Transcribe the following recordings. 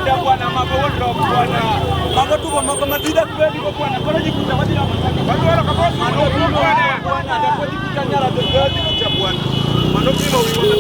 Wanda bwana mambo wanda bwana. Mambo tu mambo mazida kweli kwa bwana. Kwa nini kutawadila mazaka? Watu wala kabisa mambo bwana. Bwana kwa nini kutanyala ndio cha bwana. Mambo kima uiwa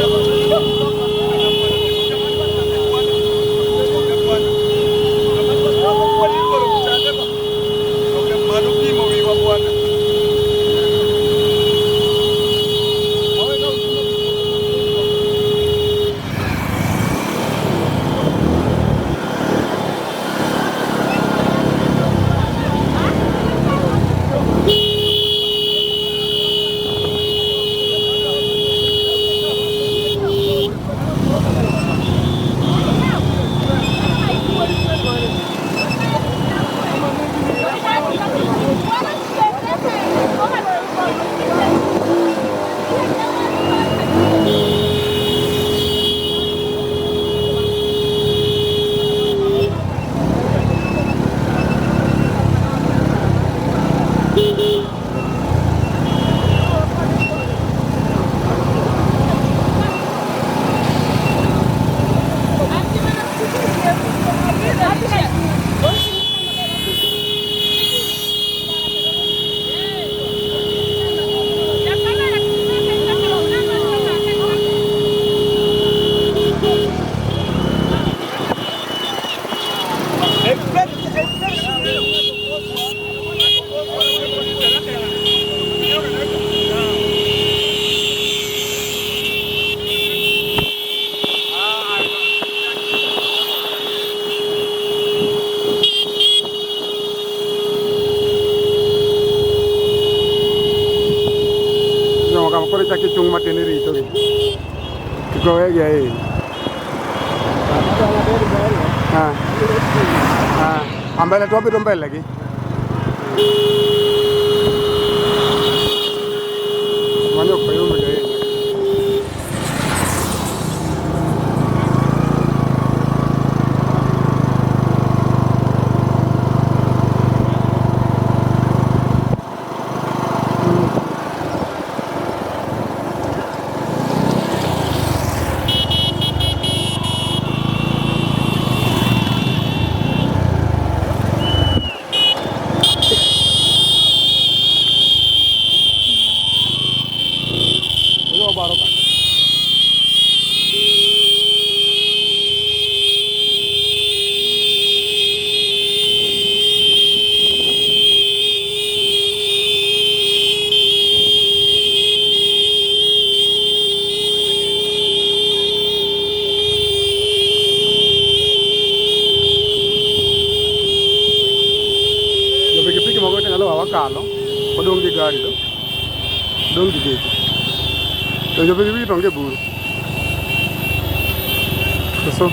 Chaki chung matiniri itu kikowe ya ini. Ambele tu api dompel lagi. Banyak payung lagi. Dong di gari tu, dong di dek. Jadi begini tongge buru. So.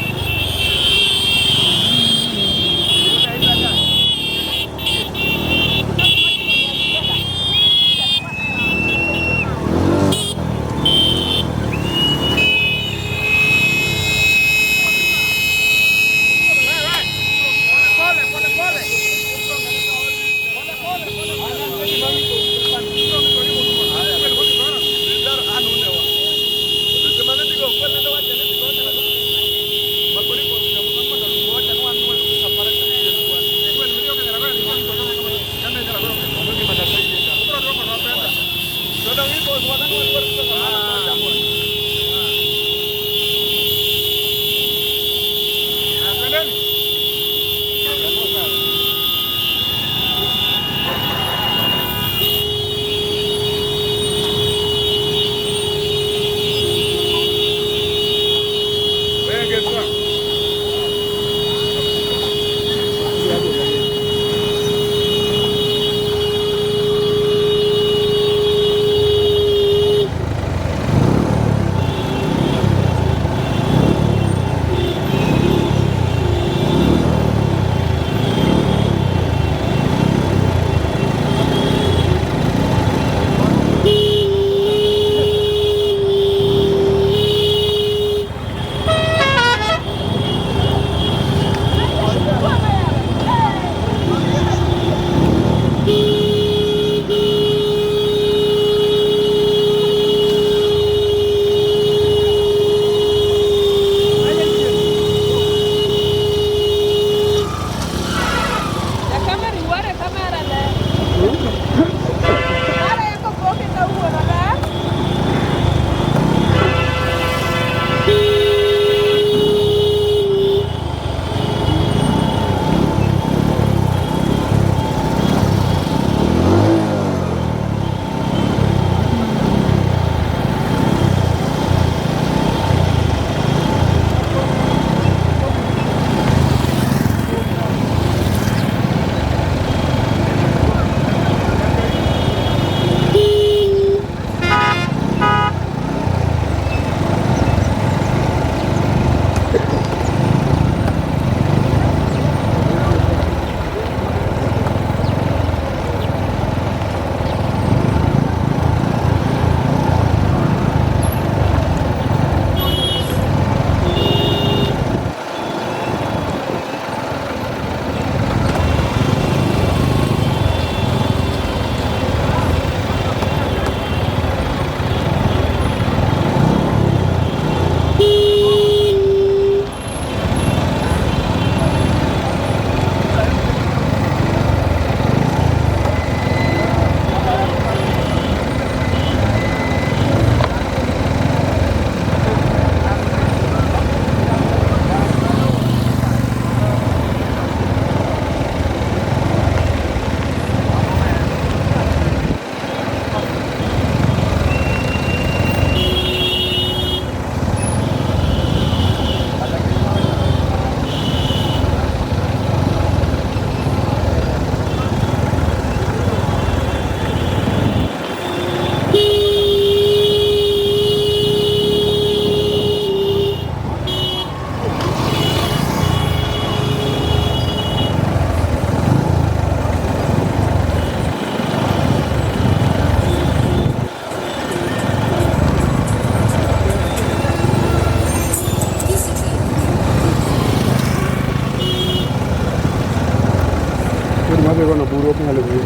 Ile kono buruk ni lebih.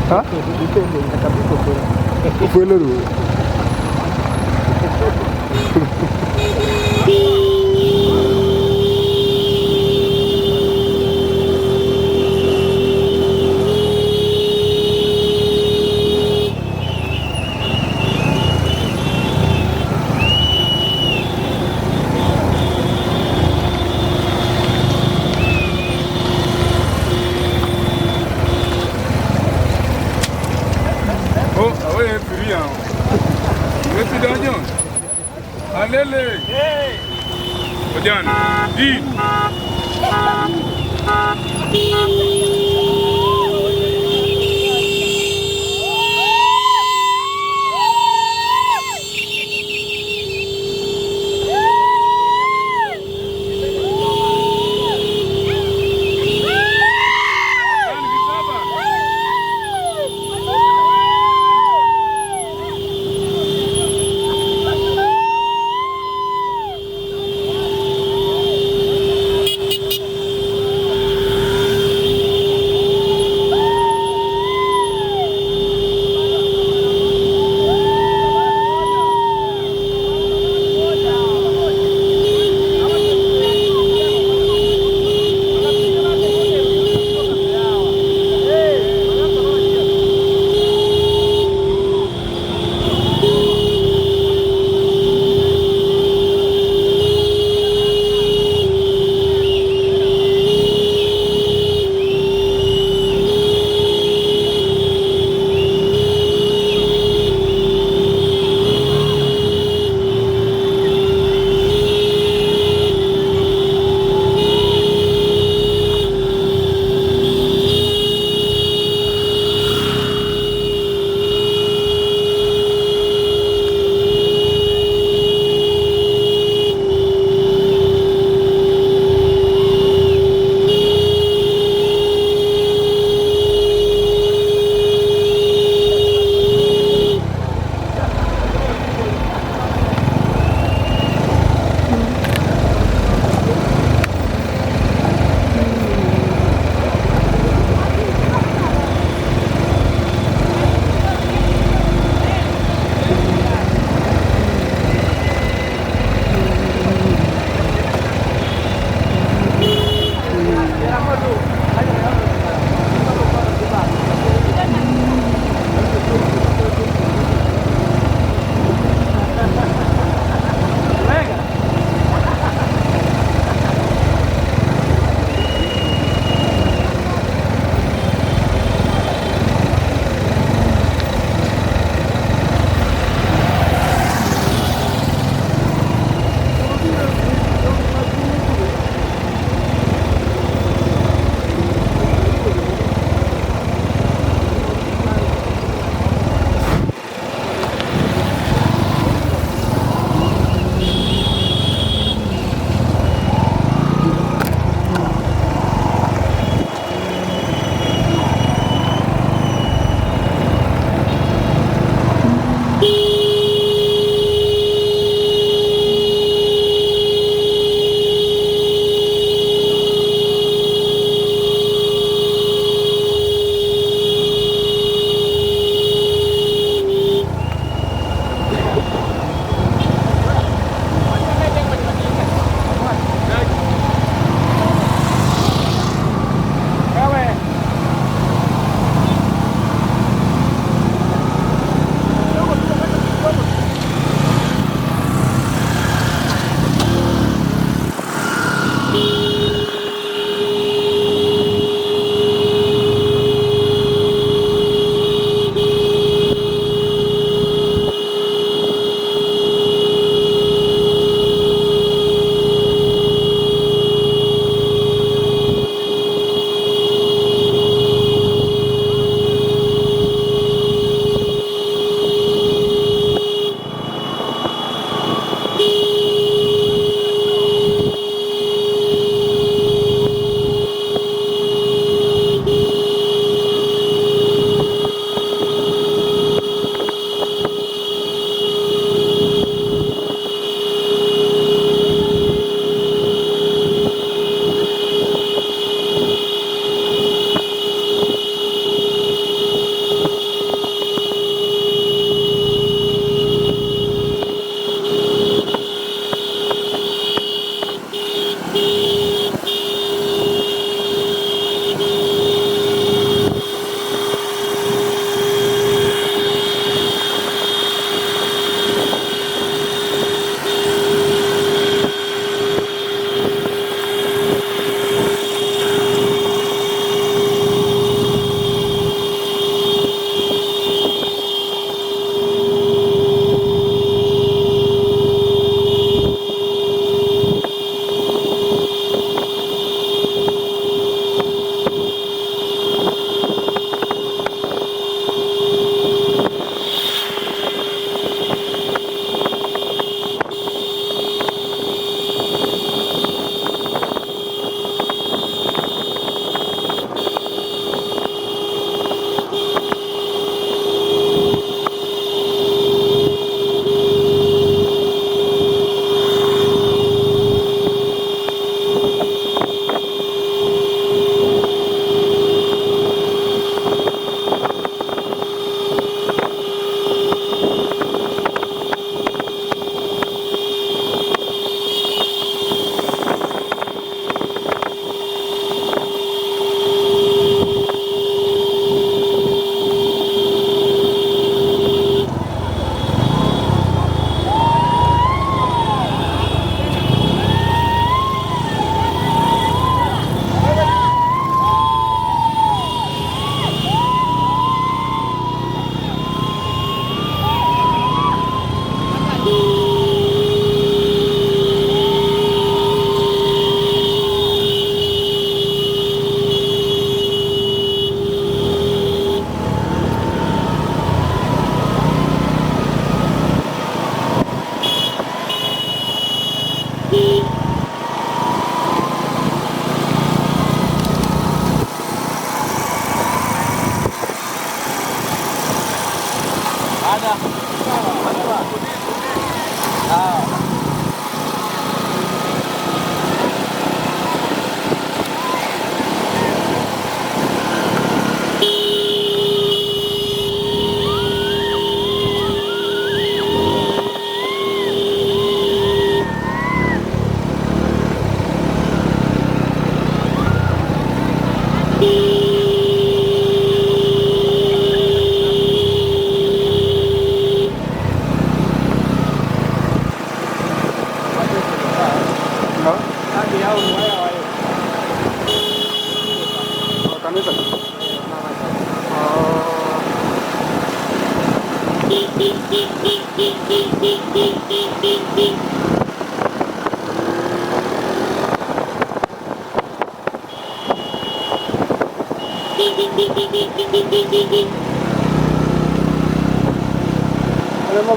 Hah? Fue lo dulu. Alele. Ojana. Di.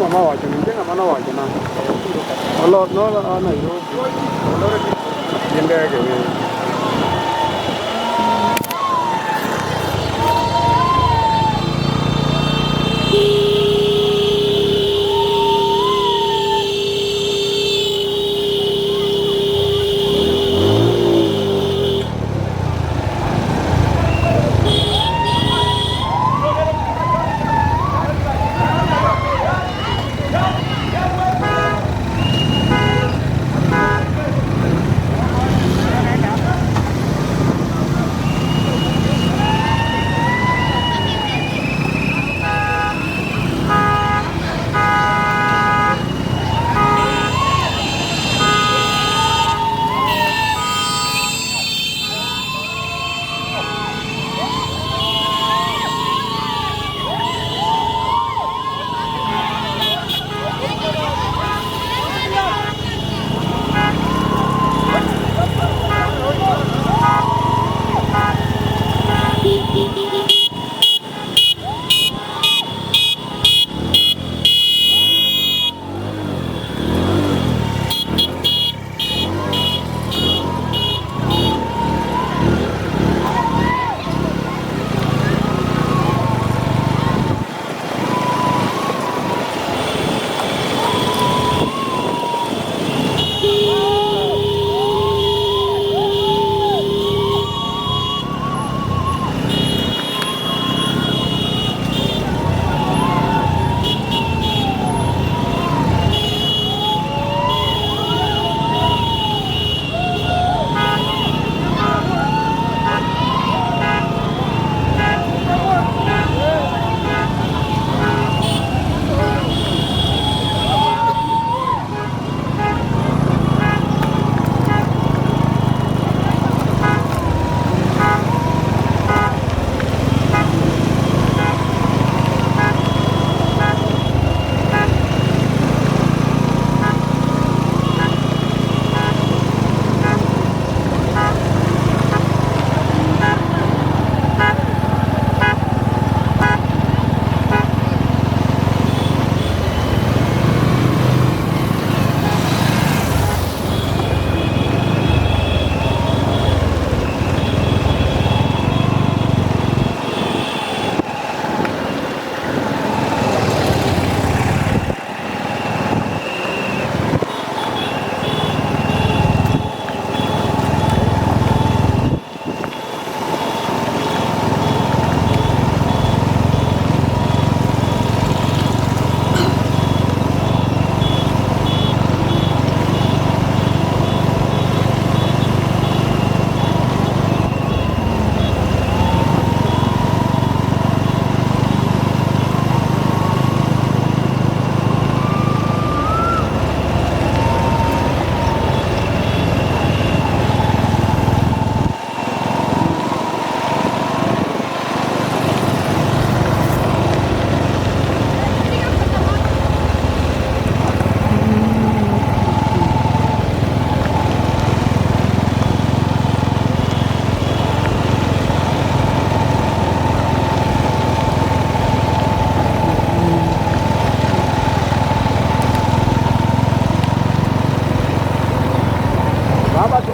Mama wacho ninjenga mana wacho na olot no Nairobi ndege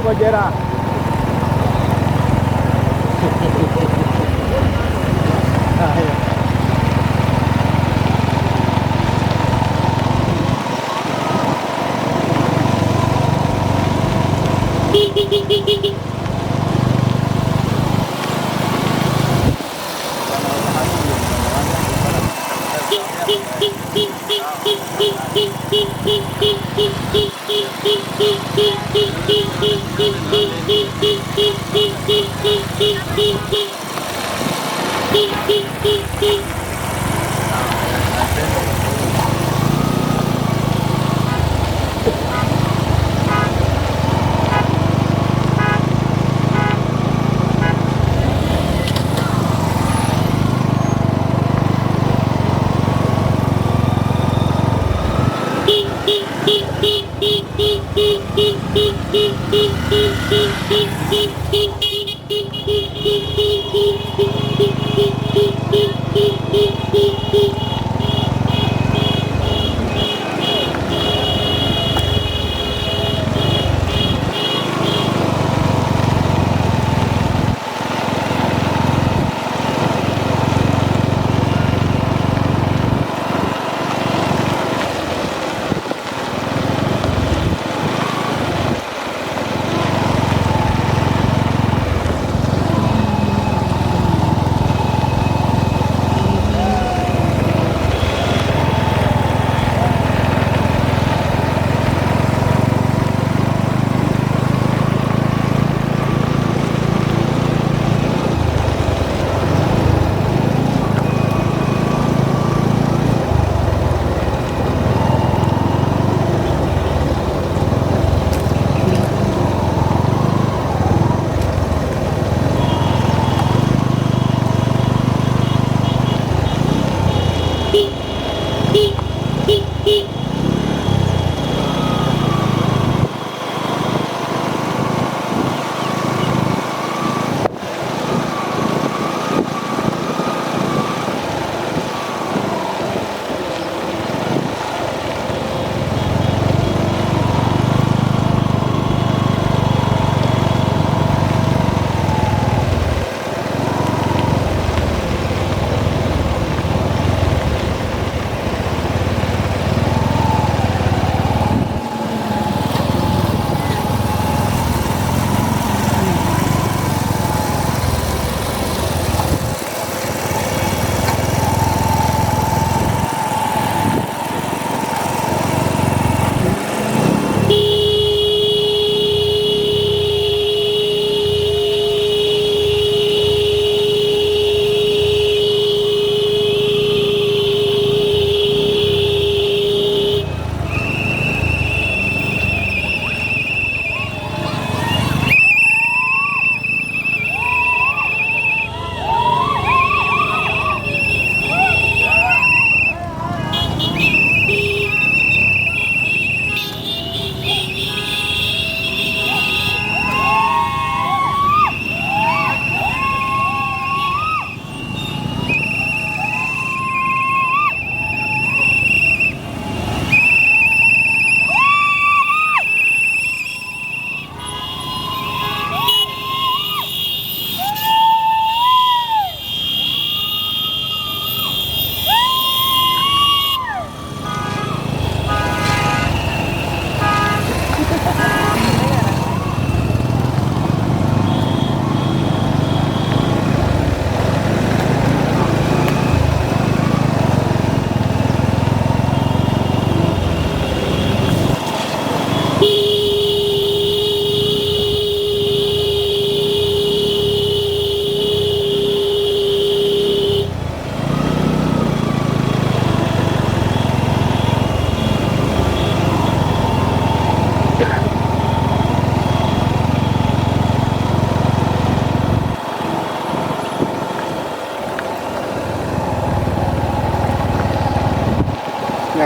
Gojera.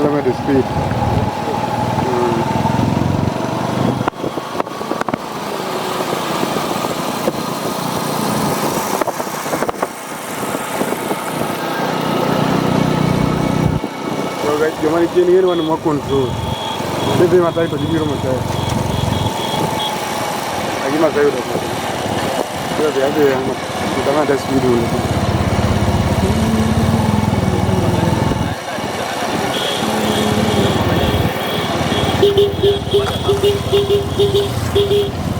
Limit the speed. So jamani, chini yenu wana control. Sisi matai kwa jibiro matai. Lakini matai ndio. Ndio ndio kama ndio speed ule. Thank you.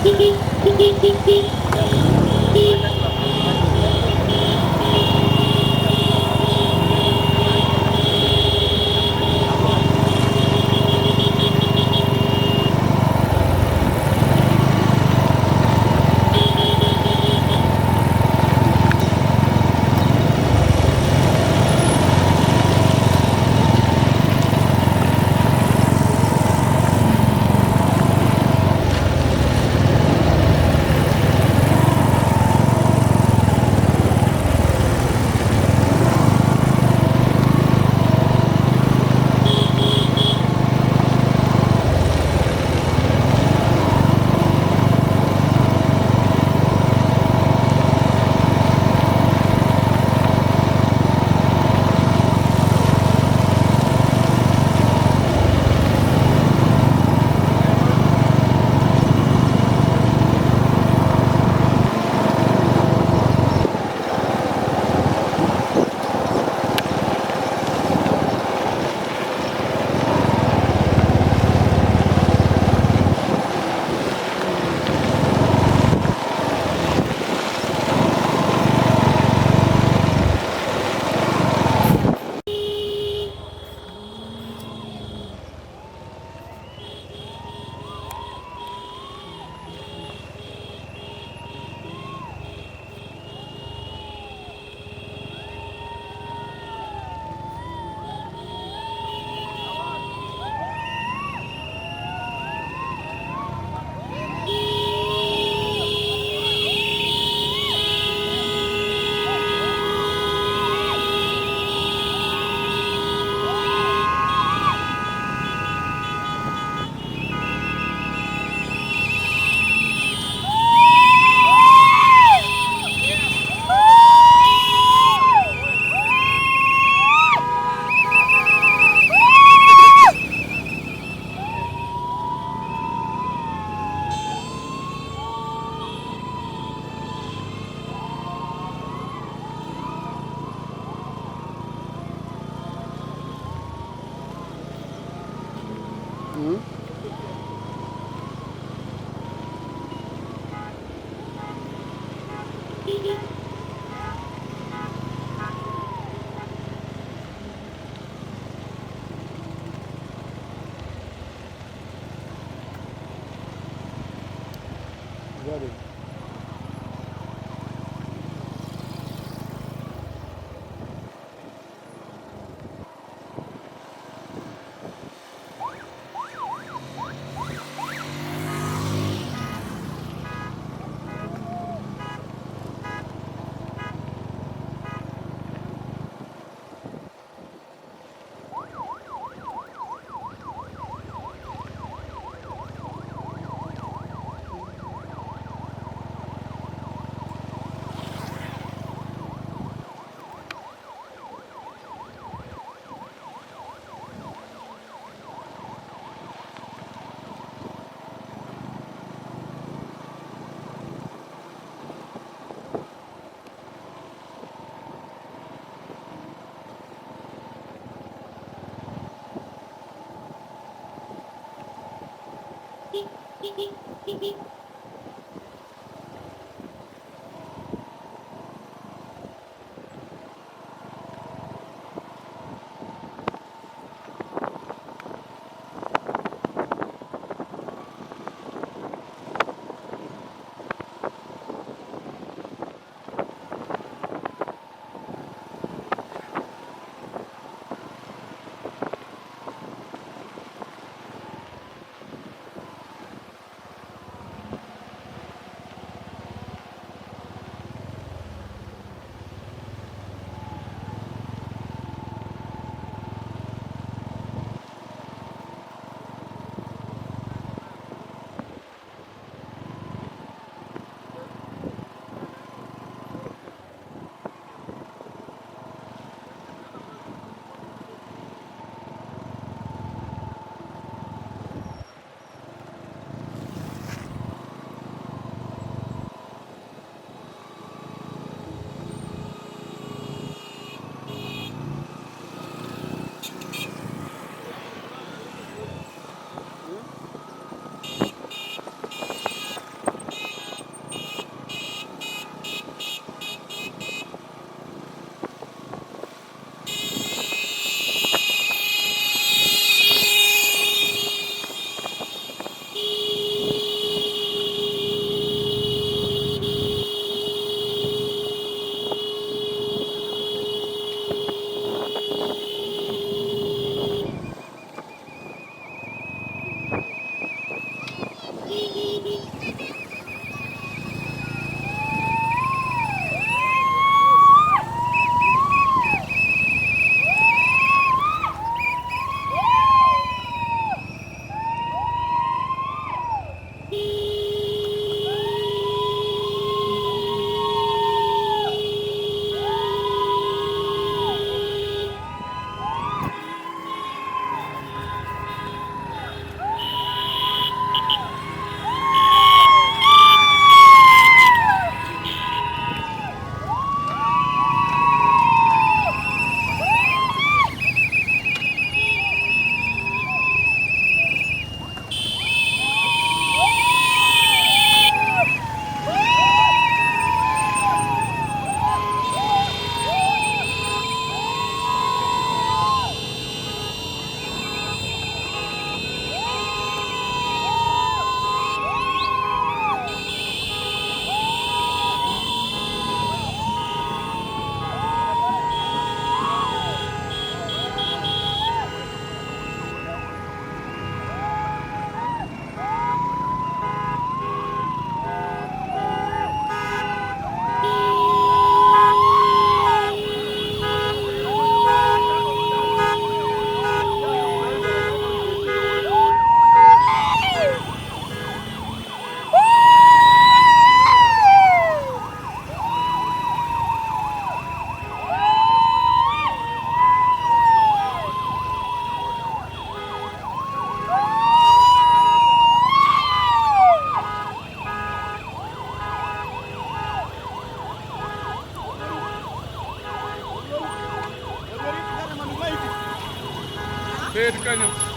Kenya.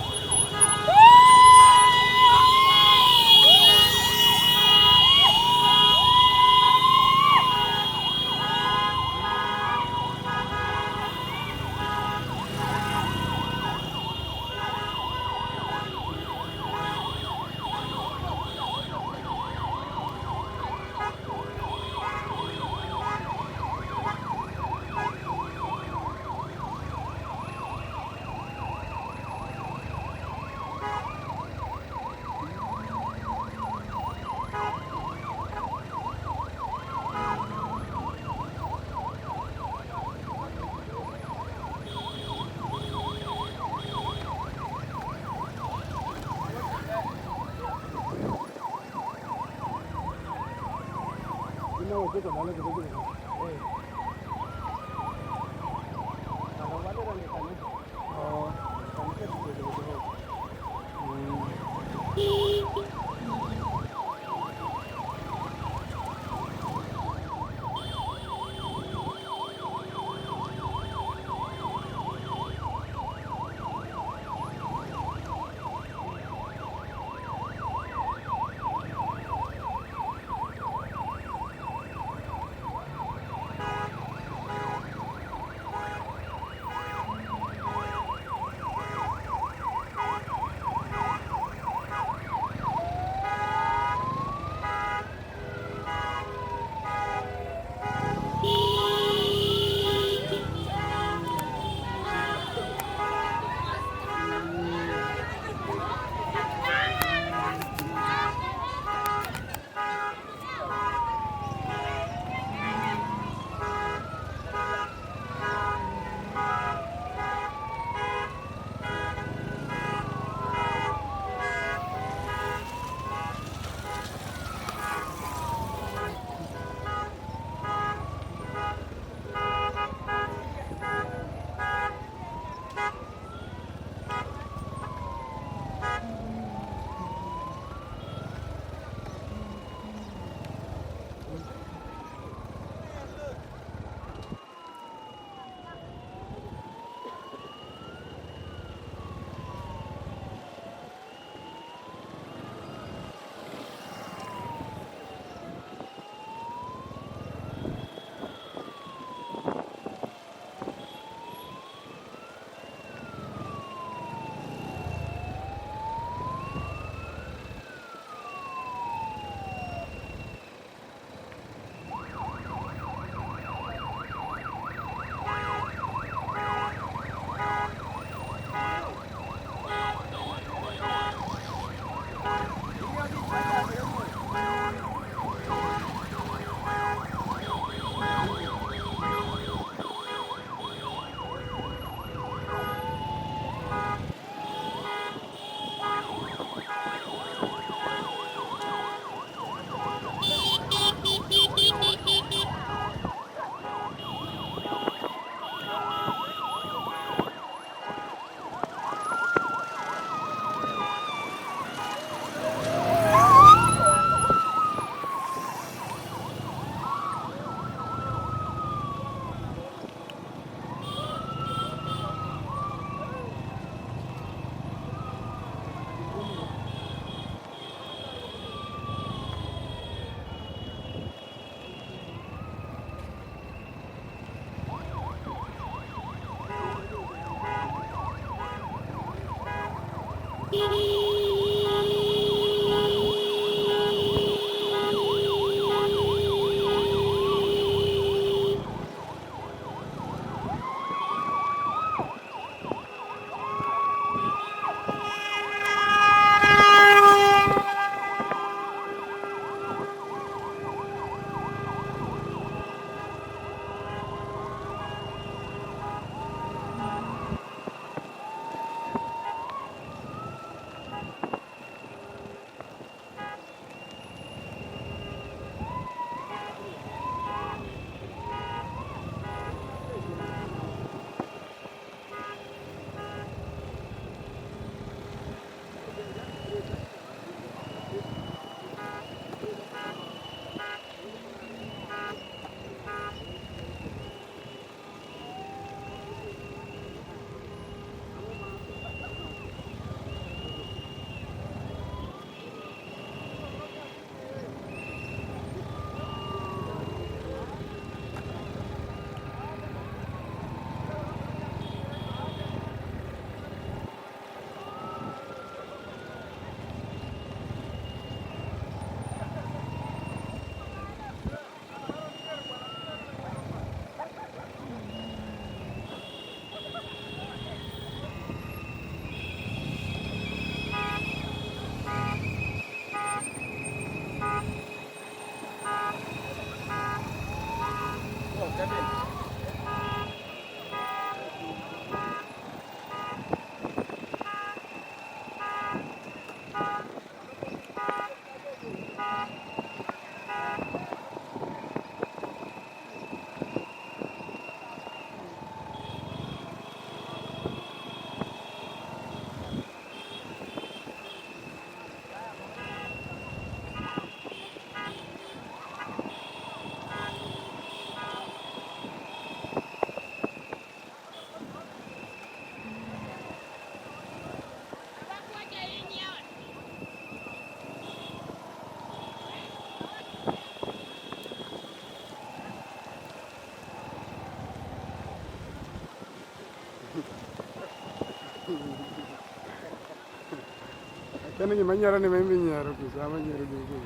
Kani gimanyalo ni membe nyaro kisa manyaro gigo.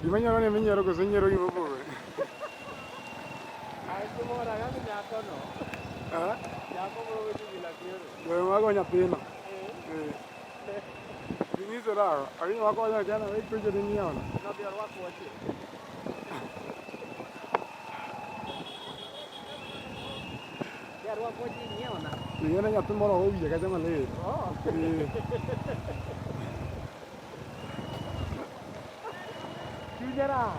Gimanyalo ni menyaro kisa nyaro gigo bobe. Ai kumora gani nyako no. Ah? Nyako bro wetu bila kiero. Yo mago nyathino. Gimiso rago, ari wako ya jana wewe kuja ni yaona. No bi orwako wache. Ya orwako wache nyeona. Ni yana nyathi moro owiye kacha maler. Chujara.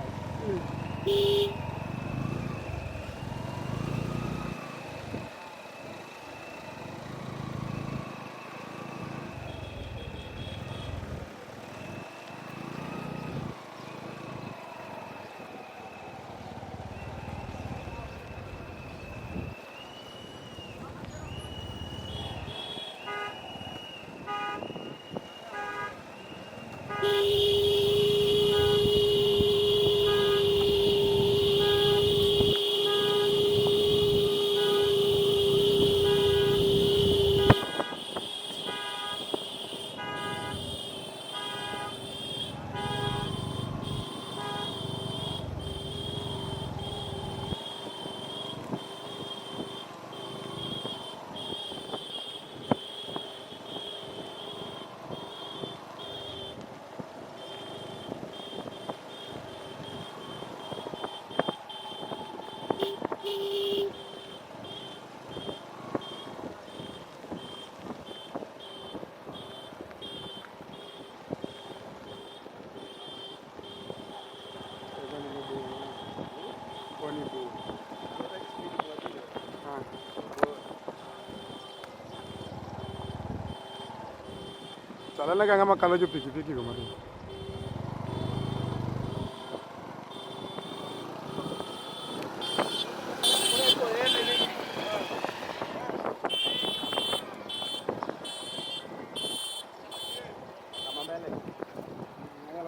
Chalala ka ngama kala jo pikipiki ko mari.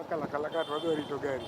Kala ka tu rito gari.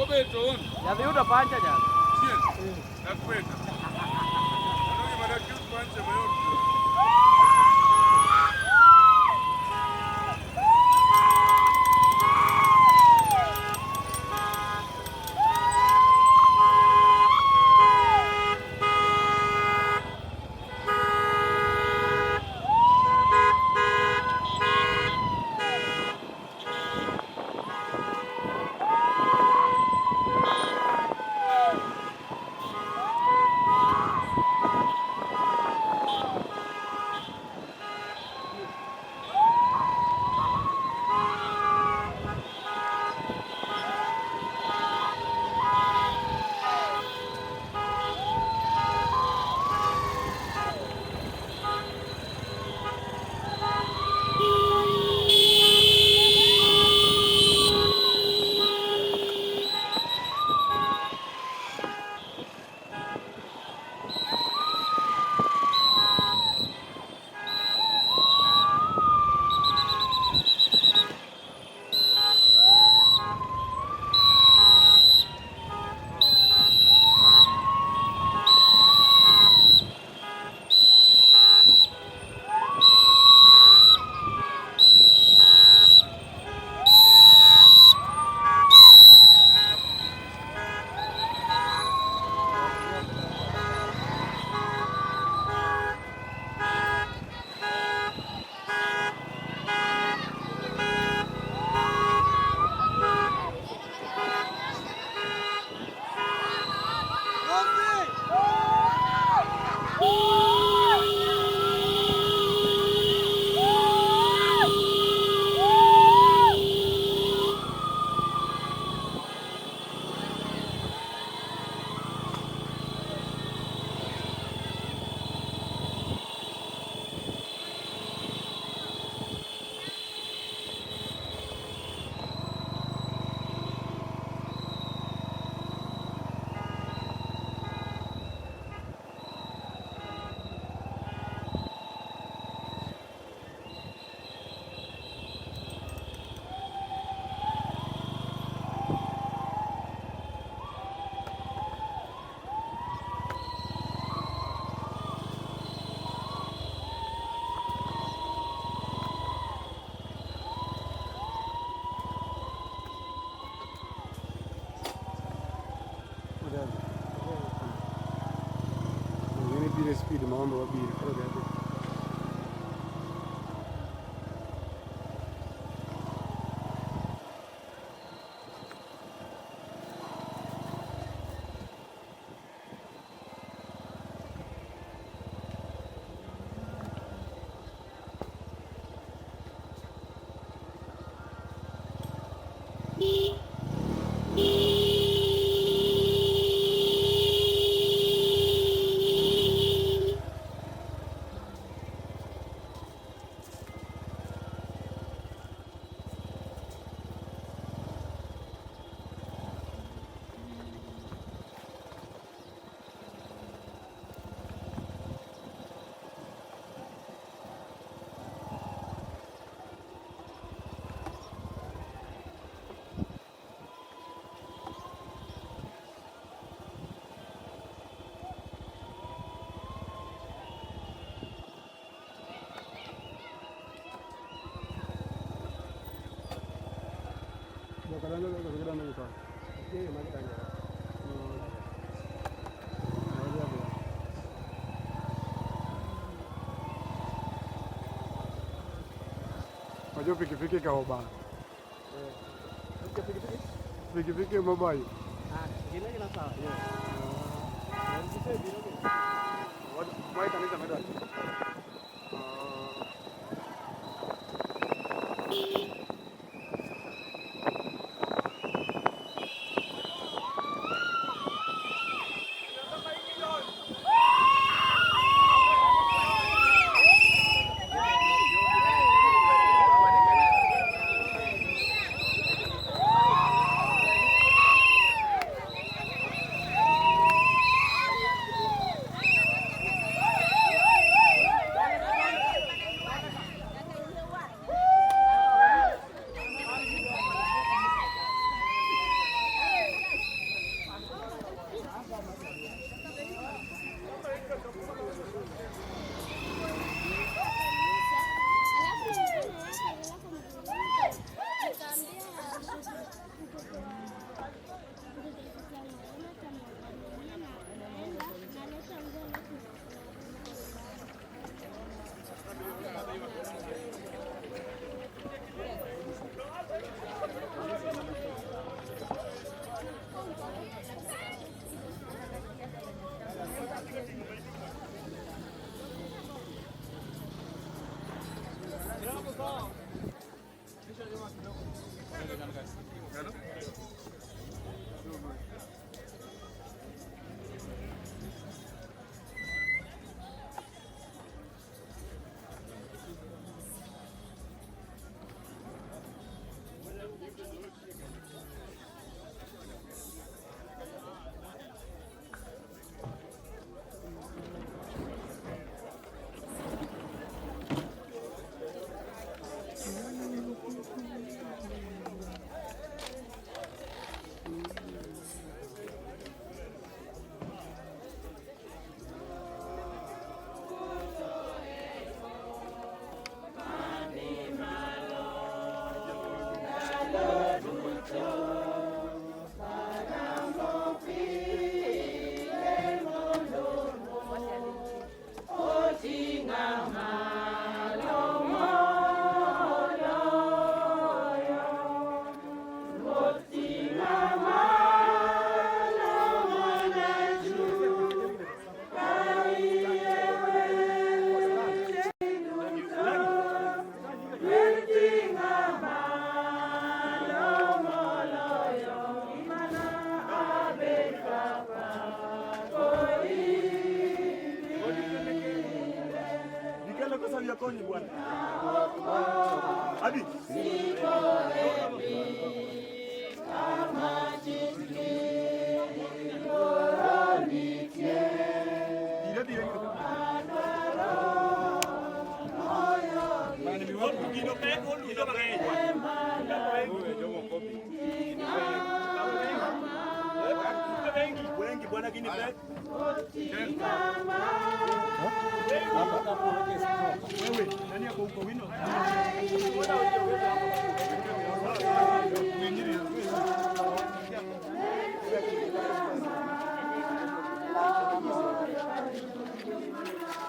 beton. Ya viuda pancha jana. Yes. Nakwenda. Anoge madaki pancha mayote. Ile speed mambo wabiri kwa gari. Wajua pikipiki kaoba. Pikipiki mobile. Gila gila sawa. Why kanisa medal?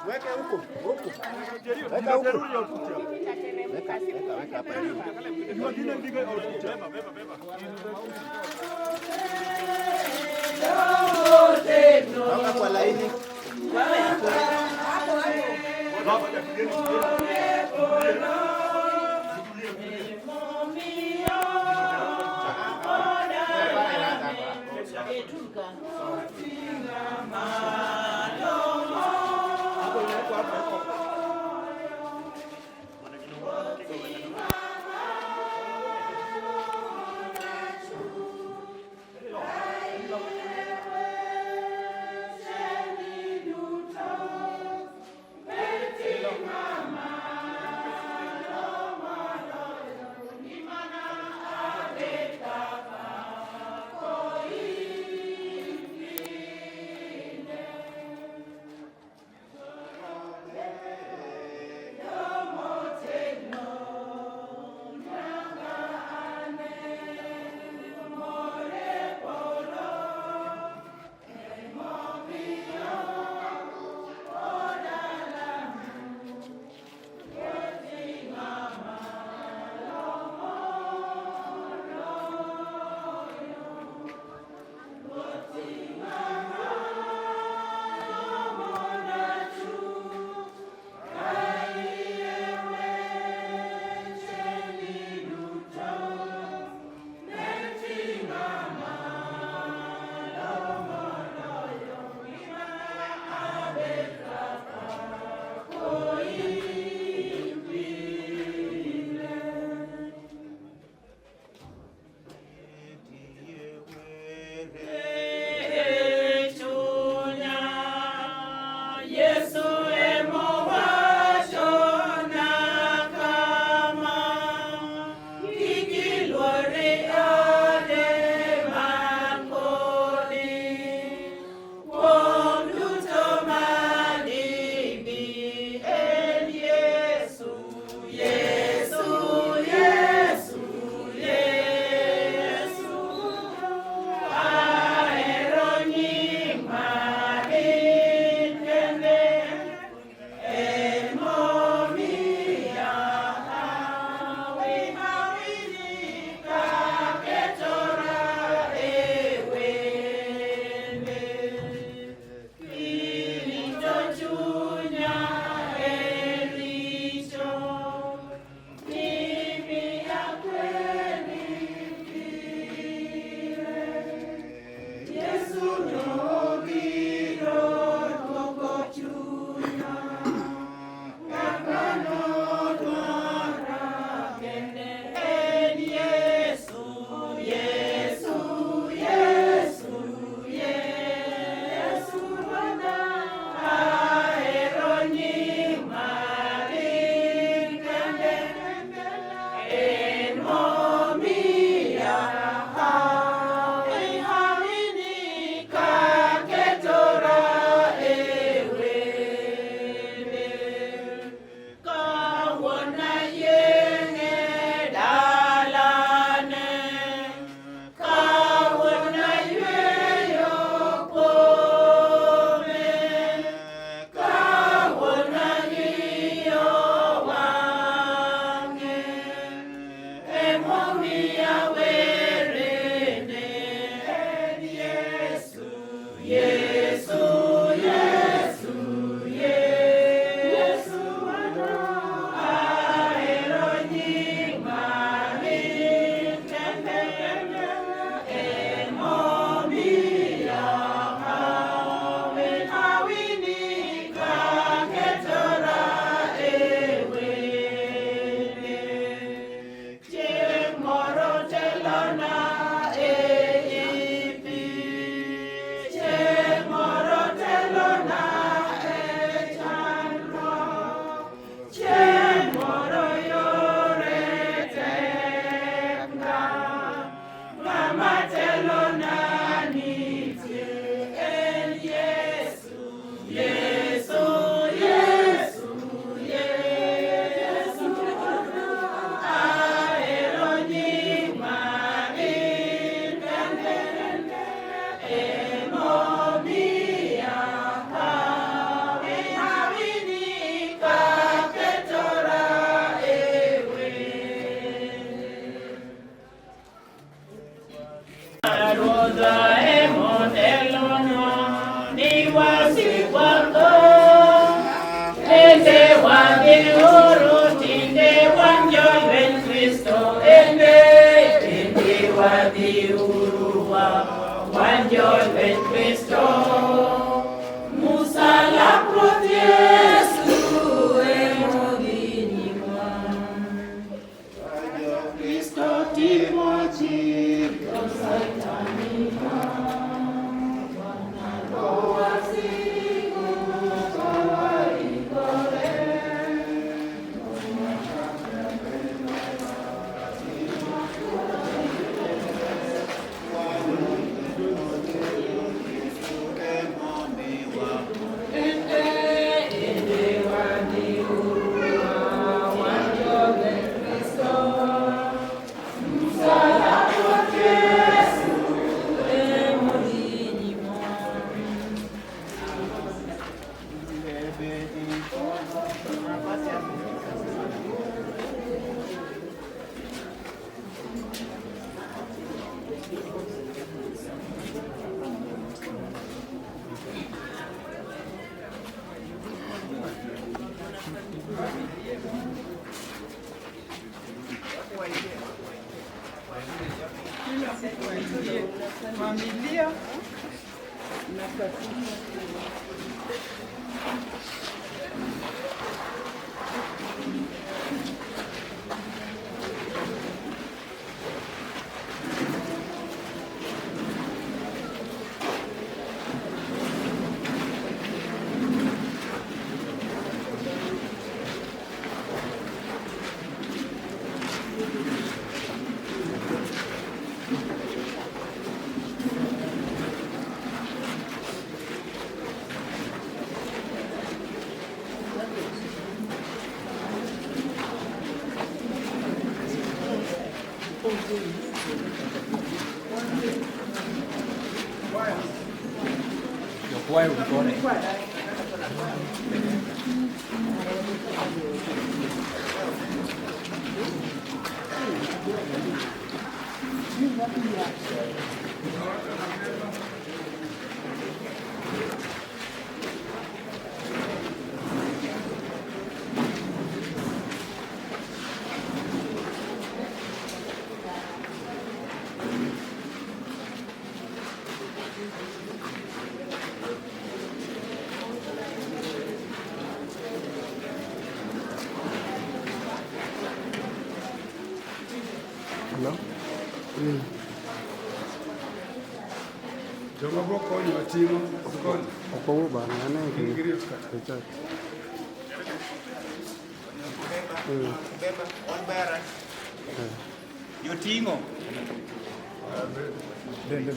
Weka huko. Weka huko. Weka hapa juu. Weka kwa laini. Mama familia na quay một con này. Hello? Jogo boko ni watimo sokoni. Okowo bana ane Ingiriyo skata. kicha. Beba on bara. Yotingo. Dende.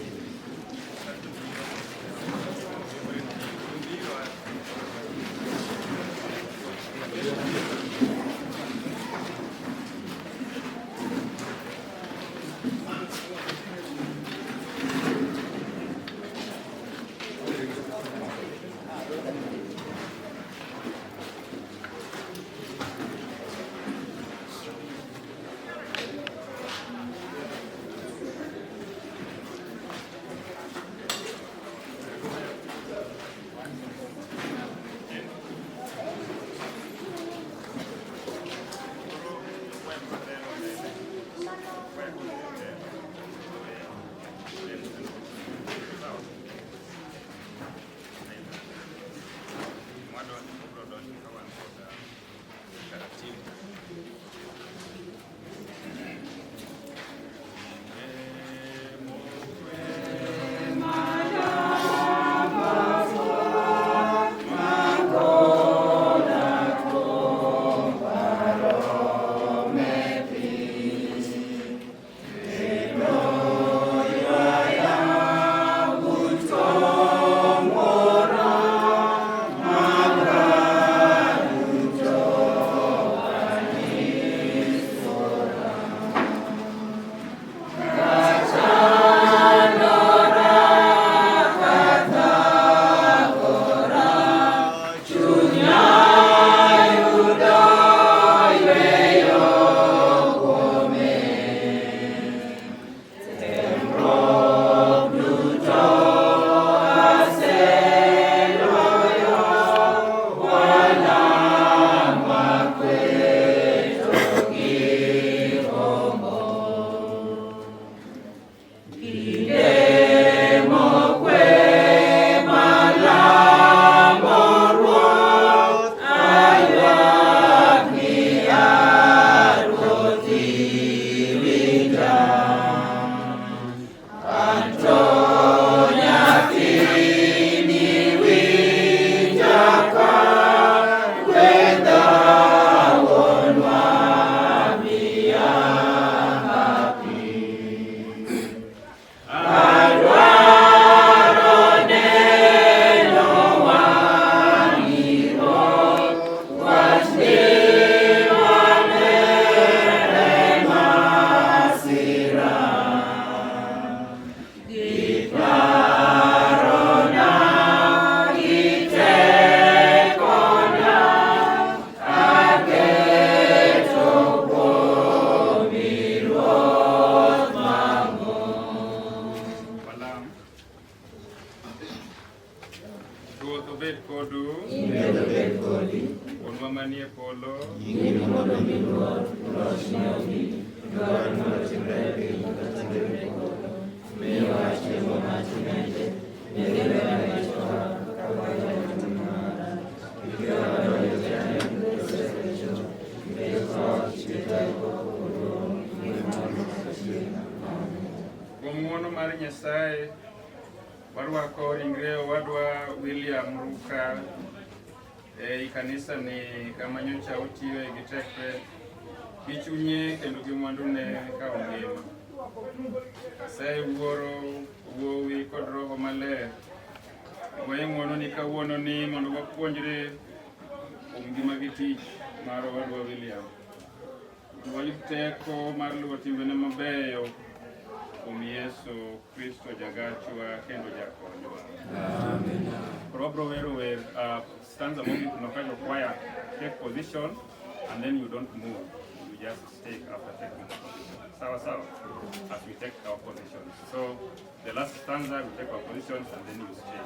Ng'uono mar Nyasaye warwako ringre wadwa William Ruka ei kanisa ni kama nyocha otiyo gi tekre gi chunye kendo gi mwandune ka ongima. Nyasaye Wuoro, Wuowi kod Roho Maler goyo ng'uono ni kawuono ni mondo wapuonjre kuom ngima gi tich mar wadwa William. Wayud teko mar luwo timbene mabeyo kuom Yesu Kristo jagachwa kendo jakonywa. Amen. Wabro wero wer stanza mogik no kajo choir take position and then you don't move. You just stay after taking position. Sawa as we take our positions. So the last stanza we take our positions and then you stay.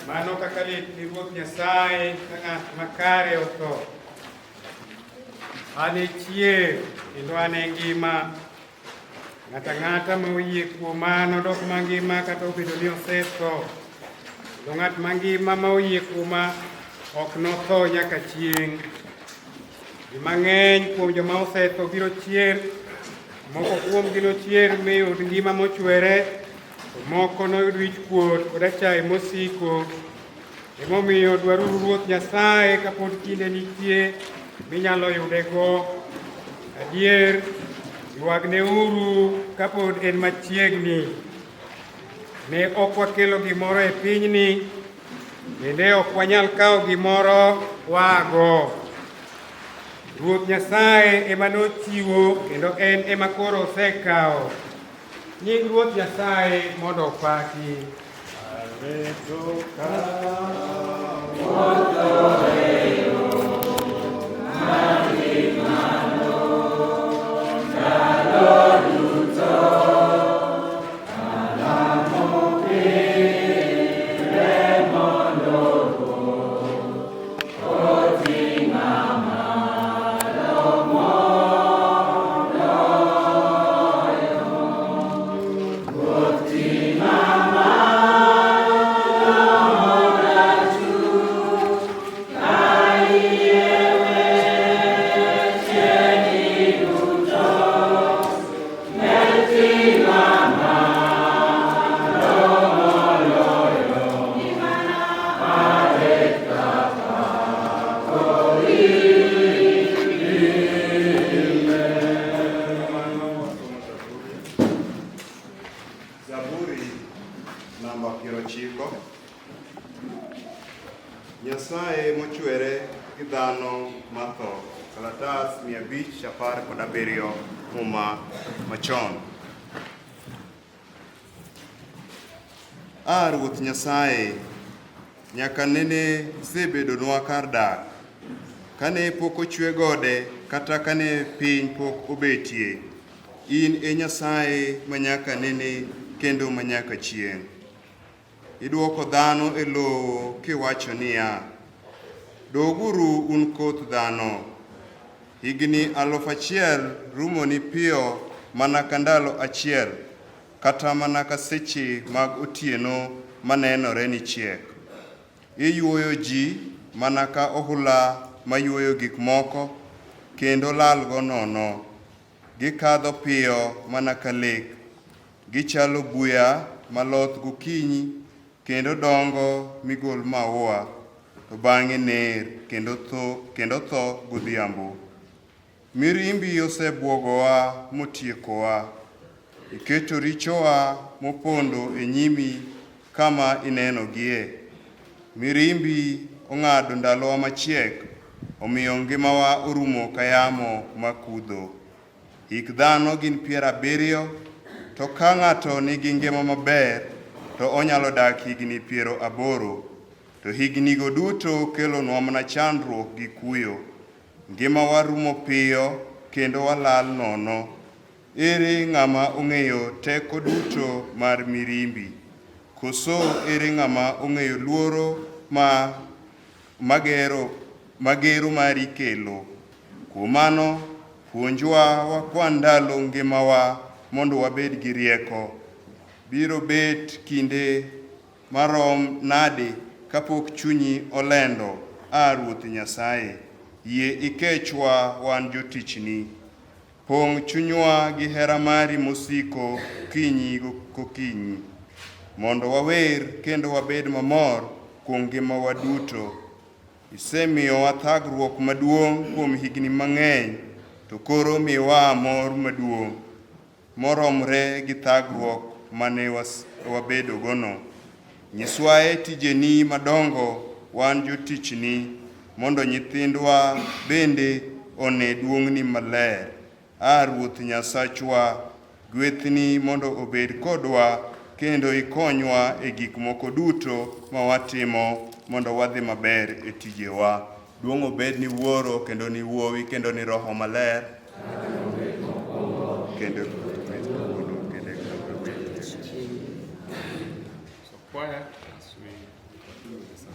Mano kakalit ni Ruoth Nyasaye ka makare otho. Ane chier kendo ane ngima. Ng'ata ma oyie kuom mano dok mangima kata obedo ni osetho. To ng'at mangima ma oyie kuoma ok notho nyaka chieng'. Ji mang'eny kuom joma osetho biro chier. Moko kuomgi nochier miyud ngima mochwere. Moko noyud wich kuot kod achaya mosiko. Emomiyo dwaruru Ruoth Nyasaye kapod kinde nitie minyalo yudego. Adier, yuagne uru kapod en machiegni. Ne ok wakelo gimoro e pinyni, bende ok wanyal kawo gimoro wago. Ruoth Nyasaye ema nochiwo kendo en ema koro osekawo. Nying Ruoth Nyasaye mondo opaki. Nyasaye mochwere gi dhano matho. Kalatas 517 Muma machon. Ruoth Nyasaye nyaka nene sebedonwa kar dak. Kane pok ochwe gode kata kane piny pok obetie. In e Nyasaye manyaka nene kendo manyaka chieng'. idwoko dhano e lowo kiwacho niya, doguru un koth dhano, higni 1,000 rumo ni piyo mana ka ndalo achiel, kata mana ka seche mag otieno manenore ni chiek. Iyuoyo ji mana ka ohula mayuoyo gik moko, kendo lalgo nono. Gikadho piyo mana ka lek, gichalo buya maloth gokinyi, kendo dongo migol maua, to bang'e ner kendo tho godhiambo. Mirimbi osebwogowa motiekowa, iketo richowa mopondo e nyimi kama inenogie. Mirimbi ong'ado ndalowa machiek, omiyo ngimawa orumo ka yamo makudho. Hik dhano gin 70, to ka ng'ato nigi ngima maber, to onyalo dak higni 80, to hignigo duto kelonwa mana chandruok gi kuyo. Ngimawa rumo piyo kendo walal nono. Ere ng'ama ong'eyo teko duto mar mirimbi? Koso ere ng'ama ong'eyo luoro magero mari kelo? Kuom mano, puonjwa wakwan ndalo ngimawa mondo wabed gi rieko. Biro bet kinde marom nade kapok chunyi olendo Ruoth Nyasaye? Yie ikechwa wan jotichni. Pong' chunywa gi hera mari mosiko kinyi gokinyi, mondo wawer kendo wabed mamor kuom ngimawa duto. Isemiyowa thagruok maduong' kuom higni mang'eny, to koro miwa mor maduong' moromre gi thagruok mane wabedogono. Nyiswae tijeni madongo wan jotichni, mondo nyithindwa bende one duong'ni maler. Ruoth Nyasachwa, gwethni mondo obed kodwa, kendo ikonywa e gik moko duto ma watimo, mondo wadhi maber e tijewa. Duong' obed ni Wuoro, kendo ni Wuowi, kendo ni Roho Maler. Kendo Choir, as we do the song.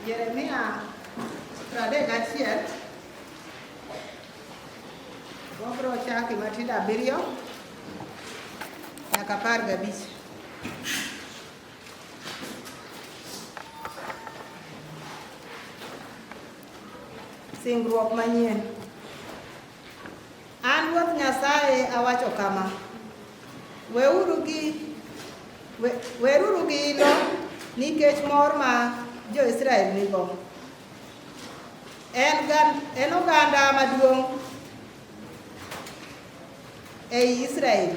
Yeremia 31 wabro chaki matindo 7 nyaka 15. Singruok manyien. An Ruoth Nyasaye awacho kama: weruru gi ilo nikech mor ma jo-Israel nigo. En oganda maduong' ei Israel.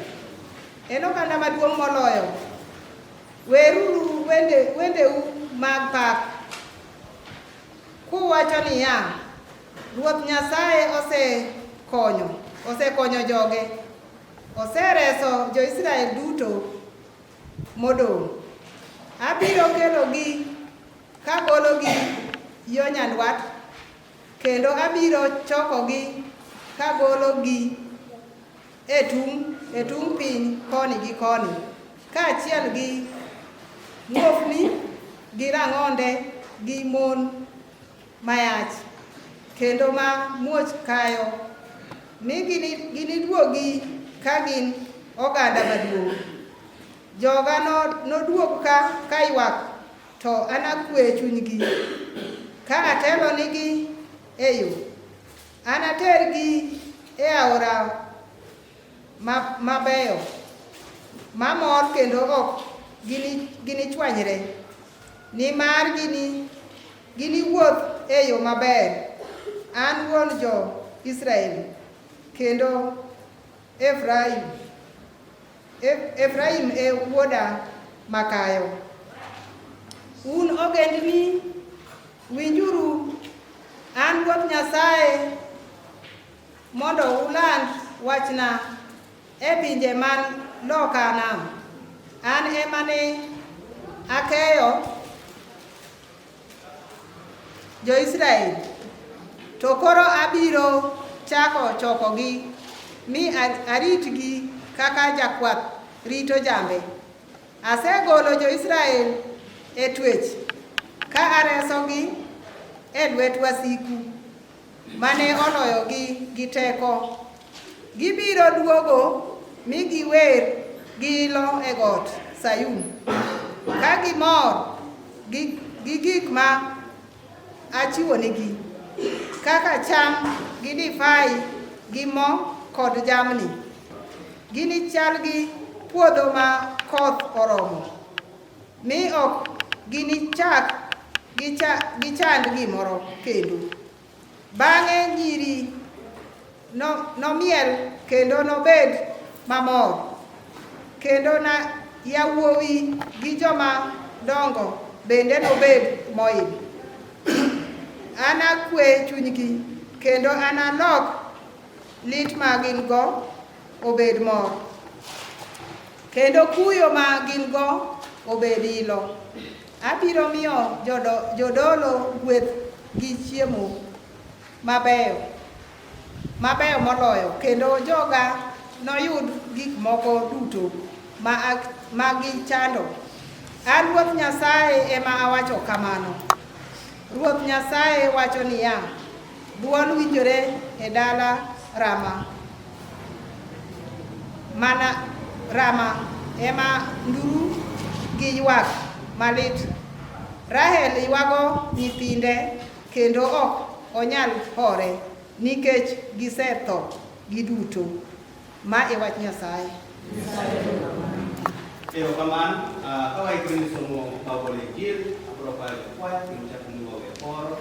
En oganda maduong' moloyo. Weruru wendeu mag pak kuwacho niya, Ruoth Nyasaye osekonyo joge. Osereso jo-Israel duto modong'. Abiro kelogi kagologi yo nyandwat, kendo abiro chokogi kagologi e tung piny koni gi koni, kaachiel gi muofni gi rang'onde gi mon mayach kendo ma muoch kayo, mi giniduogi ka gin oganda maduong'. Joga noduog ka ywak, to anakwe chunygi ka atelo nigi e yo. Anatergi e aora mabeyo mamor kendo ok ginichwanyre, nimar giniwuoth e yo maber. An wuon jo-Israel kendo Efraim e wuoda makayo. Un ogendni, winjuru, an Ruoth Nyasaye, mondo uland wachna e pinje man loka nam. An ema ne akeyo jo-Israel, to koro abiro chako chokogi mi aritgi kaka jakwath rito jambe. Asegolo jo-Israel e twech ka aresogi e lwet wasiku mane oloyogi gi teko. Gibiro duogo mi giwer gi ilo e got Sayun, ka gimor gi gik ma achiwonegi, kaka cham gi divai gi mo kod jamni. Ginichal gi puodho ma koth oromo, mi ok ginichak gichand gimoro kendo. Bang'e nyiri nomiel kendo nobed mamor, kendo yawuowi gi joma dongo bende nobed moil. Anakwe chunygi kendo analok lit ma gin go obed mor, kendo kuyo ma gin go obed ilo. Abiro miyo jodolo gweth gi chiemo mabeyo moloyo, kendo joga noyud gik moko duto ma gichando. An Ruoth Nyasaye ema awacho kamano. Ruoth Nyasaye wacho niya, dwol winjore e dala Rama. Mana Rama ema nduru gi ywak malit. Rahel ywago nyithinde kendo ok onyal hore nikech gisetho giduto. Ma e wach Nyasaye. Erokamano, kawaikore ni somo Paulo Injil, abro kwayo kwaya kimchako mwoge poro.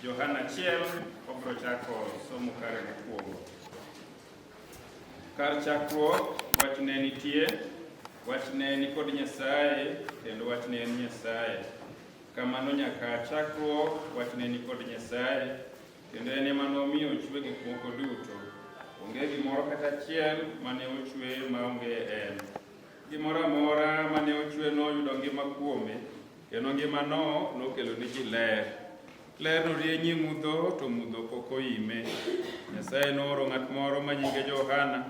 Johana achiel obro chako somo kare mokwongo. Kar chakruok wachne nitie, wachne ni kod Nyasaye kendo wachne en Nyasaye. Kamano nyaka chakruok wachne ni kod Nyasaye kendo en ema nomiyo ochwe gik moko duto. Onge gimoro kata achiel mane ochwe maonge en. Gimoro amora mane ochwe noyudo ngima kuome kendo ngimano nokelo ni ji ler. Ler norienye mudho to mudho pok oime. Nyasaye nooro ng'at moro ma nyinge Johana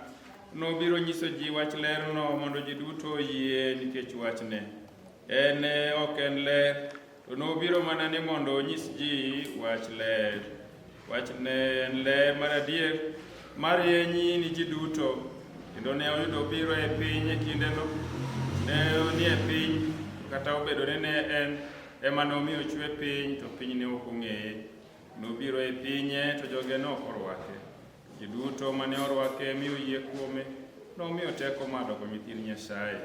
nobiro nyiso ji wach lerno mondo ji duto oyie nikech wachne. En ok en ler to nobiro mana ni mondo onyis ji wach ler. Wachne en ler mar adier marienyi ni ji duto kendo ne oyudo biro e piny e kindeno. Ne ni e piny kata obedo ni ne en ema nomiyo ochwe piny to piny ne ok ong'eye. Nobiro e pinye to joge ne ok orwake. Ji duto mane orwake mi oyie kuome nomiyo teko mar doko nyithind Nyasaye.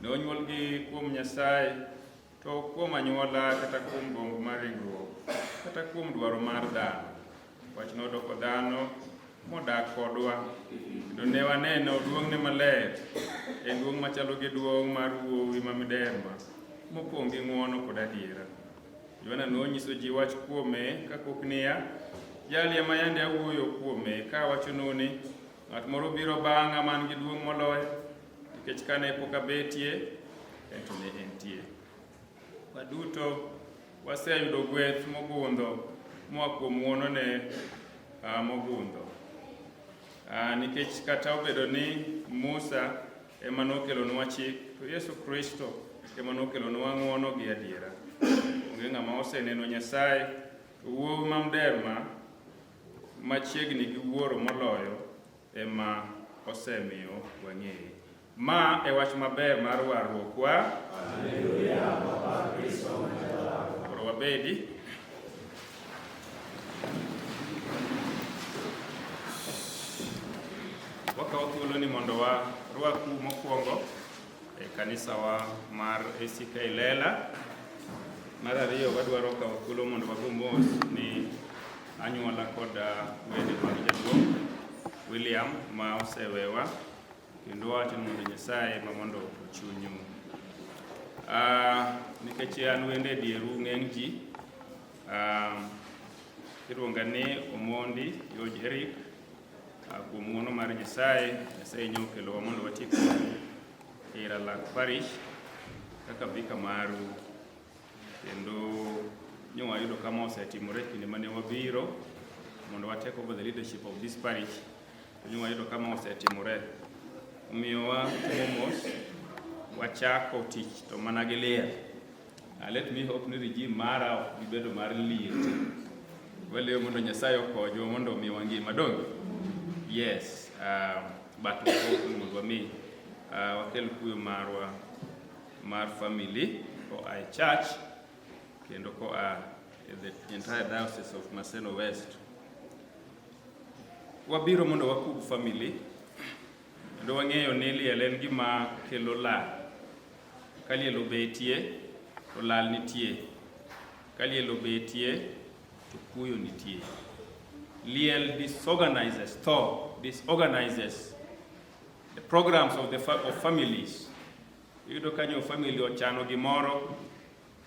Ne onyuolgi kuom Nyasaye to kuom anyuola kata kuom gombo mar ringruok kata kuom dwaro mar dhano. Wach nodoko dhano modak kodwa kendo ne waneno duong'ne maler. En duong' machalo gi duong' mar wuowi ma miderma mopong' gi ng'uono kod adiera. Johana nonyiso ji wach kuome kakok niya, jalie ma yande awuoyo kuome ka wachonu ni ng'at moro biro bang'a man gi duong' moloyo nikech kane pok abetie ento ne entie. Waduto waseyudo gweth mogundho moa kuom ng'uonone mogundho. Nikech kata obedo ni Musa ema nokelonwa chik to Yesu Kristo ema nokelonwa ng'uono gi adiera. Onge ng'ama oseneno Nyasaye to wuowi mamderma machiegni gi wuoro moloyo ema osemiyo wang'eye. Ma e wach maber mar warruokwa. Haleluya, Baba Kristo mwadala. Koro wabedi. Wakawo thuolo ni mondo warwaku mokwongo e kanisa wa mar ACK Lela. Mar ariyo wadwaro kawo thuolo mondo wago mos ni anyuola kod wede mag jaduong' William ma osewewa kendo wacho mondo Nyasaye ma mondo ochunyu. Nikech an wende dieru ng'eny ji iluonga ni Omondi George Eric. Kuom ng'uono mar Nyasaye nyokelowa mondo wati kod Iralak Parish kaka vika maru, kendo wayudo kama osetimore kinde mane wabiro mondo wa take over the leadership of this parish. Wayudo kama osetimore, omiyowa timo mos wachako tich to mana gi liel. Let me hope ni regime mara ok bibedo mar liet. Walewo mondo Nyasaye okonyo mondo omiwa ngima dongo. Yes, but mondo wami wakel kuyo marwa mar family ko a church kendo ko a the entire diocese of Maseno West. Wabiro mondo wakug family kendo wang'eyo ni liel en gima kelo lal. Ka liel obetie to lal nitie, ka liel obetie to kuyo nitie. Liel disorganizes the programs of families. Yudo kanyo family ochano gimoro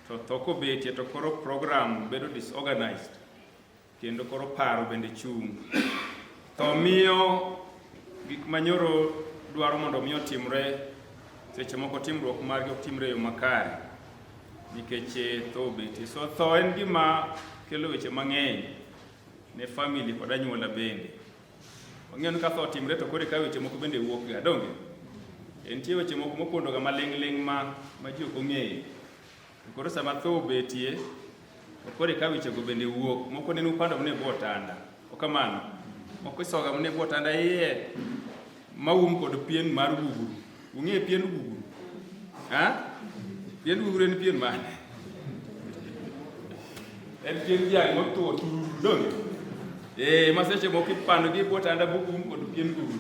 to toko betie to koro program bedo disorganized kendo koro paro bende chung. To miyo gik manyoro dwaro mondo miyo timre seche moko timruok margi ok timre yo makare nikech tho betie. So tho en gima kelo weche mang'eny ne family kod anyuola bende. Wang'eyo ka tho timre to kore ka weche moko bende wuok ga donge. Entie weche moko mopondo ga maling' ma ji ok ong'eyo. Koro sama tho betie to kore ka weche go bende wuok, moko neno upando mne bo tanda. Okamano. Moko isoga mne bo tanda iye maum kod pien mar gugu. Ung'e pien gugu? Pien gugu en pien mane? En pien jang motuo tururu donge. Maseche moko ipando gi bo tanda bugum kod pien gugu.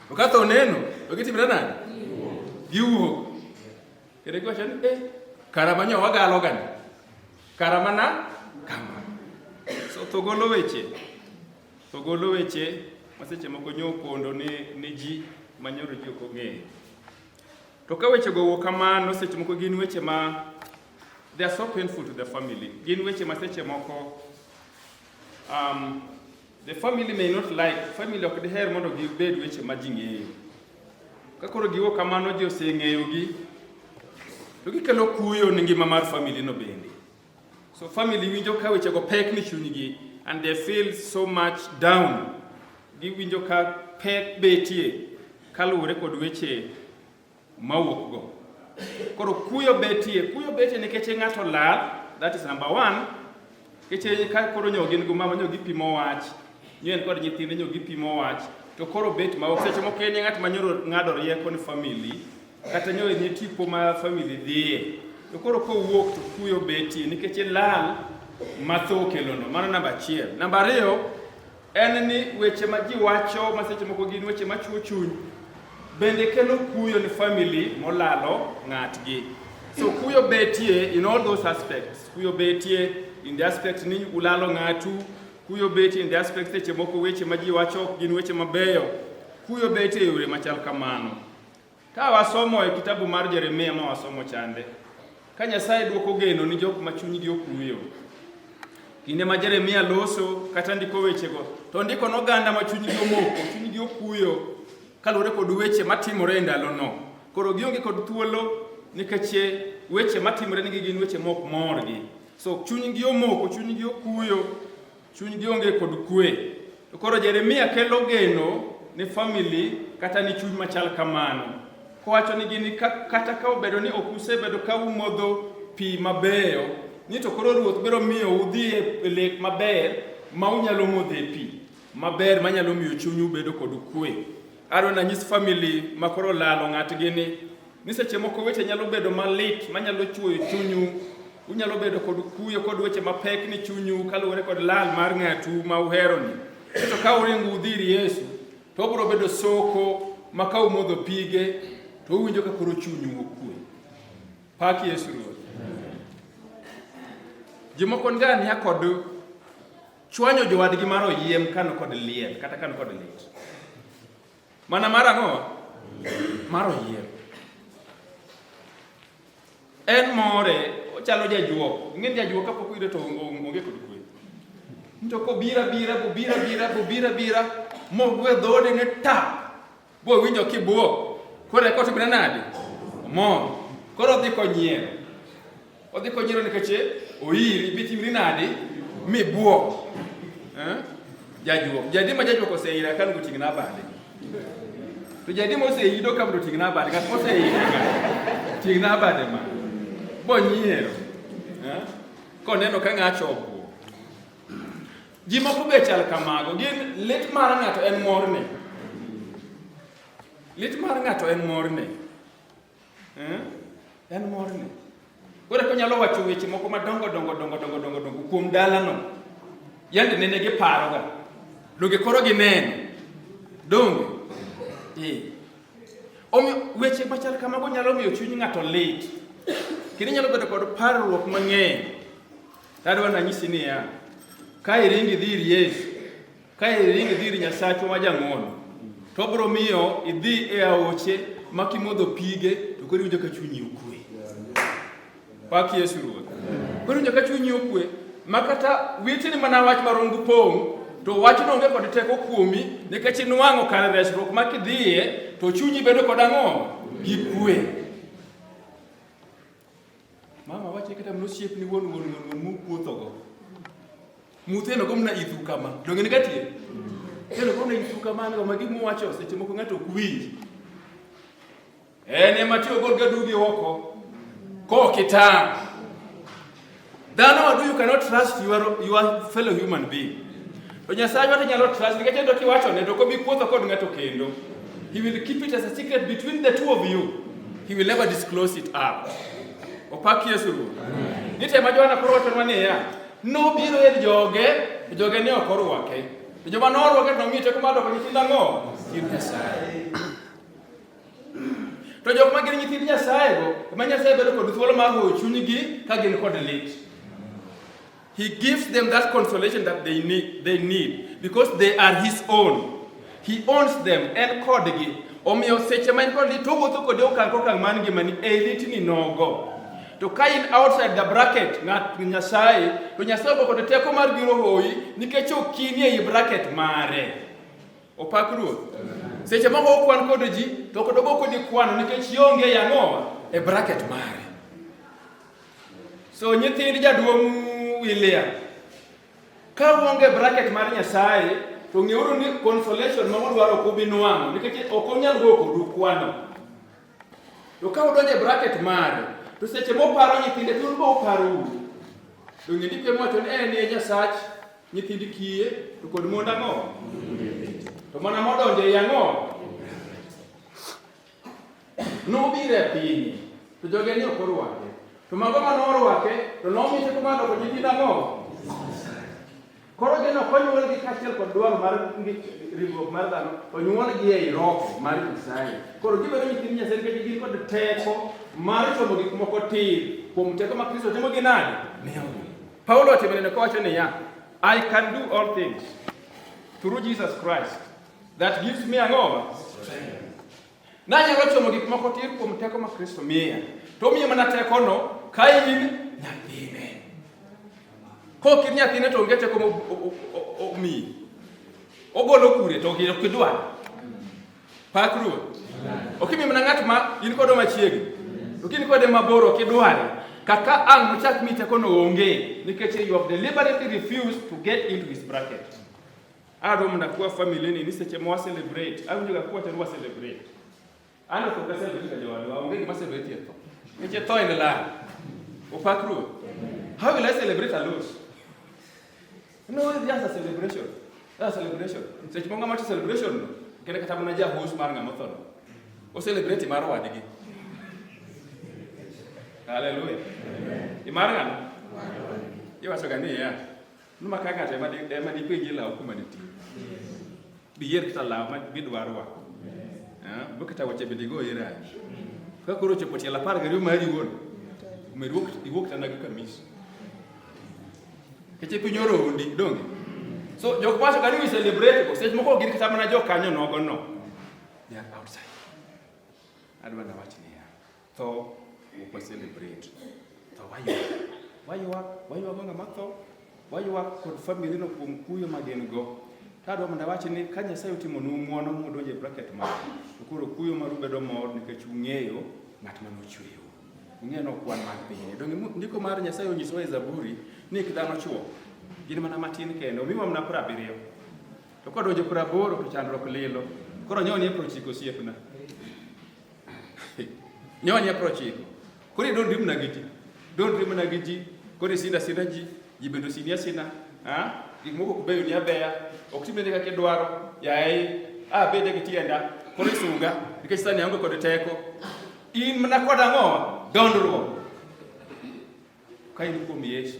To ka tho neno, to gitimre nade? Giwuok. Kendo giwacho ni karama nyo wagalo gani. Karamana kama. So tho golo weche maseche moko nyopondo ni ji manyoro ji ok ong'eyo. To ka weche go wuok kamano, seche moko gin weche ma they are so painful to the family. Gin weche maseche moko the family may not like, family ok diher mondo gibed weche ma ji ng'eyo. Ka koro giwuok kamano ji oseng'eyo gi, to gikelo kuyo ni ngima mar family no bende. So family winjo ka weche go pek ni chunygi and they feel so much down. Giwinjo ka pek betie kaluwore kod weche mawuok go. Koro kuyo betie nikech ng'ato lal, that is number one. Keche ka koro nyo gin go mama nyo gipimo wach, nyen kod nyithinde nyo gipimo wach, to koro bet ma seche moko en ng'at manyoro ng'ado rieko ni family, kata nyo ni tipo ma family dhiye. To koro ko wuok to kuyo betie nikech lal matho kelono. Mano namba achiel. Namba ariyo en ni weche ma ji wacho maseche moko gin weche machuo chuny bende kelo kuyo ni family molalo ng'atgi. So kuyo betie in all those aspects. Kuyo betie in the aspect ni ulalo ng'atu, kuyo betie in the aspect seche moko weche ma ji wacho gin weche mabeyo. Kuyo betie yore machal kamano. Ka wasomo e kitabu mar Jeremia ma wasomo chande, ka Nyasaye dwoko geno ni jok ma chunygi okuyo. Kinde ma Jeremia loso kata ndiko weche go, to ndiko no ganda ma chunygi omoko, chunygi okuyo kaluwore kod weche matimore e ndalo no. Koro gionge kod thuolo nikech weche matimore nigi gin weche mok morgi. So chunygi omoko, chunygi okuyo, chunygi onge kod kwe. To koro Jeremia kelo geno ni family kata ni chuny machal kamano. Kowacho ni gini kata ka obedo ni ok usebedo ka umodho pi mabeyo, ni to koro Ruoth biro miyo udhi e lek maber ma unyalo modhe pi maber manyalo miyo chunyu bedo kod kwe. Aro na nyis family makoro lalo ng'atgi ni seche moko weche nyalo bedo malit manyalo chuoyo chunyu, unyalo bedo kod kuyo kod weche mapek ni chunyu kaluwore kod lal mar ng'atu ma uhero ni. To ka uringo udhir Yesu, to obiro bedo soko ma ka umodho pige to uwinjo ka koro chunyu okwe. Pak Yesu Ruoth. Jimoko ngani ya kod chwanyo jowadgi mar oyiem kano kod liel kata kano kod lit. Mana mar ang'o? Mar oyiem. En more ochalo jajuok. Ing'e jajuok kapok oyudo to onge kod kwe. To kobira mogwe dhode ne tap. Bo winjo kibuok. Kore kotimre nade? Mor. Koro odhi konyiero. Odhi konyiero nikech oiri bitimri nade? Mibuok. Jajuok. Jadi ma jajuok oseira kan goting'na bade. To jadi mo oseido ka bro ting'na bade. Kat mo oseira ting'na bade ma. Bo nyiero. Koneno ka ng'acho obuok. Ji moko be chal kamago. Gin lit mar ng'ato en morne. Lit mar ng'ato en morne. En morne. Kore ko nyalo wacho weche moko madongo kuom dalano. Yande nene gi paroga. Donge koro gineno. Donge. Weche machal kamago nyalo miyo chuny ng'ato lit. Kini nyalo bedo kod parruok mang'eny. Tadwa nanyisi niya. Ka iringi dhir Yesu. Ka iringi dhir Nyasacho ma jang'wono. To bro miyo idhi e aoche makimodho pige to koro winjo ka chunyi okwe. Pak Yesu Ruoth. Koro winjo ka chunyi okwe. Makata witni mana wach marungu pong. To wach no onge kod teko kuomi. Nikech nwang'o kar resruok makidhiye. To chunyi bedo kod ang'o? Gi kwe. Mama wache kata mnosiep ni won mupuothogo. Mutheno gomna ithu kama. Donge ni katie? Kendo gomna ithu kama ngo magi muwacho seche moko ng'ato ok winj. Ema tiyo gol gadugi oko. Ko kitang. Dhano adu you cannot trust your fellow human being. To Nyasaye wate nyalo trust nikech endo kiwacho ne to kobi puotho kod ng'ato kendo. He will keep it as a secret between the two of you. He will never disclose it up. Opak Yesu Ruoth. Nitema Johana koro wacho mania. No biro ir joge ne ok orwake. To joma norwake to ng'ite kuma doko nyithind ang'o? Nyithind Nyasaye. To jok ma gin nyithind Nyasaye go, ma Nyasaye bedo kod thuolo mar hoyo chunygi ka gin kod lit. He gives them that consolation that they need because they are his own. He owns them and kodgi. Omiyo seche ma in kod lit to wuotho kode okang' man gimani e litni nogo. To ka in outside the bracket ng'at Nyasaye, to Nyasaye boko kod teko mar biro hoyi nikech okini ei bracket mare. Opak Ruoth. Seche moko okwan kod ji, to kod boko di kwano nikech yonge yang'o e bracket mare. So nyithind jaduong' William, ka uonge bracket mar Nyasaye, to ng'euru ni consolation ma udwaro ok ubi nwang'o nikech ok onyal go kodu kwano. To ka udonje bracket mare, to seche moparo nyithinde to un bo uparo uru. Donge ndiko mowacho ni en e Nyasach nyithind kiye to kod mond ang'o? To mana modonje e ang'o? Nobire piny. To joge ni ok orwake. To mago manorwake to nomite kuma doko nyithind ang'o? Koro gino konyuol gi kachiel kod dwaro mar riwruok mar dhano to nyuol gi ei roho mar Nyasaye. Koro gibedo nyithind Nyasaye nikech gin kod teko mar chomo gik moko tir kuom teko ma Kristo timo gi nade? Paulo otimonene kowacho niya, I can do all things through Jesus Christ that gives me ang'o? Nanyalo chomo gik moko tir kuom teko ma Kristo miya. To miyo mana tekono ka in nyathine. Kokir nyathine to onge teko omiyi. Ogolo kure to ok idwar. Pak Ruoth. Okimi mana ng'at ma in kodo machiegni. Okini kode mabor ok idware. Kaka ang' nochak mi tekono onge nikech you have deliberately refused to get into his bracket. Ado mna kwa family ni seche mo celebrate. Awinjo ga kwa tero celebrate. Ano to ka celebrate ka jawadu onge gima celebrate yeto. Eche to in la. Opak Ruoth. How will I celebrate a loss? No, it's just a celebration. That's a celebration. Seche mo ngama celebration no. Kene kata mna ja host mar ngama thon. O celebrate mar wadgi. Hallelujah. Imar ngano? Iwacho gani ya. Numa ka ng'ato ema dipenji law kuma nitie. Biyer kita law ma bidwaro wako. Bukita wache bidigo ira. Ka koro chopo tiela par gari mari won. Iwuok tana gi kamis. Keche pinyoro undi donge. So jok pacho gani we celebrate ko stage moko gin kata mana jok kanyo nogo no. They are outside. Adwa na wachi niya. So we celebrate. tho wayuak ng'ama tho, wayuak kod famili no kuom kuyo ma gin go. Tadwa mondo awach ni ka Nyasaye otimo nu ng'uono modonjo e bracket mar, to koro kuyo maru bedo mor nikech ung'eyo ng'at ma nochweyo. Ung'eyo no kwan mar pinyni. Donge ndiko mar Nyasaye onyisowa e Zaburi ni dhano chuo gin mana matin kende, omiwa mana 70. To kodonjo 80 to chandruok lilo. Koro nyoni e 90 osiepna. Nyoni e 90. Koro don't dream na gi ji. Koro sinda ji bendo sina. Gik moko kubeyo ni abeya, ok timene kaka idwaro, yaye, bede gi tienda, koro isuga, nikech sani aonge kod teko. In mana kod ang'o? Dondruok. Ka in kuom Yesu,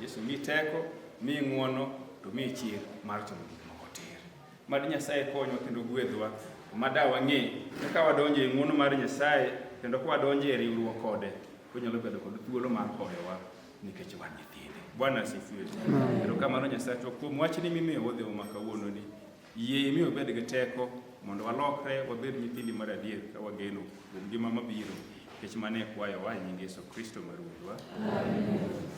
Yesu mi teko, mi ng'uono, to mi chir mar timo gik moko tir. Mad Nyasaye konywa kendo gwedhwa, mada wang'e kaka wadonjo e ng'uono mar Nyasaye, kendo ka wadonjo e riwruok kode, onyalo bedo kod thuolo mar hoyowa nikech wan nyithinde. Bwana asifiwe. Erokamano Nyasaye, to kuom wachni mimiyo wadhewo ma kawuono ni, yie imiyo wabed gi teko mondo walokre wabed nyithindi mar adier ka wageno kuom ngima mabiro, nikech mane kwayowa e nying Yesu Kristo ma Ruodhwa. Amen.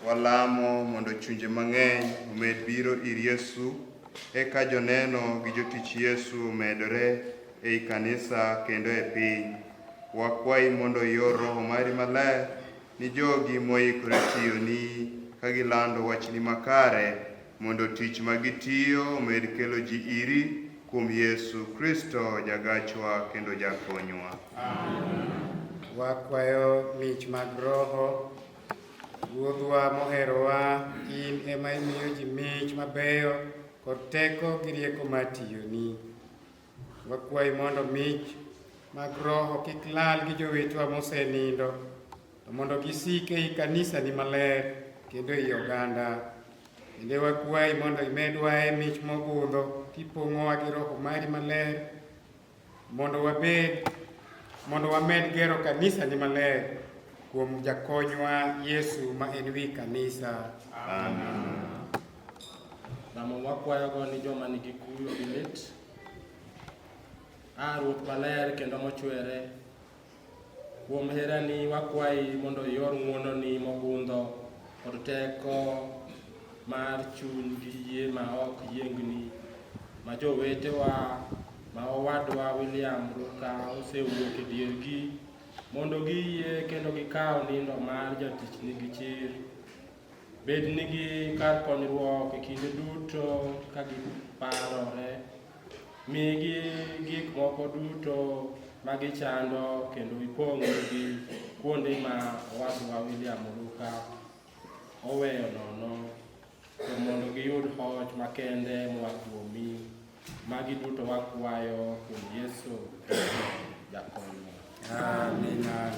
Walamo mondo chunje mang'eny omed biro ir Yesu, eka joneno gi jotich Yesu medore ei kanisa kendo e piny. Wakwayi mondo ior Roho mari maler ni jogi moikore tiyoni ka gilando wachni makare, mondo tich magitiyo omed kelo ji iri kuom Yesu Kristo jagachwa kendo jakonywa. Wakwayo mich mag Roho Ruodhwa moherowa, in ema imiyo ji mich mabeyo kod teko gi rieko mar tiyoni. Wakwayi mondo mich mag roho kik lal gi jowetwa mosenindo, to mondo gisik ei kanisani maler kendo ei oganda. Bende wakwayi mondo imedwa e mich mogundho kipong'owa gi roho mari maler, mondo wamed gero kanisani maler kuom jakonywa Yesu ma en wi kanisa. Amen. Lamo wakwayogo ni joma nigi kuyo gi lit, Ruoth maler kendo mochwere, kuom herani wakwayi mondo ior ng'wononi mogundho kod teko mar chuny gi yie ma ok yiengni ma jowetewa ma owadwa William Ruka osewuok e diergi mondo giyie kendo gikaw nindo mar jatichni gi chir. Bednigi kar konyruok e kinde duto ka giparore, migi gik moko duto ma gichando kendo ipong'ogi kuonde ma owadwa William Ruka oweyo nono, to mondo giyud hoch makende moa kuomi. Magi duto wakwayo kuom Yesu jakonywa. Amina.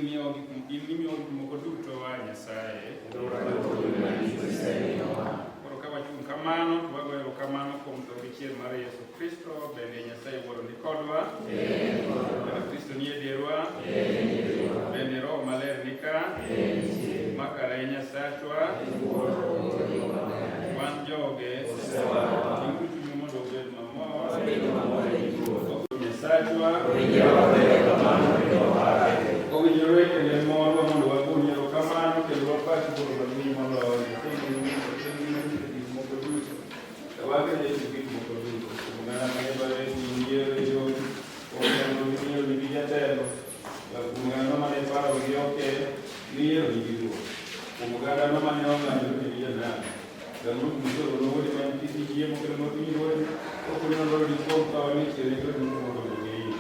imiyo gik moko duto wa Nyasaye. Koro ka wachung' kamano, to wagoyo erokamano kuom tho gi chier mar Yesu Kristo. Bende Nyasaye wuoro ni kodwa, bende Kristo ni e dierwa, bende Roho Maler ni ka, makare Nyasachwa, wan joge, ting'uru chunyu mondo obed mamor, Nyasachwa, owinjore kendo morwa mondo wagonie erokamano kendo wapach koro mang'eny moloyo gik moko duto. Wagene gik moko duto. Ng'ana mane yiero yot, okendo yiero nigi jatelo. Ng'ano mane paro gi oke, yiero nigi duong'. Kuom oganda mane ong'anyo nigi janam. Gang'o misoro nowodi man kisi chiemo kendo mapiny wodi, okonyo loro di kuom kawa ni chiere kendo mondo ng'eyi.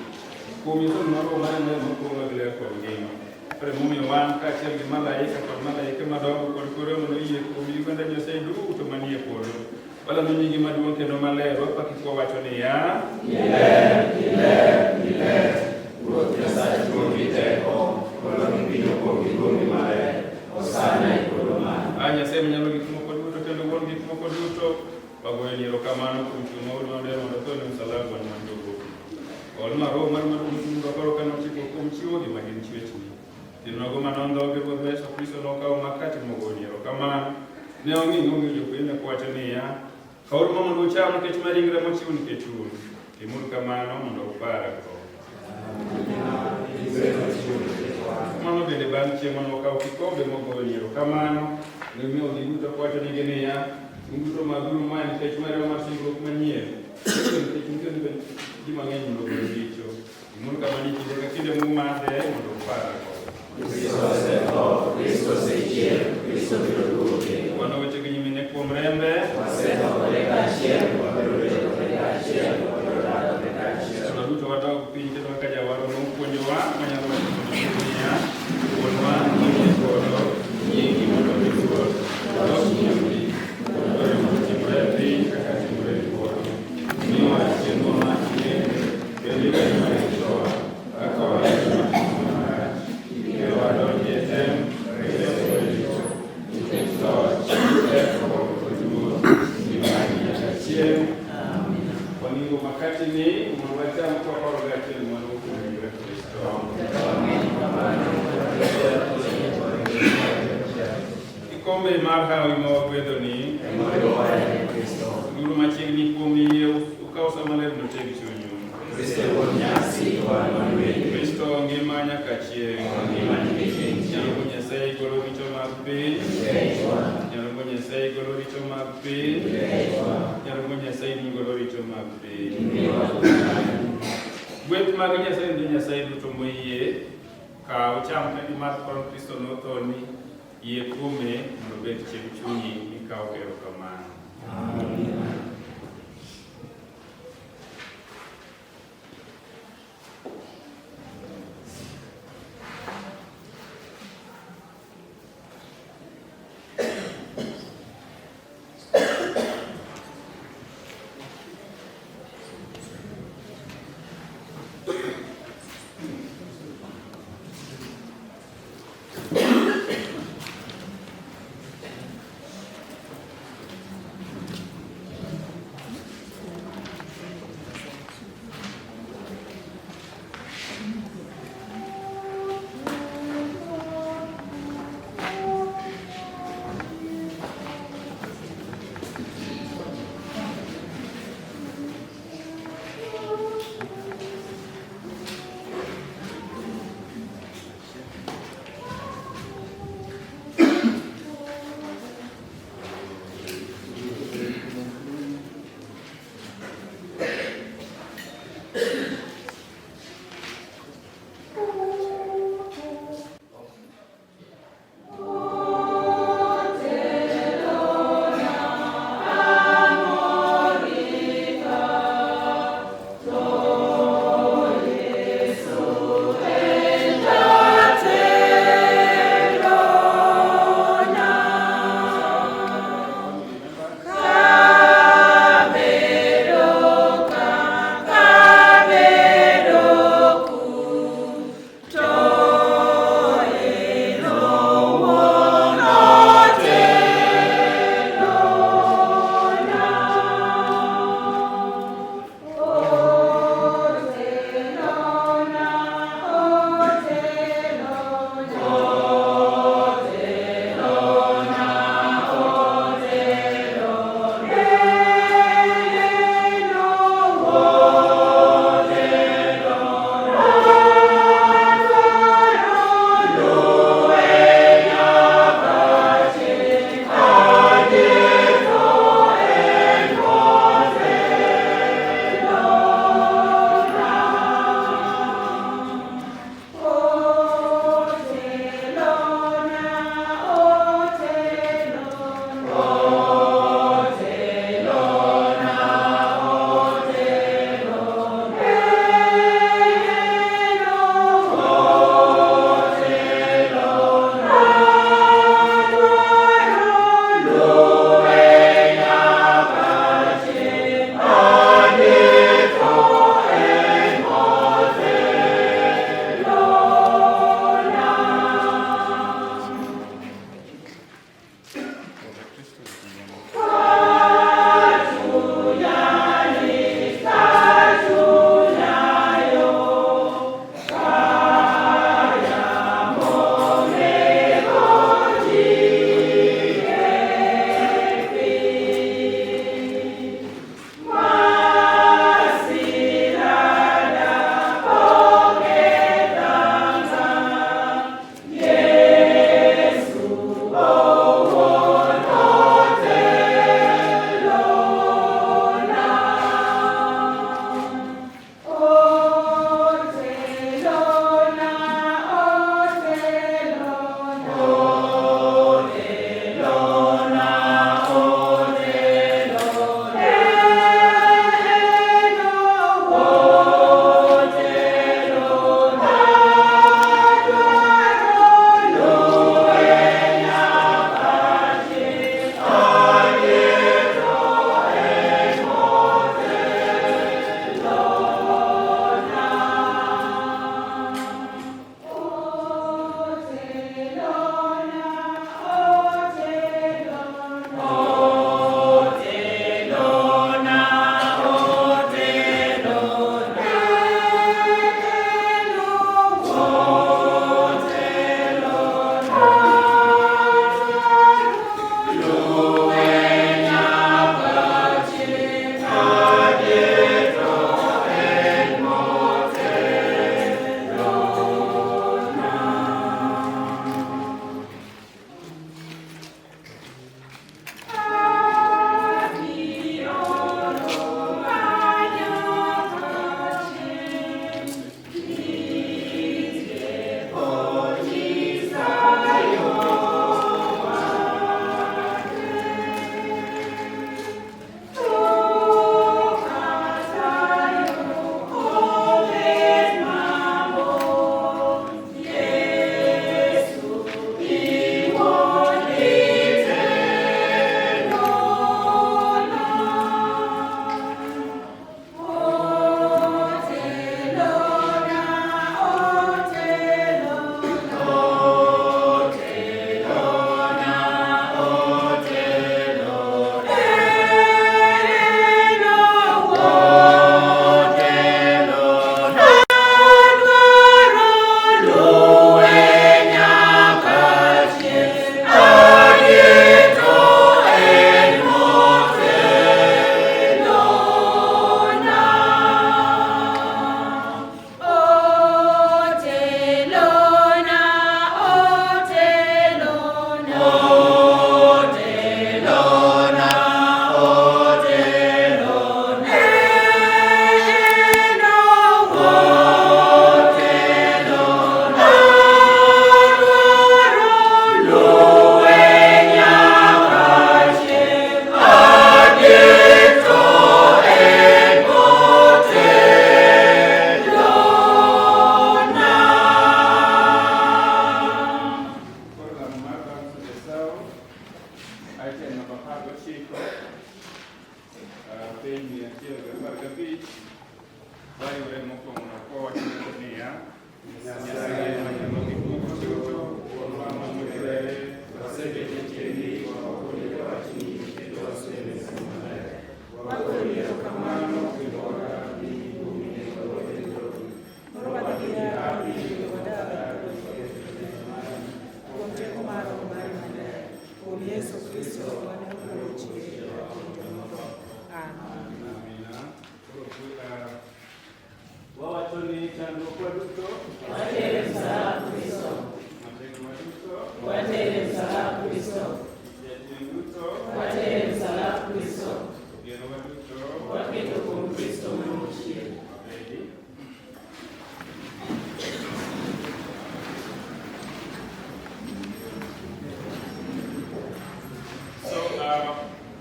Kuom misoro moro mane mokwongo gi ler kod ngima. Kore momiyo wan kaachiel gi malaika kod malaike madongo kod kore mondo yie kuom oganda Nyasaye duto manie polo. Walamo nyingi maduong' kendo maler, wapaki kwawacho niya, Ruoth Nyasaye duong' gi teko, walamo piny kuom gigomi maler, osana e polo malo. Nyasaye manyalo gik moko duto kendo wuon gik moko duto, wagoyo erokamano kuom chuny maonde mondo tho ne msalaba man jogo. Ol mar Roho mar maduong' koro kano chiko kuom chiwo gi magin chwechni. Tinogo manondhoge Ruoth Yesu Kristo nokawo makati mogoyo erokamano. Ne ong'injo piny kwacho niya, kawuru mondo ucham nikech ma ringre mochiw nikech un. Timuru kamano mondo uparago. Mano bende bang' chiemo nokawo kikombe mogoyo erokamano. Ne omiyo ji duto kwacho nigi niya, un duto madhuru mae nikech marwa mar singruok manyien. Nikech nitie ji mang'eny mondo ogol richo. Timuru kamano kinde ka kinde mumadhe mondo uparago. Kristo osechier, Kristo biro duoge. Wan weche gi nyimine kuom rembe, wasedogore kaachiel, wabiro bedo kaachiel, wabiro dak kaachiel. Sama duto wadog piny kendo kaka Jawaro nopuonjowa, manyalo wacho niya, wuonwa manie polo, nyingi mondo iluor, dok nyingi, mondo otimre e piny kaka timore e polo. Miwa chiemo makinde, bende iweyo marichowa, kaka wahecho timo marach. Kendo wadonji e tem, reso richo, nikech loch, teko kod luor, nimani nyaka chieng'. Wang'ingo makati ni mondo wacham kwaparo gachiel mano kuom ringre Kristo. Kikombe mar hawi ma wagwedhoni, duru machiegni kuom yie ukaw sama ler noteg chunyu. Kristo ngima nyaka chieng'. Nyalo Nyasaye golo richo mag piny. Nyalo Nyasaye golo richo mag piny. Nyalo Nyasaye ni golo richo mag piny. Gweth mag Nyasaye ndi Nyasaye duto moyie. Kaw cham kendo imadh koro Kristo nothoni. Yie kuome mondo obed chiegh chunyi ikaw erokamano.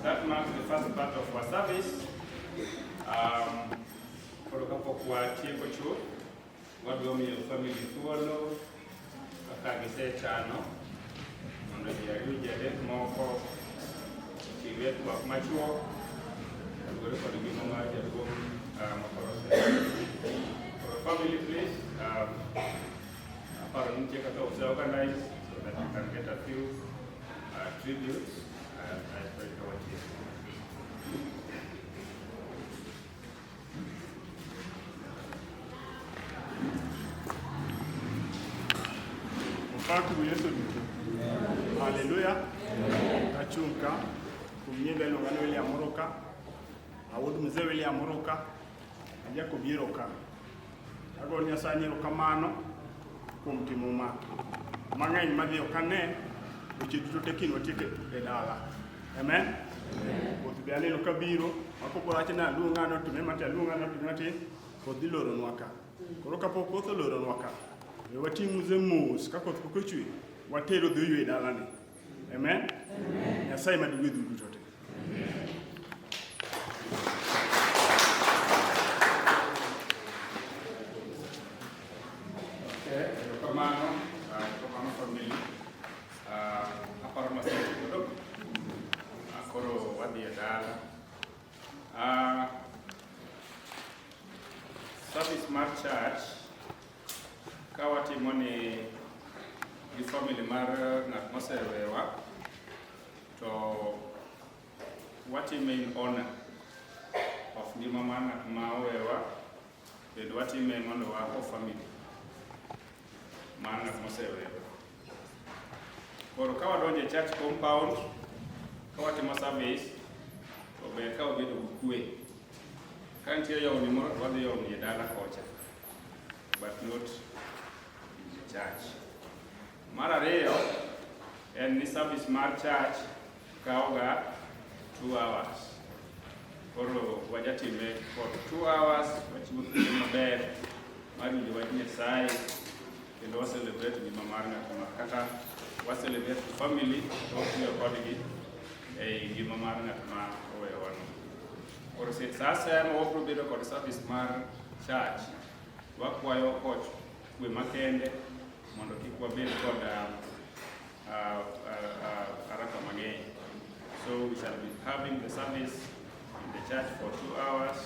That marks the first part of our service. Kwa tieko chuth, wadwa miyo family thuolo kaka gisechano mondo ji ariyo ji adek moko chiwe twak machuok kaluwore kod ngima mar jaduong' makoro family please, aparo ni nitie kaka ose-organize so that you can get a few tributes. I pray for you. Mfatu Yesu duto. Haleluya. Achunka kumnyenda longano William Muroka. Awuod mzee William Muroka. Ajako biro ka. Ago Nyasaye erokamano kuom timo ma. Mang'eny madhi okane weche duto tekin watieke e dala. Amen. Koth be aneno kabiro makopo wach na luongano to mema luongano to mati koth loro nwaka. Koro kapok koth loro nwaka. Wating uze mos ka koth pok ochwe watero dhi ywe dalani. Amen. Nyasaye maduwe duto te. Kamano family. Aparo masiko akoro wadhi e dala. Service mar church kawatimo ni gi family mar ng'at mosewewa to watime in honor of ngima mar ng'at ma owewa, bende watime mondo wako family mar ng'at mosewewa. Koro ka wadonjo e church compound kawatimo service to ber ka wabedo gi kwe. Ka nitie yawni moro to wadhi yawni e dala kocha, but not church. Mar ariyo en ni service mar church kaoga 2 hours. Koro wajatime for 2 hours wachiwo thuolo maber mar winjo wach Nyasaye kendo celebrate ngima mar ng'ato kaka celebrate family watiyo kodgi e ngima mar ng'at ma owewa. Koro sasa wabiro bedo kod service mar church, wakwayo koch kwe makende mondo kik wabed kod haraka mang'eny. So we shall be having the service in the church for 2 hours.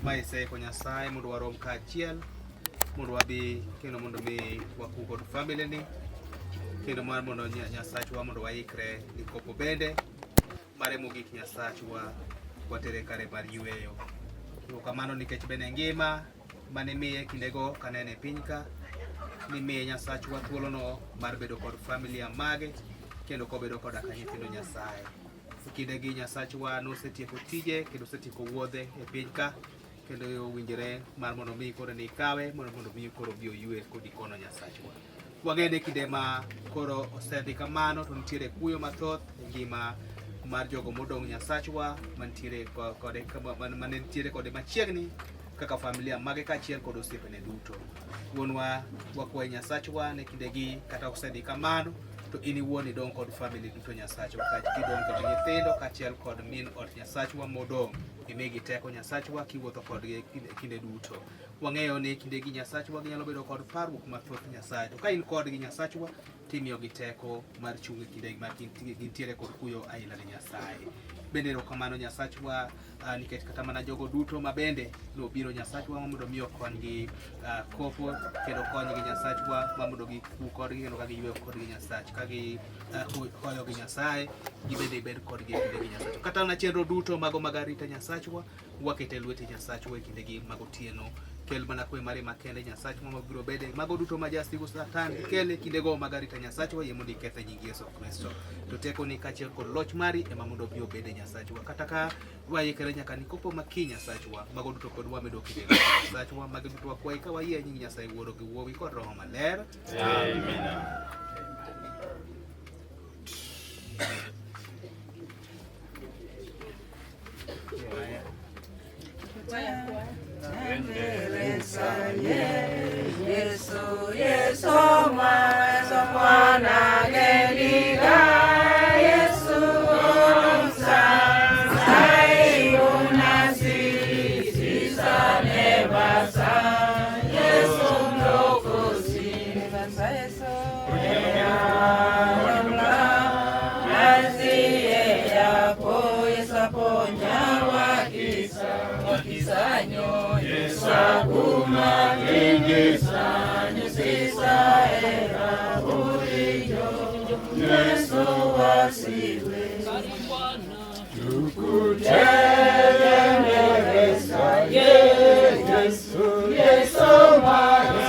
maise ko Nyasaye mondo warom kaachiel mondo wabi kendo mondo mi wakugo family ni kendo mar mondo Nyasachwa mondo waikre ni kopo bende mare mogik Nyasachwa watere kare mar yweyo. Kamano nikech bende ngima mane miye kindego kanene pinyka ni miye Nyasachwa thuolo no mar bedo kod familia mage kendo ko bedo koda nyithindo Nyasaye. Kindegi Nyasachwa nosetieko tije kendo osetieko wuodhe e pinyka kendo winjore mar mondo mi koro ni kawe mondo mi koro bio yue kodi kono Nyasachwa. Wang'ene kinde ma koro osedhi kamano to nitiere kuyo mathoth ngima mar jogo modong' Nyasachwa mantiere kode machiegni kaka familia mage kaachiel kod osiepene duto. Wuonwa wakwayo Nyasachwa ne kindegi kata osedhi kamano to in iwuon idong' kod family duto Nyasachwa kidong' kod nyithindo kaachiel kod min ot Nyasachwa modong'. Imigi teko Nyasachwa kiwuotho kodgi kinde duto. Wang'eyo ni kindegi Nyasachwa ginyalo bedo kod parruok mathoth Nyasaye. To ka in kodgi Nyasachwa timiyogi teko mar chung' e kindegi ma gintiere kod kuyo aila ne Nyasaye. Bende erokamano Nyasachwa nikech kata mana jogo duto ma bende nobiro Nyasachwa mondo mi okonygi kopo kendo konygi Nyasachwa mondo giku kodgi kendo ka giyueyo kodgi Nyasach ka gi koyo gi Nyasaye gibende bed kodgi e kindegi Nyasachwa. Kata na chenro duto mago mag arita Nyasachwa wakete lwete Nyasachwa e kindegi mag otieno. Kel mana kwe mare makende Nyasachwa mabiro bede mago duto ma jasigu Satan kele kindego mag arita Nyasachwa yie mondo ikethe nying Yesu Kristo. To teko ni kaachiel kod loch mari ema mondo bio bede Nyasachwa. Kata ka waikere nyaka ni kopo maki Nyasachwa mago duto kod wamedo kinde Nyasachwa mago duto wakwayi ka wayie nying Nyasaye Wuoro gi Wuowi kod Roho Maler. Amen. Yesu mwana geliga Yesu sai unasi sane basa Yesu mlokosi basa Yesu azie yapo Yesu nyawakisanyo Yesu kuma kingisanyo sisa era uriyo Yesu wasiwe tukutengeneza Yesu Yesu mwana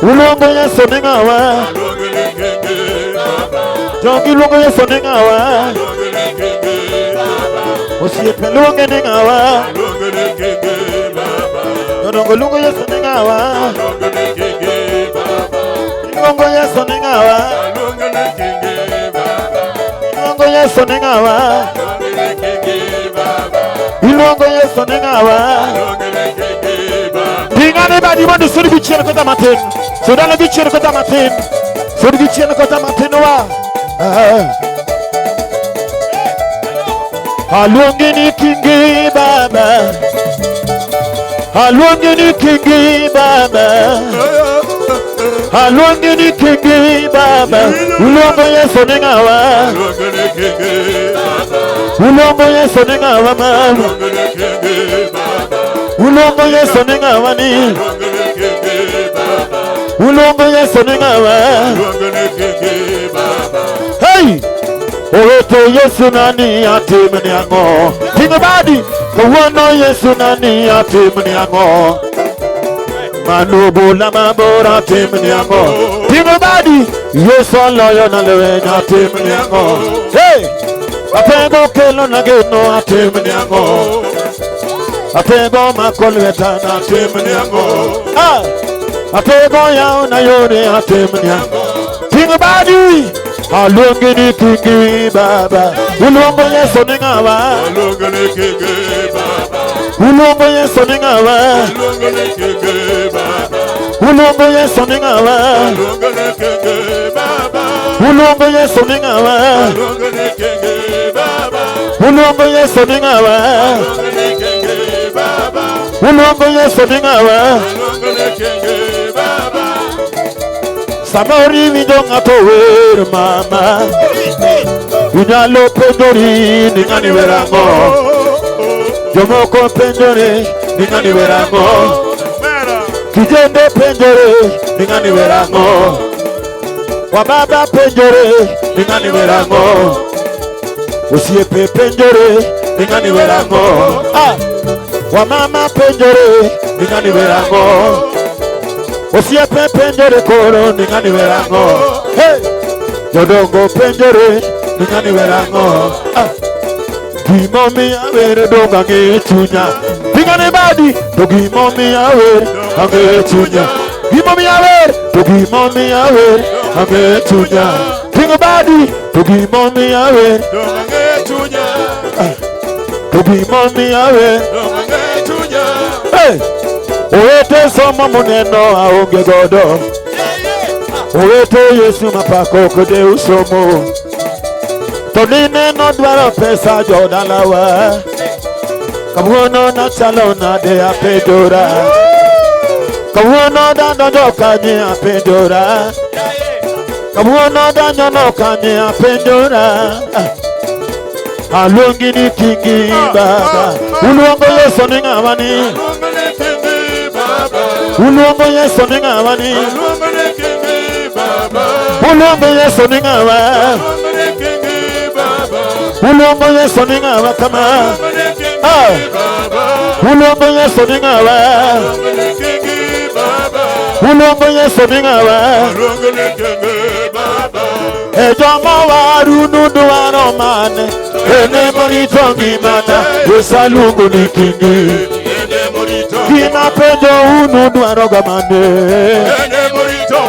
Ulongo Yesu ningawa Jongi lungo Yesu ningawa Osiepe lungo ningawa Yodongo lungo Yesu ningawa Lungo Yesu ningawa Lungo Yesu ningawa Lungo Yesu ningawa Anybody want to see the chair kota matin? So don't be chair kota matin. So the chair kota matin wa. Halongeni kingi baba. Halongeni kingi baba. Halongeni kingi baba. Ulongo Yesu ningawa. Ulongo Yesu ningawa mama. Ulongo Yesu ningawa ni Ulongo Yesu ningawa Hey Oweto Yesu nani atimni ango Tinga badi Kawono Yesu nani atimni ango Manubu la mabora atimni ango Tinga badi Yesu aloyo na lewe atimni ango Hey Apego kelo na geno atimni ango Apego makolweta na atimni ango Apego yao na yore atimni ango Tinga badi Alongeni kingi baba Ulongo Yesu ningawa Alongeni kingi baba Ulongo Yesu ningawa Alongeni kingi baba Ulongo Yesu ningawa Alongeni kingi baba Ulongo Yesu ningawa Alongeni kingi baba Ulongo Yesu ningawa Alongeni kingi baba Ulongo Yesu ningawa Alongeni kingi baba Samori vidonga power mama Unyalo pendori ningani werango Jomoko pendori ningani werango Kijende pendori ningani werango Wababa pendori ningani werango Osiepe pendori ningani werango Wamama pendori ningani werango Osiepe pendere koro ningani werango Hey Jodongo pendere ningani werango Gimomi awere donga ngechunya Ningani badi To gimomi awere angechunya Gimomi awere To gimomi awere angechunya Tinga badi To gimomi awere donga ngechunya To gimomi awere donga ngechunya Hey Owete soma muneno aonge godo Owete Yesu mapako kode usomo Tonine no dwaro pesa jodalawa Kabuono na chalo na de apedora Kabuono da dojo kanye apedora Kabuono da nyono kanye apedora Alongini kingi baba Ulongo Yesu ningawani Ulongo Yesu ningawani Ulongo Yesu ningawa Ulongo Yesu ningawa kama Ulongo Yesu ningawa Ulongo Yesu ningawa Ejomo waru nuduwaro mane Ene monitongi mana Yesalungu nikingi Gima penjo unu dwaro gamane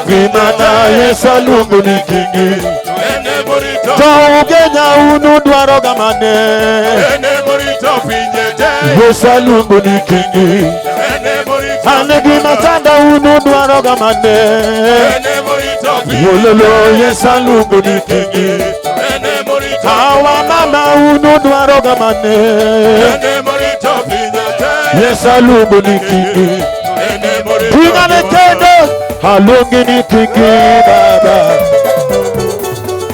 Gimana Yesalungu nikingi Taugenya unu dwaro gamane Yesalungu nikingi Ane gima tanda unu dwaro gamane Yololo Yesalungu nikingi Awa mama unu dwaro gamane Yesalungu nikingi Tingane kendo Halongeni kingi baba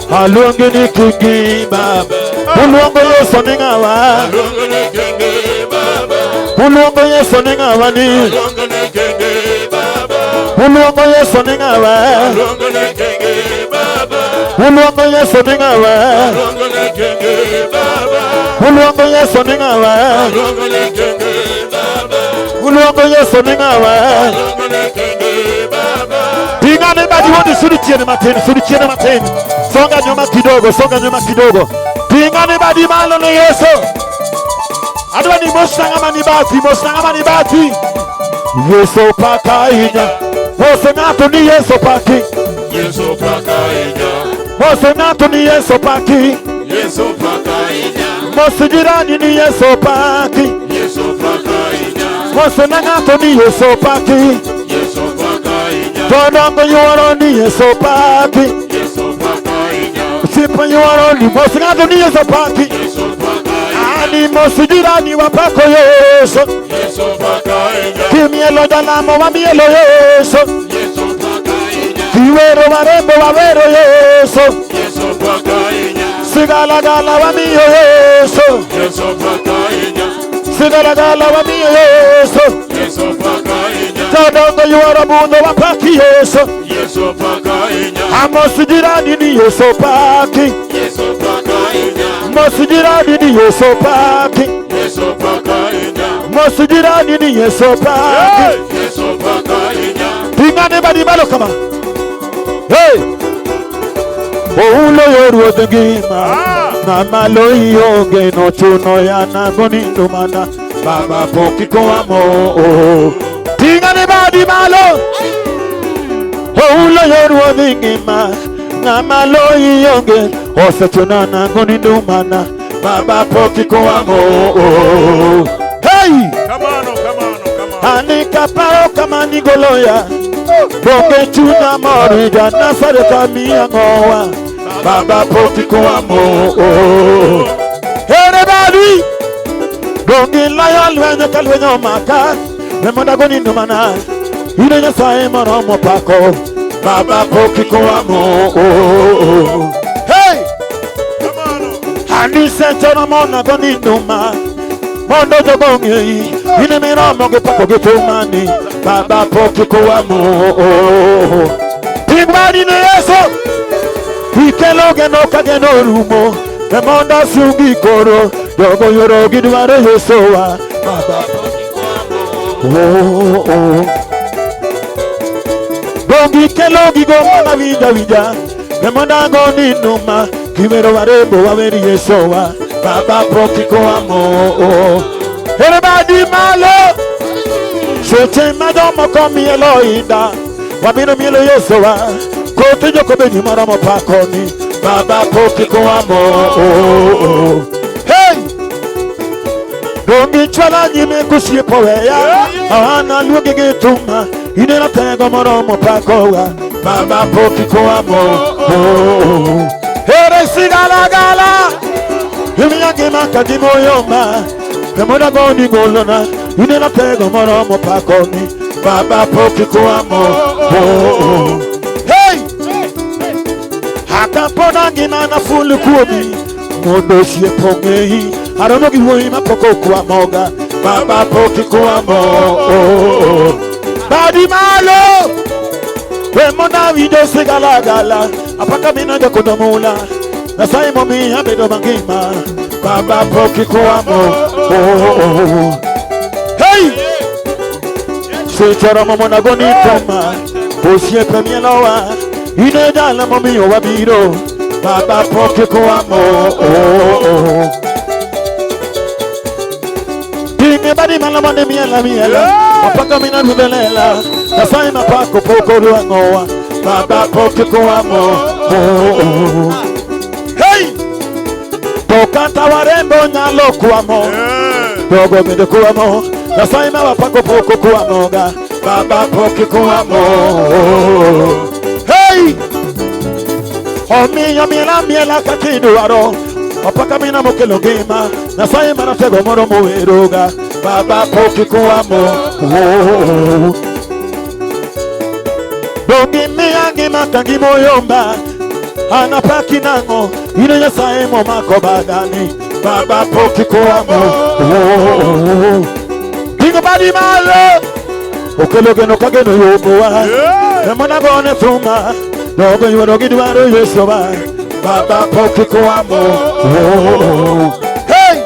Halongeni kingi baba Ulongo Yesu ningawa Ulongo Yesu ningawa ni Uluongo Yesu ni ng'awa. Uluongo Yesu ni ng'awa. Uluongo Yesu ni ng'awa. Uluongo Yesu ni ng'awa. Pingane badi wote sudi chini mateni. Songa nyuma kidogo. Pingane badi malo ni Yesu. Adwa ni mosanga mani bati. Yesu pakainya. Mose nato ni Yesu paki. Yesu pakainya. Mose nato ni Yesu paki. Yesu pakainya. Mose jirani ni Yesu paki. Yesu pakainya. Mose nato ni Yesu paki. Yesu pakainya. Todongo yuoro ni Yesu paki. Yesu pakainya. Sipa yuoro ni Mose nato ni Yesu paki. Yesu pakainya. Ani Mose jirani wapako Yesu. Yesu pakainya. Kimielo dalamo wa mielo Yesu. Yesu pakainya. Kiwero warembo wawero Yesu. Yesu pakainya. Sigalagala wa miyo Yesu. Yesu pakainya. Sigalagala wa miyo Yesu. Yesu pakainya. Todongo yuoro bundo wapaki Yesu. Yesu pakainya. Amosi jirani ni Yesu paki. Yesu pakainya. Mosi jirani ni Yesu paki. Yesu pakainya. Mosi jirani ni Yesu paki. Yesu pakainya. Pingane badi malo kama. Hey! Oulo yoru ngima. Na malo yonge no chuno ya nagoni ndumana. Baba poki kwa mo. Pingane badi malo. Oulo yoru ngima. Na malo yonge ose chuno nagoni ndumana. Baba poki kwa mo. Hey! Come on. Anika paro kama nigoloya. Bonge chuna morida nasare kamia ngowa. Baba poti kwa mo. Everybody. Bonge layo lwenye kalwenye maka. Nemonda goni numana. Ine nyasaye moromo pako. Baba poti kwa mo. Hey! Ani sentona mona goni numa. Mondo jobonge ine miromo ge pako ge tumani. Baba poki kwa mo. Pingwani ni Yesu. Ikelo geno kageno rumo. Emonda sungi koro. Yogo yoro gidware Yesu wa. Baba poki kwa mo. Gongi kelo gigo mana wija. Emonda goni numa. Kimero warembo waweri Yesu wa. Baba poki kwa mo. Everybody malo. Sete madomo komi Eloinda. Wabino mielo Yesu wa. Kote joko beni maramo pakoni. Baba poki kwa mo. Hey! Dongi chwala njime kusie poweya. Awana lugi gituma. Ine na tego maramo pakowa. Baba poki kwa mo. Here sigala gala. Imiyangi makadi moyoma. Kemoda goni golona. Ine na tego moromo pakoni. Baba poki kwa mo. Hey! Haka pona ngina na fulu kuomi. Mondo siye pongehi. Arono giwoi mapoko kwa moga. Baba poki kwa mo. Badi malo. We mona video sigala gala. Apaka mina joko mula. Na saimo mi abedo mangima. Baba poki kwa mo. Hey! Sechara momo na goni toma. Osie premielowa. Ine dala momi o wabiro. Baba poki kwa mo. Pinge badi malamone miela. Mapaka mina nubelela. Na saima pako poko ruangoa. Baba poki kwa mo. Hey! Tokata warembo nyalo kwa mo. Dogo mende kwa mo. Na saima wapako poko kwa moga. Baba poki kwa mo. Hey! Omiyo miela kakidu waro. Wapaka mina mokelo gima. Na saima na tego moro mueroga. Baba poki kwa mo. Dongi miyangi matangi moyomba. Anapaki nango. Ine nyasaye mo mako bagani. Baba poki kwa mo. Pingo badi malo. okelo geno kageno yobowa emona gone thuma dogo yuoro gidwaro Yesu ba baba pok kwamo hey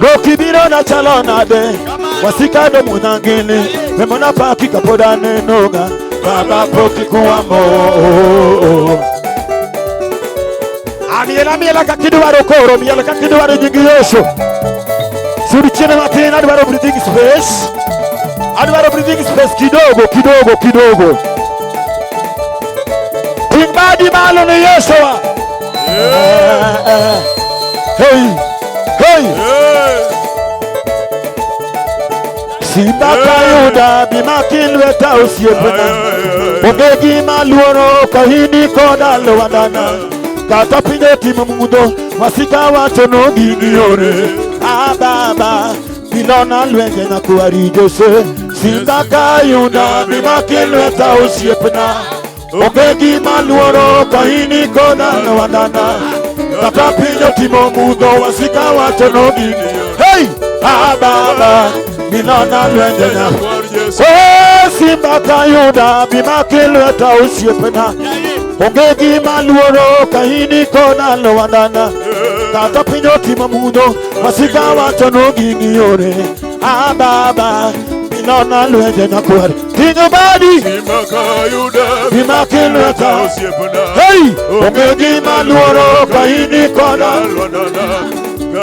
gokibiro na chalo nade wasika do munangini emona paki kapoda nenoga baba pok kwamo miela kakidwaro koro miela kakidwaro nyingi Yesu suri chene matin adwaro breathing space kidogo timbadi malo ni Yesu hey Simba kayuda bimakilweta usiepena ogegi maluoro kahini kodalo wadana kata pinye timu mudo wasika wacho no giniore baba bilona lwenje na kuari Jose Simba kayuda bimakilweta usiepena ogegi maluoro kahini kodalo wadana kata pinye timu mudo wasika wacho no giniore hey baba bilona lwenje na Simba kayuda bimakilweta usiepena ogegi maluoro kahini kona lo wadana kata pinyo timo mudo wasika wacho no giniore baba binona lwenje na kwari tinyo badi Simba kayuda bimakilweta hey ogegi maluoro kahini kona lo wadana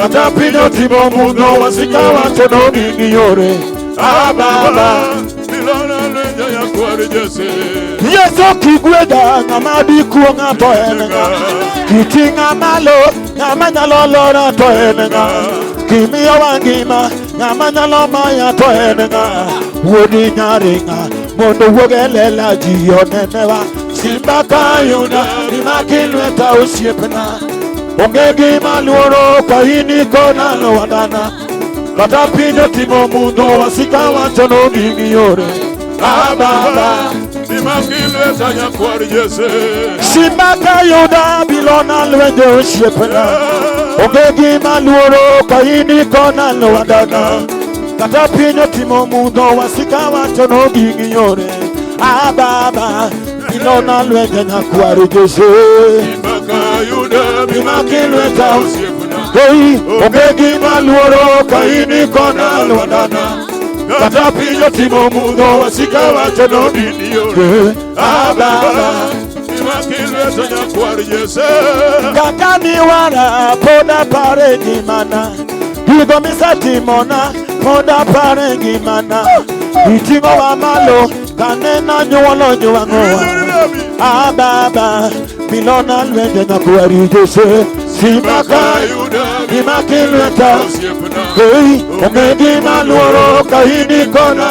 kata pinyo timo mudo wasika wacho no giniore baba Yeso kigweda ngamadi kuonga to enga kitinga malo ngamanya lolora to enga kimiyo wangima ngamanya lomaya to enga wodi nyaringa mondo wogelela jionenewa Simba kayuda bimakilweta usiepena ogegi maluoro kahini kona lo wadana kata pinyo timo mundo wasika wacho no giniore baba bimakilweta nyakwar Jese Simba kayuda bilona lwenje usiepena ogegi maluoro kahini kona lo wadana kata pinyo timo mundo wasika wacho no giniore baba bilona lwenje nyakwar Jese Simba kayuda bimakilweta usiepena hey ogegi maluoro kahini kona lo wadana kata pinyo timo mudo wasika wacho no giniore baba bimakilweta nyakwar Jese kaka miwara poda pare gimana gigo misatimona poda pare gimana itingo wa malo kanena nyuolo nyuang'owa baba bilona lwenje nyakwar Jese Simba kayuda bimakilweta hey ogegi maluoro kahini kona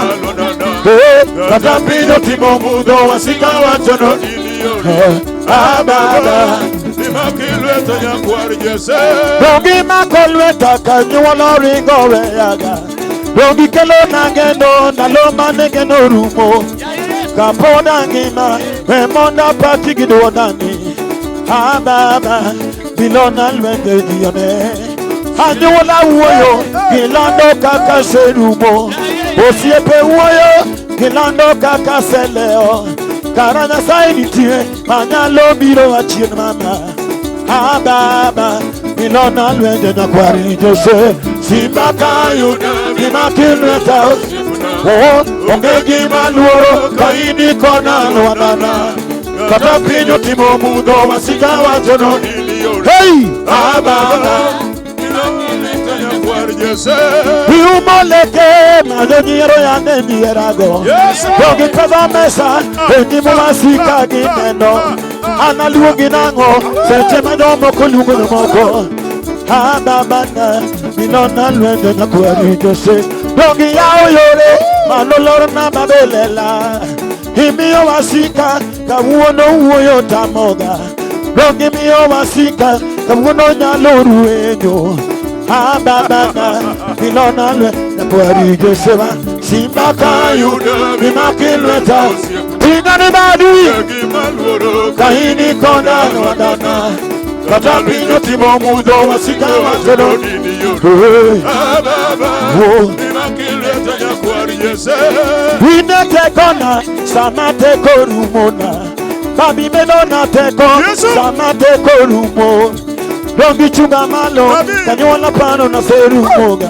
kata pinyo timo mudo wasika wacho no giniore baba bimakilweta nyakwar Jese dongi makolweta kanyuolo ringo weyaga dongi kelo nangendo ndalo manegeno rumo kapoda ngima wemonda pati gidwonani baba bilona lwenje dione anyuola wuoyo gilando kaka serumo osiepe wuoyo gilando kaka seleo kara Nyasaye nitie manyalo biro achien mama baba bilona lwenje nyakwar Jese Simba kayuda bimakilweta ogegi maluoro kahini kona lo wadana kata pinyo timo mudo wasika wacho no giniore hey baba Umoleke madoniero ya nenierago Yogi kaza mesa Enimo wasika gimeno Analuogi nango Seche madomo kulugu moko Bana Milona lwende na kwari Jose Yogi yao yore Manolor na mabelela Himiyo wasika Kawuono uoyo tamoga Yogi miyo wasika Kawuono nyaloru enyo baba bilona lwe na kwari Jose Simba kayuda bimakilweta tingani badi kahini kona wadana kata pinyo timo mudo wasika wacho no giniore baba bimakilweta nyakwar Jese. Wine tekona, sama teko rumona. Babi melona teko, sama teko rumo. Dongi chunga malo, kanyola pano na seru moga.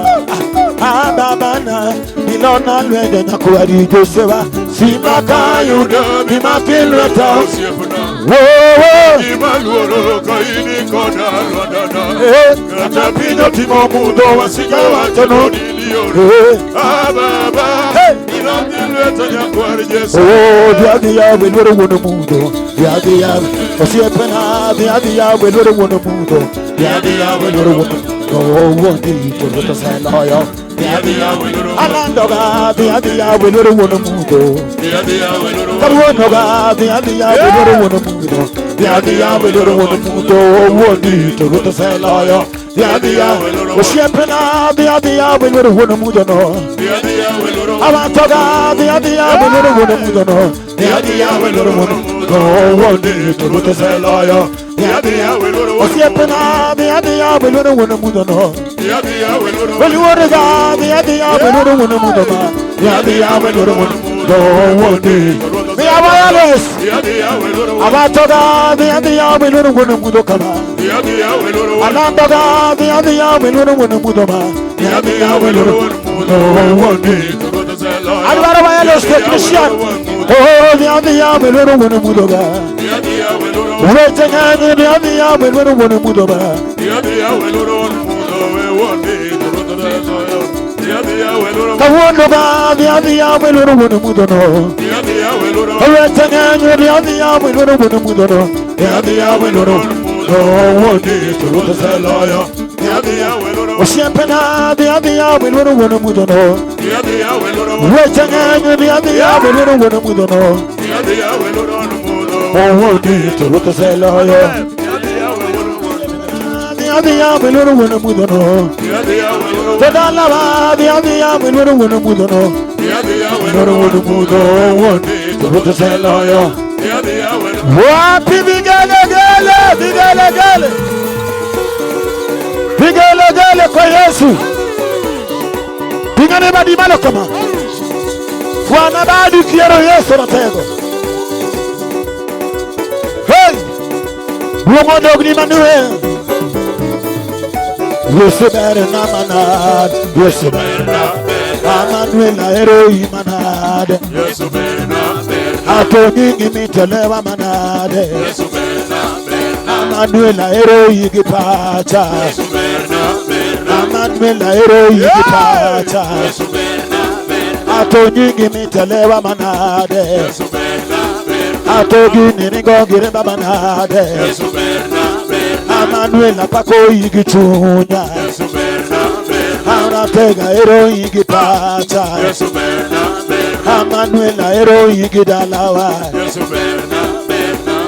Ababana, milona lwende na kuwari Josewa. Sima kayuda, bima kilweta. Whoa, Imaluoro kaini kona lwadana. Kata pino timo mudo wasika watono. Ababa, ilomdilweta nyakwari Jese. Oh, diadia wenwere wono mudo. Diadia, osiepena, diadia wenwere wono mudo. Diadia wenwere wono. No wondi to rota saloyo. Alandoga, diadia wenwere wono mudo. Karuonoga, diadia wenwere wono mudo. Diadia wenwere wono mudo. Wondi to rota saloyo. Diadia, osiepena, diadia wenwere wono mudo no. Alandoga, diadia wenwere wono mudo no. Diadia wenwere wono mudo. Wondi to rota saloyo. Diadia, osiepena, diadia wenwere wono mudo no. Well, you want to go, the idea of another one of Mudama. The idea of another one of Mudama. The Avalis. Avatoga, the idea of another one of Mudokama. Alandaga, the idea of another one of Mudama. The idea of another one of Mudama. Alvaro technician. Oh, the idea of another one of Mudoga. Waiting at the idea of another one of Mudoma. The idea of another one of Kawonoga, the idea of a little one of Mudono. The Retangano, the idea of a little one of Mudono. The idea of a little one to look as a lawyer. The idea of a little Oshapana, the idea of a little one of Mudono. The idea of a little Retangano, the idea of a little one of Mudono. The idea of a little to look as a lawyer. The idea of a little one of Mudono. The Dalava, the idea of a little one of Mudono. The idea of a little one of Mudono. The Ruta Saloyo. The idea of a little what? Bigala Gala, Bigala Gala. Bigala Gala, Koyasu. Bigala Badi Malakama. Fuana Badi Kiero Yeso Matego. Hey! Bruno Dogni Manuel. Yesuber namanad, Yesuber Amanuela eroi manad, Yesuber Atoni gimitelewa manad, Yesuber Amanuela eroi gipacha, Yesuber Amanuela eroi gipacha, Yesuber Atoni gimitelewa manad, Yesuber Atogi niringo gireba manad, Yesuber Amanuela pako igichunya Anatega ero igipata Amanuela ero igidalawa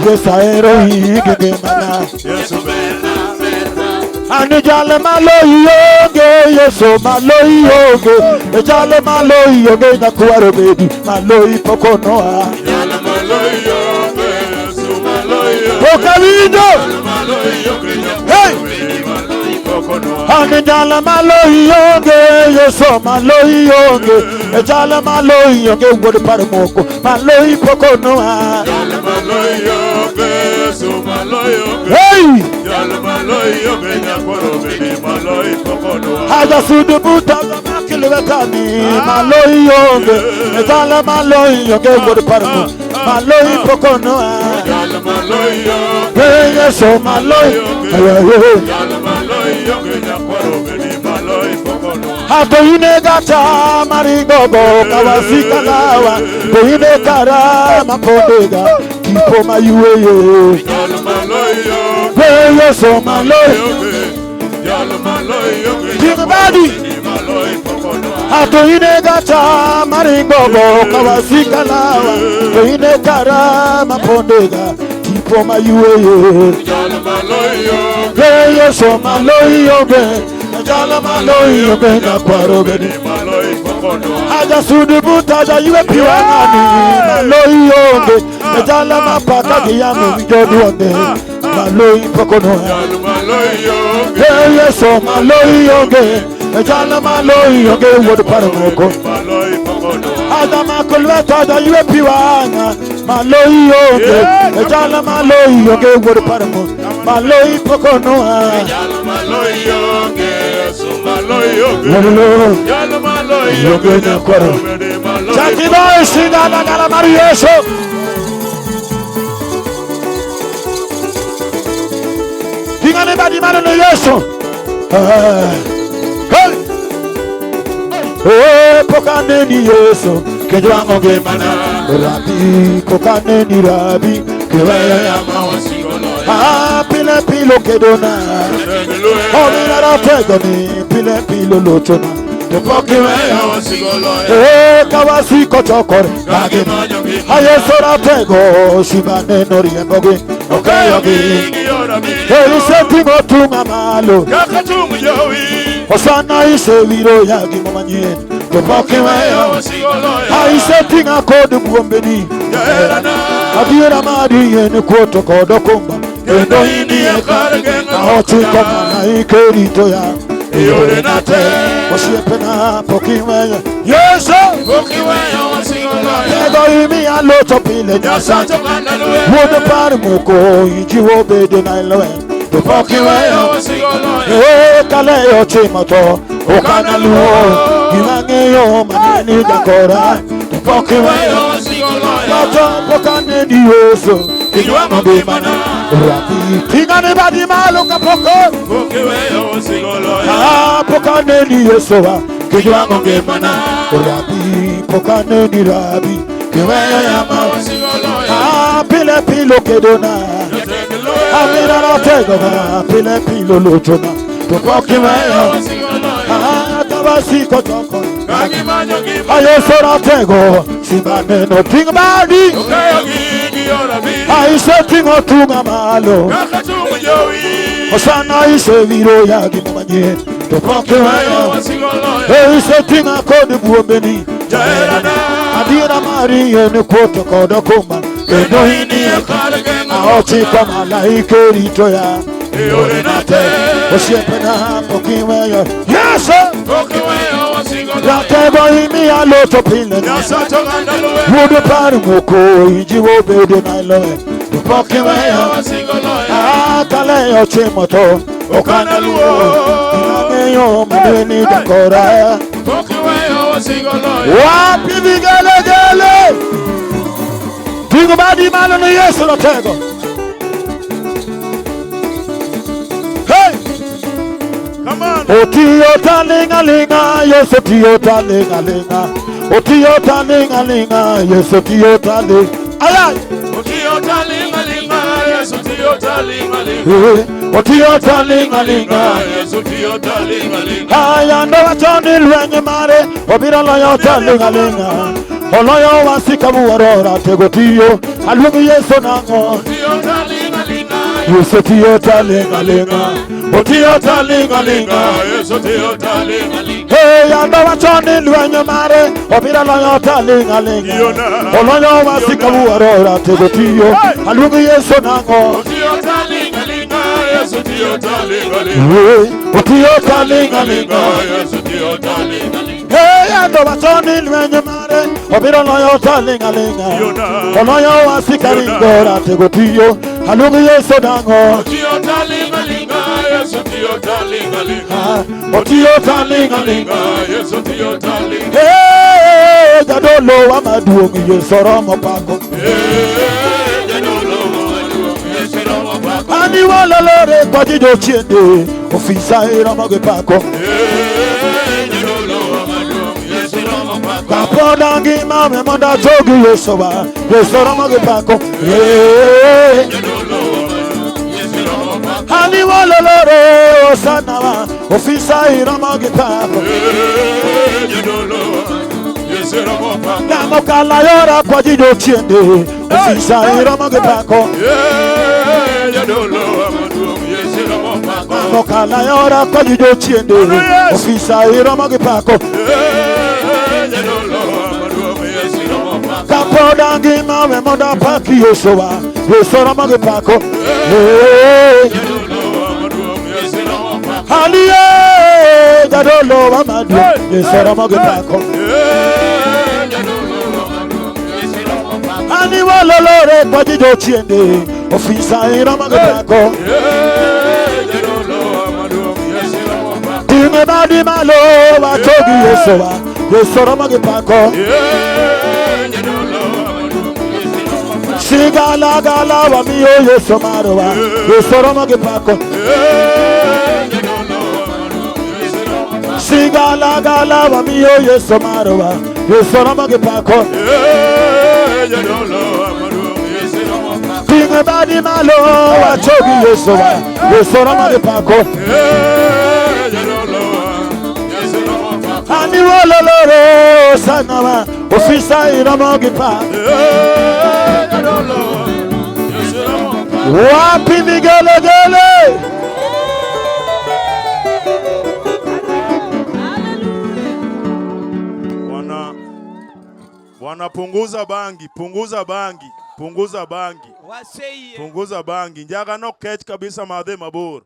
Yesa ero igidemana Anijale malo yoge Yeso malo yoge Ejale malo yoge na kuwaro baby Malo ipokonoa Ejale malo yoge Yeso malo yoge Okavido Hey! Anijala malo yoge, yeso malo yoge, ejala malo yoge, wodi paramoko, malo ipokono ha. Jala malo yoge, yeso malo yoge. Hey! Jala malo yoge, nyakwaro beni malo ipokono ha. Haja sudu buta zama kilwetani, malo yoge, ejala malo yoge, wodi paramoko, malo ipokono ha. Jala malo yoge, yeso malo yoge. Hato ine gata marigogo kawasika lawa to ine kara mapodega kipo mayueye Weyo so maloyo Kimebadi Hato ine gata marigogo kawasika lawa to ine kara mapodega kipo mayueye Weyo so maloyo Jala maloyo bena kwaro beni Aja sudu buta ja iwe piwanani maloyo be Jala mapaka kiyamu vijodu wande maloyo pokono Yeso maloyo be Jala maloyo be wodu paramoko Ada makulweta da yue piwana. Maloi yoge. Ejala maloi yoge word paramo. Maloi pokonoa. Ejala maloi yoge. Sumaloi yoge. Lolo. Ejala maloi yoge. Yoge na kwaro. Jackie boy singa na gala marieso. Dinga ne badi mano no yeso. Hey. Oh, pokane ni yeso. Kejwa ngoge mana. Rabi pokane ni rabi. Kewa ya mawasingono. Ah, pile pilo kedona. Omina rategoni. Pile pilo lochona. Kawasi kochokore aye sora tego shibane nori emboge okayogi setimo tunga malo osana ise wiro yagi momanye aye setinga kodu buombeni adiera madi yene kuoto kodo kumba endo hini aochi komana ikerito ya Yore nate, Oshipena, Pokiwaya, yes, Pokiwaya, Ego imi a lot of pillage, would the Paramuko, Ijiwo Bede Nailoe, the Pokiwaya, Kaleo Chimoto, Okanaluo, Imaneo, Manani Dakora, the Pokiwaya, Pokane Dioso, Ijuama Bimana. Rapi, tingane badi maluka poko. Pokeweyo sigolo ya. Ah, pokane ni yesowa. Kijuango gemana. Rapi, pokane ni rabi. Kiweyo ya mawa sigolo ya. Ah, pile pilo kedona. Amira na tegova. Pile pilo lochona. Pokeweyo sigolo ya. Ah, tabasi kotoko. Kagimanyo gima. Ayesora tego. Simane no ting badi. I said, Tingo Tunga Malo, Osana is a Viro Yagi Mani, the Pokémon. I said, Tinga Code Buomeni, Adira Mari and the Quota Coda Kuma, Edohini, Aochika Malaika Ritoya, Oshepena, Pokémon. Yes, sir, Pokémon. Ratebohimi a lot of pillen. Would the Paramuko, Ijiwo Bede Nailoe, the Pokémon. Ah, Kaleo Chimoto, Okanaluo, Imaneo, Maneni Dakora. Wapi Vigale Gale? Think about the man on the yes or tego. Hey! Come on. Otiota linga linga, yes, otiota linga linga. Otiota linga linga, yes, otiota linga. Ayay! Otiota linga linga, yes, otiota linga linga. Otiota linga linga, yes, otiota linga linga. Ayando wachoni lwenye mare, obira loyota linga linga. Oloyo wasika muwarora tegotiyo, alungu yeso nango. Otiota linga linga, yes, otiota linga linga. Otiota linga linga, yes, otiota linga linga. Hey, ando wachoni lwenye mare, obira loyota linga linga. Oloyo wasika muwarora tegotiyo, alungu yeso nango. Otiota linga linga, yes, otiota linga linga. Otiota linga linga, yes, otiota linga linga. Hey, ando wachoni lwenye mare, obira loyota linga linga. Oloyo wasika ringora tegotiyo, alungu yeso nango. Otiota linga linga, yes, otiota linga linga. Otiota linga linga, yes, otiota linga. Hey, jadolo amaduongi yesoro mopako. Hey, jadolo amaduongi yesoro mopako. Ani walolore kwa jijo chiende, ofisa iramo gepako. Hey, jadolo amaduongi yesoro mopako. Kapodangi mame monda jogi yesowa, yesoro magepako. Hey, jadolo Ani walolore osanawa ofisa iramo gepako. Namo kala yora kwa jijo chiende ofisa iramo gepako. Namo kala yora kwa jijo chiende ofisa iramo gepako. Kapodangi mame monda paki yesowa yesoro magepako. Aliye jadolo amadu yesoro magepako. Ani walolore kwa jijo chiende ofisa irama gako. Time badi malo watogi yesowa yesorama gipako. Sigala gala wa miyo yesomaro wa yesorama gipako. Sigala gala wa miyo yesomaro wa yesorama gipako. Time badi malo watogi yesowa yesorama gipako. Ani wololore sanawa ofisa irama gipako. Wapi vigelegele? Bwana punguza bangi, punguza bangi, punguza bangi. Punguza bangi. Njaga no catch kabisa madhe mabur.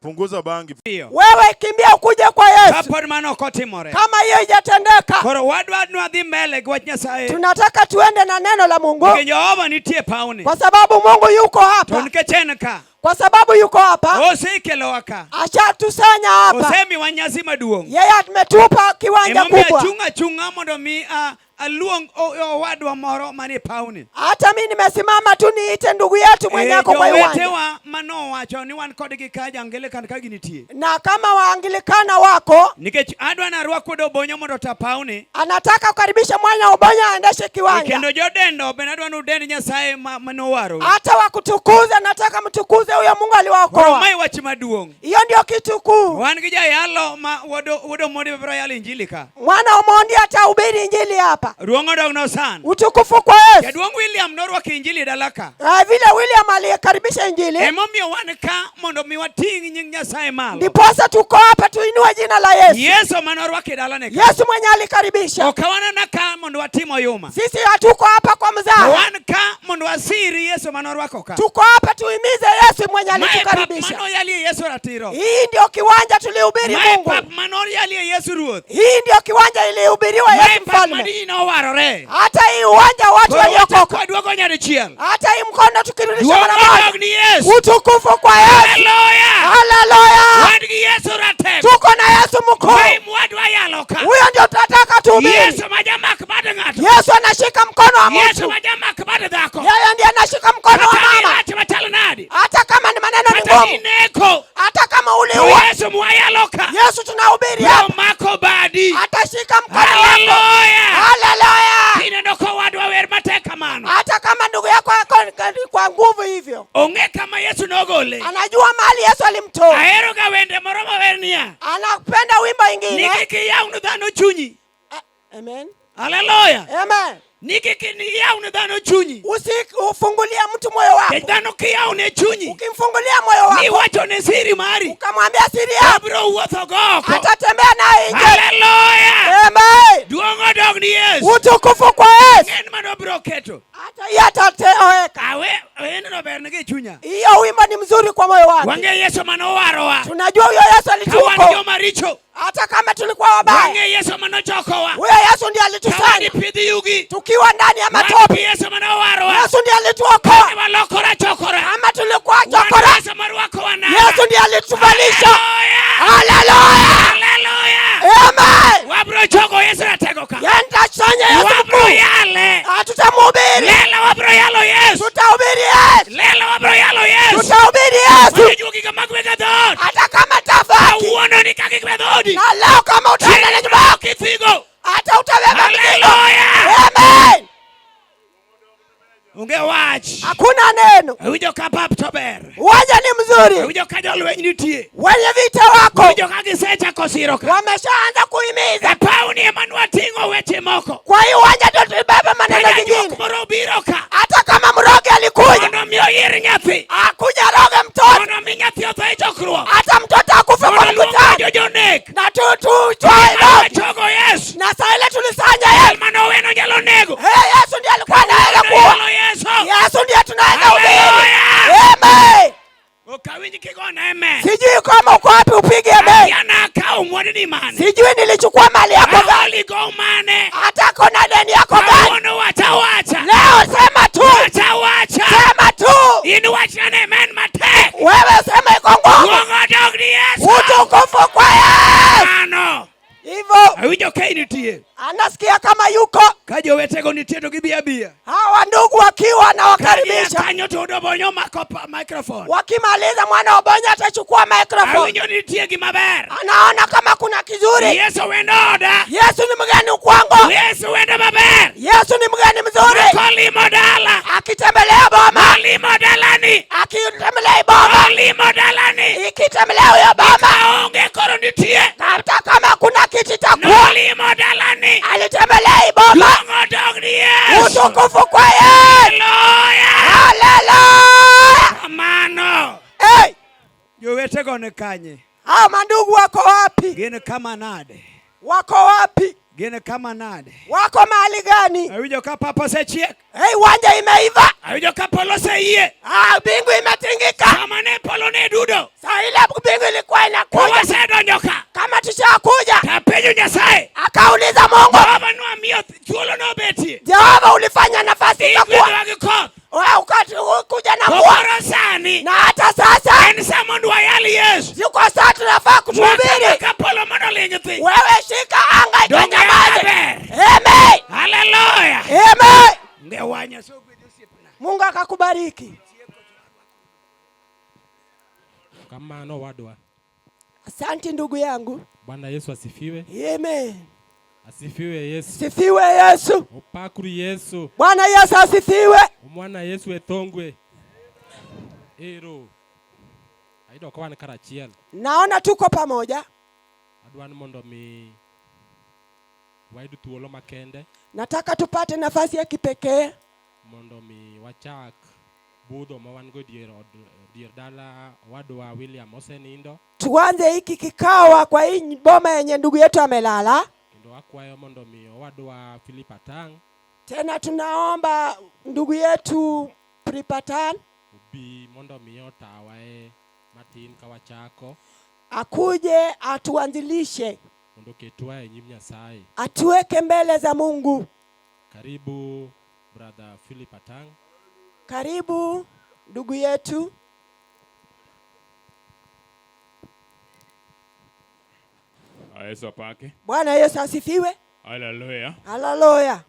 Punguza bangi. Wewe kimbia ukuje kwa Yesu. Kapod mano kotimore. Kama hiyo haijatendeka. Koro wadwa nwadhi mbele kwa Nyasaye. Tunataka tuende na neno la Mungu. Jehova nitie pauni. Kwa sababu Mungu yuko hapa. Tonkechenka. Kwa sababu yuko hapa. Osekelowaka. Ashatusanya hapa. Osemi wanyasi maduong. Yeye ametupa kiwanja kubwa. Chunga mondo mi aluong wadwa moro mani pauni. Hata mimi nimesimama tu niite ndugu yetu mwenye ako kwa uwanja. Wetewa mano wacho ni wan kodgi kaja angelikan kaginitie. Na kama waangilikana wako, nikech adwa na rwako do bonyo mondo ta pauni. Anataka kukaribisha mwana ubonyo aendeshe kiwanja. Kendo jodendo benadwa no dend Nyasaye manowaro. Hata wakutukuza nataka mtukuze huyo Mungu aliwaokoa. Mai wachi maduong. Hiyo ndio kitu kuu. Wan gija yalo ma wodo modi bebro yalo injili ka. Mwana Omondi atahubiri injili hapa. Ruongo dog no san. Utukufu kwa Yesu. Jadwong William norwako injili dalaka. Vile William alikaribisha injili. Emomiyo wan ka mondo mi wating nying Nyasaye malo. Ndiposa tuko hapa tuinue jina la Yesu. Yesu manorwako dalane ka. Yesu mwenye alikaribisha. Okawana na ka mondo watimo yuma. Sisi hatuko hapa kwa mzaha. Wan ka mondo wasiri Yesu manorwako ka. Tuko hapa tuimize Yesu mwenye alitukaribisha. Mano yali Yesu ratiro. Hii ndio kiwanja tulihubiri Mungu. Mano yali Yesu ruoth. Hii ndio kiwanja ilihubiriwa Yesu mfalme. Warore. Hata hii uwanja watu waliokoka. Hata hii mkono tukirudisha mara moja. Utukufu kwa Yesu. Hallelujah. Hallelujah. Wadi Yesu rate. Tuko na Yesu mkuu. Huyo ndio tunataka tuhubiri. Yesu majamak bade ngatu. Yesu anashika mkono wa mtu. Yesu majamak bade dhako. Yeye ndiye anashika mkono wa mama. Hata kama ni maneno ni ngumu. Hata kama uliua. Yesu mwayaloka. Yesu tunahubiri hapa. Mako badi. Atashika mkono wako. Hallelujah. Inendo kwa wadu wa wer mateka mano. Hata kama ndugu yako kwa nguvu hivyo. Onge kama Yesu nogole. Anajua mahali Yesu alimtoa. Aero ga wende moromo wernia. Anapenda wimbo ingine. Nikiki yaunu dhano chunyi. Amen. Hallelujah. Amen. Nikiki yaunu dhano chunyi. Ufungulia mtu moyo wako. Dhano kiyaune chunyi. Ukimfungulia moyo wako. Ni wacho ne siri mari. Ukamwambia siri yako. Abro uwatho goko. Atatembea naye nje. Hallelujah. Amen. Duongo dog ni Yesu. Utukufu kwa Yesu. Ngeni mano bro keto. Hata yatateoeka. Awe neno bernege chunya. Hiyo wimbo ni mzuri kwa moyo wako. Wange Yesu mano warowa. Tunajua huyo Yesu alituokoa. Kawani yo maricho. Hata kama tulikuwa wabaya. Wange Yesu mano chokowa. Huyo Yesu ndiye alitusanya. Kawani pidhi yugi. Tukiwa ndani ya matope. Yesu mano warowa. Yesu ndiye alituokoa. Kawani walokora chokora. Ama tulikuwa chokora. Yesu maruwako wana. Yesu ndiye alituvalisha. Hallelujah. Hallelujah. Amen. Wabro choko Yesu ratego ka. Yenda chanya Yesu mkuu. Wabro yale. Tutamhubiri. Lela wabro yalo Yesu. Tutahubiri Yesu. Lela wabro yalo Yesu. Tutahubiri Yesu. Wajijuki kama kweka dod. Hata kama tafaki. Uono ni kaki kwa dodi. Na leo kama utaenda na nyumba kifigo. Hata utabeba mzigo. Hallelujah. Amen. Unge watch. Hakuna neno. Ujo kapap tober. Uwanja ni mzuri. Ujo kajol wenye nitie. Wenye vita wako. Ujo kagisecha kosiro ka. Wameshaanza kuhimiza. Pauni emanua tingo weche moko. Kwa hiyo uwanja ndio tulibeba maneno mengine. Hata kama mroge alikuja. Ono mio yiri nyathi. Akuja roge mtoto. Ono mi nyathi otho ichokruo. Hata mtoto akufe kwa mkutano. Na chogo Yesu. Na saa ile tulisanya Yesu. Mano weno jalo nego. Yesu ndiye alikuwa anaenda kuwa. Yesu ndiye tunaweza hubiri. Amen. Ukawinji kigona amen. Sijui kama uko wapi upige amen. Yana akao mwadi ni mane. Sijui nilichukua mali yako gani. Go mane. Hata kona deni yako gani. Ono watawa Anasikia kama yuko. Kajo wetego nitieto gibia. Hawa ndugu wakiwa na wakaribisha. Kanyo todo bonyo makopa microphone. Wakimaliza mwana Obonyo atachukua microphone. Awinyo nitie gimaber. Anaona kama kuna kizuri. Yesu wendoda. Yesu ni mgeni kwangu. Yesu wenda maber. Yesu ni mgeni mzuri. Koli modala. Akitembelea boma. Koli modalani. Akitembelea boma. Koli modalani. Ikitembelea huyo boma. Kaonge koro nitie. Hata kama kuna kiti cha kuwa. Koli modalani. Alitembelea boma. Longo dogni Yesu. Utukufu kwa Yesu. Haleluya. Amano. Hey. Jowetego ne kanye. Hao mandugu wako wapi? Gine kama nade. Wako wapi? Gine kama nade. Wako mahali gani? Awijo ka papa se chiek. Hey, wanja imeiva. Awijo ka polo se iye. Bingu imetingika. Kama ne polo ne dudo. Saa ile bingu ilikuwa inakuja. Kwa se donyoka. Kama tushakuja. Kapenyo Nyasaye. Akauliza Mungu. Baba no amio chulo no beti. Jehova ulifanya nafasi za kuwa. Wewe ukati kuja na mvua. Sani. Na hata sasa. Enisa mundu wa yali Yesu. Yuko sasa tunafaa kutuhubiri. Kapolo mano lenyethi. Wewe shika anga ikanyamaze. Amen. Hallelujah. Amen. Ngewanya so Mungu akakubariki. Kama no wadwa. Asante ndugu yangu. Bwana Yesu asifiwe. Amen. Asifiwe Yesu. Sifiwe Yesu. Upakuri Yesu. Bwana Yesu asifiwe. Umwana Yesu etongwe. Ero. Aido kwa karachiel. Naona tuko pamoja. Adwan mondo mi waidu tuolo makende. Nataka tupate nafasi ya kipekee. Mondo mi wachak budho mawango dier dala wadwa William Osenindo. Tuanze hiki kikawa kwa hii boma yenye ndugu yetu amelala. Ndo akwayo mondo mi wadwa Philip Atang. Tena tunaomba ndugu yetu Pripatan ubi mondo mi otawae matin kawachako. Akuje atuanzilishe. Mondo ketwae nyim Nyasaye. Atuweke mbele za Mungu. Karibu brother Philip Atang. Karibu ndugu yetu. Yesu apake. Bwana Yesu asifiwe. Hallelujah. Hallelujah.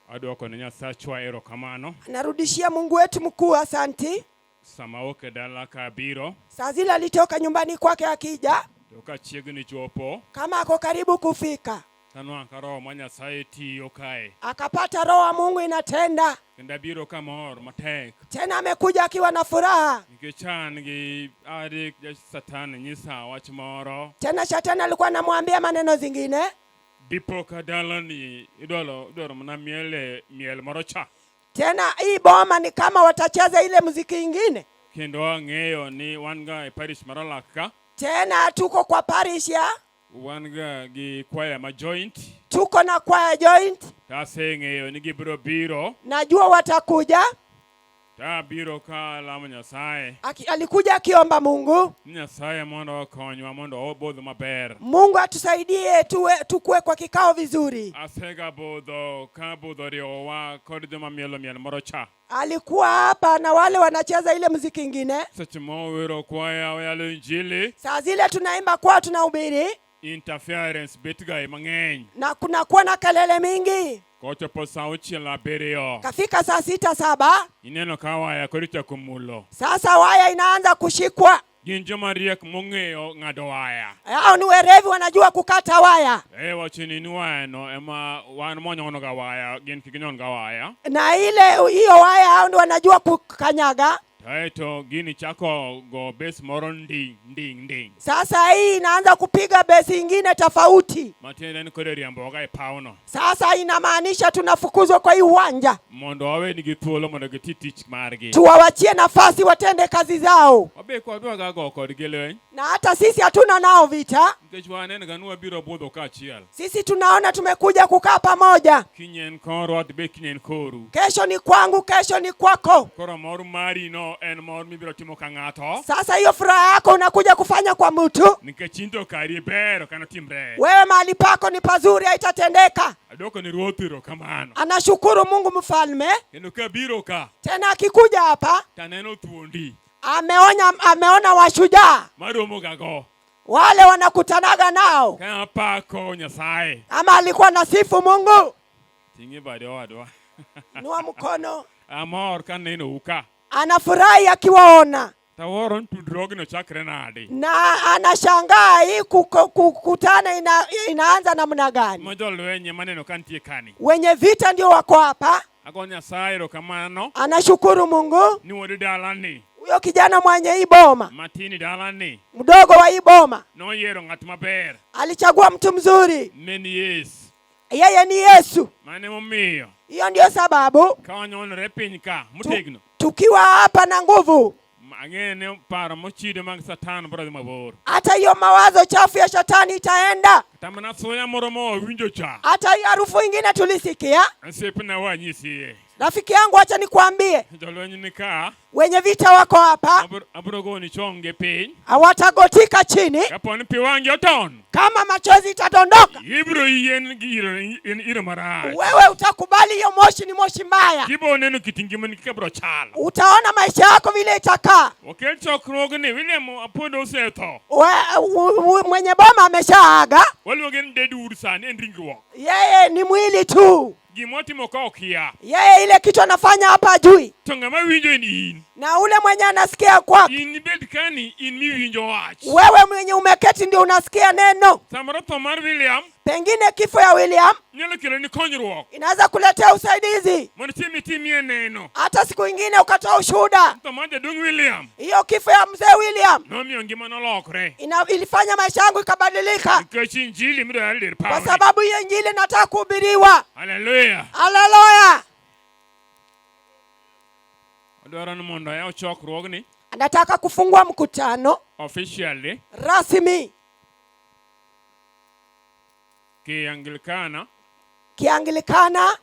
Adwoko ne Nyasachwa erokamano. Narudishia Mungu wetu mkuu asanti. Samaoke dala kabiro. Saa zile alitoka nyumbani kwake akija. Toka chiegni chopo. Kama ako karibu kufika. Tanwa karo manya saiti yokae. Akapata roho wa Mungu inatenda. Kenda biro kamor matek. Tena amekuja akiwa na furaha. Nikichan gi adik Satan nyisa wachmoro. Tena Shetani alikuwa anamwambia maneno zingine. Dipo kadalani idolo mna miel morocha. Tena hii boma ni kama watacheza ile muziki ingine. Kendo ng'eyo ni wanga parish maralaka. Tena tuko kwa parish ya wanga gi kwaya ma joint. Tuko na kwaya joint. Tase ng'eyo ni gibro biro. Najua watakuja. Ta biro ka lamo Nyasaye. Alikuja akiomba Mungu. Nyasaye mondo konywa mondo obodho maber. Mungu atusaidie tukue kwa kikao vizuri. Asega bodho ka bodho riowa kod joma mielo morocha. Alikuwa hapa na wale wanacheza ile muziki ingine. Sachimo wero kwaya wayalo injili. Saa zile tunaimba kwa tunahubiri. Interference betgai mang'eny. Na kuna kuwa na kelele mingi. Kocho po saa 6:7. Kafika saa 6:7. Ineno ka waya koricha kumulo. Sasa waya inaanza kushikwa. Gin joma riek mong'eyo ng'ado waya. Hao ni werevi wanajua kukata waya. Wachini ni waya no ema wan monyono ga waya gin kiginyon ga waya. Na ile hiyo waya hao ndio wanajua kukanyaga. Taito gini chako go base moro nding. Sasa hii inaanza kupiga base ingine tofauti. Matenda ni kore riambo ga pauno. Sasa inamaanisha tunafukuzwa kwa hii uwanja. Mondo awe ni gituolo mondo gititich margi. Tuwawachie nafasi watende kazi zao. Wabe kwa dwa ga go kod geleny. Na hata sisi hatuna nao vita. Ngechwane ne ganua biro bodho ka achiel. Sisi tunaona tumekuja kukaa pamoja. Kinyen koro be kinyen koru. Kesho ni kwangu, kesho ni kwako. Koro mor mari no en mor mibiro timo ka ng'ato. Sasa hiyo furaha yako unakuja kufanya kwa mtu. Nikechinto kari bero kana timbre. Wewe mahali pako ni pazuri haitatendeka. Adoko ni ruothiro kamano. Anashukuru Mungu mfalme. Kendo ka biro ka. Tena akikuja hapa. Taneno tuondi. Ameona washujaa. Maromo gago. wale wanakutanaga nao. Kapako Nyasaye. Ama alikuwa nasifu Mungu. Tingi bado wadwa. Nua mkono. Amor kaneno uka. Anafurahi akiwaona. Taworon tudrogi no chakre nadi. Na anashangaa hii kukutana inaanza namna gani? Mojolo wenye maneno kantie kani. Wenye vita ndio wako hapa. Ako Nyasaye rokamano. Anashukuru Mungu. Ni wodi dalani. Huyo kijana mwenye hii boma. Matini dalani. Mdogo wa hii boma. No yero ngati maber. Alichagua mtu mzuri. Meni Yesu. Yeye ni Yesu. Mane mumio. Hiyo ndio sababu. Kawanyo repinyka mutegno. Tukiwa hapa na nguvu. Angene para mochide mang Satan brother mabor. Hata hiyo mawazo chafu ya shetani itaenda. Tamana soya moromo winjo cha. Hata hiyo harufu ingine tulisikia. Nsepena wanyisi. Rafiki yangu acha nikwambie. Jolwenyi nika. Wenye vita wako hapa. Abrogo ni chonge piny. Hawatagotika chini. Kaponi piwangi oton. Kama machozi itadondoka. Ibro yen iro maraj. Wewe utakubali hiyo moshi ni moshi mbaya. Kibo neno kitingimani kikabro chalo. Utaona maisha yako vile itakaa. Wakel chokrogne William apodo useto. Mwenye boma ameshaaga. Wali wagen dedu ursani endringiwa. Yeye ni mwili tu. Gimoti moka okia. Yeye ile kitu anafanya hapa ajui. Tongama winjo in. Na ule mwenye anasikia kwako. In bedkani in mi winjo wach. Wewe mwenye umeketi ndio unasikia neno. Samara Tomar William. Pengine kifo ya William. Nyalo kile ni konyruok. Inaweza kuletea usaidizi. Mwanitimi timie neno. Hata siku nyingine ukatoa ushuhuda. Tomaje dung William. Hiyo kifo ya mzee William. Nomi ongima nolokre. Ilifanya maisha yangu ikabadilika. Nikachi injili mdo alir power. Kwa sababu hiyo injili nataka kuhubiriwa. Hallelujah. Hallelujah. Odora no mondo ya chokruogni. Anataka kufungua mkutano officially rasmi Kianglikana.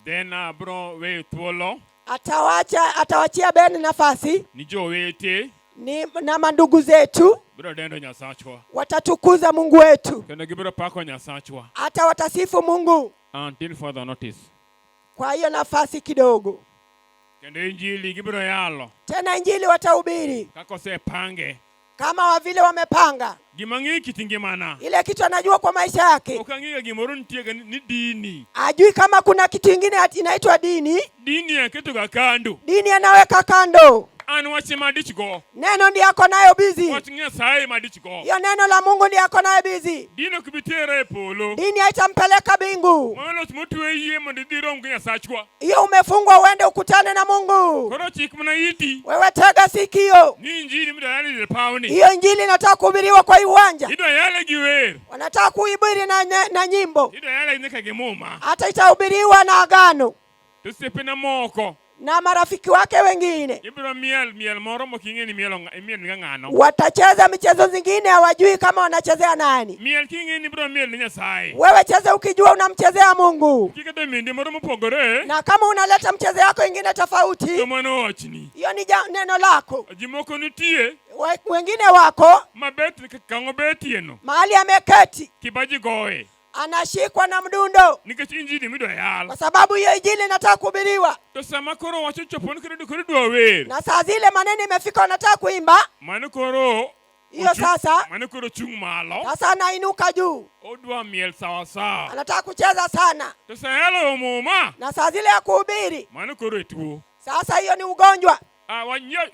Then bro we tuolo. Atawachia Ben nafasi. Ni jowete. Ni na mandugu zetu. Bro dendo Nyasachwa. Watatukuza Mungu wetu. Kendo gibro pako Nyasachwa. Hata watasifu Mungu. Until further notice. Kwa hiyo nafasi kidogo. Kendo injili gibro yalo. Tena injili watahubiri. Kako se pange. Kama wa vile wamepanga. Gimangi kitingimana. Ile kitu anajua kwa maisha yake. Ukangiga gimoro ntiega ni dini. Ajui kama kuna kitu kingine inaitwa dini. Dini ya kitu kando. Dini anaweka kando. Anu wachi madichgo. Neno ndiyo yako nayo busy. Wachi Nyasaye madichgo. Hiyo neno la Mungu ndiyo yako nayo busy. Dini kubitere polo. Dini haitampeleka bingu. Mwalo tumutuwe iye mandidiro Nyasachwa. Hiyo umefungwa uende ukutane na Mungu. Koro chikmuna iti. Wewe tega sikio. Ni injili mdalali pauni. Hiyo injili inataka kuhubiriwa kwa uwanja. Ido yale giwer. Wanataka kuhubiri na nyimbo. Ido yale nika gemuma. Hata itahubiriwa na agano. Tusepena moko. Na marafiki wake wengine. Ibro miel moro mokingeni miel ngano. Watacheza michezo zingine hawajui kama wanachezea nani. Miel kingeni bro miel ni Nyasaye. Wewe cheza ukijua unamchezea Mungu. Kikata mindi moro mopogore. Na kama unaleta mchezo yako ingine tofauti. Tomano wachni. Hiyo ni neno lako. Jimoko nitie. Wengine wako. Mabet kango betieno. Mahali ameketi. Kibaji goe. Anashikwa na mdundo. Nikati injili mido yalo. Kwa sababu hiyo injili inataka kuhubiriwa. Tosama koro wacho chopon kuri wer. Na saa zile maneno imefika wanataka kuimba. Mane koro. Hiyo sasa. Mane koro chung malo. Sasa anainuka juu. Odwa miel sawa sawa. Anataka kucheza sana. Tosahelo omoma. Na saa zile ya kuhubiri. Mane koro etuo. Sasa hiyo ni ugonjwa.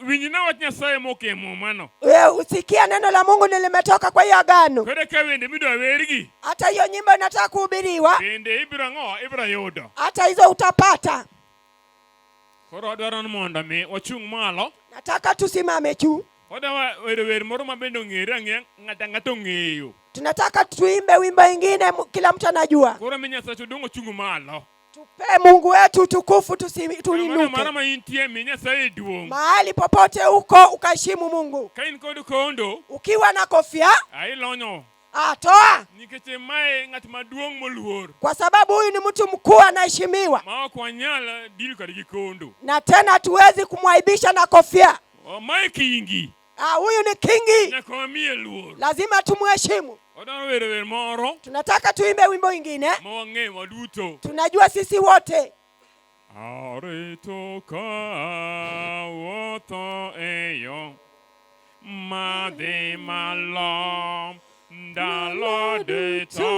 Winyina wat Nyasaye moke momano. Wewe usikia neno la Mungu nilimetoka kwa hiyo agano. Kore ka wende mido werigi. Hata hiyo nyimbo inataka kuhubiriwa. Bende ibra yodo. Hata hizo utapata. Koro dwaran monda me wachung malo. Nataka tusimame juu. Oda wer moro mabendo ngere ngato ngeyo. Tunataka tuimbe wimbo ingine kila mtu anajua. Koro menya sacho dongo chungu malo. Tupe Mungu wetu tukufu tuinuke. Marama intie menya Nyasaye duong. Mahali popote uko ukaheshimu Mungu. Kain kondo. Ukiwa na kofia. Ai lonyo. Toa. Nikeche mae ngat maduong moluor. Kwa sababu huyu ni mtu mkuu anaheshimiwa. Mao kwa nyala dil kadi kondo. Na tena tuwezi kumwaibisha na kofia. Mae kingi. Huyu ni kingi. Nakwamie luor. Lazima tumheshimu. Odano wer moro. Tunataka tuimbe wimbo ingine. Mwange waduto. Tunajua sisi wote. Aretoka woto eyo. madhi malo ndalo duto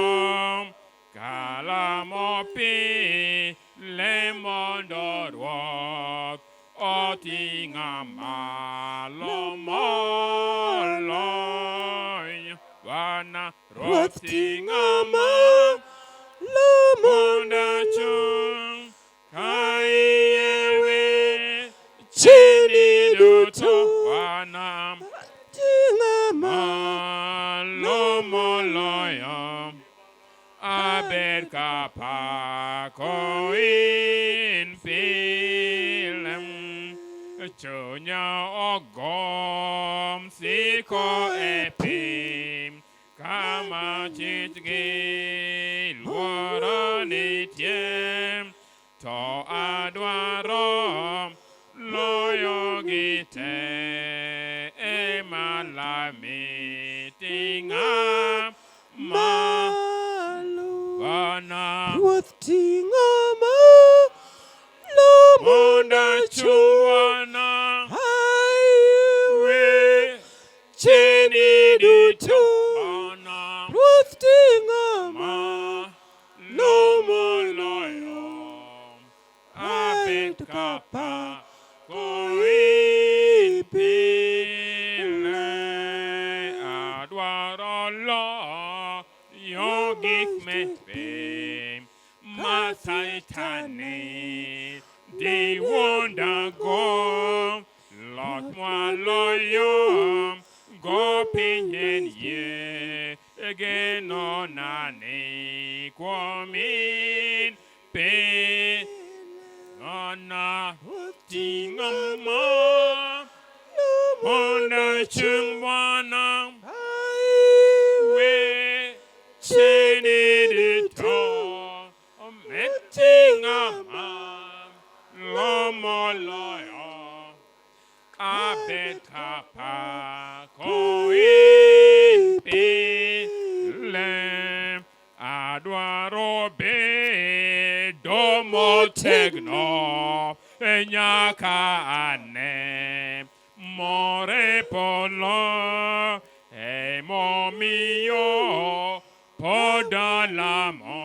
kalamo pi le mondo ruok oting'a malo moloyo wana ruoth ting'a malo mondo chung' ka iye chini duto wana ting'a malo moloyo aber ka pako in pilem chunya ogom siko e pim kama chitgi luoro nitie to adwaro loyo gite e malami ting'a Wana Ruoth ting'a malo mondo chuwana we chini duto Ruoth ting'a malo moloyo abet kapa koi pile adwaro lo yogik me Masaitani, they wonder go, Lord Maloyo, go pinyen ye, again on ane, quamin, pe, on tingama, on the chungwana, we, cheni to. Lomoloyo abet kapa koi pile adwaro be domo tegno nyaka ane more polo e momio podalamo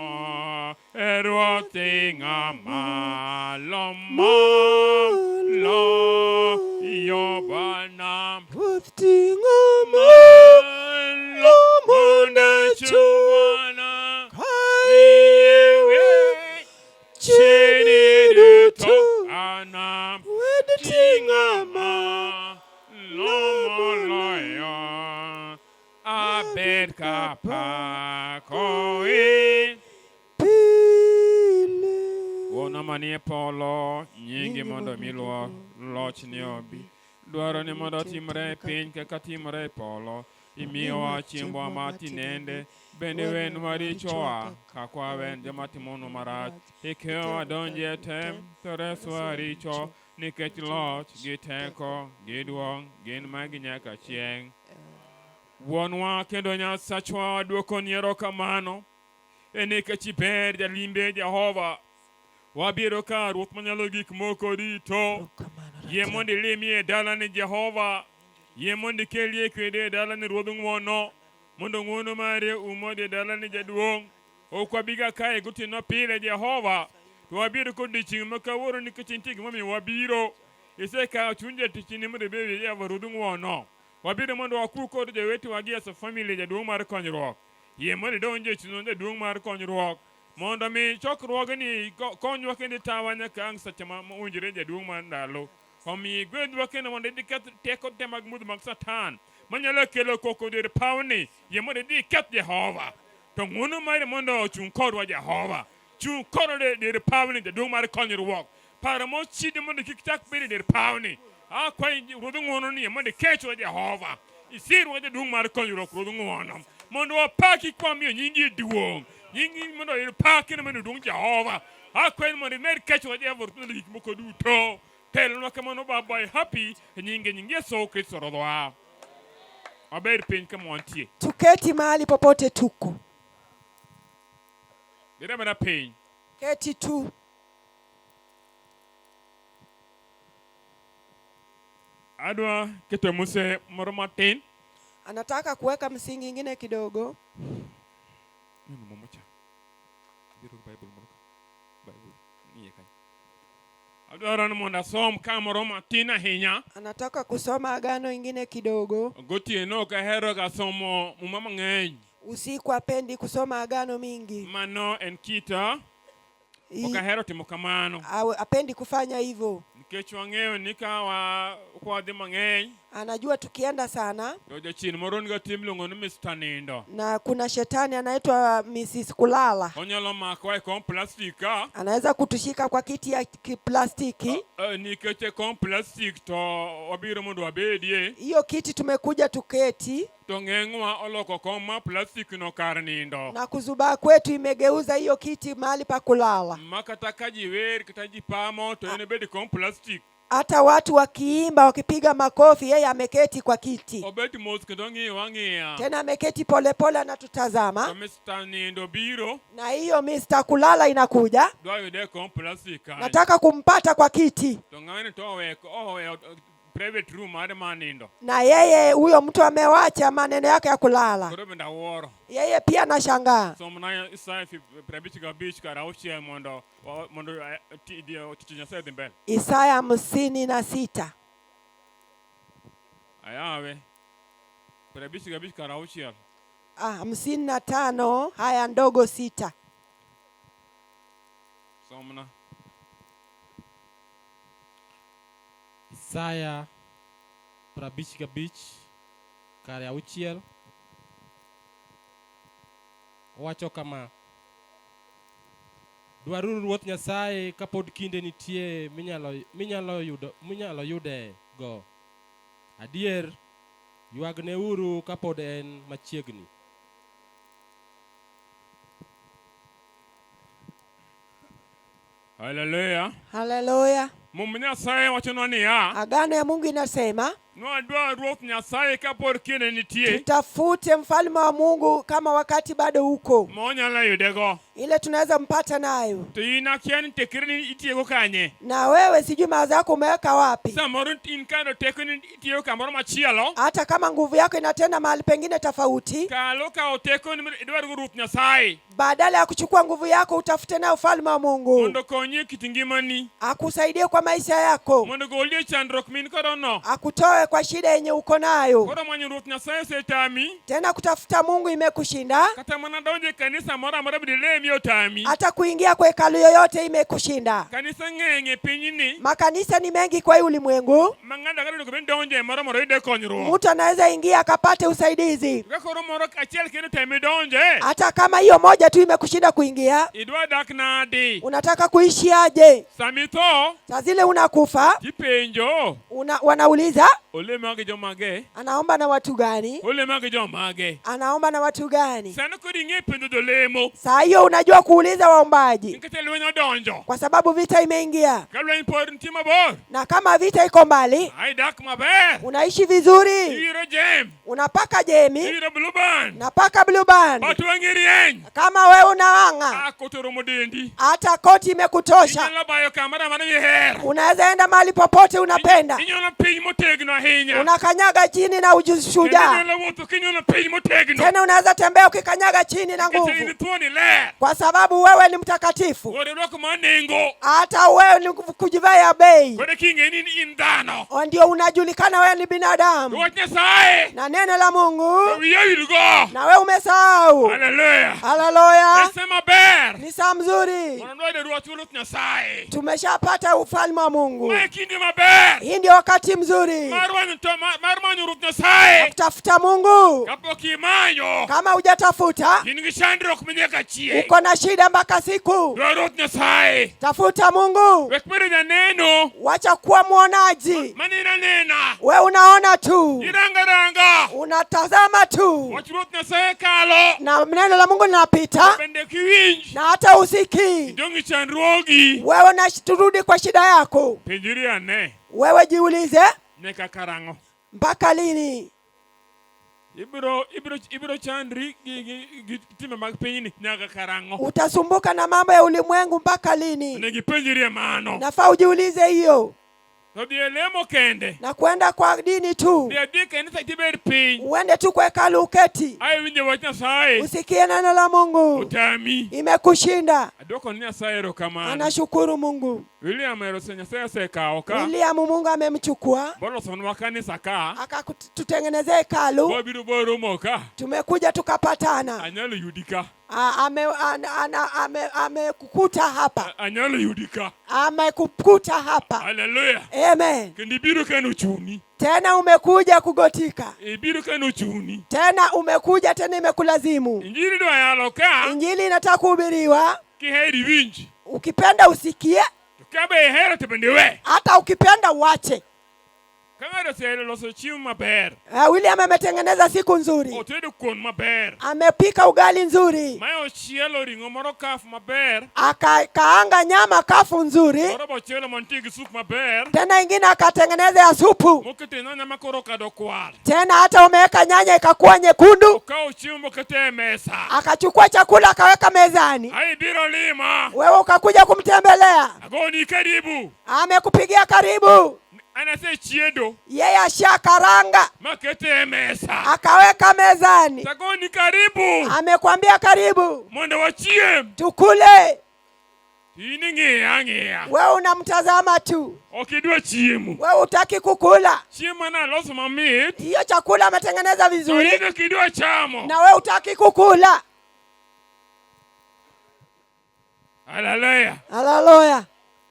erotinga malo yobana ting'a malo mona chuana iwe chini duto ana tinga malo abed kapa koi Wona manie polo nyingi mondo milwa loch ni obi dwaro ni mondo timre piny kaka timre polo imiwa chiembwa matinende bende wen marichoa kakwa wen joma timono marach ikewa donje tem toreswa richo nikech loch gi teko gi duong' gin magi nyaka chieng' Wuonwa kendo Nyasachwa waduokoni erokamano nikech iber jalimbe Jehova wabiro ka Ruoth Manyalo Gik Moko Duto yie mondo ilimie dalani Jehova yie mondo ikelie kwede e dalani Ruodh Ng'wono mondo ng'wono mare umode dalani Jaduong' ok wabiga kae gotieno pile Jehova to wabiro kodiochieng' ma kawuono nikech nitie gimomiyo wabiro isekawo chuny jatichni mondo ibed Jehova Ruodh Ng'wono wabiro mondo wakuu kod jowetewa gi as a family Jaduong' mar konyruok yie mondo idonje chuny Jaduong' mar konyruok mondo mi chokruogni konywa kendo tawa nyaka ang' seche ma owinjore Jaduong' mar ndalo omi gwedhwa kendo mondo idhi keth teko te mag mudho mag Satan manyalo kelo koko dir pawni yie mondo idhi keth Jehova to ng'wono mare mondo ochung' kodwa Jehova chung' kodwa dir pawni Jaduong' mar konyruok paro mochidi mondo kik chak bed dir pawni akwayi Ruodh Ng'wono ni mondo ikechwa Jehova isirwa Jaduong' mar konyruok Ruodh Ng'wono mondo wapaki kwamiyo nyingi duong' nyingi mondo ipaki mondo duong' Jehova akwayi mondo imed kechwa Jehova Ruoth Gik Moko Duto telnwa kamano Baba happy nyingi Yesu Kristo Ruodhwa abed piny kama wantie tuketi mahali popote tuko Diremana piny keti tu Adwa keto muse moro matin. Anataka kuweka msingi ingine kidogo. Adwaro ni mondo asom kamoro matin ahinya. Anataka kusoma agano ingine kidogo. Gotieno ok ahero ga somo muma mang'eny. Usiku apendi kusoma agano mingi. Mano en kita. Ok ahero timo kamano. Apendi kufanya hivyo. Nikech wang'eyo ni ka wadhi mang'eny. Anajua tukienda sana. Jachien moro niga tim luongo ni Mr. Nindo. Na kuna shetani anaitwa Mrs. Kulala. Onyalo makwa e kom plastic ka. Anaweza kutushika kwa kiti ya plastiki. Nikech kom plastic to wabiro mondo wabedie. Hiyo kiti tumekuja tuketi. To ng'eng'wa oloko kom ma plastic no kar nindo. Na kuzubaa kwetu imegeuza hiyo kiti mahali pa kulala. Makata ka ji wer kata ji pamo to ene bedi kom plastic. Hata watu wakiimba wakipiga makofi yeye ameketi kwa kiti. Obeti mos kendo ng'iya. Tena ameketi polepole anatutazama. To Mr. Nindo biro. Na hiyo Mr. Kulala inakuja. Dwa yude kom plastic. Nataka kumpata kwa kiti. To ng'ani to owe private room ade manindo. Na yeye huyo mtu amewacha maneno yake ya kulala. Koro benda woro. Yeye pia anashangaa. Somna Isaya 55 kara ushie mondo tinya sede mbele. Isaya 56. Ayawe. 55 kara ushie. 55 haya ndogo 6. Somna. Isaya 55 kare auchiel wacho kama: Dwaruru Ruoth Nyasaye kapod kinde nitie minyalo yude go. Adier ywagneuru kapod en machiegni. Hallelujah. Hallelujah. Mungu Nyasaye wacho niya. Agano ya Mungu inasema Nwadwa Ruoth Nyasaye kapod kinde nitie. Tutafute mfalme wa Mungu kama wakati bado huko. Monyala yudego. Ile tunaweza mpata nayo. To inakiani tekrini itiego kanye. Na wewe sijui mawazo yako umeweka wapi. Samoro inkando tekrini itiego kamoro machielo. Hata kama nguvu yako inatenda mahali pengine tofauti. Kalo ka otekoni idwaro Ruoth Nyasaye. Badala ya kuchukua nguvu yako utafute nayo ufalme wa Mungu. Mondo konye kitingimani. Akusaidie kwa maisha yako. Mondo golie chandruok min kodono. Akutoe kwa shida yenye uko nayo. Koro manyo Ruoth Nyasaye setami. Tena kutafuta Mungu imekushinda. Kata mana donje kanisa mora bidilemi otami. Hata kuingia kwa hekalu yoyote imekushinda. Kanisa ng'enge pinyini. Makanisa ni mengi kwa ulimwengu. Mang'anda kado ko donje moro ide konyruok. Mtu anaweza ingia akapate usaidizi. Koro moro achiel kendo temi donje. Hata kama hiyo moja tu imekushinda kuingia. Idwa dak nadi. Unataka kuishi aje? Samito. Saa zile unakufa. Kipenjo. Wanauliza. Olema ge jomage. Anaomba na watu gani? Olema ge jomage. Anaomba na watu gani? Sana kodi ng'e penjo dolemo. Saa hiyo unajua kuuliza waombaji. Nikete lwenyo donjo. Kwa sababu vita imeingia. Kalwenyo pod nitie mabor. Na kama vita iko mbali. Ai dak maber. Unaishi vizuri. Iro jem. Unapaka jemi. Iro blue band. Napaka blue band. Watu wangirieny. Kama wewe unaanga. Akotoro modendi. Hata koti imekutosha. Inyalo bayo kamera mana yeher. Unaweza enda mahali popote unapenda. Inyalo piny motegno ahinya. Unakanyaga chini na ushujaa. Inyalo wuotho kinyalo piny motegno. Tena unaweza tembea ukikanyaga chini na nguvu. Kwa sababu wewe ni mtakatifu. Hata wewe ni kujivaa bei. Ndio unajulikana wewe ni binadamu. Na neno la Mungu. Na wewe umesahau. Haleluya. Ni saa mzuri. Tumeshapata ufalme wa Mungu. Hii ndio wakati mzuri. Tafuta Mungu. Kama hujatafuta uko na shida mpaka siku. Tafuta Mungu. Wacha kuwa muonaji. Wewe unaona tu. Unatazama tu. Na neno la Mungu linapita. Na hata usiki. Wewe turudi kwa shida yako. Wewe jiulize. Mpaka lini? Ibiro chandri time mag pinyni nyaka karango. Utasumbuka na mambo ya ulimwengu mpaka lini? Negipenjirie mano. Nafaa ujiulize hiyo. To die lemo kende. Na kwenda kwa dini tu. Dia kanisa tiberi piny. Uende tu kwa hekalu uketi. Ai winje wach Nyasaye. Usikie neno la Mungu. Utami. Imekushinda. Adoko ni Nyasaye erokamano. Anashukuru Mungu. William erose Nyasaye asekawo ka. William Mungu amemchukua. Bolosonwa kanisa ka. Akatutengenezea hekalu. Bobiru boromo ka. Tumekuja tukapatana. Anyalo yudika. Amekukuta hapa. Anyalo yudika. Amekukuta hapa. Hallelujah. Amen. Kendibiru kanu chuni. Tena umekuja kugotika. Ibiru kanu chuni. Tena umekuja tena imekulazimu. Injili ndo yaloka. Injili inataka kuhubiriwa. Kiheri winji. Ukipenda usikie. Tukabe hera tependewe. Hata ukipenda uache. Kangaro sele loso chimu maber. William ametengeneza siku nzuri. Otedo kon maber. Amepika ugali nzuri. Mayo chielo ringo moro kafu maber. Akaanga nyama kafu nzuri. Moro bochelo montigi supu maber. Tena ingine akatengeneza ya supu. Mokete na nyama koro kado kwar. Tena hata umeweka nyanya ikakuwa nyekundu. Ukao chimu mokete mesa. Akachukua chakula akaweka mezani. Hai biro lima. Wewe ukakuja kumtembelea. Agoni karibu. Amekupigia karibu. Anase chiedo. Yeye ashakaranga. Makete mesa. Akaweka mezani. Sagoni karibu. Amekwambia karibu. Mwendo wachiem. Tukule. Ini ngea. Wewe unamtazama tu. Okidwa chiemu. Wewe utaki kukula. Chiemu na loso mamit. Hiyo chakula ametengeneza vizuri. Ini kidwa chamo. Na wewe utaki kukula. Hallelujah. Hallelujah.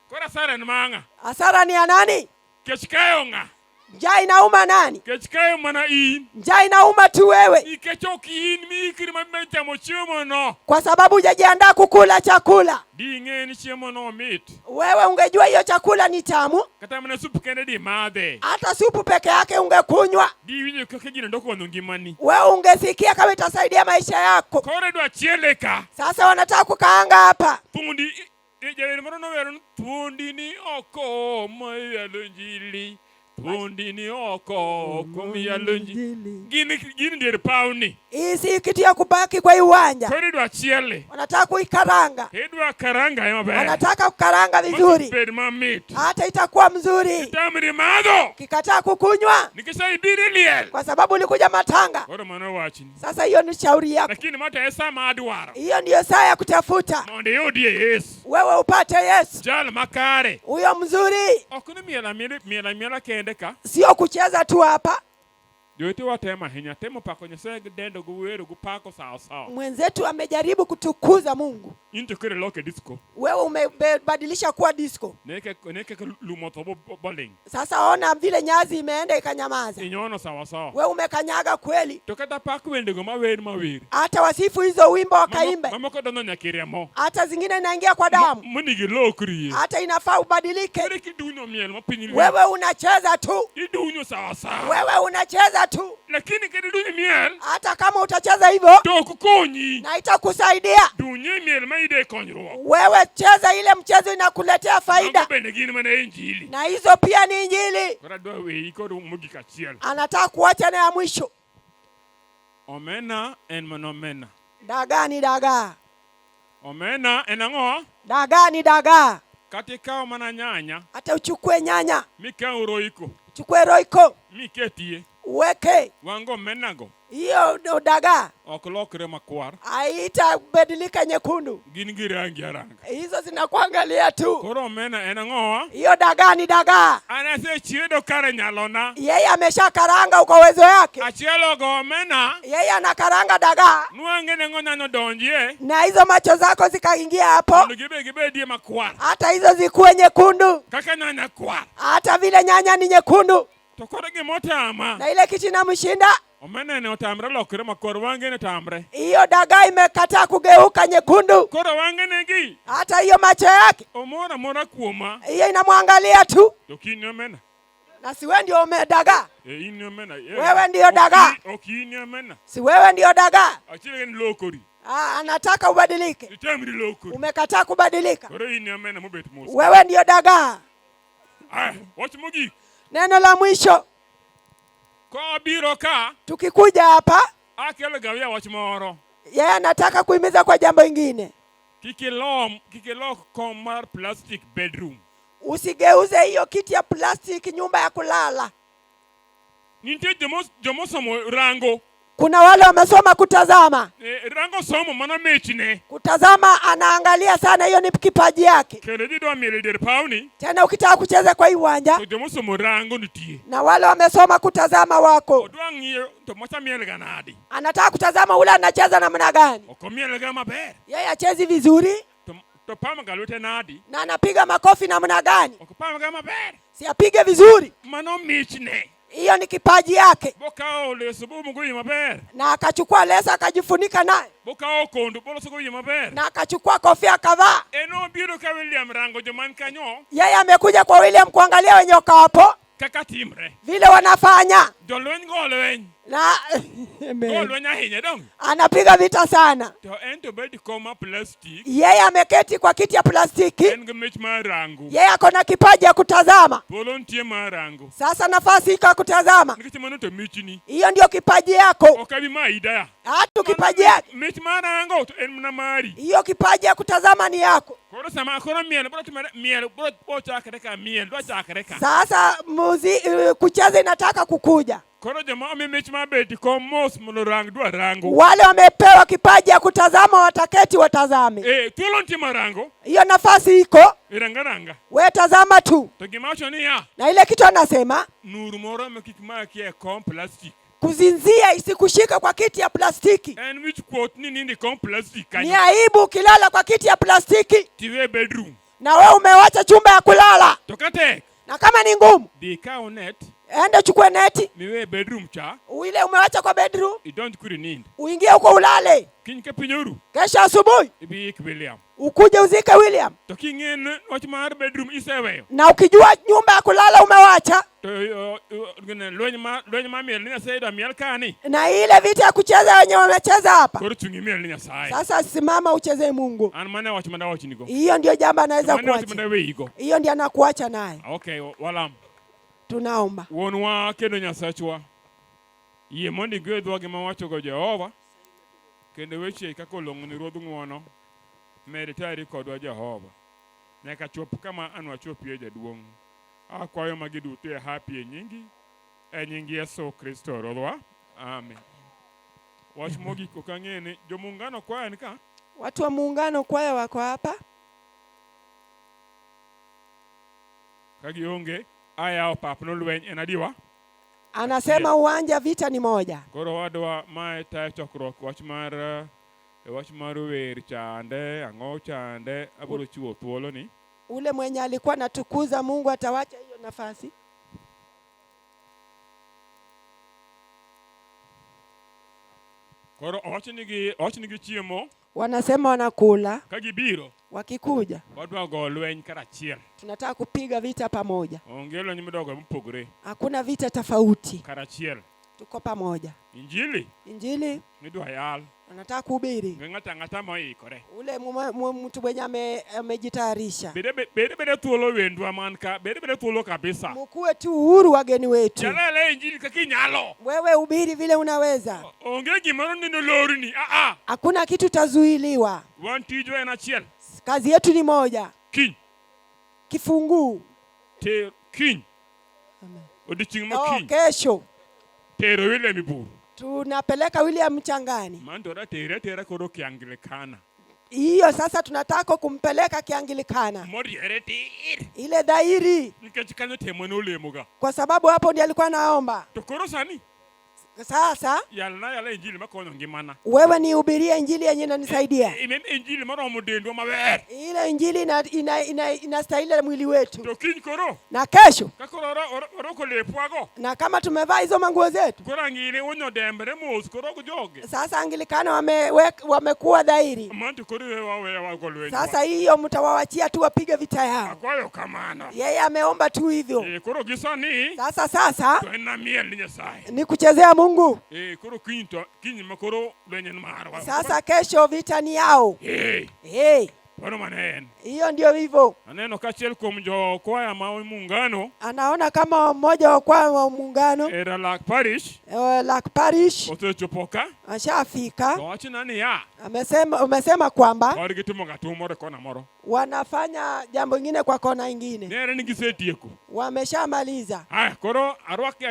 Kora sara ni manga. Hasara ni ya nani? Kechikayo nga. Njaa inauma nani? Kechikayo mana in. Njaa inauma tu wewe. Ikechoki in mikiri mameta mochiemo no. Kwa sababu hujajiandaa kukula chakula. Dinge ni chiemo no meat. Wewe ungejua hiyo chakula ni tamu. Kata mna supu kende di madhe. Hata supu peke yake ungekunywa. Di winyo kake jina ndoko ngimani. Wewe ungesikia kama itasaidia maisha yako. Kore dwa chieleka. Sasa wanataka kukaanga hapa. Pundi ejere moro no wero pundi ni oko mayalo njili. Pundi ni oko kumiyalo njili. Gini ndiye pauni. Isi kitu ya kubaki kwa uwanja. Kore dwa chiele. Wanataka kuikaranga. Edwa karanga ya mabe. Wanataka kukaranga vizuri. Hata itakuwa mzuri. Itamri mado. Kikataa kukunywa. Nikisha ibiri liel. Kwa sababu ulikuja matanga. Ora mana wachini. Sasa hiyo ni shauri yako. Lakini mata esa maadwara. Hiyo ndio saa ya kutafuta. Monde yodie Yesu. Wewe upate Yesu. Jala makare. Huyo mzuri. Okuni miela kendeka. Sio kucheza tu hapa. Yote watema hinya temo pako Nyasaye gidendo guwero gupako sawa. Mwenzetu amejaribu kutukuza Mungu. Into kire loke disco. Wewe umebadilisha kuwa disco. Neke lumoto bowling. Sasa ona vile nyazi imeenda ikanyamaza. Inyono sawa. Wewe umekanyaga kweli. Tokata paku wende go maweri. Hata wasifu hizo wimbo wakaimbe. Mama ko dono nyakire mo. Hata zingine inaingia kwa damu. Muni gilokri. Hata inafaa ubadilike. Kire kidunyo miel mapinyi. Wewe unacheza tu. Idunyo sawa. Wewe unacheza tu. Lakini kidunyo miel. Hata kama utacheza hivyo. Tokukonyi. Na itakusaidia. Dunyo miel maide konyro. Wewe cheza ile mchezo inakuletea faida. Na hizo pia ni injili. Anataka kuacha na ya mwisho. Omena en monomena. Dagaa ni dagaa. Omena enango. Dagaa ni dagaa. Katika mana nyanya. Hata uchukue nyanya. Mika uroiko. Chukue roiko. Miketie. Uweke. Wango menago. Hiyo dagaa. Okolokre makwar. Haitabadilika nyekundu. Gini rangi ya ranga. Hizo zinakuangalia tu. Koro omena enango. Hiyo dagaa ni dagaa. Anase chiedo kare nyalona. Yeye ameshakaranga kwa uwezo yake. Achielo go omena. Yeye anakaranga dagaa. Nuange nengo nano donjie. Na hizo macho zako zikaingia hapo. Gibe die makwar. Hata hizo zikuwe nyekundu. Kaka nyanya kwar. Hata vile nyanya ni nyekundu. Tokore gemotama. Na ile kitu inamshinda. Omena ne otamre lokre makor wange ne tamre. Hiyo dagaa imekataa kugeuka nyekundu. Koro wange negi. Hata hiyo macho yake. Omora kuoma. Hiyo inamwangalia tu. Dokini omena. Na si wewe ndio dagaa. Ini omena. Wewe ndio dagaa. Okini omena. Si wewe ndio dagaa. Achile ni lokori. Anataka ubadilike. Itamri lokori. Umekataa kubadilika. Koro ini omena mubet musa. Wewe ndio dagaa. Wachimugi. Neno la mwisho. Kwa biro ka. Tukikuja hapa. Akele gawia wachimoro. Yeye anataka kuhimiza kwa jambo lingine. Kikelo komar plastic bedroom. Usigeuze hiyo kiti ya plastiki nyumba ya kulala. Ninte jomo somo rango. Kuna wale wamesoma kutazama. Rango somo mana mechine. Kutazama anaangalia sana, hiyo ni kipaji yake. Keledi do mieleder pauni. Tena ukitaka kucheza kwa hii uwanja. Jomo somo rango nitie. Na wale wamesoma kutazama wako. Odwangiyo to mocha mielga nadi. Anataka kutazama ule anacheza namna gani. Okomielga maber. Yeye achezi vizuri. To pama galute nadi. Na anapiga makofi namna gani. Okopama maber. Si apige vizuri. Mano michne. Hiyo ni kipaji yake. Bokao leso bumungu maber. Na akachukua leso akajifunika naye. Bokao kondo bolo soko maber. Na akachukua kofia kadhaa. Eno biro ka William rango joman kanyo. Yeye amekuja kwa William kuangalia wenye hapo. Kaka timre. Vile wanafanya. Jolwen golwen. Na golwen ahinya dong. Anapiga vita sana. To ento bedi koma plastic. Yeye ameketi kwa kiti ya plastiki. Engmech marango. Yeye ako na kipaji ya kutazama. Volunteer marango. Sasa nafasi iko kutazama. Nikitimono to michini. Hiyo ndio kipaji yako. Okabi maida. Hatu kipaji yako. Mich marango to en mna mari. Hiyo kipaji ya kutazama ni yako. Koro sama koro miel bro tumere miel bro bocha kareka miel do chakareka. Sasa kucheza inataka kukuja. Koro jama mich mabeti komos monorang do rango. Wale wamepewa kipaji ya kutazama wataketi watazame. Volunteer marango. Hiyo nafasi iko. Irangaranga. Wewe tazama tu. To gimacho ni ya. Na ile kitu anasema nuru moro mekikmaki e kom plastic. Kuzinzia isikushika kwa kiti ya plastiki. And which quote ni kom plastic. Ni aibu ukilala kwa kiti ya plastiki. Tiwe bedroom. Na wewe umewacha chumba ya kulala. Tokate. Na kama ni ngumu. Dika net. Enda chukue neti. Miwe bedroom cha. Uile umewacha kwa bedroom. You don't kuri need. Uingie huko ulale. Kinke pinyoru. Kesho asubuhi. Ibi William. Ukuje uzike William. Tokingen wachimar bedroom isewe. Na ukijua nyumba ya kulala umewacha. Lwenye miel ni saida miel kani. Na ile vita ya kucheza wenye wamecheza hapa. Korutungi miel ni sai. Sasa simama ucheze Mungu. Anmane wachimanda wachinigo. Hiyo ndio jambo anaweza kuacha. Hiyo ndio anakuacha naye. Okay, walam. Tunaomba. Wonwa kendo nyasachwa. Yie mondi gwedhwa gi mawacho go Jehova. Kendo weche kako long'oni ruodh ng'wono. Med tari kodwa Jehova. Nyaka chop kama anwa chopie jaduong'. Akwayo magi duto e happy e nyingi Yesu Kristo Ruodhwa. Amen. Wach mogik ok ang'e ni jomuungano kwaya ni ka? Watu wa muungano kwaya wako hapa. Kagionge aya opapno lweny en adiwa. Anasema uwanja vita ni moja. Koro wadwa mae tayo chokruok wach mar wer chande ang'o chande abiro chiwo thuolo ni. Ule mwenye alikuwa natukuza Mungu atawacha hiyo nafasi. Koro ochnigi chiemo. Wanasema wanakula. Kagibiro. Wakikuja. Wadwa go lweny karachiel. Tunataka kupiga vita pamoja. Onge lweny midogo mopogore. Hakuna vita tofauti. Karachiel. Tuko pamoja. Injili. Midwa yal. Anataka kuhubiri. Ng'ata moikore. Ule mtu mwenye amejitayarisha. Bede thuolo wendwa manka. Bede thuolo kabisa. Mkuwe tu uhuru wageni wetu. Jalele injili kakinyalo. Wewe hubiri vile unaweza. Onge gimoro nino lorni. Hakuna kitu tazuiliwa. Wan tijwa en achiel. Kazi yetu ni moja. Kiny. Kifunguu. Kiny. Amen. Odiochieng' ma kiny. Kesho. Tero William Iburu. Tunapeleka William mchangani. Mandora tera koro Kianglikana. Hiyo sasa tunataka kumpeleka Kianglikana. Ile dhairi. Nikachikano temwe olemoga. Kwa sababu hapo ndiye alikuwa naomba. Tokoro sani. Sasa yala injili makonyo ngimana. Wewe nihubirie injili yenye inanisaidia. Injili mara mudendo maber. Ile injili inastahili mwili wetu. Tokinyi koro. Na kesho. Kakoro oroko lepwago. Na kama tumevaa hizo manguo zetu. Kora ngine onyo dembere mos koro kujoge. Sasa Anglikana wamekuwa dhahiri. Mantu koro wawe golwe. Sasa hiyo mtawawachia tu wapige vita yao. Akwayo kamano. Yeye ameomba tu hivyo. Koro gisani. Sasa. Tuena miel ni Nyasaye. Ni kuchezea Mungu. Koro kinyi makoro lenye marwa. Sasa kesho vita ni yao. Wano manen. Hiyo ndio hivyo. Aneno kachiel kuom jo kwaya ma muungano. Anaona kama mmoja wa kwaya wa muungano. Era Lak Parish. Lak Parish. Osechopoka. Ashafika. Wachi nani ya. Umesema kwamba. Warigitimo gatumore kona moro. wanafanya jambo lingine kwa kona ingine. Nere ningisetieko. Wameshamaliza. Haya, koro arwaki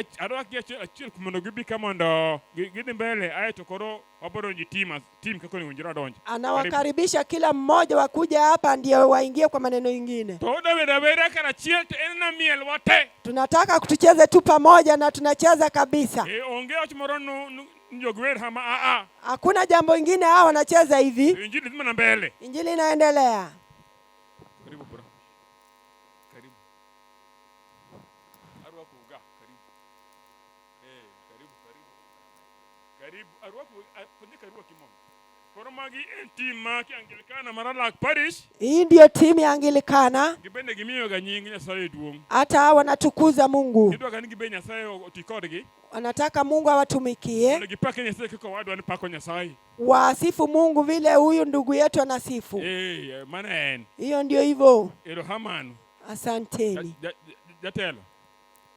achiel kumondo gibi kamondo gidi mbele ayeto koro waboro ni team kako ni unjira donje. Anawakaribisha kila mmoja wakuja hapa ndio waingie kwa maneno mengine. Todo wera kana chiel ena miel wate. Tunataka kutucheze tu pamoja na tunacheza kabisa. Onge ochmoro njogwer hama Hakuna jambo lingine hao wanacheza hivi. Injili zima na mbele. Injili inaendelea. Karibu bro. Karibu. Arwa kuga karibu. Karibu. Karibu arwa kuga karibu kimomo. Koromagi team ki Anglikana Maralak Parish. Hii ndio timu ya Anglikana. Gibende gimiyo ga nyingi Nyasaye duong. Hata wanatukuza Mungu. Kidogo kanigi be Nyasaye otikodgi. Wanataka Mungu awatumikie. Nigipake Nyasaye kiko wadwa ni pako Nyasaye. Wasifu Mungu vile huyu ndugu yetu anasifu. Manen. Hiyo ndio hivyo. Erohamanu. Asanteni. Jatelo.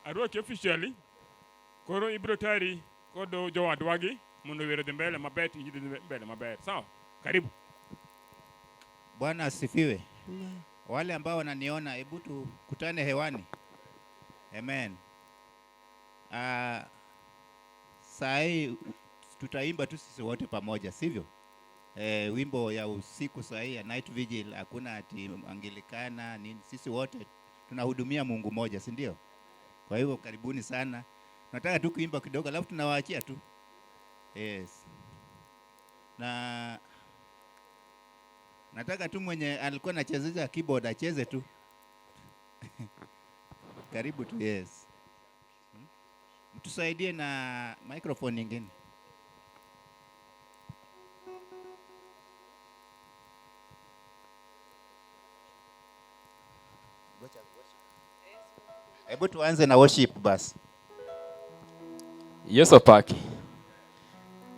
Arwa officially koro ibro tari kodo jowadwagi mundo were mbele mabet injili mbele mabet. Sawa? Karibu. Bwana asifiwe. Wale ambao wananiona hebu tukutane hewani. Amen. Saa hii tutaimba tu sisi wote pamoja, sivyo? Wimbo ya usiku saa hii ya night vigil, hakuna ati Anglikana nini, sisi wote tunahudumia Mungu moja, si ndio? Kwa hivyo karibuni sana. Nataka tu kuimba kidogo alafu tunawaachia tu. Yes. Na nataka tu mwenye alikuwa anachezea keyboard acheze tu. Karibu tu, yes. Mtusaidie na microphone nyingine. Hebu tuanze na worship basi. Yeso paki.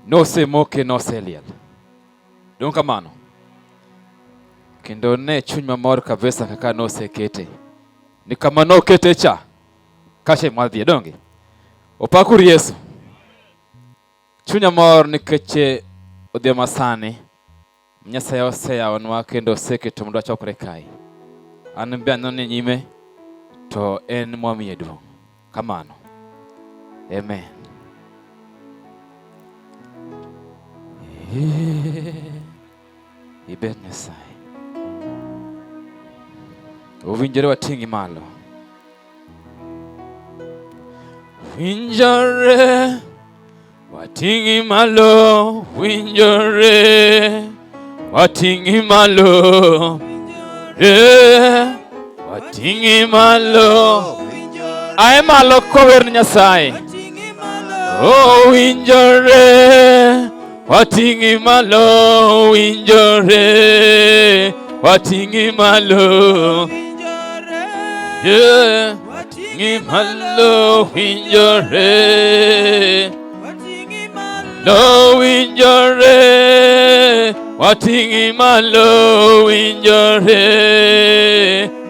No se moke no se liel. Don kamano. Kendo ne chuny mamor kabisa kaka no se kete. Ni kama no kete cha. Kashe madhi donge. Opakur Yesu. Chunya mor nikeche odhiama sani. Nyasaye oseyawanwa kendo oseketo mondo wachokre kae. An be anone nyime to en mwamiye duong'. Kamano. Amen. Iber Nyasaye. Owinjore wating'i malo. Winjore wating'i malo, winjore wating'i malo, wating'i malo, ae malo kower Nyasaye. Oh winjore wating'i malo, winjore wating'i malo, yeah. Malo winjore, lo winjore, wating'i malo winjore,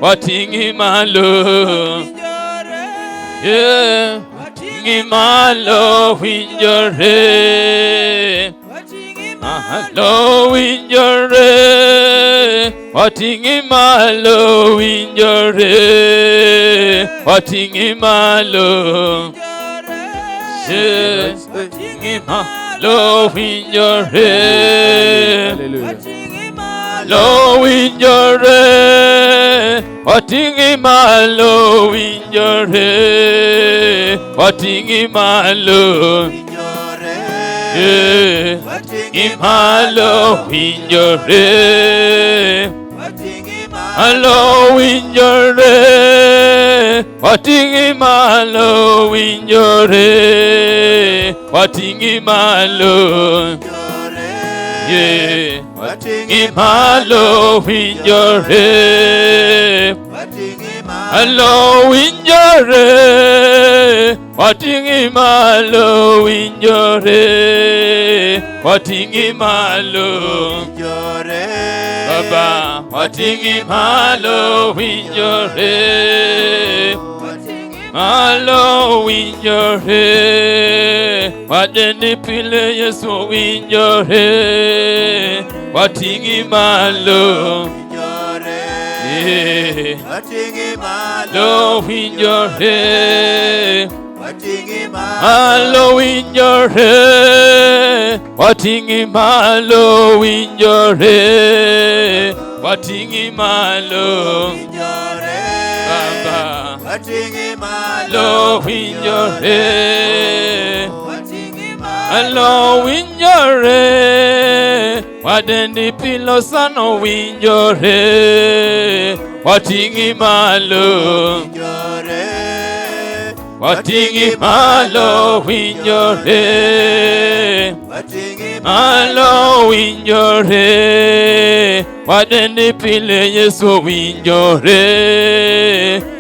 wating'i malo, yeah, wating'i malo winjore, lo winjore, wating'i malo winjore, wating'i malo, yeah, wating'i malo winjore, lo winjore, wating'i malo winjore, wating'i malo, yeah, wating'i malo winjore, malo winjore, wating'i malo winjore, wating'i malo, yeah, wating'i malo winjore, malo winjore, wating'i malo winjore, wating'i malo, Baba, wating'i malo winjore, malo winjore, wadeni pile Yesu winjore, wating'i malo, wating'i malo winjore, wating'i malo winjore, wating'i malo winjore, wating'i malo winjore, Baba, wating'i malo winjore, wating'i malo winjore, wadendi pilo sano winjore, wating'i malo winjore, wating'i malo winjore, wating'i malo winjore, wadendi pile Yesu winjore,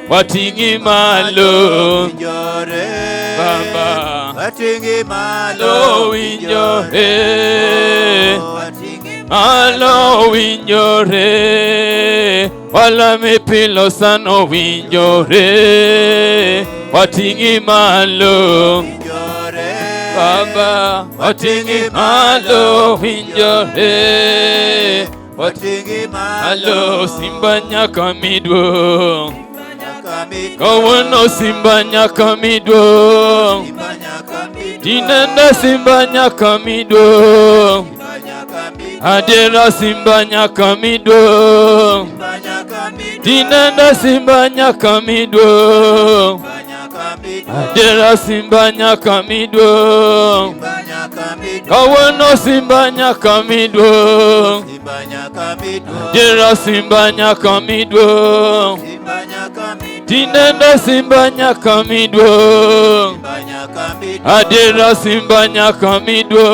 wating'i malo winjore, Baba, wating'i malo winjore, wating'i malo winjore, wala mipilo sano winjore, wating'i malo winjore, Baba, wating'i malo winjore, wating'i malo simba nyaka midwo, kawuono simba nyaka midwo, tinende simba nyaka midwo, adera simba nyaka midwo, tinende simba nyaka midwo, adera simba nyaka midwo, kawuono simba nyaka midwo, adera simba nyaka midwo, tinende simba nyaka midwo, adera simba nyaka midwo,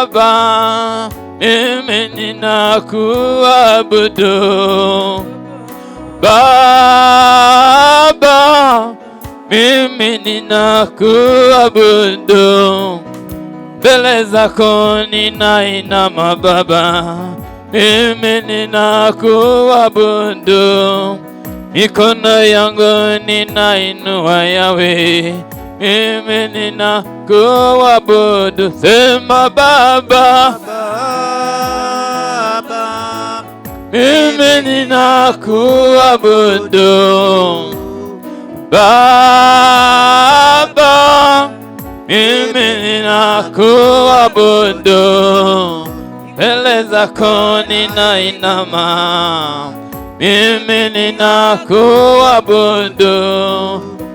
Baba, mimi ninakuabudu, Baba, mimi ninakuabudu, mbele zako ninainama Baba, mimi ninakuabudu, mikono yangu ninainua Yawe, mimi ninakuabudu, sema Baba, mimi ninakuabudu, Baba, mimi ninakuabudu, mbele zako ninainama, mimi ninakuabudu,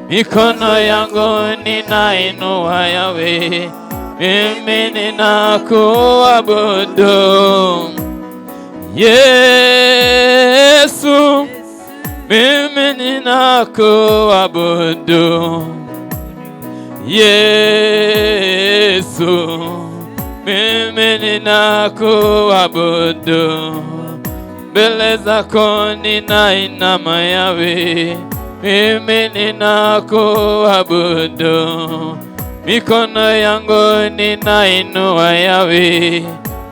mikono yangu ninainua Yawe, mimi ninakuabudu, Yesu, mimi ninakuabudu, Yesu, mimi ninakuabudu, mbele zako ninainama Yawe, mimi ninakuabudu, mikono yangu ninainua Yawe,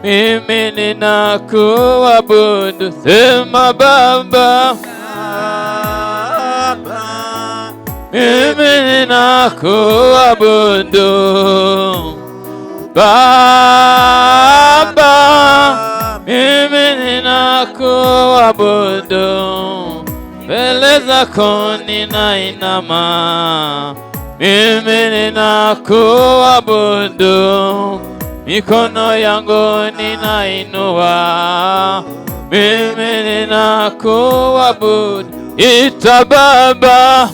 mimi ninakuabudu, sema Baba, mimi ninakuabudu, Baba, mimi ninakuabudu, mbele zako ninainama, mimi ninakuabudu, mikono yangu ninainua, mimi ninakuabudu, ita Baba,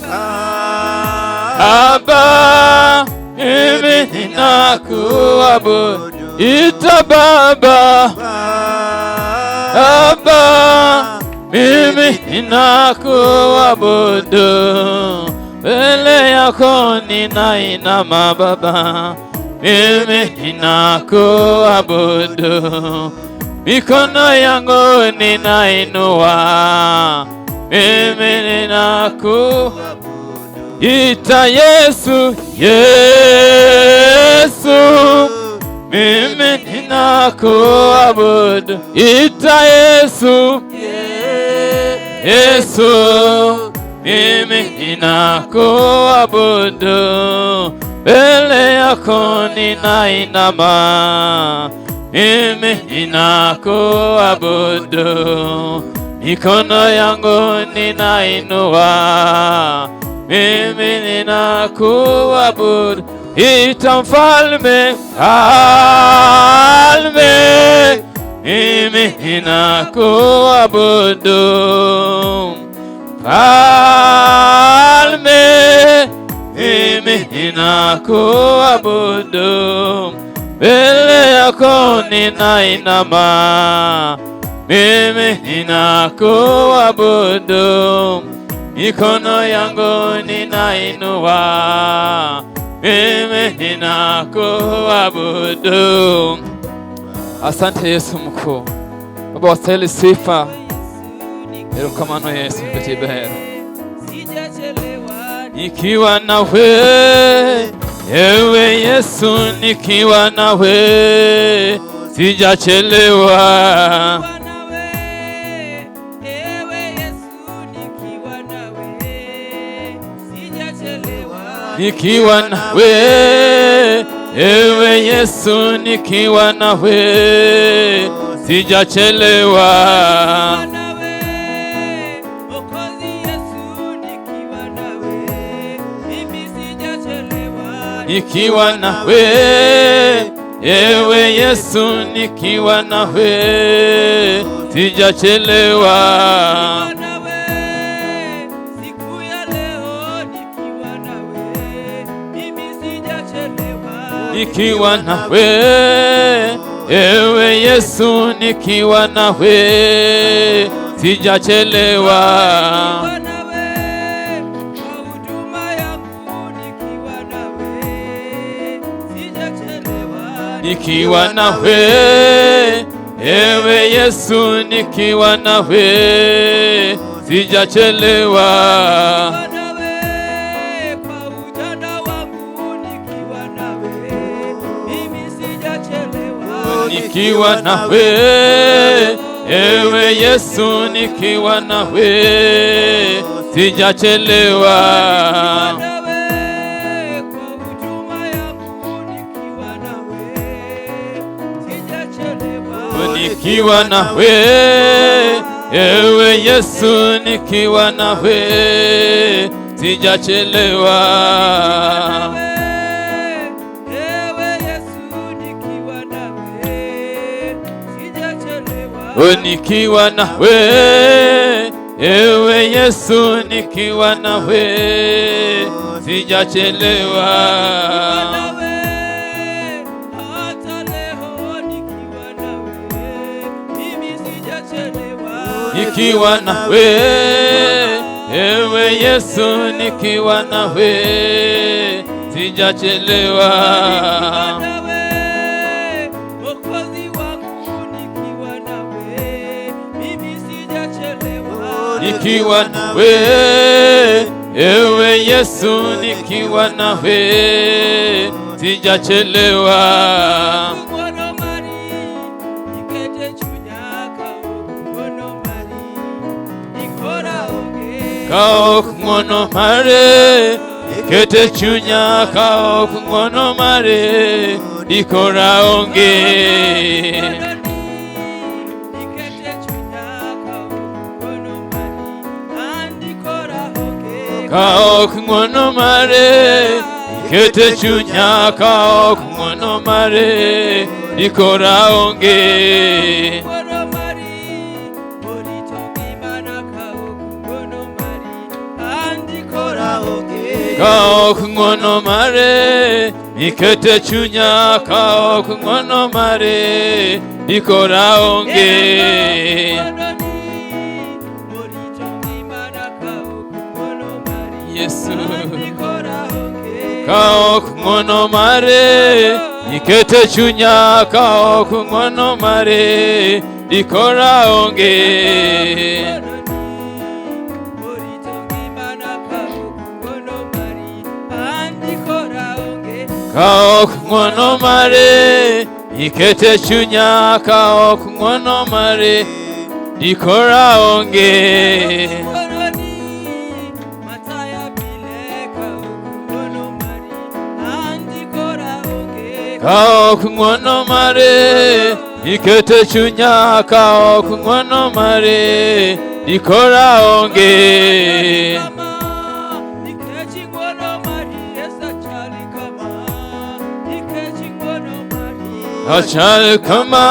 Baba, mimi ninakuabudu, ita Baba, Baba, mimi ninakuabudu, mbele yako ninainama Baba, mimi ninakuabudu, mikono yangu ninainua, mimi ninakuabudu, ita Yesu, Yesu, mimi ninakuabudu, ita Yesu, Yesu, mimi ninakuabudu, mbele yako ninainama, mimi ninakuabudu, mikono yangu ninainua, mimi ninakuabudu, ita mfalme, mfalme, mimi ninakuabudu, mfalme, mimi ninakuabudu, mbele yako ninainama, mimi ninakuabudu, mikono yangu ninainua, mimi ninakuabudu. Asante Yesu mkuu, Baba wastahili sifa, erokamano Yesu kutibera, nikiwa nawe ewe Yesu, nikiwa nawe sijachelewa, nikiwa nawe ewe Yesu, nikiwa nawe sijachelewa, nikiwa nawe ewe Yesu, nikiwa nawe sijachelewa, nikiwa nawe ewe Yesu, nikiwa nawe sijachelewa, nikiwa nawe ewe Yesu, nikiwa nawe sijachelewa, nikiwa nawe ewe Yesu, nikiwa nawe sijachelewa, nikiwa nawe ewe Yesu, nikiwa nawe sijachelewa, nikiwa nawe ewe Yesu, nikiwa nawe sijachelewa, nikiwa nawe ewe Yesu, nikiwa nawe sijachelewa, nikiwa nawe ewe Yesu, nikiwa nawe sijachelewa, kaok ngono mare ikete chunya, kaok ngono mare dikora onge, kaok ngono mare ikete chunya, kaok ngono mare dikora onge, kaok ngono mare ikete chunya, kaok ngono mare dikora onge, Yesu, kaok ngono mare ikete chunya, kaok ngono mare dikora onge, kaok ngono mare ikete chunya, kaok ngono mare dikora onge, kaok ngono mare ikete chunya ka ok ng'wono mare dikora onge. Achal kama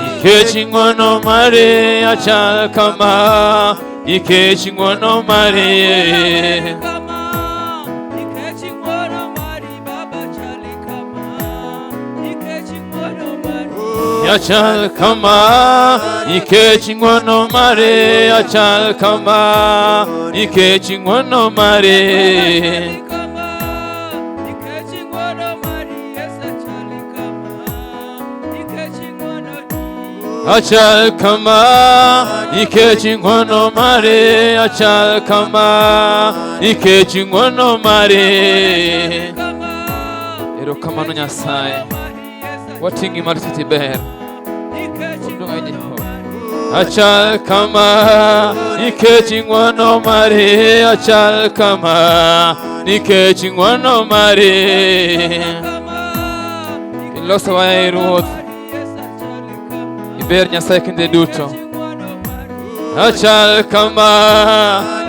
ikechi ng'wono mare, achal kama ikechi ng'wono mare. Achal kama ikechi ng'wono mare, achal kama ikechi ng'wono mare. Achal kama ikechi ng'wono mare, achal kama ikechi ng'wono mare. Erokamano Nyasaye wating'i mar titi ber. Achal kama ikechi ng'wono mare, achal kama ikechi ng'wono mare. Iloso wae ruoth iber Nyasaye kinde duto. Achal kama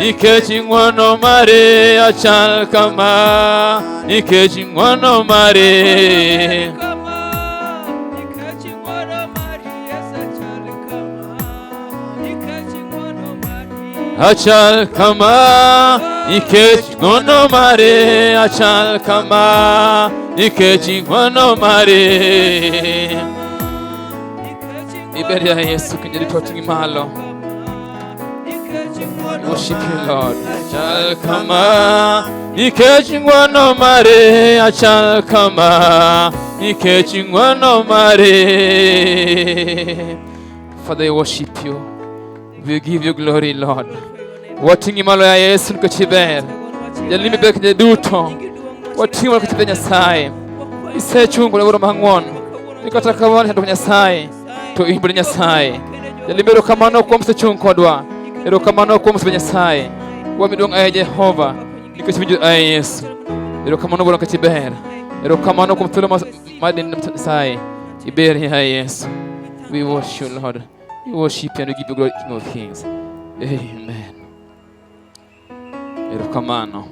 ikechi ng'wono mare, achal kama ikechi ng'wono mare. Achal kama ikechi ng'wono mare, achal kama ikechi ng'wono mare. Iber ya Yesu kinde duto ting'i malo. Worship you Lord. Achal kama ikechi ng'wono mare, achal kama ikechi ng'wono mare. Father, I worship you. We give you glory, Lord. Wating'i malo ya Yesu nikechi ber. Jalimi ber kinde duto. Wating'i malo nikechi ber Nyasaye. Isechungo na wuro mang'won. Nikata kawani hando Nyasaye. To imbele Nyasaye. Jalimi erokamano kuom sechung kodwa. Erokamano kuom sebe Nyasaye. Wamiduong' aye Jehova nikech winjo aye Yesu. Erokamano wuoro nikechi ber. Erokamano kuom thuolo madin Nyasaye. Iber aye Yesu. We worship you, Lord. We worship you and we give you glory, King of Kings. Amen. Erokamano.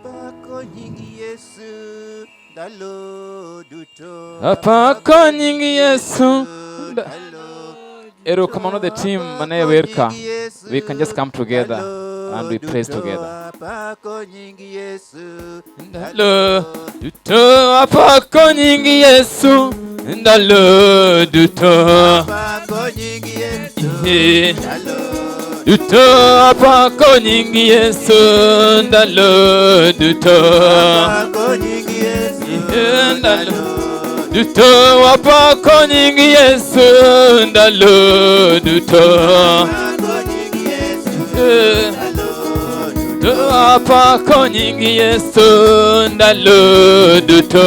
Apako nyingi Yesu ndalo duto. Apako nyingi Yesu. Erokamano the team mane werka. We can just come together and we praise together. Apako nyingi Yesu ndalo duto. Apako nyingi Yesu ndalo duto. Apako nyingi Yesu ndalo duto. Apako nyingi Yesu ndalo duto. Apako nyingi Yesu ndalo duto. Apako nyingi Yesu ndalo duto. Apako nyingi Yesu duto. Apako nyingi Yesu ndalo duto.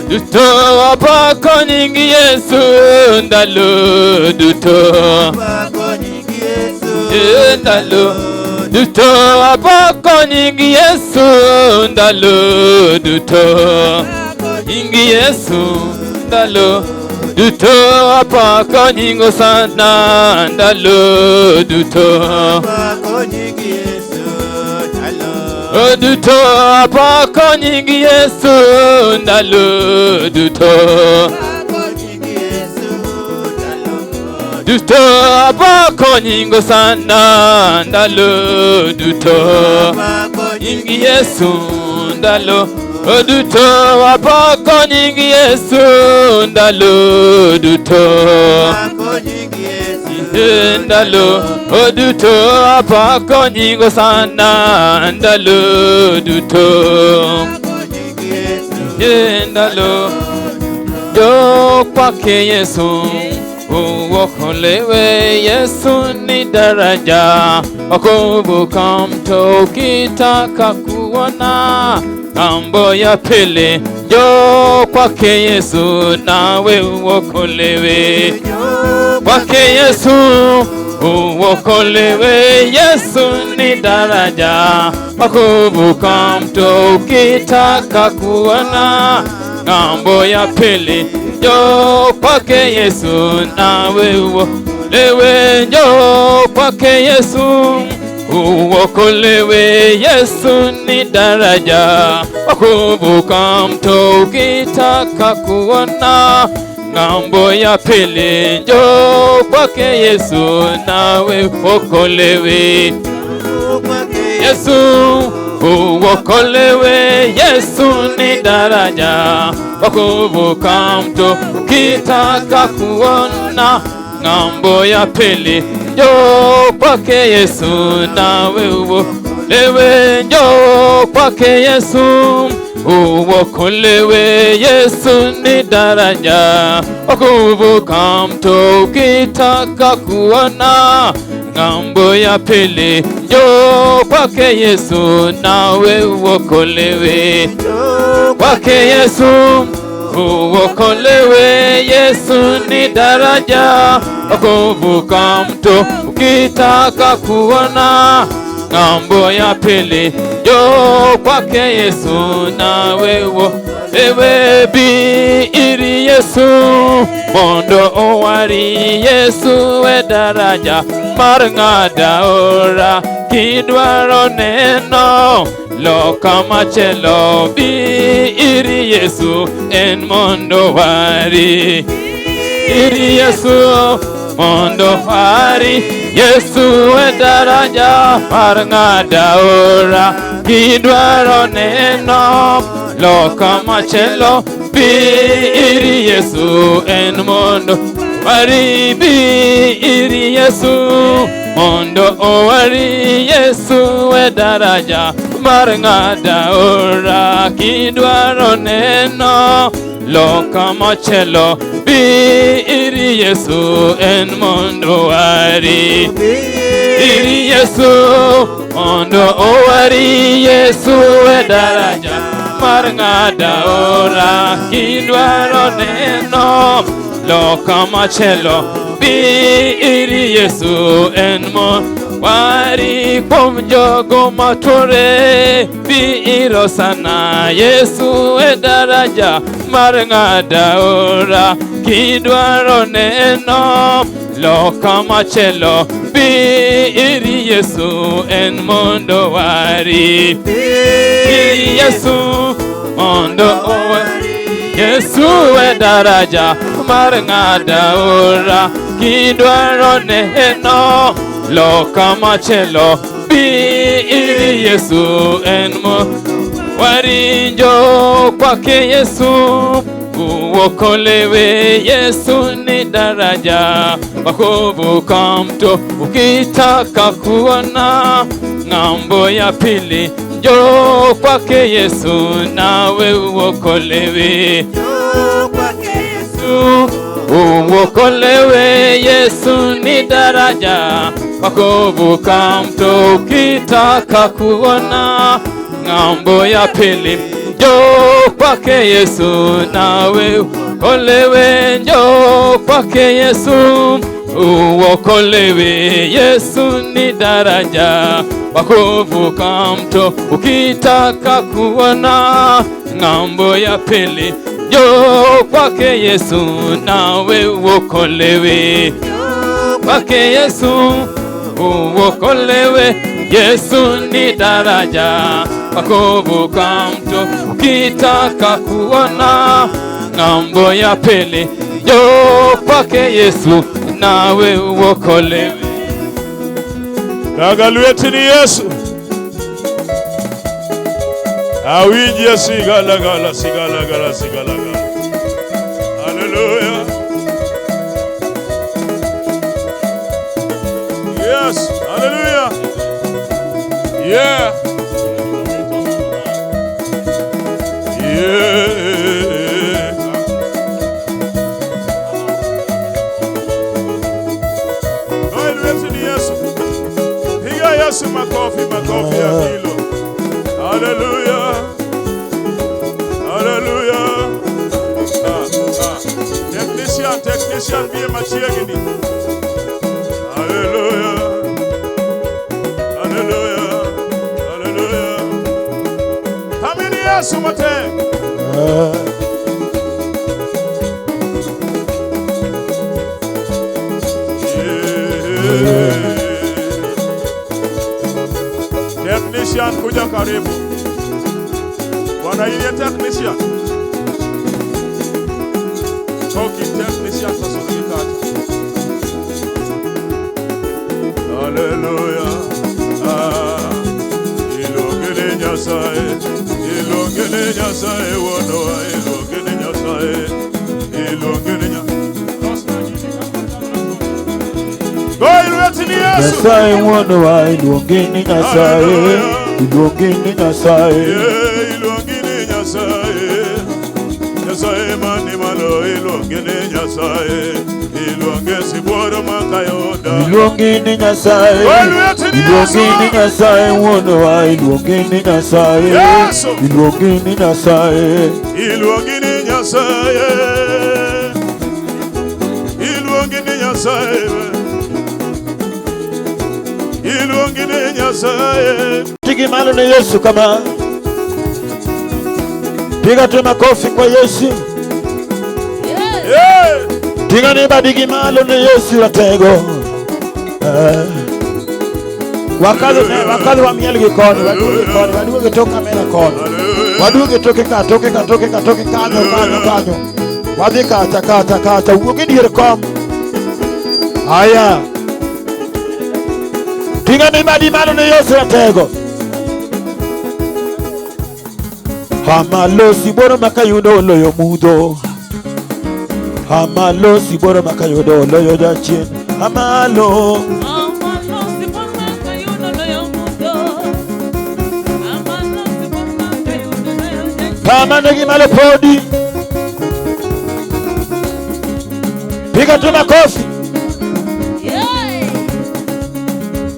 Duto. Apako nyingi Yesu ndalo duto. Apako nyingi Yesu ndalo duto. Apako nyingi Yesu ndalo duto. Nyingi Yesu ndalo duto. Apako nyingo sana ndalo duto. Apako nyingi Yesu ndalo duto. Apako nyingi Yesu ndalo duto. Duto. Apako nyingo sana ndalo duto. Nyingi Yesu ndalo duto. Apako nyingi Yesu ndalo duto. Ndalo duto. Apako nyingo sana ndalo duto. Ndalo jo kwake Yesu uokolewe. Yesu ni daraja wakuvuka mto ukitaka kuona ng'ambo ya pili. Jo kwake Yesu nawe uokolewe. Kwake Yesu uokolewe. Yesu ni daraja wakuvuka mto ukitaka kuona ng'ambo ya pili. Njoo kwake Yesu nawe uokolewe, njoo kwake Yesu uokolewe. Yesu ni daraja wakuvuka mto ukitaka kuona ng'ambo ya pili. Njoo kwake Yesu nawe uokolewe. Yesu uokolewe, Yesu ni daraja wakuvuka mto ukitaka kuona ng'ambo ya pili. Njoo kwake Yesu nawe uokolewe, njoo kwake Yesu uokolewe. Yesu ni daraja wakuvuka mto ukitaka kuona ng'ambo ya pili. Njoo kwake Yesu nawe uokolewe, kwake Yesu uokolewe. Yesu ni daraja wakuvuka mto ukitaka kuona ng'ambo ya pili. Njoo kwake Yesu nawe uokolewe. Biiri Yesu mondo owari, Yesu e daraja mar ng'ada ora. Kidwaro neno loka machielo, biiri Yesu en mondo wari. Biiri Yesu mondo wari, Yesu e daraja mar ng'ada ora. Kidwaro neno loka machielo, biiri Yesu en mondo wari. Biiri Yesu mondo owari, Yesu e daraja mar ng'ada ora. Kidwaro neno loka machielo, biiri Yesu en mondo wari. Biiri Yesu mondo owari, Yesu e daraja mar ng'ada ora. Kidwaro neno loka machielo, biiri Yesu en mondo wari. Kuom jogo matuore biiro sana, Yesu e daraja mar ng'ada ora. Kidwaro neno loka machielo, biiri Yesu en mondo wari. Biiri Yesu mondo owari, Yesu e daraja mar ng'ada ora. Kidwaro neno loka machielo, biiri Yesu en mondo wari. Njoo kwake Yesu uokolewe, Yesu ni daraja wakuvuka mto ukitaka kuona ng'ambo ya pili. Njoo kwake Yesu nawe uokolewe, njoo kwake Yesu uokolewe. Yesu ni daraja wakuvuka mto ukitaka kuona ng'ambo ya pili. Njoo kwake Yesu nawe uokolewe, njoo kwake Yesu uokolewe. Yesu ni daraja wakuvuka mto ukitaka kuona ng'ambo ya pili. Njoo kwake Yesu nawe uokolewe, kwake Yesu uokolewe. Yesu ni daraja wakuvuka mto ukitaka kuona ng'ambo ya pili. Njoo kwake Yesu nawe uokolewe. Nagalweti ni Yesu. Awinje sigalagala sigalagala sigalagala. Hallelujah. Yes, hallelujah. Yeah. Yeah. Nagalweti ni Yesu. Piga Yesu makofi ya hilo. Hallelujah. Hallelujah. Technician be machiegni. Hallelujah. Hallelujah. Hallelujah. Yesu matek. Technician kuja karibu. Bwana ile technician. Toki technician tasurikata. Hallelujah. Ilongele nyasaye. Ilongele nyasaye wonoa. Ilongele nyasaye. Ilongele nyasaye. Nyasaye wonoa. Ilongele nyasaye. Ilongele nyasaye. Ilongele nyasaye. Nyasaye mani malo. Ilongele nyasaye. Ilongele siboro makayoda. Ilongele nyasaye. Ilongele nyasaye wonoa. Ilongele nyasaye. Ilongele nyasaye. Ilongele nyasaye. Ilongele nyasaye. Ilongele nyasaye. Tigi malo na Yesu kama. Piga tu makofi kwa Yesu. Tiga ni badigi malo na Yesu watego. Wakali wa mieli gikoni, wadu gitoka mena koni. Wadu gitoke kanyo. Wadi kata, ugi dire kom. Aya. Tiga ni badigi malo na Yesu watego. Hamalo siboro makayudo loyo mudo. Hamalo siboro makayudo loyo jachin. Hamalo siboro makayudo loyo mudo. Hamalo siboro makayudo loyo jachin. Kama negi malo podi. Piga tu makofi.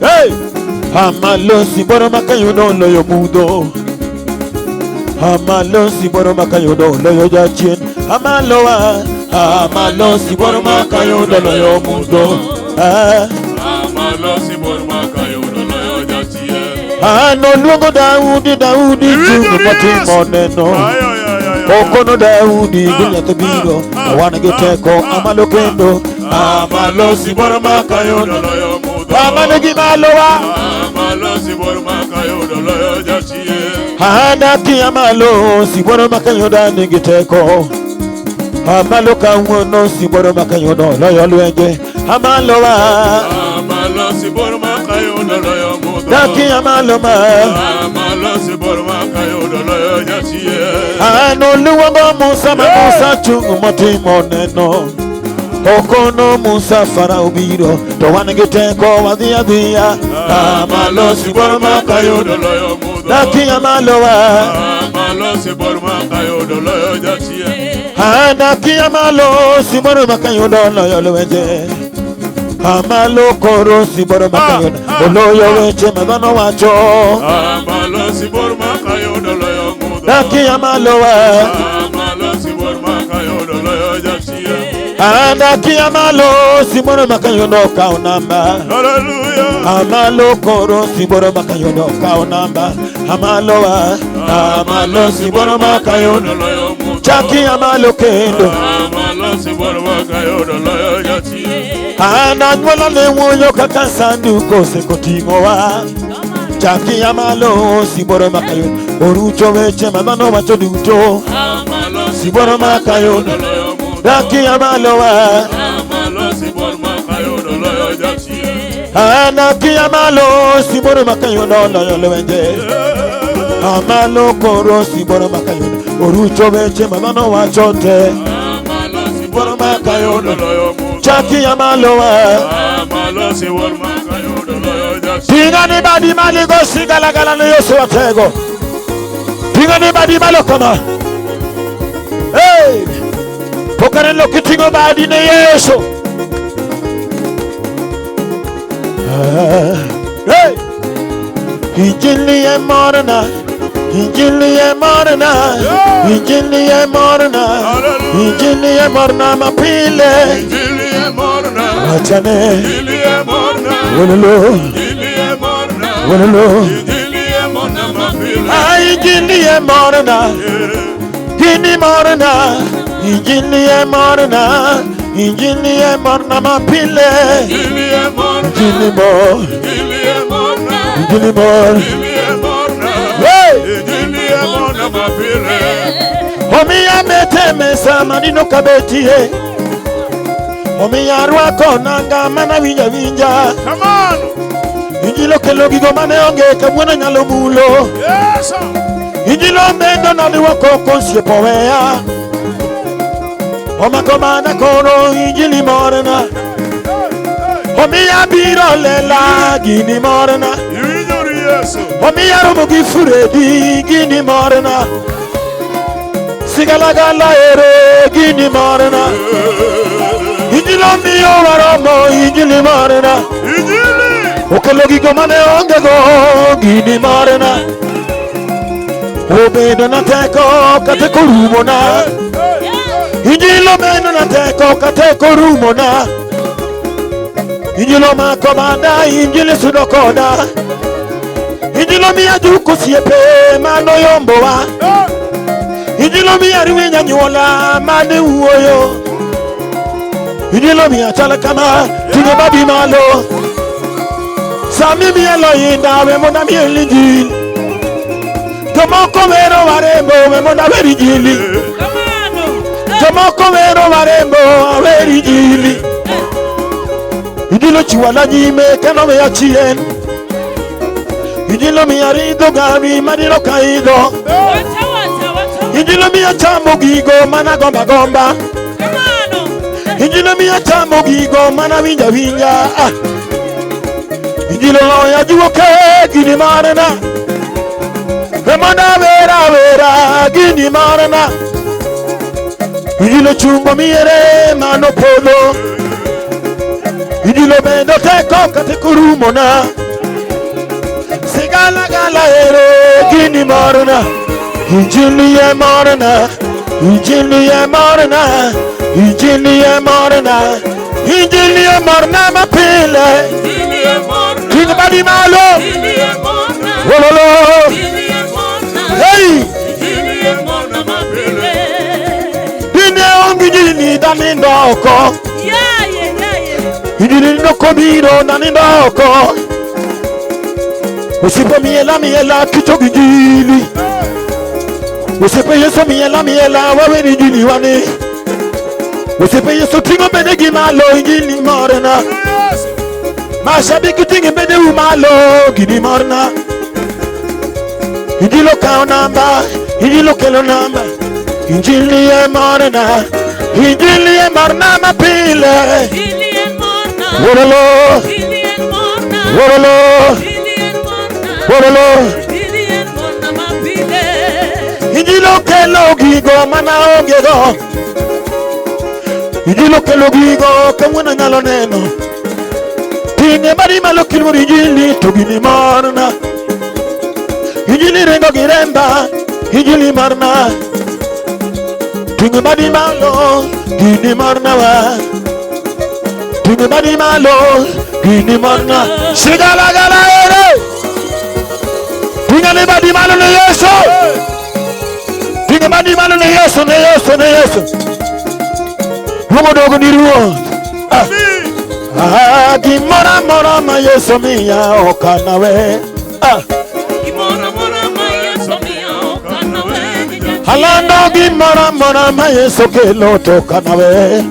Hey! Hamalo siboro makayudo loyo mudo. Hamalo siboro makayudo loyo jachin. Hamalo siboro makayudo loyo mudo. Hamalo siboro makayudo loyo jachin. Ano luongo Daudi chungo matimo neno. Okono Daudi gunyatho biro. Wan gi teko amalo kendo. Hamalo siboro makayudo loyo mudo. Hamane gi malowa. Hamalo siboro makayudo loyo jachin. Hana kiamalo siboro makayudo nigi teko. Hamalo kawuono siboro makayudo loyo lwenje. Hamalo siboro makayudo loyo mudo. Daki hamalo siboro makayudo loyo jachin. Ano luongo Musa chungu matimo neno. Okono Musa Farao biro to wan gi teko wadhi adhiya. Hamalo siboro makayudo loyo mudo. Daki hamalo siboro makayudo loyo jachin. Hana kiamalo siboro makayudo loyo lwenje. Hamalo koro siboro makayudo loyo weche madhano wacho. Hamalo siboro makayudo loyo mudo. Daki hamalo siboro makayudo loyo jachin. Hana kiamalo siboro makayudo kao namba. Hallelujah. Hamalo koro siboro makayudo kao namba. Hamalo siboro makayudo loyo mudo. Chaki hamalo kendo. Hamalo siboro makayudo loyo jachin. Hana nywela ne wuoyo kaka sanduko sekoting'owa. Chaki hamalo siboro makayudo orucho weche madhano wacho duto. Siboro makayudo daki hamalo siboro makayudo loyo jachin. Hana kiamalo siboro makayudo loyo lwenje. Hamalo koro siboro makayudo orucho weche madhano wacho te. Siboro makayudo chaki hamalo siboro makayudo loyo jachin. Tinga ni badi maligo sigalagala na Yesu watego. Tinga ni badi malo kama. Hey! Pokarelo kitingo badi na Yesu. Hey! Injili ya morna. Injili ya morna. Injili ya morna. Injili ya morna mapile. Injili ya morna. Achane. Injili ya morna. Wololo. Injili ya morna. Wololo. Injili ya morna mapile. Injili e morna, gini morna, injili e morna, injili e morna mapile, injili mor, injili morna, injili mor, injili morna mapile. Omi ya mete mesa manino kabetie, omi ya ruako nanga mana vinja vinja. Come on. Injilo kelo gigo mane onge kamwana nyalo mulo. Yes sir. Injilo mendo naliwa koko siepowea. Omakomana kono injili morena. Omiya biro lela gini morena. Omiya romo gifuredi gini morena. Sigalagala ere gini morena. Injilo miyo waromo injili morena. Okelo gigo mane onge go gini morena. Obedo na teko kateko rumona. Injilo meno na teko kateko rumona. Injilo makomanda injili sudokoda. Injilo miya juko siepe mano yombowa. Injilo miya riwenya nyola mane uoyo. Injilo miya chala kama tinye babi malo. Sami miya loyinda we mona miya linjili. Tomoko vero warembo we mona veri jili. Tomoko vero warembo veri jili. Injilo chiwala nyime kano me achien. Injilo miya rido gami manilo kaido. Injilo miya chamo gigo mana gomba gomba. Injilo miya chamo gigo mana vinja vinja. Injilo ya juoke gini marana. Remona vera vera gini marana. Injilo chungo miere mano polo. Injilo mendo teko katekurumona. Sigala gala ere gini marana. Injili e marana. Injili e marana. Injili e marana. Injili e marana mapile. Injili badi malo. Wololo. Hey. Injili ongi injili dani ndoko. Injili ndoko biro dani ndoko. Usipo miela kichogi injili. Usipo yeso miela wawe injili wani. Usipo yeso tingo bedegi malo injili morena. Mashabiki tingi bede umalo gini morna. Injilo kao namba, injilo kelo namba. Injili e morna, injili e morna mapile. Worolo, worolo, worolo. Injilo kelo gigo mana ongego. Injilo kelo gigo kamwana nyalo neno. Tinge bari malo kilmuri injili to gini morna. Injili rengo giremba, injili morna. Tinge bari malo gini morna wa. Tinge bari malo gini morna. Sigala gala ere. Tinge bari malo ne Yesu. Tinge bari malo ne Yesu, ne Yesu, ne Yesu. Rumo dogo ni ruo. Gimora mora ma Yesu miya okanawe. Gimora mora ma Yesu miya okanawe. Halando gimora mora ma Yesu kelo to kanawe.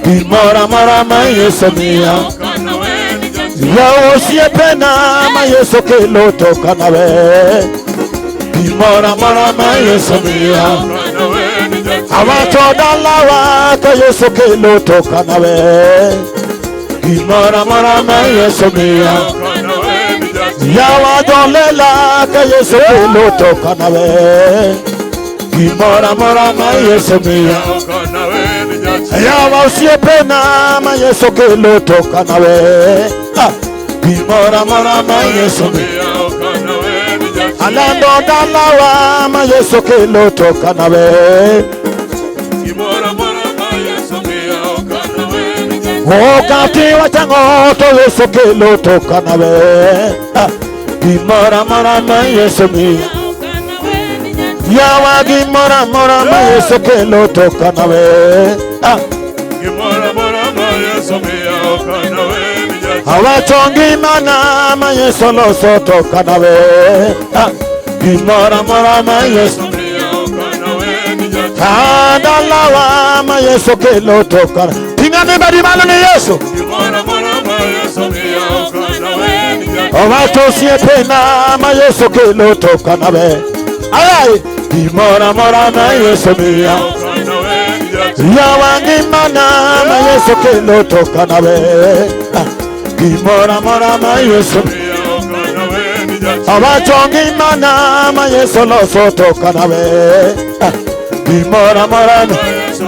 Gimora mora ma Yesu miya okanawe. Ya osie pena ma Yesu kelo to kanawe. Gimora mora ma Yesu miya okanawe. Awato dalawa ka Yesu kelo to kanawe. Gimora mora ma Yesu miya yawa dolela ka Yesu kelo to kanawe. Gimora mora ma Yesu miya yawa usiepena ma Yesu kelo to kanawe. Gimora mora ma Yesu miya alando dalawa ma Yesu kelo to kanawe. Gimora mora ma Yesu miya Wakati wachango to Yesu kelo to kanawe. gimora mora ma Yesu miya. Yawa gimora mora ma Yesu kelo toka nawe. Gimora mora ma Yesu miya oka nawe. Awachongi mana ma Yesu loso toka nawe. Gimora mora ma Yesu miya oka nawe. Adalawa ma Yesu kelo toka. Tingane badi malo ni Yesu. Gimora mora ma Yesu miya oka nawe. Owato siepena ma Yesu kelo toka nawe. Ay, gimora mora ma Yesu miya. Yawangi mana ma Yesu kelo toka nawe. Gimora mora ma Yesu. Awachongi mana ma Yesu loso toka nawe. Gimora mora ma Yesu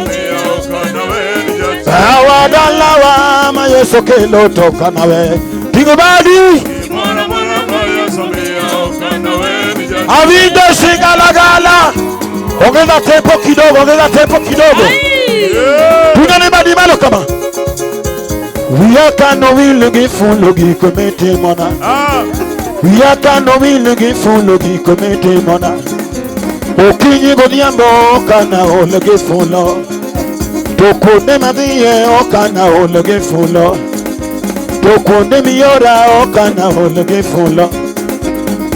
awadalawa ma Yesu kelo toka nawe. Tingubadi Avindo sigalagala. Ongeza tempo kidogo, ongeza tempo kidogo. Tunane badi malo kama. Wiyaka no wilugi funlugi komete mona. Wiyaka no wilugi funlugi komete mona. Okinyi godiambo kana ologi funlo. Tokone madhiye okana ologi funlo. Tokone miyora okana ologi funlo.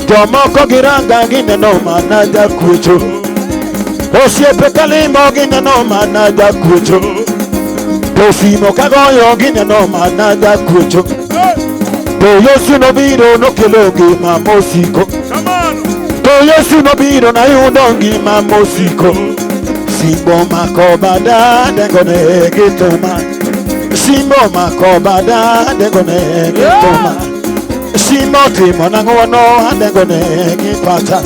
Tomoko giranga gineno manaja kucho. Osiepe kalimo gineno manaja kucho. Tofimo kagoyo gineno manaja kucho. To Yesu no biro no kelogi mamosiko. To Yesu no biro na yudongi mamosiko. Simbo makobada dengone gitoma. Simbo makobada dengone gitoma. Simoti monangono adengone gipata.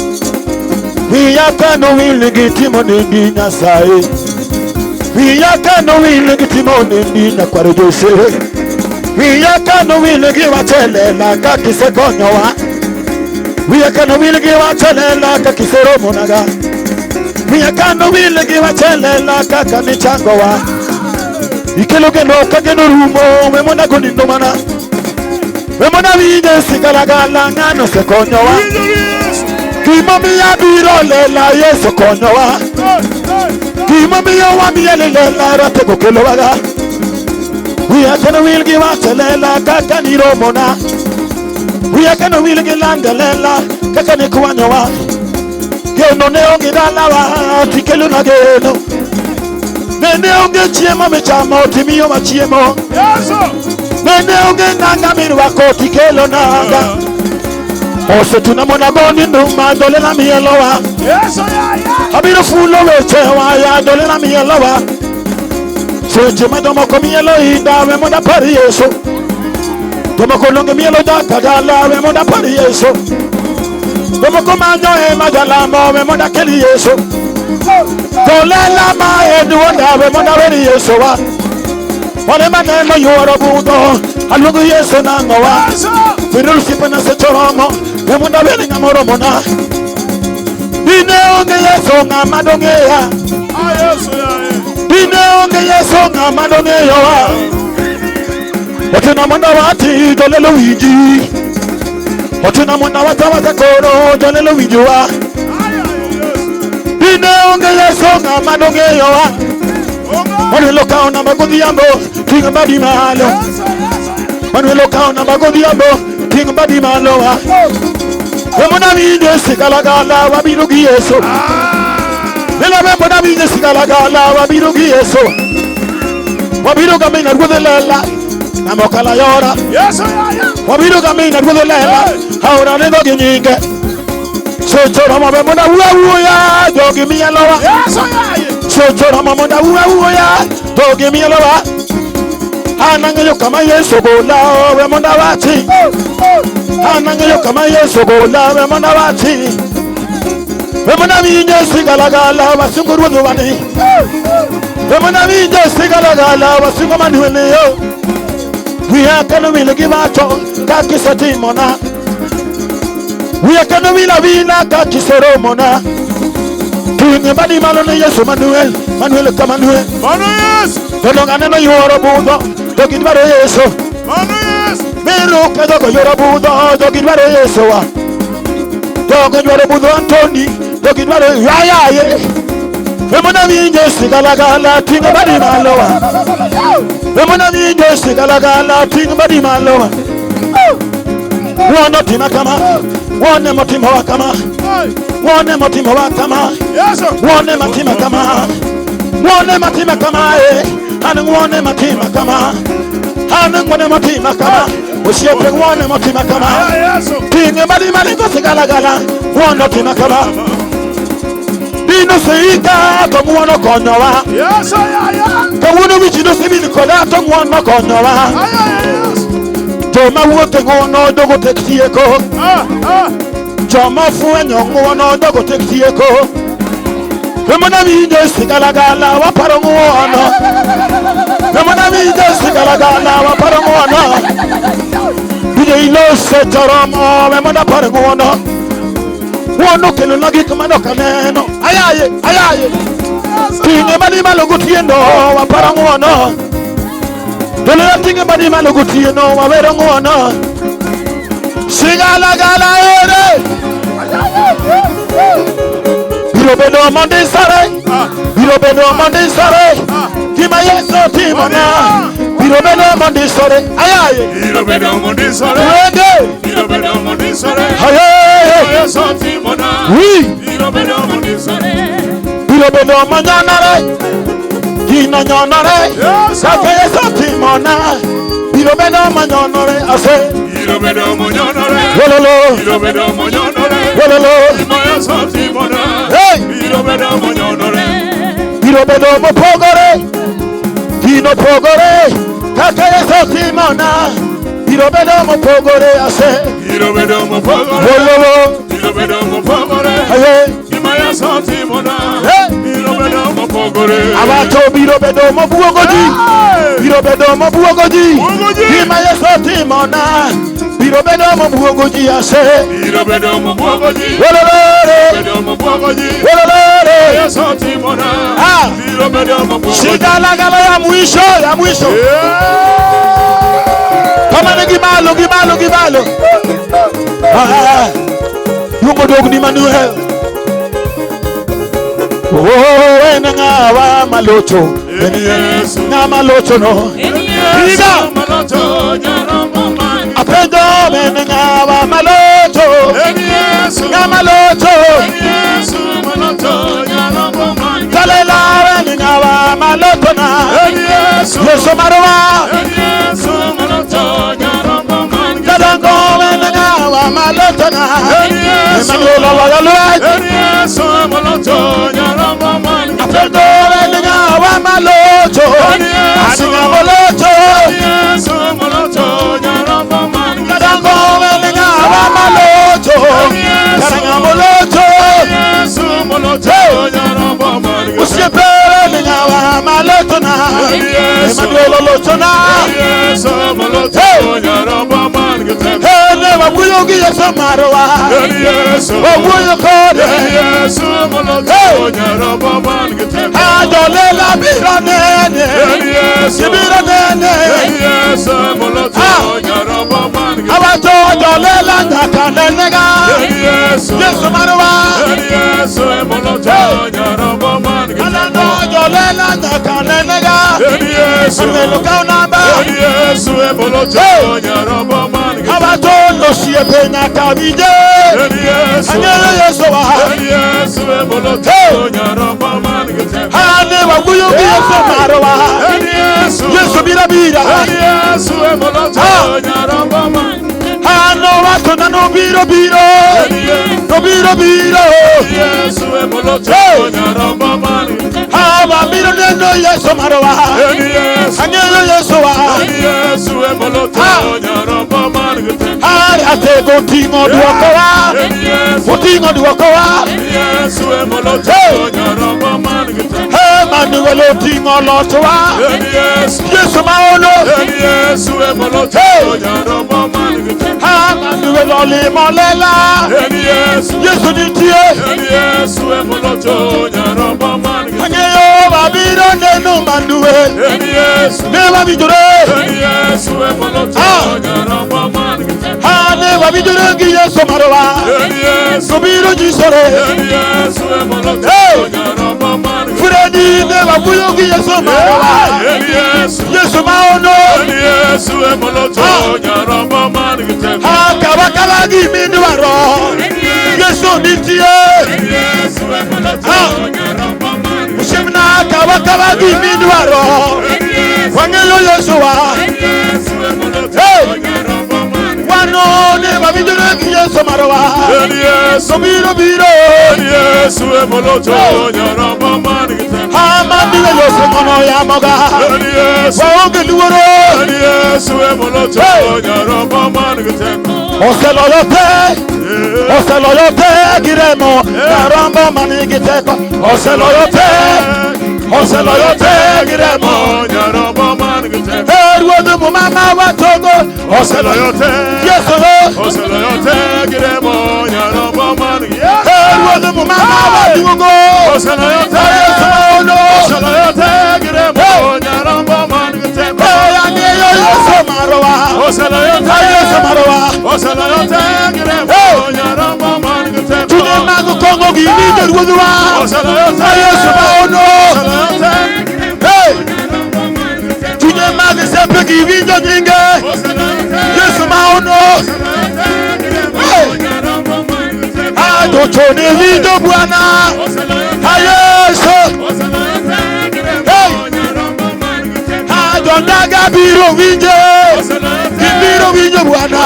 Wiyaka no wiligi timoni di Nyasaye. Wiyaka no wiligi timoni di nakwarejose. Wiyaka no wiligi watele la kakise konyowa. Wiyaka no wiligi watele la kakisero monaga. Wiyaka no wiligi watele la kakanichangowa. Ikeloge no kageno rumo wemona gonindo mana. Wemona vide sigalagala ngano se konyowa. Kimami ya biro lela Yesu konyowa. Kimami ya wami ya lela rate kokelo waga. Wiyaka no wiligi watelela kakani romona. Wiyaka no wiligi langa lela kakani kuwanyowa. Geno ne ongi dalawa tikelu na geno. Nene onge chiemo mechamo timiyo machiemo. Nene onge nanga mirwako tikelo nanga. Ose tunamona boni numa dole na mielowa. Abiro fulo weche wa ya dole na mielowa. Seje madomo ko mielo ida we moda pari Yesu. Domo ko longe mielo da kadala we moda pari Yesu. Domo ko manyo e madala mo we moda keli Yesu. Dolela ma edwonda we moda weri Yesu wa. Ole maneno yoro budo alugu Yesu na ngowa. Viru sipana se choromo we moda weri ngamoro mona. Dine onge Yesu ngamadongea. Yesu ya Dine onge Yesu ngamadongea wa. Otuna mona wati dolelo wiji. Otuna mona wata koro dolelo wiji wa. Dine onge Yesu ngamadongea wa. Manuelo kaona magodi yambo kinga badi malo. Manuelo kaona magodi yambo kinga badi malo wa. Wemona vide sigalagala wabirugi Yesu. Nela wemona vide sigalagala wabirugi Yesu. Wabiruga mina rwedelela na mokala yora. Wabiruga mina rwedelela haura nego ginyinge. Sochora mabemona uya dogi mialowa. Sochora mabemona uya dogi mialowa. Anangeyo kama Yesu bola wemona wati. Anangeyo kama Yesu bola wemona wati. Wemona vinje sigalagala wasunguru wani. Wemona vinje sigalagala wasungu manuele yo. Wiyaka no wiligi wato kakisati mona. Wiyaka no wila kakisero mona. Tunge badi malo ne Yesu Manuel. Manuel kama Manuel. Manuel. Dononga neno yoro budo. Dogidwaro Yesu. Manuel. Meru kadogo yoro budo. Dogidwaro Yesu wa. Togo dwaro budho Antoni, togi dwaro yayaye. Emona minje sigalagala tinga badi malowa. Emona minje sigalagala tinga badi malowa. Wono tima kama, wone motima wa kama. Wone motima wa kama. Wone matima kama. Wone matima kama anu wone matima kama. Anu wone matima kama. Usiepe wone matima kama. Tinga badi malingo sigalagala. Wono tima kama. Dino seika to muono konyowa. Yes, Kawuno wichino sebili kola to muono konyowa. Joma wote ngono dogo tektieko. Joma fuenyo ngono dogo tektieko. Remona minde sigalagala wa parongono. Remona minde sigalagala wa parongono. Bide ilo setoromo remona parongono. Wono kelo lagi kamano kaneno ayaye tinge bani malogutieno wa parangono dole tinge bani malogutieno wa werangono sigala gala ere birobedo mande sare kima yeso timona birobedo mande sare ayaye birobedo mande sare ayaye yeso timona birobedo mande sare birobedo manyanare kina nyanare sake yeso timona birobedo manyanare ase birobedo manyanare wololo birobedo manyanare wololo yeso timona birobedo manyanare birobedo mopogore kino pogore kake yeso timona birobedo mopogore ase birobedo mopogore wololo birobedo mopogore kima yeso timona birobedo mopogore abato birobedo mobuogoji kima yeso timona birobedo mobuogoji ase birobedo mobuogoji wololo yeso timona birobedo mobuogoji sigalagala ya mwisho Kamane gibalo Yungo dogu ni Manuel Ngawa malocho Yesu na malocho no Ida Apendo ngawa malocho Yesu na malocho Kalela ngawa malocho na Yesu marwa Kalango ngawa malocho na Emmanuel Apendo ngawa malocho Asinga malocho Kalango ngawa malocho Karanga malocho Usiepele ngawa malocho na Emmanuel malocho na Hele wabuyogi yeso marwa wabuyo kode ajolela biranene biranene abato ajolela ndakanenega yeso marwa ajolela ndakanenega ameluka unamba abato losiepe na kabije anyele yeso wa hane wabuyugi yeso marwa yeso birabira hano wato na no biro haba biro neno yeso marwa anyele yeso wa hari atego tingo duokowa Emmanuel tingo lotowa Yesu maolo Emmanuel oli molela Yesu nitie Angeyo babiro nenu manduwe Newa bijure Hane mawinjore gi Yesu marwa sobiro nyisore Fredi ne wabuyo gi Yesu marwa Yesu maono Kawakala gi midwaro Yesu nitie Ushimna kawakala gi midwaro Wangelo Yesu wa Wano ne mawinjore gi Yesu marwa sobiro biro Yesu emoloto nyaramba manigite Amandile Yesu kono ya moga Waonge luoro Yesu emoloto nyaramba manigite Oseloyote giremo nyaramba manigite Oseloyote giremo nyaramba manigite Erwodu mama watogo Oseloyote Yesu Oseloyote giremo nyaramba manigite Erwodu mama watogo Oseloyote Yesu Oseloyote giremo nyaramba manigite Yangeyo Yesu marwa Oseloyote Yesu marwa Oseloyote giremo nyaramba manigite Tune magu kongo gini derwudwa Oseloyote Yesu maono Tune magu sepe givinjo nyinge Yesu maono Adochone vinjo Bwana Yesu Adondaga biro vinje Biro vinjo Bwana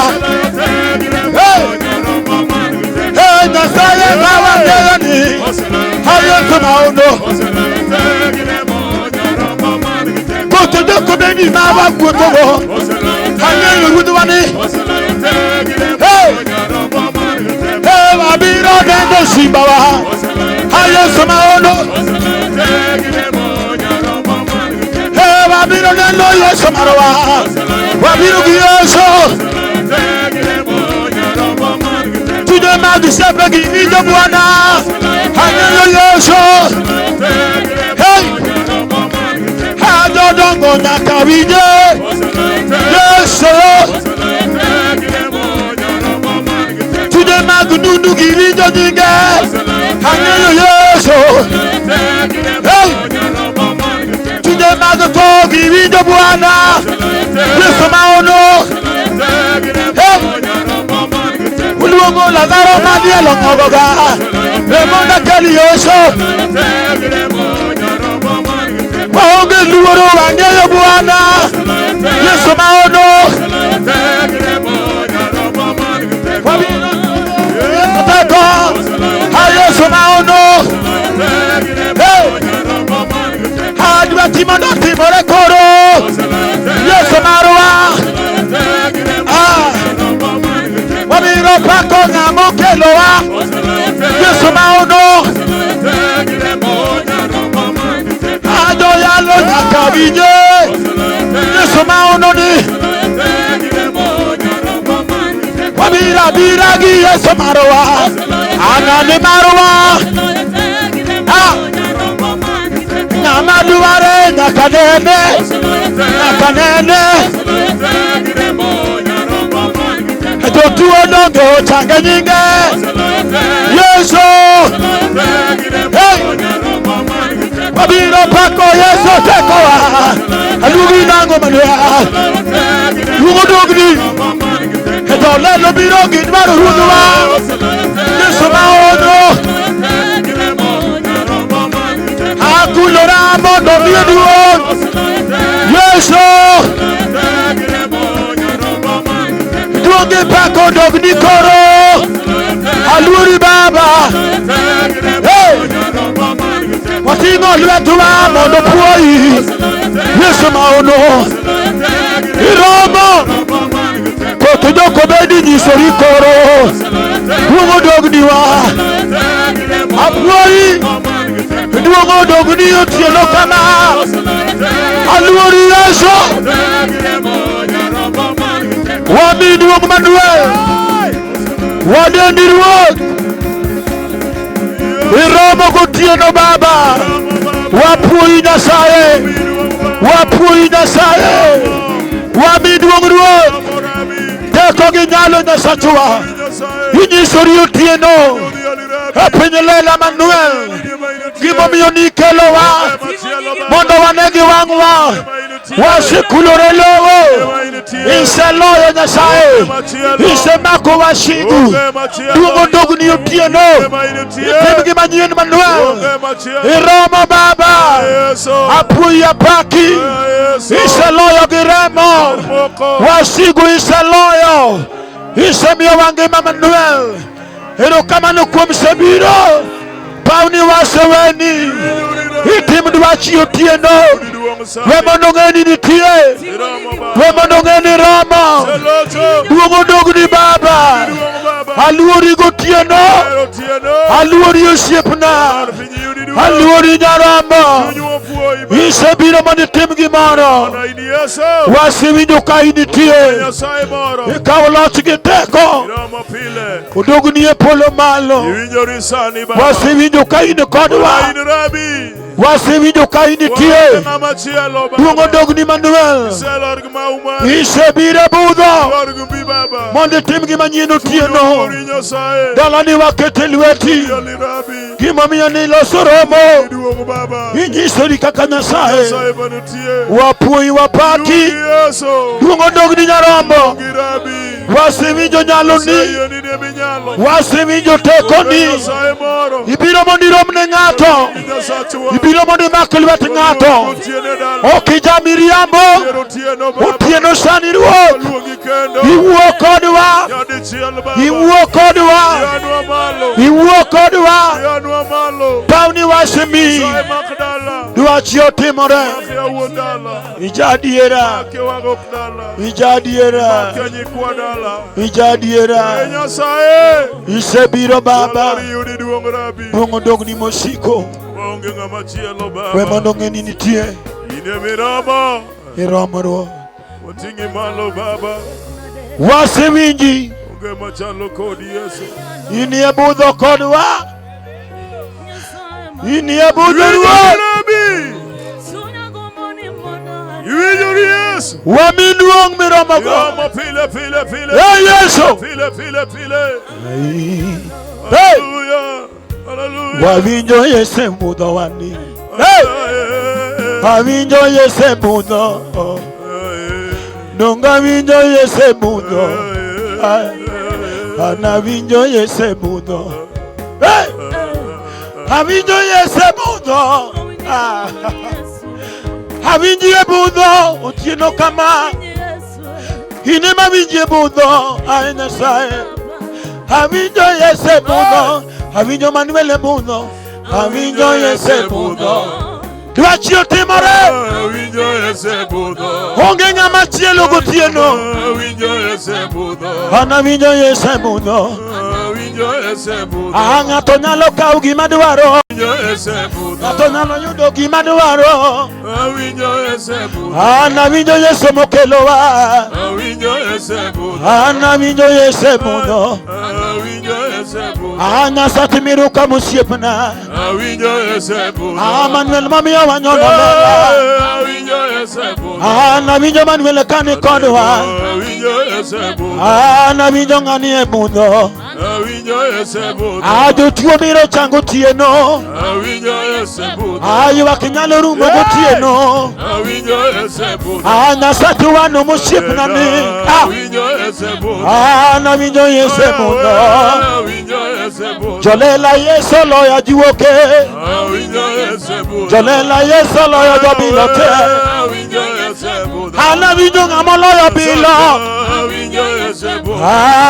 Nasaye kawa ndani Yesu maono Koto doko beni mawa kutogo Hanye yurudwani Wabiro dendo simbawa Yesu maono Wabiro dendo Yesu marwa Wabiro Yesu Tude magi sepe givinjo Bwana Hanye Yesu Adodongo nyakawije Yesu Tude magu nundu givinjo nyinge Hanye Yesu Tude magu to givinjo Bwana Yesu maono Uluongo Lazaro madielo ngogoga Remonda keli Yesu Waonge luoro wangeyo Bwana Yesu maono Wabiteko Yesu maono Hadwa timono timore koro Yesu marwa Wabiro pako ngamo kelowa Yesu maono Ajo yalo nyakabije Yesu maono ni Wabira biragi Yesu marwa Anani marwa Namaduware nyakanene Jotuo dongo change nyinge Yesu Wabiro pako Yesu tekowa Alugi nango manua Lugo dogni Hedole lo biro gidwaru runuwa Yesu maono Akulora mondo bieduo Yesu Duoge pako dogni koro Aluri baba Watingo lwetuwa mondo puoi Yesu maono Iromo Koto joko bedi nyisori koro Duogo dogni wa Apuoi Duogo dogni otieno kama Aluri Yesu Wami duogo manue Wadendi ruok Iromo kotieno baba Wapui Nyasaye Wami duogo ruok teko gi nyalo Nyasachwa. Inyisori otieno. Epinyelela Manuel. Gimomiyo nikelowa. Mondo wanegi wang'wa. Wasikulore lowo. Iseloyo Nyasaye. Isemako wasigu. Duogo dogni otieno. Itim gima nyien Manuel. Iromo Baba. Apuyi apaki. Iseloyo gi remo. Wasigu iseloyo. Isemiyo wangima Manuel. Erokamano kuom sebiro. Pauni waseweni. Itim dwachi otieno. Wemondo ng'eni nitie. Wemondo ng'eni Rama. Duogo dogni Baba. Aluori gotieno. Aluori osiepna. Aluori Nyaramba. Isebiro mondo itim gimoro. Wasewinjo ka initie. Ikawo loch gi teko. Odogni e polo malo. Wasewinjo ka in kodwa. Wasewinjo ka initie. Duogo dogni Manuel. Isebiro budho. Mondo itim gima nyien otieno. Dalani wakete lweti. Gimomiyo niloso romo. Inyisori kaka Nyasaye. Wapuoyi wapaki. Duogo dogni Nyarombo. Wasewinjo nyaloni. Wasewinjo tekoni. Ibiro mondo iromne ng'ato. Ibiro mondo imak lwet ng'ato. Okija miriambo. Otieno sani Ruoth. Iwuo kodwa. Iwuo kodwa. Iwuo kodwa. Pauni wasemi. Dwachi otimore. Ijadiera. Ijadiera. Ijadiera. Isebiro Baba. Duogo dogni mosiko. Wemondo ng'eni nitie. Iromo Ruoth. Wasewinji. Inie budho kodwa. Inie budho Ruoth. Wami duong' miromogo. Yesu. Wawinjo Yesu budho wani. Wawinjo Yesu budho. Nunga winjo Yesu budho. Anawinjo Yesu budho. Awinjo Yesu budho. Awinji budho otieno kama. Ine mawinji budho ai Nyasaye. Awinjo Yesu budho. Awinjo Manuel budho. Awinjo Yesu budho. Dwachi otimore. Awinjo Yesu budho. Onge ng'ama chielo gotieno. Awinjo Yesu budho. Anawinjo Yesu budho. Awinjo Yesu budho. Ng'ato nyalo kawo gima dwaro. Ng'ato nyalo yudo gima dwaro. Anawinjo Yesu mokelowa. Anawinjo Yesu budho. Nyasaye miruka musiepna. Manuel mamiyo wanyololela. Anawinjo Manuel kani kodwa. Anawinjo ng'ani e budho. Jotuo biro chango tieno. Ywak nyalo rumo gotieno. Nyasaye wano musiepnani. Anawinjo Yesu budho. Jolela Yesu loya juoke. Jolela Yesu loya jobilote. Anawinjo ng'ama loyo bilo.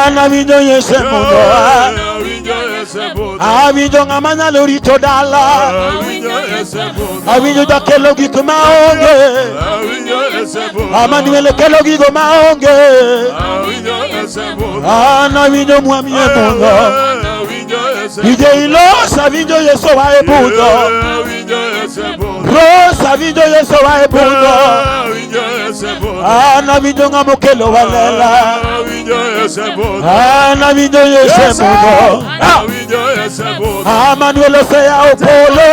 Anawinjo Yesu budho. Awinjo ng'ama nyalo rito dala. Awinjo jakelo gik maonge. Manuel kelo gigo maonge. Anawinjo mwami e budho. Ije ilos awinjo Yesu wa e budho. Ros awinjo Yesu wa e budho. Anawinjo ng'ama kelo walela. Anawinjo Yesu budho. Manuel osea opolo.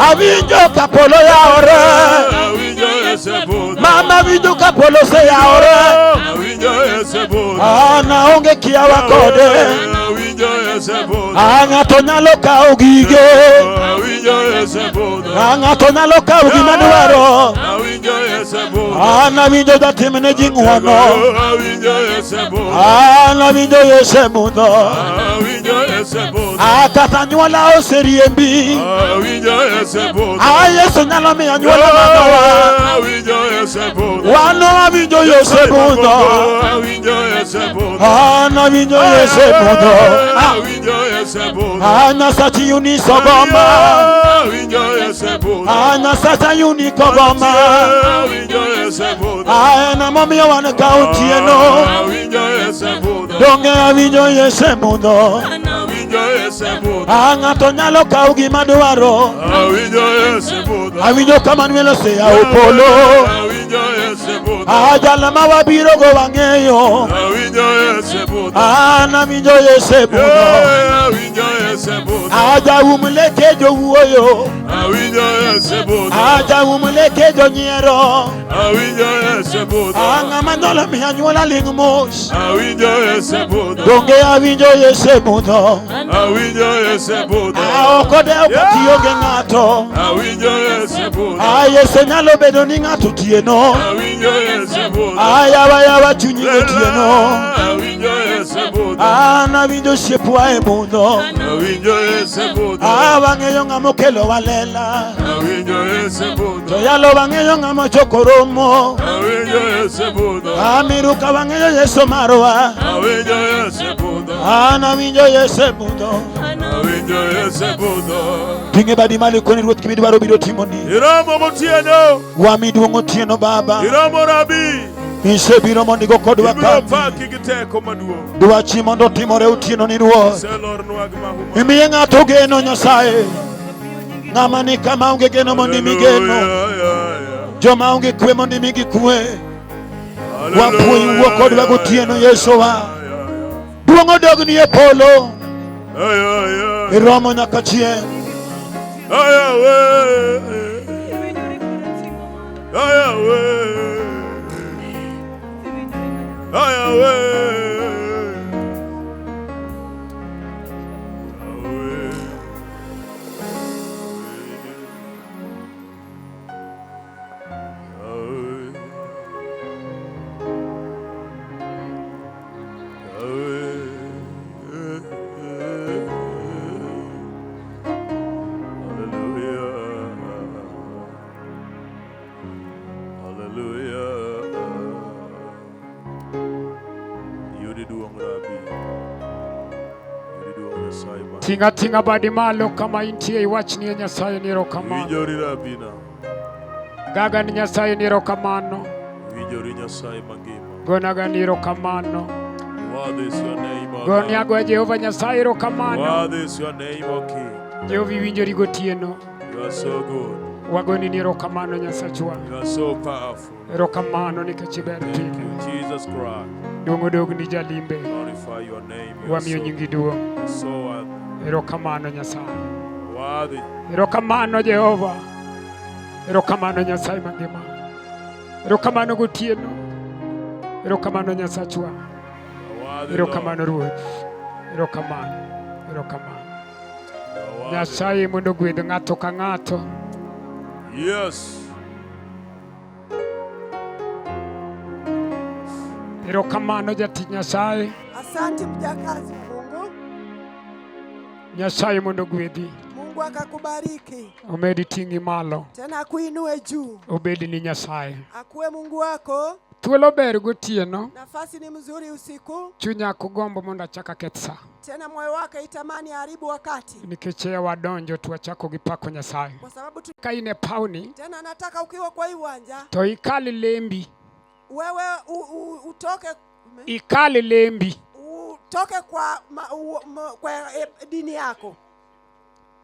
Awinjo kapolo yaore. Mama winjo kapolo osea ore. Naonge kiawa kode. Ng'ato nyalo kawo gige. Ng'ato nyalo kawo gima dwaro. Nawinjo jatimne ji ng'wono. Nawinjo Yesu mudho. Kata nyuola oseriembi. Yesu nyalo miyo nyuola manowa. Wano awinjo Yesu mudho. Nawinjo Yesu mudho. Nyasachi uniso goma. Nyasachi uniko goma. Namomiyo wan kauntieno. Donge awinjo Yesu mudho. Ng'ato nyalo kawo gima dwaro. Awinjo kama nwelo seya opolo. Jala ma wabiro go wang'eyo. Nawinjo Yesu mudho. Jaum leke jowuoyo. Jaum leke jonyiero. Ng'ama nyalo miyo anyuola ling' mos. Donge awinjo Yesu mudho. Ok odewo ka tiyo gi ng'ato. Yesu nyalo bedo ni ng'ato tieno. Yawa chunyi gotieno. Nawinjo osiepwa e mudho. Wang'eyo ng'ama okelo walela. To yalo wang'eyo ng'ama choko romo. Miruka wang'eyo Yesu marwa. Nawinjo Yesu mudho. Ting'e badi malo koni ruoth kimidwaro biro timoni. Wamiduong' otieno Baba. Isebiro mondo igo kodwa kambi. Dwachi mondo otimore otieno ni Ruoth. Imiye ng'ato geno Nyasaye. Ng'ama ni kama onge geno mondo imigeno. Joma onge kwe mondo imigi kwe. Wapuonj wuo kodwa gotieno Yesu wa. Duong' odogni e polo. Iromo nyaka chieng'. Tinga badi malo kama intie iwachni ya Nyasaye ni erokamano. Gaga ni Nyasaye ni erokamano. Gonaga ni erokamano. Goniago Jehova Nyasaye erokamano. Jehova winjori gotieno. Wagoni ni erokamano Nyasachwa. Erokamano nikech iber pile. Duong' dogni jalimbe. Wamiyo nyingi duong'. Erokamano Nyasaye. Erokamano Jehova. Erokamano Nyasaye mangima. Erokamano gotieno. Erokamano Nyasachwa. Erokamano Ruoth. Erokamano. Nyasaye mondo gwedh ng'ato ka ng'ato. Yes. Erokamano jati Nyasaye. Asante mjakazi Mungu. Nyasaye mondo gwedhi. Mungu akakubariki. Omedi ting'i malo. Tena akuinue juu. Obedi ni Nyasaye. Akuwe Mungu wako. Thuolo ber gotieno. Nafasi ni mzuri usiku. Chunya kugombo mondo achaka ketsa. Tena moyo wake itamani haribu wakati. Nikech wadonjo tuachako gi pako Nyasaye. Kwa sababu ka ine pauni. Tena nataka ukiwa kwa uwanja. To ikali lembi. Wewe utoke. Ikali lembi. Utoke kwa dini yako.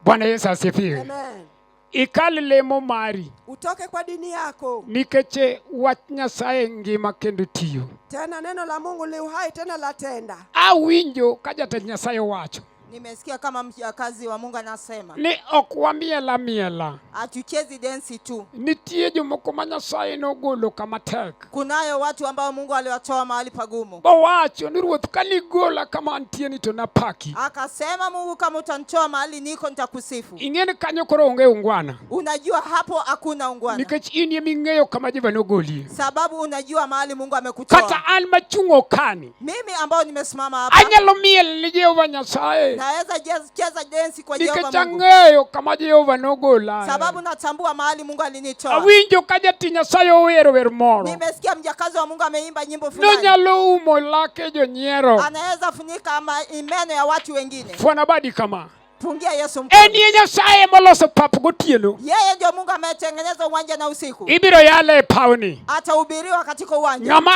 Bwana Yesu asifiwe. Amen. Ikali lemo mari. Utoke kwa dini yako. Nikeche wach Nyasaye ngima kendo tiyo. Tena neno la Mungu li uhai tena latenda. Awinjo ka jatend Nyasaye wacho. Nimesikia kama mjakazi wa Mungu anasema. Ni okwamiela miela. Atuchezi densi tu. Nitie jomoko ma Nyasaye nogolo kama tek. Kunayo watu ambao Mungu aliwatoa mahali pagumu. Bawacho ni ruoth kanigola kama antieni to napaki. Akasema Mungu kama utanitoa mahali niko nitakusifu. Ingene kanyo koro onge ungwana. Unajua hapo hakuna ungwana. Nikech inie ming'eyo kama Jehova nogoli. Sababu unajua mahali Mungu amekutoa. Kata an machungo kani. Mimi ambao nimesimama hapa. Anyalo miel ni Jehova Nyasaye. Naweza cheza densi kwa Jehova Mungu. Nikechangeyo kama Jehova nogola. Sababu natambua mahali Mungu alinitoa. Awinjo kajati Nyasaye owero wer moro. Nimesikia mjakazi wa Mungu ameimba nyimbo fulani. Nonyalo umo lake jonyiero. Anaweza funika imeno ya watu wengine. Fwana badi kama. Pungia Yesu mkono. Eni Nyasaye moloso papu gotieno. Yeye ndio Mungu ametengeneza uwanja na usiku. Ibiro yale pawni. Atahubiriwa katika uwanja. Ngama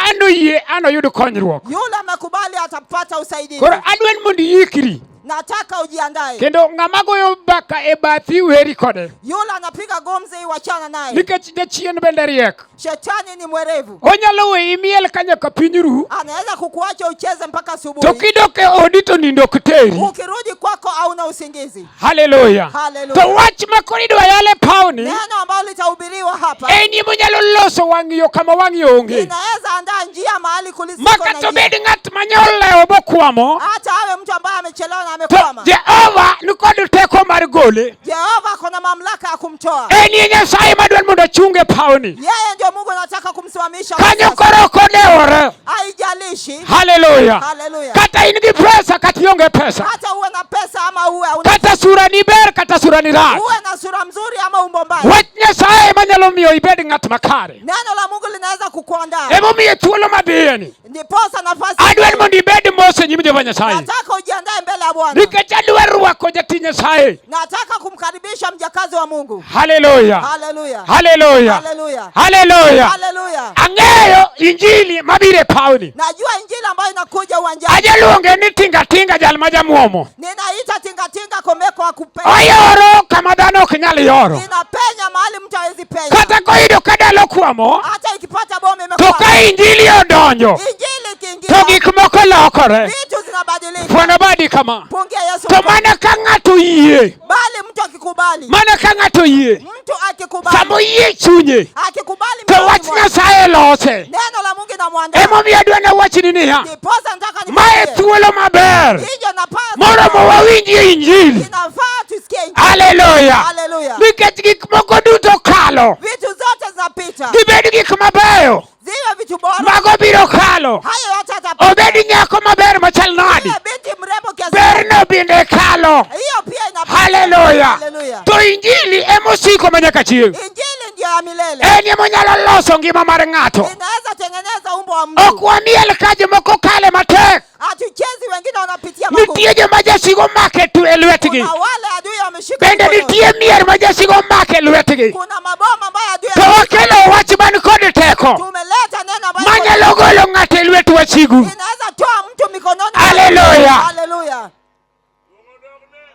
ano yudo konyruok. Yule amekubali atapata usaidizi. Koro adwen mondi yikri. Nataka ujiandae. Kendo ngama goyo baka e bathi weri kode. Yule anapiga gomzi wachana naye. Nikech jachien bende riek. Shetani ni mwerevu. Onyalo we imiel kanya kapinyru. Anaweza kukuacha ucheze mpaka asubuhi. To kidoke odito nindo kiteri. Ukirudi kwako hauna usingizi. Hallelujah. Hallelujah. To wach makorido yale pawni. Neno ambalo litahubiriwa hapa. Eni munyalo loso wang'yo kama wang'yo onge. Inaweza andaa njia mahali kulisiko na njia. Maka to bed ng'at manyole obokwamo. Hata awe mtu ambaye amechelewa na amekwama. Jehova nikod teko mar gole. Jehova kuna mamlaka ya kumtoa. Eni Nyasaye madwan mondo chunge pawni. Yeye ndio Mungu anataka kumsimamisha. Kanyo koro kodewore. Haijalishi. Hallelujah. Hallelujah. Kata in gi pesa kata ionge pesa. Hata uwe na pesa ama uwe hauna. Kata sura ni ber kata sura ni rach. Uwe na sura mzuri ama umbo mbaya. Wach Nyasaye manyalo miyo ibed ng'at makare. Neno la Mungu linaweza kukuandaa. Emo miye thuolo mabiyeni. Ndiposa nafasi. Adwan mondo ibed mose nyim Jehova Nyasaye. Nataka ujiandae mbele ya Bwana. Nikech adwar rwako jati Nyasaye. Nataka kumkaribisha mjakazi wa Mungu. Hallelujah. Hallelujah. Hallelujah. Hallelujah. Hallelujah. Hallelujah. Ang'eyo injili mabire pawni. Najua injili ambayo inakuja uwanjani. Ajaluonge ni tinga tinga jal majamuomo. Ninaita tinga tinga komeko akupenya. Oyoro kama dhano ok nyal yoro. Ninapenya mahali mtu hawezi penya. Kata koido kadalo kwamo. Hata ikipata bomu imekwama. To ka injili odonjo. Injili kiingia. To gik moko lokore. Vitu zinabadilika. Fwana badi kama. Pungia Yesu. To mana ka ng'ato yie. Bali mtu akikubali. Mana ka ng'ato yie. Mtu akikubali. Samo yie chunye. Akikubali to wach Nyasaye lose. Neno la Mungu linamwandaa. Emo mi adwa na wachni niya. Ndiposa nataka nikwambie. Mae thuolo maber. Hiyo napasa. Moromo wawinjie injili. Inafaa tusikie injili. Hallelujah. Hallelujah. Nikech gik moko duto kalo. Vitu zote zinapita. Gibed gik mabeyo. Ziwe vitu bora. Mago biro kalo. Hayo yote yatapita. Obed nyako maber machal nadi. Binti mrembo kiasi. Berno binde kalo. Hiyo pia inapita. Hallelujah. Hallelujah. To injili emosiko manyaka chieng'. Injili ndio ya milele. En emo nyalo loso ngima mar ng'ato. Inaweza tengeneza umbo wa mtu. Ok wamiel ka jomoko kale matek. Hatuchezi, wengine wanapitia magumu. Nitie joma jasigo make tu e lwetgi. Kuna wale adui wameshika. Bende nitie mier ma jasigo make e lwetgi. Kuna maboma ambayo adui. To wakelo wach man kod teko. Tumeleta neno ambalo manyalo golo ng'ato e lwet wasigu. Inaweza toa mtu mikononi. Hallelujah. Hallelujah.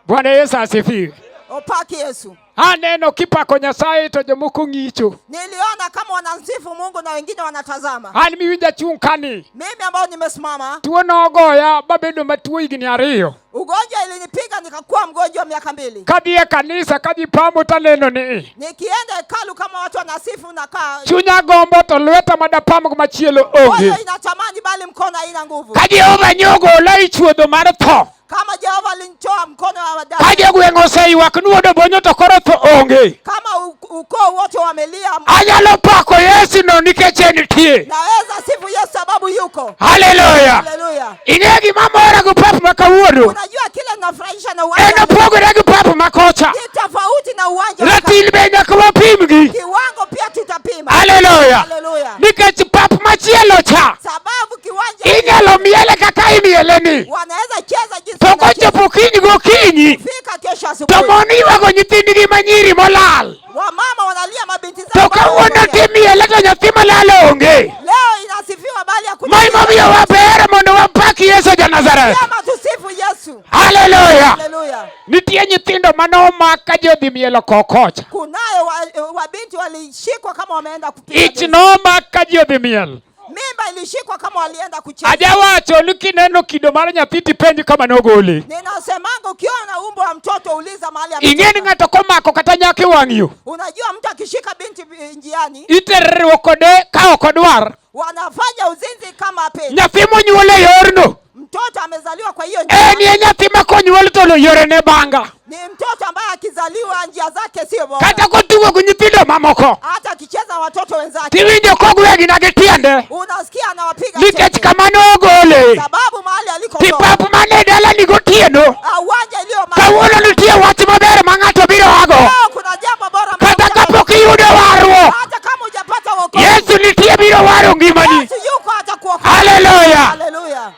Bwana Yesu asifiwe. Opaki Yesu. Aneno kipako Nyasaye to jomoko ng'icho. Niliona kama wanamsifu Mungu na wengine wanatazama. An miwinja chung kani. Mimi ambao nimesimama. Tuo nogoya babedo matuo higni 2. Ugonjwa ilinipiga nikakuwa mgonjwa wa miaka 2. Kadhi kanisa kadhi pamo taneno ni. Nikienda hekalu kama watu wanasifu na kaa. Chunya gombo to lweta madapamo machielo onge. Moyo inatamani bali mkono haina nguvu. Kadhi Jehova nyogo lai chuodho mar tho. Kama Jehova alinitoa mkono wa wadada. Kaje gweng'o oseyuak nuodo bonyo to koro tho onge. Kama ukoo wote wamelia. Anyalo pako Yesu no nikech entie. Naweza sifu Yesu sababu yuko. Hallelujah. Hallelujah. Ing'e gima mora gi pap ma kawuono. Unajua kile ninafurahisha na uwanja. En opogore gi pap ma kocha. Ni tofauti na uwanja. Ratil be nyaka wapimgi. Kiwango pia tutapima. Hallelujah. Hallelujah. Nikech pap machielo cha. Sababu kiwanja. Inyalo miele kaka imieleni. Wanaweza cheza jinsi. To kochopo kiny gokinyi. Fika kesho asubuhi. To mon iwago nyithindgi manyiri molal. Wamama wanalia mabinti zao. To kawuono timiele to nyathi malal onge. Leo inasifiwa bali ya Mai momiyo waber mondo wapaki Yesu ja Nazareth. Kama tusifu Yesu. Hallelujah. Hallelujah. Nitie nyithindo manomak ka jodhi mielo kokocha. Kunayo wabinti walishikwa kama wameenda kupiga. Ich nomak ka jodhi miel. Mimba ilishikwa kama walienda kucheza. Ajawacho nikineno kido mar nyathiti penji kama nogole. Ninasemanga ukiona umbo wa mtoto uliza mahali ametoka. Ingeni ng'ato komako kata nyaki wang'yo. Unajua mtu akishika binti njiani. Iterruok kode ka ok odwar. Wanafanya uzinzi kama apendi. Nyathi monyuol e yorno. Mtoto amezaliwa kwa hiyo njia. Ni nyathi makonyuol to lo yore ne banga. Ni mtoto ambaye akizaliwa njia zake sio bora. Kata kotugo ku nyithindo mamoko. Hata akicheza watoto wenzake. Tiwinjo kogwegi na gitiende. Unasikia anawapiga. Nikech kamano ogole. Sababu mahali aliko. Tipapu mane dala ni gotieno. Uwanja iliyo mahali. Kawuono nitie wach maber ma ng'ato biro hago. Kuna jambo bora. Kata kapok iyudo warruok. Hata kama hujapata wokovu. Yesu nitie biro waro ngimani. Yesu yuko atakuokoa. Haleluya. Haleluya.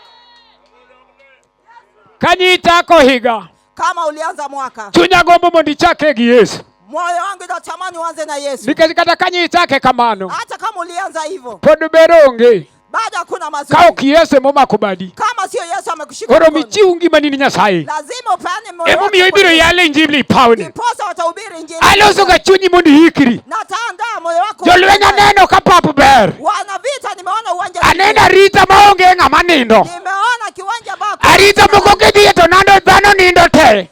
Kanyichako higa. Kama ulianza mwaka. Chunya gombo mondo ichake gi Yesu. Moyo wangu unatamani uanze na Yesu. Nikech kata kanyichake kamano. Hata kama ulianza hivyo. Pod beronge. Bado hakuna mazuri. Ka ok Yesu momako badi. Kama sio Yesu amekushika. Oro michiw ngimani ni Nyasaye. Lazima upeane moyo. Emo miyo ibiro yale injili pawni. Ndiposa watahubiri injili. Aloso ga chunyi mondo ihikri. Nataandaa moyo wako. Jolweny aneno ka papu ber. Wana vita nimeona uwanja. Aneno arita maonge ng'ama nindo. Nimeona kiwanja bako. Arita moko kidhiye to nando dhano nindo te.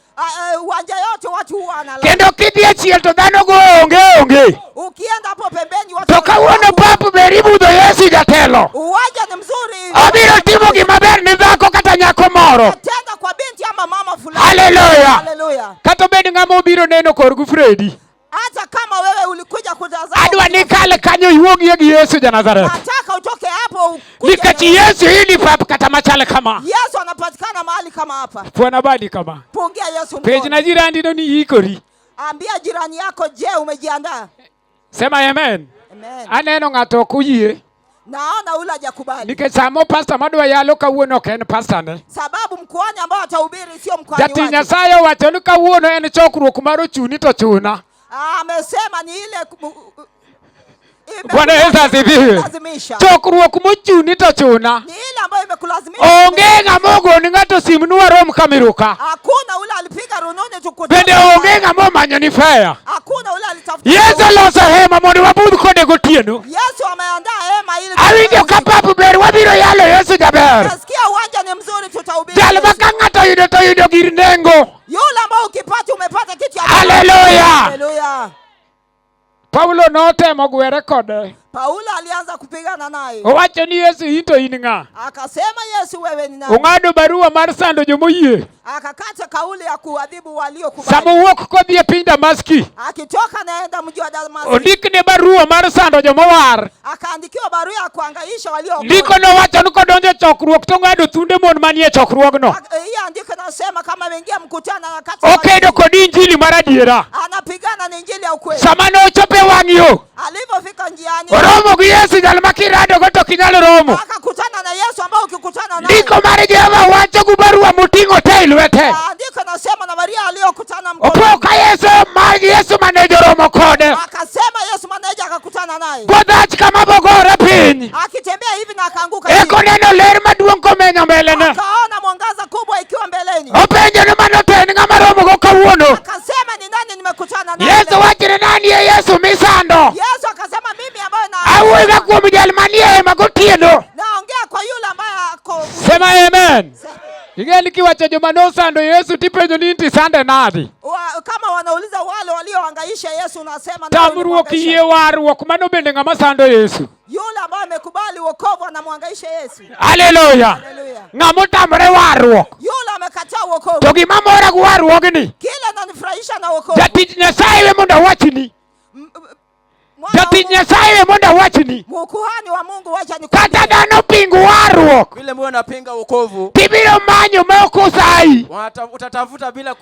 Uwanja yote watu huwa wanalala. Kendo kidhiye chiel to dhano go onge. Ukienda hapo pembeni watu. To kawuono papu ber ibudho Yesu jatelo. Uwanja ni mzuri. Obiro timo gima ber ni dhako kata nyako moro. Tenda kwa binti ama mama fulani. Haleluya. Haleluya. Kata bed ng'ama obiro neno korgu Fredi. Hata kama wewe ulikuja kutazama. Adwa ni kale kanyo iwuogie gi Yesu ja Nazareth. Nataka utoke hapo. Nikech Yesu hili pap kata machale kama. Yesu anapatikana mahali kama hapa. Pwana badi kama. Pungia Yesu mkono. Page na jirani ndo ni yikori. Ambia jirani yako, je, umejiandaa? Sema amen. Amen. Aneno ng'ato kuyie. Naona ula jakubali. Nikech samo pastor madwa yalo kawuono ok en pastor ne. Sababu mkoani ambao atahubiri sio mkoani wake. Jati Nyasaye wacho ni kawuono en chokruok mar ochuni to chuna. Amesema ni ile Bwana Yesu asifiwe. Chokruok mochuni to chuna. Ni ile ambayo imekulazimisha. Onge ng'ama ogoni ng'ato simnu warom kamiruka. Hakuna ule alipiga rununi tukutane. Bende onge ng'ama manyo ni fea. Hakuna ule alitafuta. Yesu loso hema mondo wabudh kode gotieno. Yesu ameandaa hema ili. Awinjo ka papu ber wabiro yalo Yesu jaber. Nasikia uwanja ni mzuri tutahubiri. Jal ma ka ng'ato yudo to yudo gir nengo. Yule ambao ukipata umepata kitu ya. Haleluya. Haleluya. Paulo notemo gwere kode. Paulo alianza kupigana naye. Owacho ni Yesu into in ng'a. Akasema Yesu wewe ni nani? Ong'ado barua mar sando jomoyie. Akakata kauli ya kuadhibu waliokubali. Samo wuok kodhi e piny Damaski. Akitoka naenda mji wa Damaski. Ondikne barua mar sando jomowar. Akaandikiwa barua ya kuangaisha waliokuwa. Ndiko nowacho ni kodonjo chokruok to ng'ado thunde mon manie chokruogno. Hii andiko nasema kama ameingia mkutano akati. Okedo kod injili mar adiera. Anapigana na injili ya ukweli. Sama nochopo e wang' yo. Alipofika njiani. Oromo gi Yesu jal ma kirado go to kinyalo romo. Akakutana na Yesu ambao ukikutana naye. Ndiko mar Jehova wacho gu barua moting'o te e lwete. Andiko nasema na Maria aliyokutana mkono. Opo ka Yesu manejo romo kode. Akasema Yesu maneja akakutana naye. Bodhach kama bogore piny. Akitembea hivi na akaanguka chini. Eko neno ler maduong' komenyo mbelene. Akaona mwangaza kubwa ikiwa mbeleni. Openjo ni mano to en ng'ama romo go kawuono. Akasema ni nani nimekutana naye? Yesu wachre nani e Yesu misando. Yesu akasema mimi ambaye na. Awuoyo kuom jal manie hema gotieno. Naongea kwa yule ambaye ako. Sema amen. Ingeni kiwacho joma nosando Yesu tipenjo ni inti sande nadi. Kama wanauliza wale waliohangaisha Yesu unasema nani? Tamruok yie warruok mano bende ng'ama sando Yesu. Yule ambaye amekubali wokovu anamhangaisha Yesu. Haleluya. Ng'ama otamre warruok. Yule amekataa wokovu. To gima mora gi warruogni. Kila ananifurahisha na wokovu. Jatich Nyasaye we mondo awachni. Jatich Nyasaye we mondo awachni. Mkuhani wa Mungu wacha ni kata dhano pingu warruok. Vile mbona napinga wokovu. Tibiro manyo ma ok osai. Utatafuta bila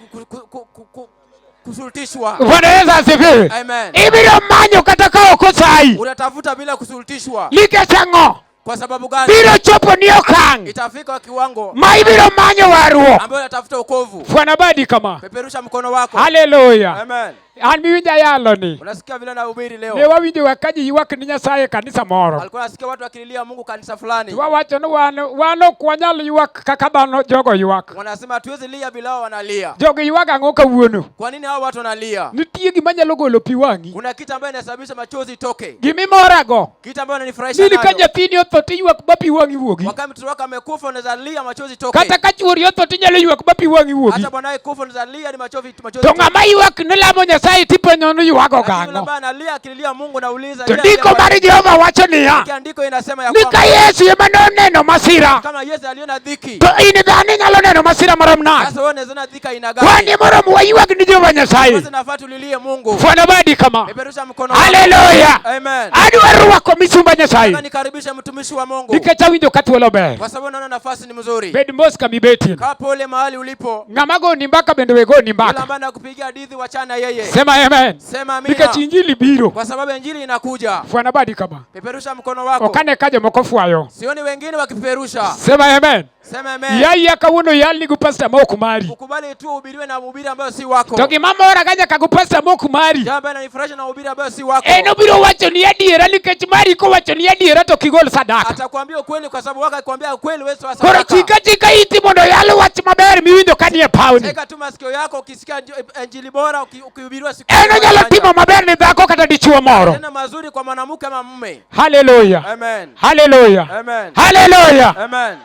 kusultishwa. Bwana Yesu asifiwe. Amen. Ibiro manyo kata ka ok osai. Utatafuta bila kusultishwa. Nikech ang'o? Kwa sababu gani? Biro chopo ni okang'. Itafika kiwango. Ma ibiro manyo warruok. Ambayo unatafuta wokovu. Fwana badi kama. Peperusha mkono wako. Haleluya. Amen. An miwinja yalo ni. Unasikia vile na ubiri leo. Ne wawinjo wakaji ywak ni Nyasaye kanisa moro. Alikuwa nasikia watu wakililia Mungu kanisa fulani. Wawacho ni wano kwanyal ywak kaka dhano jogo ywak. Wanasema tuwezi lia bila wao wanalia. Jogo ywak ang'o kawuono. Kwa nini hao watu wanalia? Nitie gima nyalo golo pi wang'i. Kuna kitu ambacho inasababisha machozi toke. Gimimora go. Kitu ambacho inanifurahisha nayo. Nili ka jathini otho ti ywak ba pi wang'i wuogi. Wakati mtoto wako amekufa unaweza lia machozi toke. Kata ka chuori otho ti nyalo ywak ba pi wang'i wuogi. Hata bwanae kufa unaweza lia ni machozi. To ng'ama ywak ni lamo Nyasaye tipenyo ni ywak ogang'o. Yule ambaye analia akililia Mungu nauliza. Ndiko mar Jehova wacho niya. Andiko inasema ya kwamba nika Yesu ema noneno masira. Kama Yesu aliona dhiki. To in dhani nyalo neno masira marom nade. Sasa wewe unaweza dhika ina gani? Kwani marom waywak ni Jehova Nyasaye. Sasa nafaa tulilie Mungu. Fwana badi kama. Peperusha mkono. Haleluya. Amen. Adwa rwako misumba Nyasaye. Nataka nikaribishe mtumishi wa Mungu. Niketa winjo katwolo ber. Kwa sababu naona nafasi ni mzuri. Bed mos kama ibetin. Kaa pole mahali ulipo. Ng'ama go ni mbaka bende wego ni mbaka. Yule ambaye anakupigia hadithi wachana yeye. Sema amen. Sema amina. Nikech injili biro. Kwa sababu injili inakuja. Fwana badi kama. Peperusha mkono wako. Okane kaje moko fwayo. Sioni wengine wakipeperusha. Sema amen. Sema amen. Yaya kawuono yalni gu pastor moko mari. Ukubali tu uhubiriwe na mhubiri ambaye si wako. To gimama ora kanya kagu pastor moko mari. Jambo inanifurahisha na mhubiri ambaye si wako. Eno biro wacho ni adiera nikech mari ko wacho ni adiera to kigol sadaka. Atakwambia ukweli kwa sababu wako akikwambia ukweli wewe sawa. Koro chika iti mondo yalo wach maber miwinjo kanie pauni. Teka tu masikio yako ukisikia injili bora ukihubiriwa siku. Eno nyalo timo maber ni dhako kata dichuo moro. Tena mazuri kwa mwanamke ama mume. Hallelujah. Amen. Hallelujah. Amen. Hallelujah. Amen.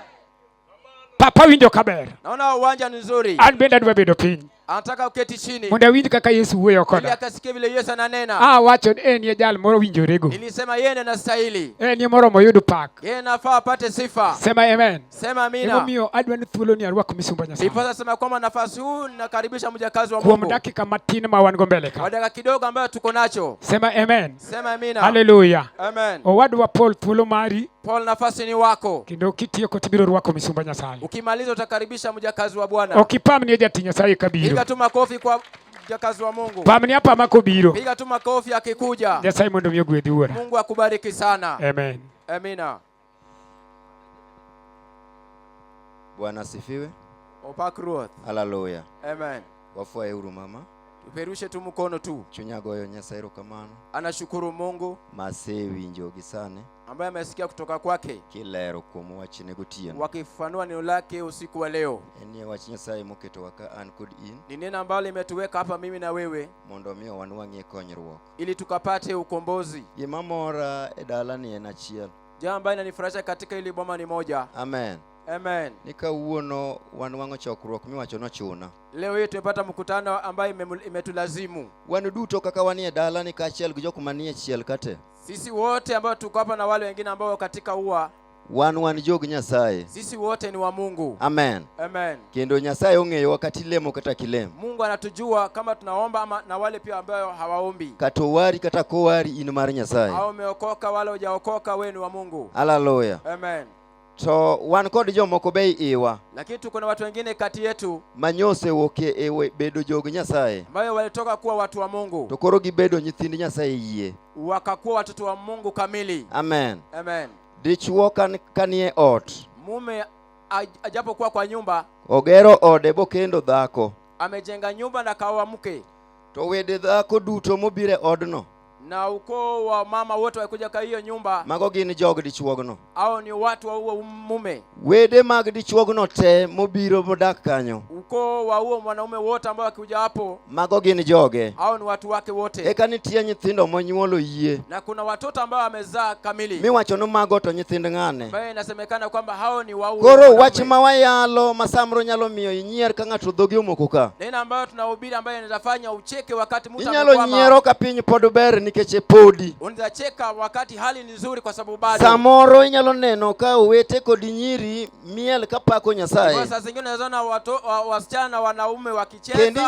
Papa winjo kaber. Naona uwanja ni nzuri. An bende adwa bedo piny. Anataka uketi chini. Mondo awinj kaka Yesu wuoyo Ili koda. akasikie vile Yesu ananena. Wacho en jal moro winjorego. Nilisema yeye ndiye anastahili. En moro moyudo pak. Yeye nafaa apate sifa. Sema amen. Sema amina. Emomiyo adwa ni thuolo ni arwako misumba Nyasaye. Ndipo sasa kwamba nafasi huu ninakaribisha mjakazi wa Kuom Mungu. dakika matin ma wan go mbele ka. Kwa dakika kidogo ambayo tuko nacho. Sema amen. Sema amina. Hallelujah. Amen. Owadwa Paul thuolo mari. Paul nafasi ni wako. Kendo kitieko tibiro rwako misumba Nyasaye. Ukimaliza utakaribisha mjakazi wa Bwana. Okipamni jati Nyasaye kabiro. Piga tu makofi kwa mjakazi wa Mungu. Pamni hapa mako biro. Piga tu makofi akikuja. Nyasaye mondo miyo gwedhi wuora. Mungu akubariki sana. Amen. Amina. Bwana asifiwe. Opak Ruoth. Haleluya. Amen. Wafwaye uru mama. Tuperushe tu mkono tu. Chunya goyo Nyasaye erokamano. Anashukuru Mungu Masewinjo gisane. ambaye amesikia kutoka kwake. Kilero kuom wachne gotieno. Wakifanua neno lake usiku wa leo. Enie wach Nyasaye moketo waka an kod in. Ni neno ambalo limetuweka hapa mimi na wewe. Mondo miyo wanwang'ie konyruok. Ili tukapate ukombozi. Gimamora e dalani en achiel. Jambo ambalo linanifurahisha katika hili boma ni moja. Amen. Amen. Ni kawuono wanwang'o chokruok miwacho nochuna. Leo hii tumepata mkutano ambaye imetulazimu. Wan duto kaka wanie dalani kaachiel gi jok manie chiel kate. Sisi wote ambao tuko hapa na wale wengine ambao katika ua. Wan jog Nyasaye. Sisi wote ni wa Mungu. Amen. Amen. Kendo Nyasaye ong'eyo wakati lemo kata kilemo. Mungu anatujua kama tunaomba ama na wale pia ambao hawaombi. Kata wari kata kowari in mar Nyasaye. Hao umeokoka wale hujaokoka wewe ni wa Mungu. Hallelujah. Amen. To wan kod jomoko be iwa. Lakini tuko na watu wengine kati yetu manyose woke ewe bedo jog Nyasaye. Ambao walitoka kuwa watu wa Mungu. To koro gibedo nyithind Nyasaye yie. Wakakuwa watoto wa Mungu kamili. Amen. Amen. Dichwo kanie ot. Mume ajapokuwa kwa nyumba. Ogero ode bokendo dhako. Amejenga nyumba na kaoa mke. To wede dhako duto mobire odno. Na ukoo wa mama wote walikuja kwa hiyo nyumba. Mago gin jog dichwogno. Hao ni watu wa huo mume. Wede mag dichwogno te mobiro modak kanyo. Ukoo wa huo mwanaume wote ambao wakikuja hapo. Mago gin joge. Hao ni watu wake wote. Eka nitie nyithindo monyuolo yie. Na kuna watoto ambao wamezaa kamili. Miwacho no mago to nyithind ng'ane. Bae inasemekana kwamba hao ni wao. Koro wach mawayalo masamro nyalo miyo inyier ka ng'ato dhogi omoko ka. Neno ambayo tunahubiri ambayo inafanya ucheke wakati mtu inyalo nyiero ka piny pod ber nikech podi. Unaweza cheka wakati hali ni nzuri kwa sababu bado. Samoro inyalo neno ka owete kod nyiri miel ka pako Nyasaye. Kwa sasa zingine unaona wasichana na wanaume wakicheza. Kendi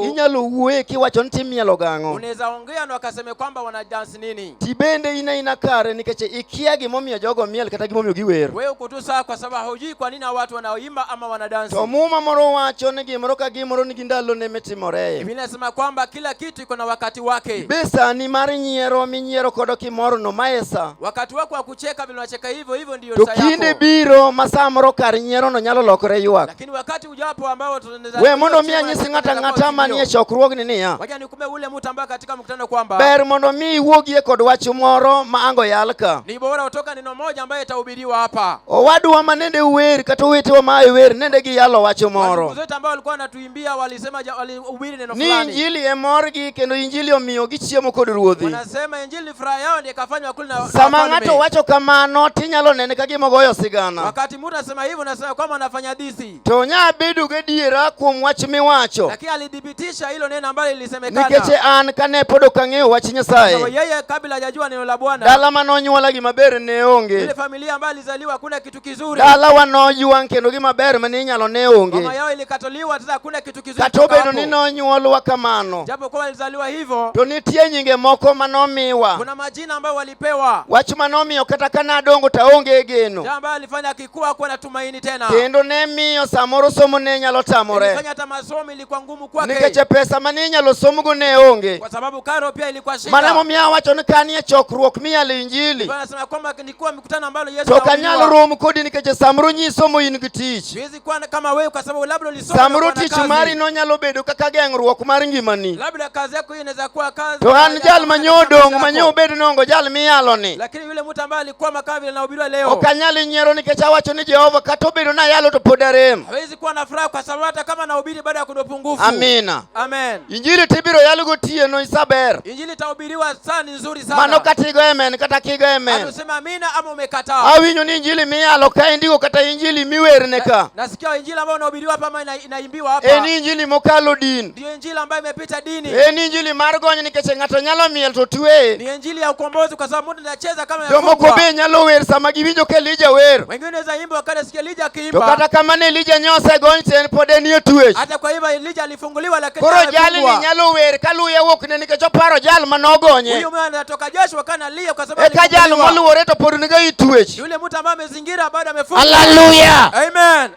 inyalo wuoye kiwacho ni timielo gang'o. Unaweza ongea na wakaseme kwamba wana dance nini. Tibende ina kare nikech ikia gimomiyo jogo miel kata gimomiyo giwer. Wewe uko tu sawa kwa sababu hujui kwa nini watu wanaoimba ama wana dance. To muma moro wacho ni gimoro ka gimoro ni ndalo ne metimore. Biblia inasema kwamba kila kitu iko na wakati wake. sani mar nyiero minyiero kodo kimoro no maesa. Wakati wako wa kucheka vile unacheka hivyo ndio saa yako. To kinde biro masamoro kar nyiero no nyalo lokore ywak. Lakini wakati ujapo ambao tunaweza we mondo mi anyisi ng'ata manie chokruogni niya. Wacha nikume ule mtu ambaye katika mkutano kwamba ber mondo mi iwuogie kod wach moro ma ango yalka. Ni bora utoka neno moja ambaye itahubiriwa hapa. Owadwa manende wer kata wetewa ma wer nende gi yalo wach moro. Wote ambao walikuwa wanatuimbia walisema walihubiri neno fulani. Ni injili emorgi kendo injili omiyo gichiemo kod ruodhi. Wanasema injili furaha yao ndiye kafanywa kule na sama ng'ato wacho kamano tinyalo nene ka gima goyo sigana. Wakati mtu anasema hivyo nasema kwamba anafanya disi. To nya bedo gadiera kuom wach miwacho. Lakini alidhibitisha hilo neno ambalo lilisemekana. Nikech an kane pod ok ang'eyo wach Nyasaye. Sababu yeye kabla hajajua neno la Bwana. Dala manonyuola gima ber ne onge. Ile familia ambayo alizaliwa hakuna kitu kizuri. Dala wanojwang kendo gima ber mane inyalo ne onge. Mama yao ilikatoliwa sasa hakuna kitu kizuri. Katobedo ni nonyuolwa kamano. Japo kwa alizaliwa hivyo. To nitie nyinge moko manomiwa. Kuna majina ambayo walipewa. Wach manomiyo kata kana dongo ta onge geno. Jambo alifanya akikua kwa na tumaini tena. Kendo ne miyo samoro somo ne nyalo tamore. Alifanya hata masomo ilikuwa ngumu kwake. Nikeche pesa mane nyalo somogo ne onge. Kwa sababu karo pia ilikuwa shida. Mana momiyo wacho ni kanie chokruok miyale injili. Anasema kwamba nilikuwa mikutano ambayo Yesu to kanyalo rom kodi nikeche samoro nyisomo in gi tich. Siwezi kuwa kama wewe kwa sababu labda ulisoma samoro tich mari no nyalo bedo kaka geng'ruok mar ngimani. Labda kazi yako inaweza kuwa kazi. To an jal manyodong manyo bedo nongo jal miyalo ni. Lakini yule mtu ambaye alikuwa makavi na ubiri leo. Okanyali nyiero nikeche awacho ni Jehova kata obedo na yalo to pod arem. Hawezi kuwa na furaha kwa sababu hata kama na ubiri baada ya kudopungufu. Amina. Amen. Injili tibiro yalo gotieno isaber. Injili tahubiriwa sana nzuri sana. Mano katigo amen kata kigo amen. Anasema amina ama umekataa. Awinyo ni injili miyalo ka indigo kata injili miwerne ka. Nasikia injili ambayo inahubiriwa hapa ama inaimbiwa hapa. Ni injili mokalo din. Ndio injili ambayo imepita dini. Ni injili mar gonyo nikech ng'ato nyalo miel to twe. Ni injili ya ukombozi kwa sababu mtu anacheza kama yafungwa. Jomo kobe nyalo wer sama giwinjo ke Elija wer. Wengine wanaweza imba wakati sikia Elija akiimba. To kata kama ne Elija nyose gony ten pod enie twech. Hata kwa hivyo Elija alifunguliwa lakini koro jali ni nyalo wer kaluye wuok ne nikech oparo jal manogonye. Huyo mwana anatoka Joshua kana lia kwa sababu ka jal moluore to pod niga itwech. Yule mtu ambaye amezingira baada amefungwa. Hallelujah. Amen.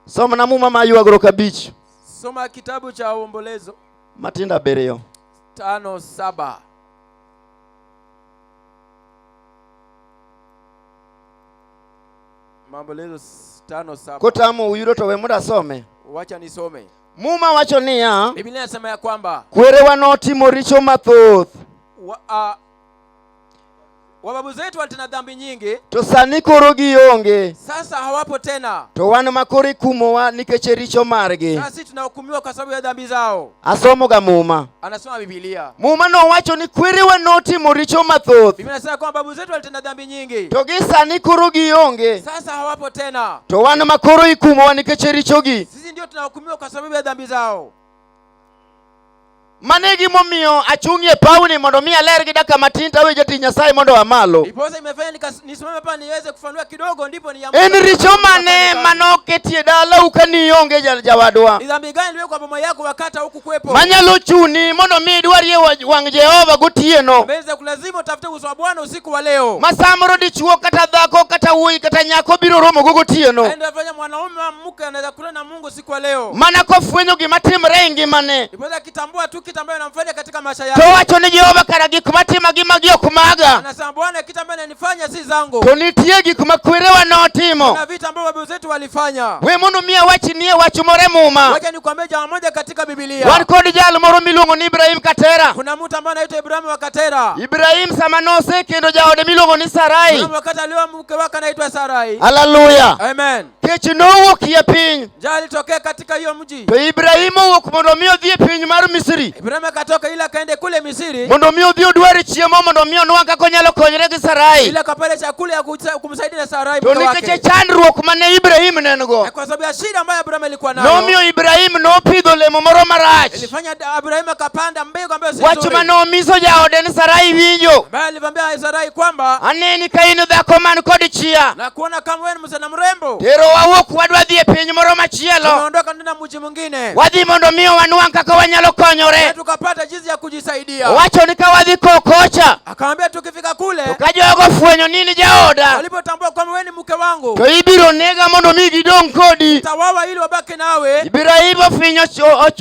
Soma na muma mayuagro kabich. Soma kitabu cha Ombolezo. Matinda bereyo. 5:7. Maombolezo 5:7. Kotamo uyudo to we muda some. Wacha nisome. Muma wacho niya. Biblia inasema ya kwamba kwerewa notimo richo mathoth. Wababu zetu walitenda dhambi nyingi. To sani koro gionge. Sasa hawapo tena. To wan makoro ikumowa nikech richo margi. Sasa tunahukumiwa kwa sababu ya dhambi zao. Asomo ga muma. Anasoma Biblia. Muma no wacho ni kwerewa notimo richo mathoth. Biblia inasema kwamba babu zetu walitenda dhambi nyingi. To gi sani koro gionge. Sasa hawapo tena. To wan makoro ikumowa nikech richogi. Sisi ndio tunahukumiwa kwa sababu ya dhambi zao. Manegi momiyo achung'ie pauni mondo mi aler gi daka matin tawe jati Nyasaye mondo amalo. Iposa imefanya nisimame hapa niweze kufanua kidogo ndipo ni en richo mane manoketie dala ukani onge jawadwa. Ni dhambi gani iliyo kwa mama yako wakati huku kwepo? Manyalo chuni mondo mi idwarie wang Jehova gotieno. Mbeze kulazima utafute uso wa Bwana usiku wa leo. Masamoro dichuo kata dhako kata wuoyi kata nyako biro romo gogotieno. Ndio fanya mwanaume na mke anaweza kula na Mungu siku wa leo. Mana kofwenyo gima timre ngimane. Iposa kitambua tu kitu ambacho anamfanya katika maisha yake. To wacho ni Jehova kara gik matima gi okumaga. Anasema Bwana kitu ambacho ananifanya si zangu. To nitie gik makwerewa notimo. Kuna vitu ambavyo babu zetu walifanya. We mondo miya wachinie wachumore muma. Wacha nikwambie jambo moja katika Biblia. Wan kod jal moro miluongo ni Ibrahim Katera. Kuna mtu ambaye anaitwa Ibrahim wa Katera. Ibrahim sama nose kendo jaode miluongo ni Sarai. Ibrahim wakati alioa mke wake anaitwa Sarai. Hallelujah. Amen. Kech nowuok ye piny. Jali tokea katika hiyo mji. To Ibrahim owuok mondo mi odhi e piny mar Misri. Ibrahim akatoka ila kaende kule Misri. Mondo mi odhi odware chiemo mondo mi onwang' kaka onyalo konyre gi Sarai. Ila kapale chakula ya kumsaidia na Sarai mke wake. To nikech chandruok mane Ibrahim nengo. Kwa sababu ya shida ambayo Ibrahim alikuwa nayo. Nomiyo Ibrahim nopidho olemo moro marach. Ilifanya Ibrahim akapanda mbegu ambayo si nzuri. Wach manomiso jaode ni Sarai winjo. Bali alimwambia Sarai kwamba aneni ka in dhako man kod chia. Na kuona kama wewe ni msichana mrembo. Tero wawuok wadwa dhi e piny moro machielo. Tunaondoka ndani mji mwingine. Wadhi mondo mi wanwang' kaka wanyalo konyore. Tukapata jinsi ya kujisaidia. Wacho ni ka wadhi kokocha. Akamwambia tukifika kule. To ka jogo fwenyo nini jaoda. walipotambua kwamba wewe ni mke wangu, to ibiro nega mondo mi gidong kodi. tawawa ili wabaki nawe. Ibiro ibo finyo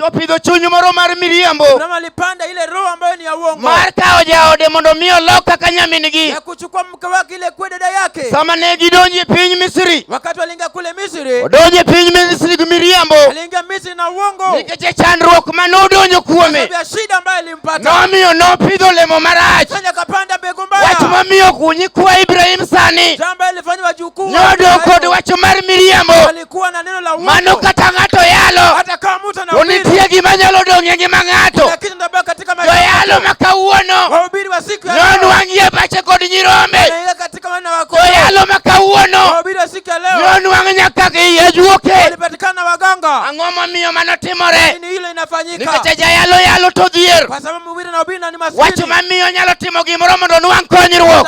opidho chunyu moro mar miriambo. Abraham alipanda ile roho ambayo ni ya uongo. Mar kao jaode mondo mi oloka kaka nyamingi. Ya kuchukua mke wake ile kwa dada yake. Sama ne gidonje piny Misri. Wakati walinga kule Misri. Odonje piny Misri gi miriambo. Alinga Misri na uongo. Nikech chandruok manodonjo kuome. Kwa shida ambayo ilimpata. Nomiyo nopidho lemo marach. Sanya kapanda mbegu mbaya. Wach mamiyo kunyi kwa Ibrahim sani. Jamba ilifanywa jukuu. Nyodo kod wach mar miriambo. Walikuwa na neno la uongo. Mano kata ng'ato yalo. Hata kama mtu ana unitie gima nyalo dong' e ngima ng'ato. Lakini ndabaka katika maisha. Yalo makawuono. Wahubiri wa siku ya leo. Non wangie pache kod nyirombe. Katika wana wako. Yalo makawuono. Wahubiri wa siku ya leo. Non wang nyaka gi yejuoke. Walipatikana waganga. Ang'o momiyo mano timore? Ni hilo inafanyika. Nikech yalo to dhier. Kwa sababu mhubiri na ubiri ni maskini. Wach mamiyo nyalo timo gimoro mondo nwang' konyruok.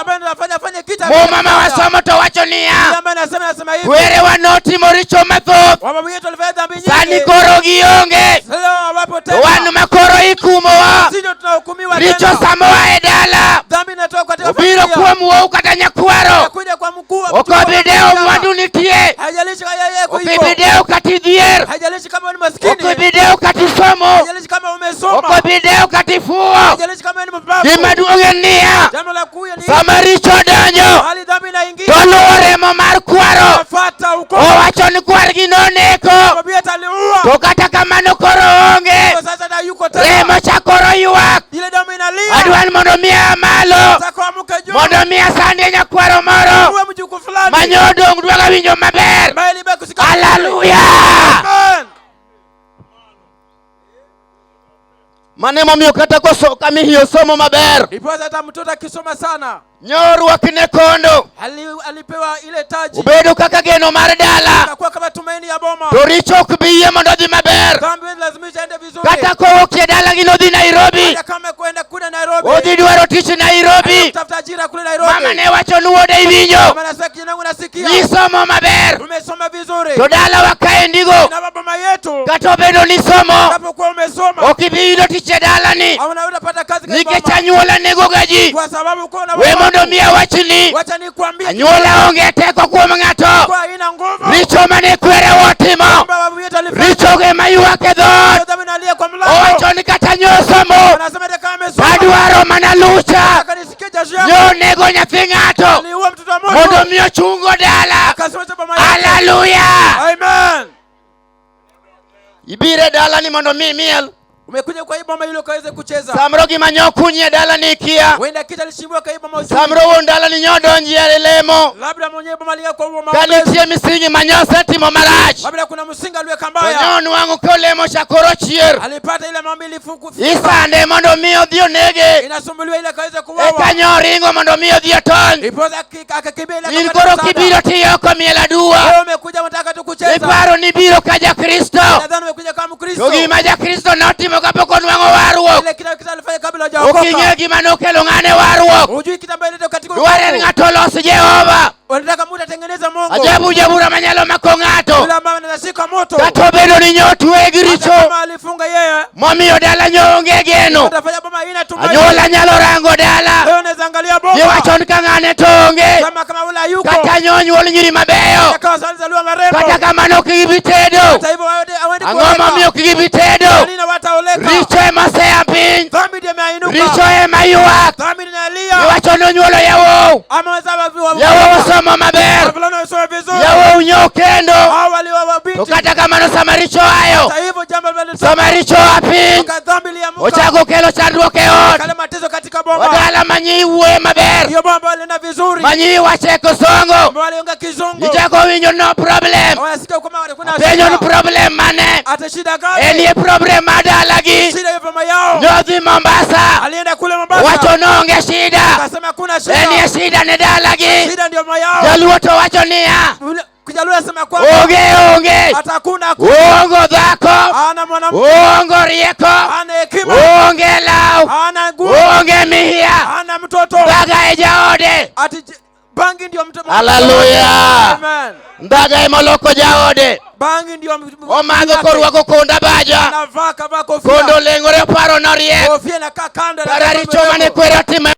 Muma ma wasomo to wacho niya. Kwere wa notimo richo mathoth. Sani koro gionge. Wan makoro ikumowa. Richo samowa e dala. Obiro kuom wuowu kata nyakwaro. Okobideo mwandu nitie. Okobideo kati dhier. Okobideo kati somo. Okobideo kati fuo. Gima duong' niya. Sama richo donjo. To luwo remo mar kwaro. Owacho ni kwargi noneko. To kata kamano koro onge. Remo chakoro ywak. Adwan mondo miya malo. Mondo miya sande nyakwaro moro. Manyodong' dwaga winjo maber. Hallelujah. Mane momiyo kata koso kamihiyo somo maber. Ndipo hata mtoto akisoma sana. Nyorwakne kondo. Alipewa ile taji. Ubedo kaka geno mar dala. Akakuwa kama tumaini ya boma. To richo ok biye mondo dhi maber. Dhambi lazimisha ende vizuri. Kata kowuok e dala gi nodhi Nairobi. Hata kama kwenda kule Nairobi. Odhi dwaro tich Nairobi. Tafuta ajira kule Nairobi. Mama ne wacho ni wuode iwinjo. Mama nasema kijana wangu nasikia. Nisomo maber. Umesoma vizuri. To dala wakae ndigo. Na baba yetu. Kata obedo ni somo. Unapokuwa umesoma. Ok ibi yudo tich e dala ni. Hauna utapata kazi kwa nikech anyuola nego gaji. Kwa sababu uko na we mondo miya wachni. Wacha nikwambie. Anyuola onge teko kuom ng'ato. Kwa haina nguvu. Richo mane kwere wotimo. Richo ge mayuak e dhot. Owacho ni kata nyosomo. Adwaro mana lucha. Nyo nego nyathi ng'ato. Mondo miyo chungo dala. Hallelujah. Amen. Ibire dala ni mondo mi miel. Umekuja kwa hii boma ile ukaweze kucheza. Samro gima nyokunye dala ni kia. Wenda kita lishimwa kwa hii boma usiku. Samro wondala ni nyodonji ya lemo. Labda mwenye boma liya kwa boma. Kanitie misingi manyose timo marach. Labda kuna msinga aliwe kambaya. Nyonu wangu kwa lemo shakoro chier. Alipata ile mambili fuku. Isande mondo miyo dio nege. Inasumbuliwa ile kaweze kuwawa. Eka nyoringo mondo miyo dio ton. Ipoza akakimbia ile. Inkoro kibiro tiyoko miela dua. Wewe umekuja unataka tu kucheza. Iparo ni biro kaja Kristo. Nadhani umekuja kama Kristo. Yogi maja Kristo notimo kapoko nwango waruok. Ile kila kitu alifanya kabla hajaokoka. Ukinye gima nokelo ng'ane waruok. Hujui kitamba ile katika. Dware ng'ato los Jehova. Wanataka mtu atengeneze Mungu. Ajabu jabura manyalo mako ng'ato. Yule ambaye anashika moto. Kato bedo ni nyotu egiricho. Kama alifunga yeye. Momiyo dala nyonge geno. Atafanya boma ina tumaini. Anyola nyalo rango dala. Leo unaweza angalia boma. Iwachon ka ng'ane tonge. Kama ula yuko. Kata nyonyuol nyiri mabeyo. Kama salizaliwa marembo. Kata kama nokigibitedo. Hata hivyo hawende kuoleka. Ang'o momiyo kigibitedo. Walina wataoleka. Richo ema seya piny. Dhambi ndiye imeinuka. Richo ema ywak. Dhambi inalia. Iwacho nonyuolo yawow. Yawow osomo maber. Yawow nyo kendo. To kata kamano sama richo ayo. Sama richo a piny. Ochako kelo chandruok e ot. Odala manyi wuoye maber. Manyi wache kosongo. Ichako winjo no problem. Penjo ni problem mane. Enie problem madalagi. Nyodhi Mombasa. Wacho nonge shida. Enie shida ne dalagi. Jaluo to wacho niya. Onge. Ongo dhako. Ongo rieko. Onge lau. Onge mihia. Daga e jaode. Bangi ndio mtu. Hallelujah. Amen. Ndaga e moloko jaode. Bangi ndio omago korwako konda baja. Anavaka kofia. Kondo lengore paro norie. Kofia na kakanda. Tararicho mane kwera tima.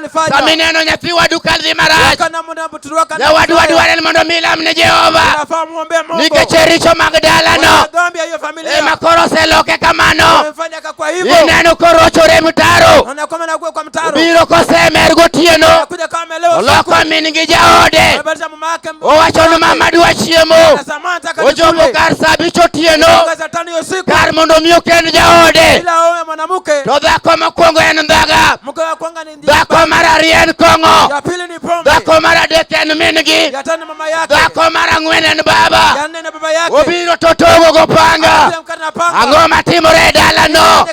alifanya. Samineno nyathi wadu kadhi marach. Ya wadu wadware mondo milam ne Jehova. Nikech richo mag dalano. Ema koro seloke kamano. Ineno koro ochore mtaro. Biro kosemer gotieno. Oloko min gi jaode. Owacho ni mama dwa chiemo. Ochopo kar saa abich otieno. Kar mondo mi oken jaode. To dhako mokwongo en ndhaga. Dhako mar ariyo en kong'o. Dhako mar adek en min gi. Dhako mar ang'wen en baba. Obiro to togo go panga. Ang'o matimore e dalano?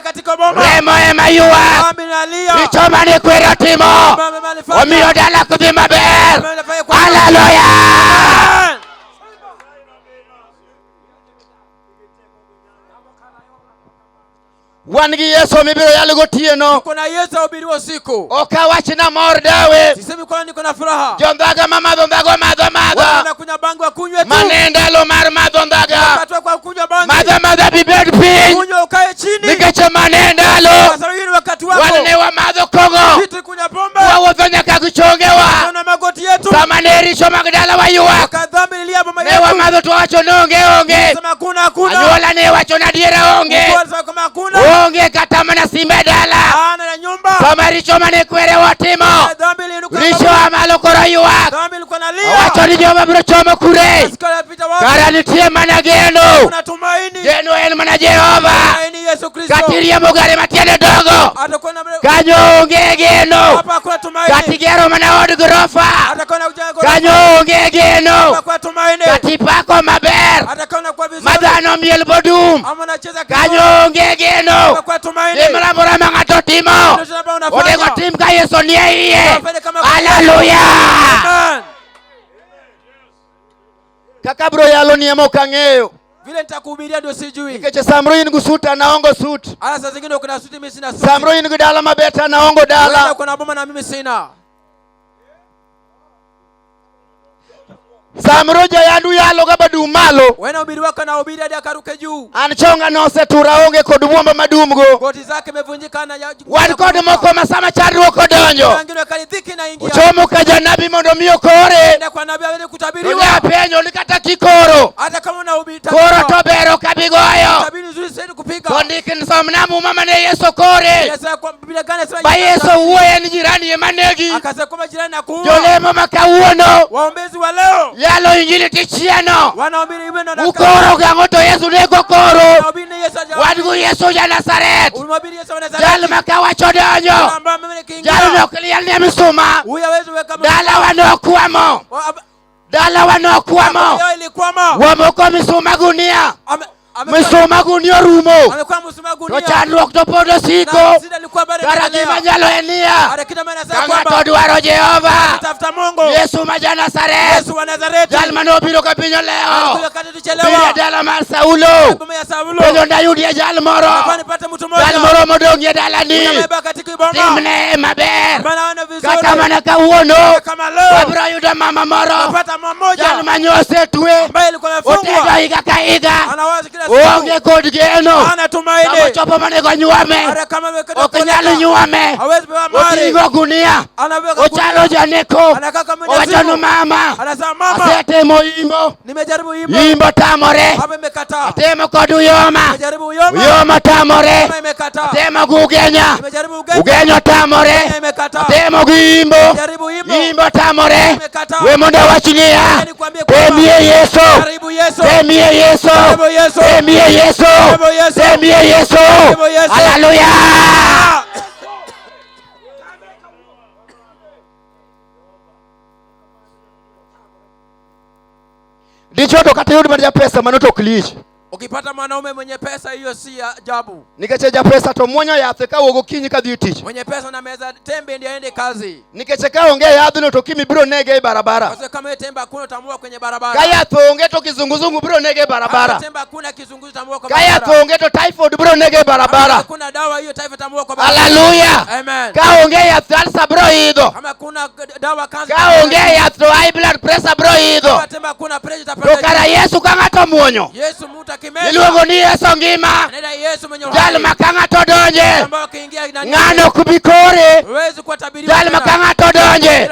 Remo ema ywak. Richo mane kwero timo. Omiyo dala ok dhi maber. Hallelujah. Wan gi Yesu mibiro yalo gotieno. Kuna Yesu obiri usiku. Okawachna mor dawe. Sisemi kwa niko na furaha. Jondhaga mamadho ndhago madho. Wanakunywa bangi wakunywe tu. Mane ndalo mar madho ndhaga. Wakati kwa kunywa bangi. Madho bibed piny. Kunywa ukae chini. Nikech mane ndalo. Kwa sababu hii ni wakati wako. Wane wa madho kong'o. Sisi kunywa pombe. Wawuotho nyaka gichongewa. Tuna magoti yetu. Sama ne richo mag dala waywak. Wakadhambi lilia mama yetu. Ne wa madho to wacho nonge. Sema kuna. Anyuola ne wacho na diera onge. Sema kuna. Onge kata mana simbe dala. Ana na nyumba. Sama richo mane kwere watimo. Richo amalo koro ywak. Wacho ni Jehova biro chomo kure. Kara nitie mana geno. Geno en mana Jehova. Katiriembo gari matiende dongo. Kanyo onge geno. Katigero mana od gorofa. Kanyo onge geno. Katipako maber. Madhano miel bodum. Kanyo onge geno. Limrambora mang'ato timo. Onego tim ka Yesu nie iye. Hallelujah. Kaka bro yalo ni emo kang'eyo. Vile nitakuhubiria ndio sijui. Nikech samro in gusuta naongo sut. Ala saa zingine kuna suti mimi sina suti. Samro in gudala mabeta naongo dala. Kuna boma na mimi sina. Samro jayandu yalo gaba dumalo. Wena ubiri wako na ubiri hadi akaruke juu. Anchonga nose tura onge kod buomba madumgo. Goti zake imevunjika na wan kod moko masama chandruok odonjo. Wengine kalidhiki na ingia. Uchomo ka janabi mondo miyo kore. Na kwa nabii aweze kutabiriwa. Ndio penyo ni kata kikoro. Hata kama una ubiri. Koro to bero kabigoyo. Tabiri nzuri sana kupiga. Kondikin somnamu mama ne Yesu kore. Yesu kwa Biblia gani sema? Ba Yesu uwe ni jirani yemanegi. Akasema kama jirani na kuua. Jolemo makauono. Waombezi wa leo. Yalo injili tichieno. Wanahubiri ibeno na ukoro gangoto Yesu nego koro. Wanahubiri Yesu ajabu. Wadgu Yesu ya Nazaret. Unahubiri Yesu wa Nazaret. Jal makawacho donjo. Jal nokliel ne misuma. Uyawezi weka dala wanokwamo. Dala wanokwamo. Wamoko misuma gunia. Misuma gunia rumo. To chandruok to pod osiko. Kara gima nyalo enia. Kang'ato dwaro Jehova. Yesu ma ja Nazaret. Jal manobiro ka pinyo leo. Biro dala mar Saulo. Penjo ndayudie jal moro. Jal moro modong' e dalani. Timne maber. Kata mana kawuono. Wabiro yudo mama moro. Jal manyose twe. Otedo higa ka higa. Onge kod geno. Kama chopo manego nyuame. Ok nyalo nyuame. Otingo gunia. Ochalo janeko. Owachonu mama. Asetemo imbo. Imbo tamore. Atemo kod uyoma. Uyoma tamore. Atemo gugenya. Ugenyo tamore. Atemo gi imbo. Imbo tamore. We mondo wachnia. Temie Yesu. Temie Yesu. Temie Yesu. Temie Yesu. Hallelujah. Ndicho to kata yudi manja pesa manoto klich. Ukipata mwanaume mwenye pesa hiyo si ajabu. Nikecheja pesa to mwonyo yathe ka wogo kinyi ka dhi tich. Mwenye pesa na meza tembe ndiye aende kazi. Nikecheka onge yadhno to kimi biro nege e barabara. Kwa sababu kama tembe hakuna utamua kwenye barabara. Kaya thonge to kizunguzungu biro nege e barabara. Tembe hakuna kizunguzi tamua kwa barabara. Kaya thonge to typhoid biro nege e barabara. Hakuna dawa hiyo typhoid tamua kwa barabara. Hallelujah. Amen. Ka onge yath alsa biro idho. Kama kuna dawa kansa. Ka onge yath to high blood pressure biro idho. Tembe hakuna pressure tapata. To kara Yesu ka ng'ato muonyo. Yesu muta Iluongo ni Yesu ngima. Jal makanga to donje. Ngano kubikore. Jal makanga to donje.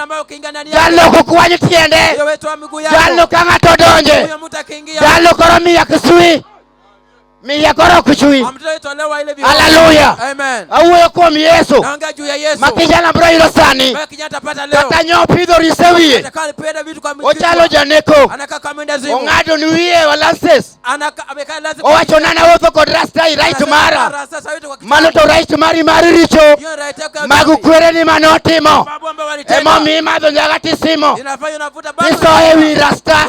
Jal kukwany tiende. Jal kanga to donje. Jal koromi ya kisui. Miya koro kuchui. Hallelujah. Amen. Awuoyo kuom Yesu. Naongea juu ya Yesu. Makijana bro ilo sani. Kata nyo pidho risewie. Ochalo janeko. Ong'ado ni wiye wa lances. Owacho nana wuotho kod rasta right mara. Mano to right mari richo. Magu kwere ni manotimo. Emo mi madho nyaga tisimo. Iso ewi rasta.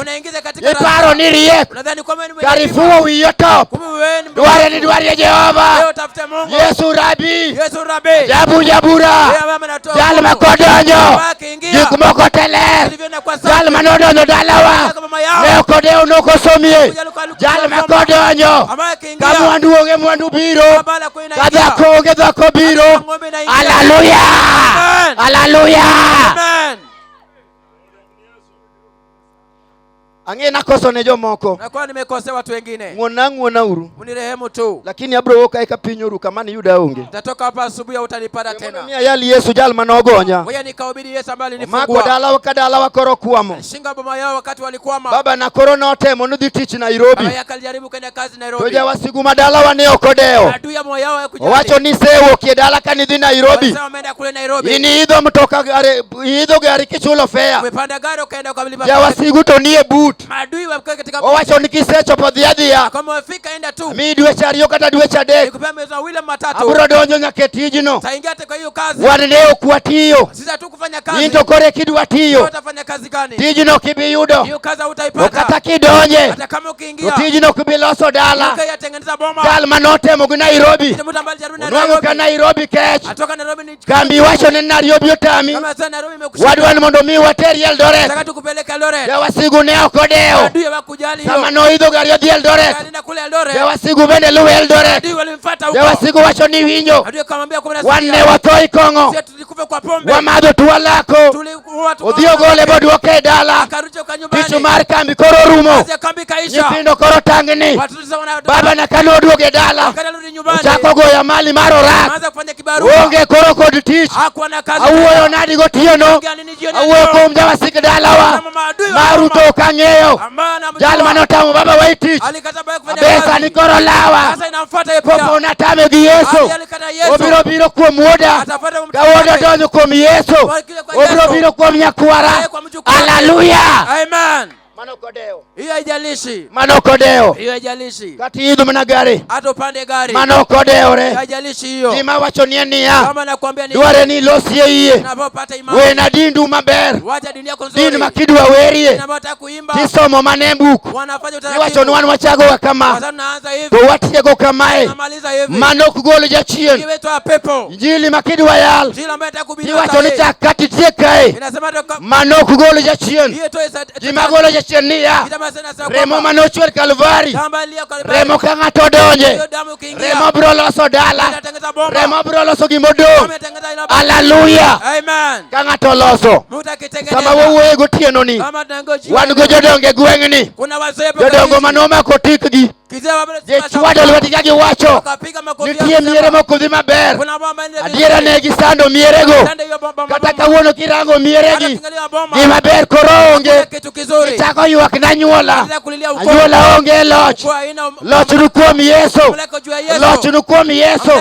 Iparo ni riek. Karifuo wiyo top. Dware ni dware Jehova. Yesu Rabi. Jabu jabura. Jal makodonyo. Gik moko teler. Jal manodonyo dalawa. Leo kodeo noko somie. Jal makodonyo. Kamwandu onge mwandu biro. Kadhako onge dhako biro. Hallelujah. Hallelujah. Amen. Angena koso ne jomoko. Nakuwa nimekosea watu wengine. Ng'ona uru. Unirehemu tu. Lakini abro woka eka pinyoru kama ni Yuda onge. Nitatoka hapa asubuhi utanipata tena. Mia yali Yesu jal manogonya. Wewe nikahubiri Yesu ambaye alinifungua. Mago dala wakadala wakoro kuamo. Shinga boma yao wakati walikwama. Baba na korona otemo nudhi tich Nairobi. Baba yakalijaribu kwenda kazi Nairobi. Toja wasigu madala wane okodeo. Adui ya moyo wao kujali. Wacho ni sewo kiedala kanidhi Nairobi. Wanasema wameenda kule Nairobi. Ini idho mtoka gari kichulo fare. Umepanda gari ukaenda ukalipa. Ya wasigu to nie boot. Maadui wako katika Owacho ni kisecho podhiadhia. Kama wafika enda tu. Mi dwe chariyo kata dwe chadek. Nikupea mwezi wawili matatu. Aburo donjo nyaketijino. Taingia hata kwa hiyo kazi. Waneo kuatiyo. Sisi tu kufanya kazi. Into kore kidwatiyo. Utafanya kazi gani? Tijino kibiyudo. Hiyo kazi utaipata. Okata kidonje. Hata kama ukiingia. Tijino kibiloso dala. Ukayatengeneza boma. Dal manote mugu Nairobi. Nwangu ka Nairobi kech. Atoka Nairobi ni Kambi wacho ni Nairobi otami. kama sana Nairobi imekushinda. Wadwan mondo mi wateri Eldoret. Nataka tukupeleke Eldoret. Ya wasigu ne okodeo. Adui wakujali hiyo. Sama no idho gari odhi Eldoret. Kaenda kule Eldoret. Ya wasigu bende luwe Eldoret. Adui walimfuata huko. Ya wasigu wacho ni winjo. Adui akamwambia kwa Wanne watoi kongo. Sisi tulikufa kwa pombe. Wamadho tuwalako. Odhiyo gole bodwoke dala. Akaruja kwa nyumbani. Pichu mar kambi koro rumo. Kazi ya kambi kaisha. Nyithindo koro tangni. Baba na kano odwoge dala. Akarudi nyumbani. Ochako goya mali mar orak. Anaanza kufanya kibarua. Onge koro kod tich. Hakuwa na kazi. Awuoyo nadi gotieno. Awuoyo kuom jawasik dalawa. Maruto kang'eyo. Jal manotamo baba wai tich. Besa ni koro lawa. Sasa inamfuata yeye pia. Popo natame gi Yesu. Obiro biro kuom wuoda. Ka wuoda donjo kuom Yesu. Obiro biro kuom nyakwara. Hallelujah. Amen. Mano kodeo. Hiyo haijalishi. Mano kodeo. Hiyo haijalishi. Kati idho mana gari. Hata upande gari. Mano kodeo re. Haijalishi hiyo. Gima wacho ni niya. Kama nakwambia ni dware ni losie iye. Unapopata imani. We na dindu maber. Wacha dini yako nzuri. Din makidwa werie. Unapotaka kuimba. Kisomo manembuku. Wanafanya utaratibu. Ni wacho ni wan wachago wa kama. Sasa naanza hivi. To watiego kamae. Tunamaliza hivi. Mano kugolo jachien. Kiwetwa pepo. Injili makidwa yal. Injili ambayo itakubidi. Ni wacho ni chakati tiekae. Inasema mano kugolo jachien. Hiyo to Jima golo jachien niya. Remo manochwer Kalvari. Remo ka ng'ato donje. Remo biro loso dala. Remo biro loso gimodong'. Hallelujah. Amen. Ka ng'ato loso. Sama wawuoyo gotieno ni. Wan go jodongo e gweng'ni. Jodongo manomako tikgi. Gichwado lwetgi ka giwacho. Nitie miere moko dhi maber. Adiera ne gisando mierego. Kata kawuono kirango mieregi. Gima ber koro onge. Gichako ywak na anyuola. Anyuola onge loch. Loch nu kuom Yesu. Loch nu kuom Yesu.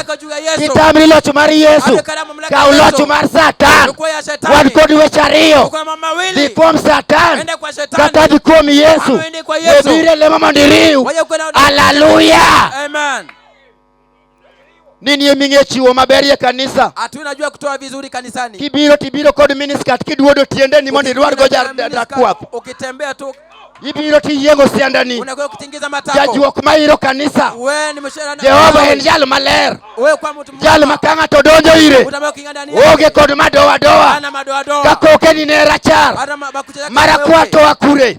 Kitamri loch mar Yesu. Kaw loch mar Satan. Wan kod weche ariyo. Dhi kuom Satan. Kata dhi kuom Yesu. Webire lemo mondo iriw. Hallelujah. Amen. Nini yeminge chiwo maber ye kanisa. Hatunajua kutoa vizuri kanisani. Kibiro tibiro kod miniskirt kiduodo tiende ni mondo idwar go jakwath. Ukitembea tu ibiro tiyiengo siandani. Unakuwa ukitingiza matako. Jajuok mairo kanisa. Wewe ni mshirika. Jehova en jal maler. Wewe kwa mtu jal makanga to donjo ire. Oge kod madoa doa. Ana madoa doa. Kakoke ni ne rachar. Marakwa to akure.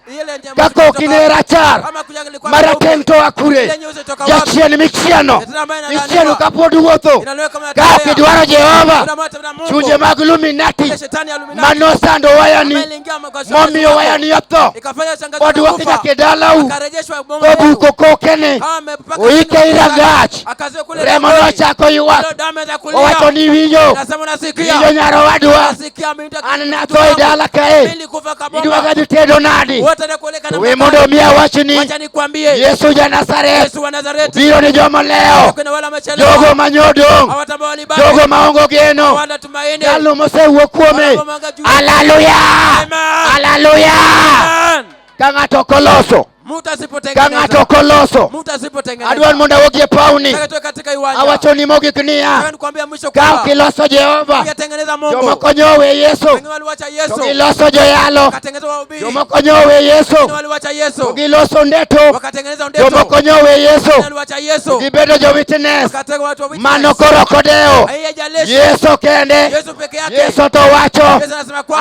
Kakoke ni rachar. Marateng to akure. Jachien michieno. Michieno kapod wuotho. Ka kidwaro Jehova. Chuje mag Illuminati. Mano sando wayani. Momiyo wayani otho. Odwa kija kedalau. Obuko kokene. Oike iragach. Remo no chako yuak. Owacho ni winjo. Winjo nyaro wadwa. Anna toy dala kae. Idwa gadi tedo nadi. We mondo miya wachni. Yesu ja Nazareth. Biro ni jomo leo. Jogo manyodong. Jogo maongo geno. Jalo mosewuok kuome. Hallelujah. Hallelujah. Kangato koloso. Kangato koloso. Adwan monda wogie pauni. Awacho ni mogik niya. Kao kiloso Jehova. Jomo konyowe Yesu. Kiloso joyalo. Jomo konyowe Yesu. Kiloso ndeto. Jomo konyowe Yesu. Gibedo jo witness. Mano korokodeo. Yesu kende. Yesu to wacho.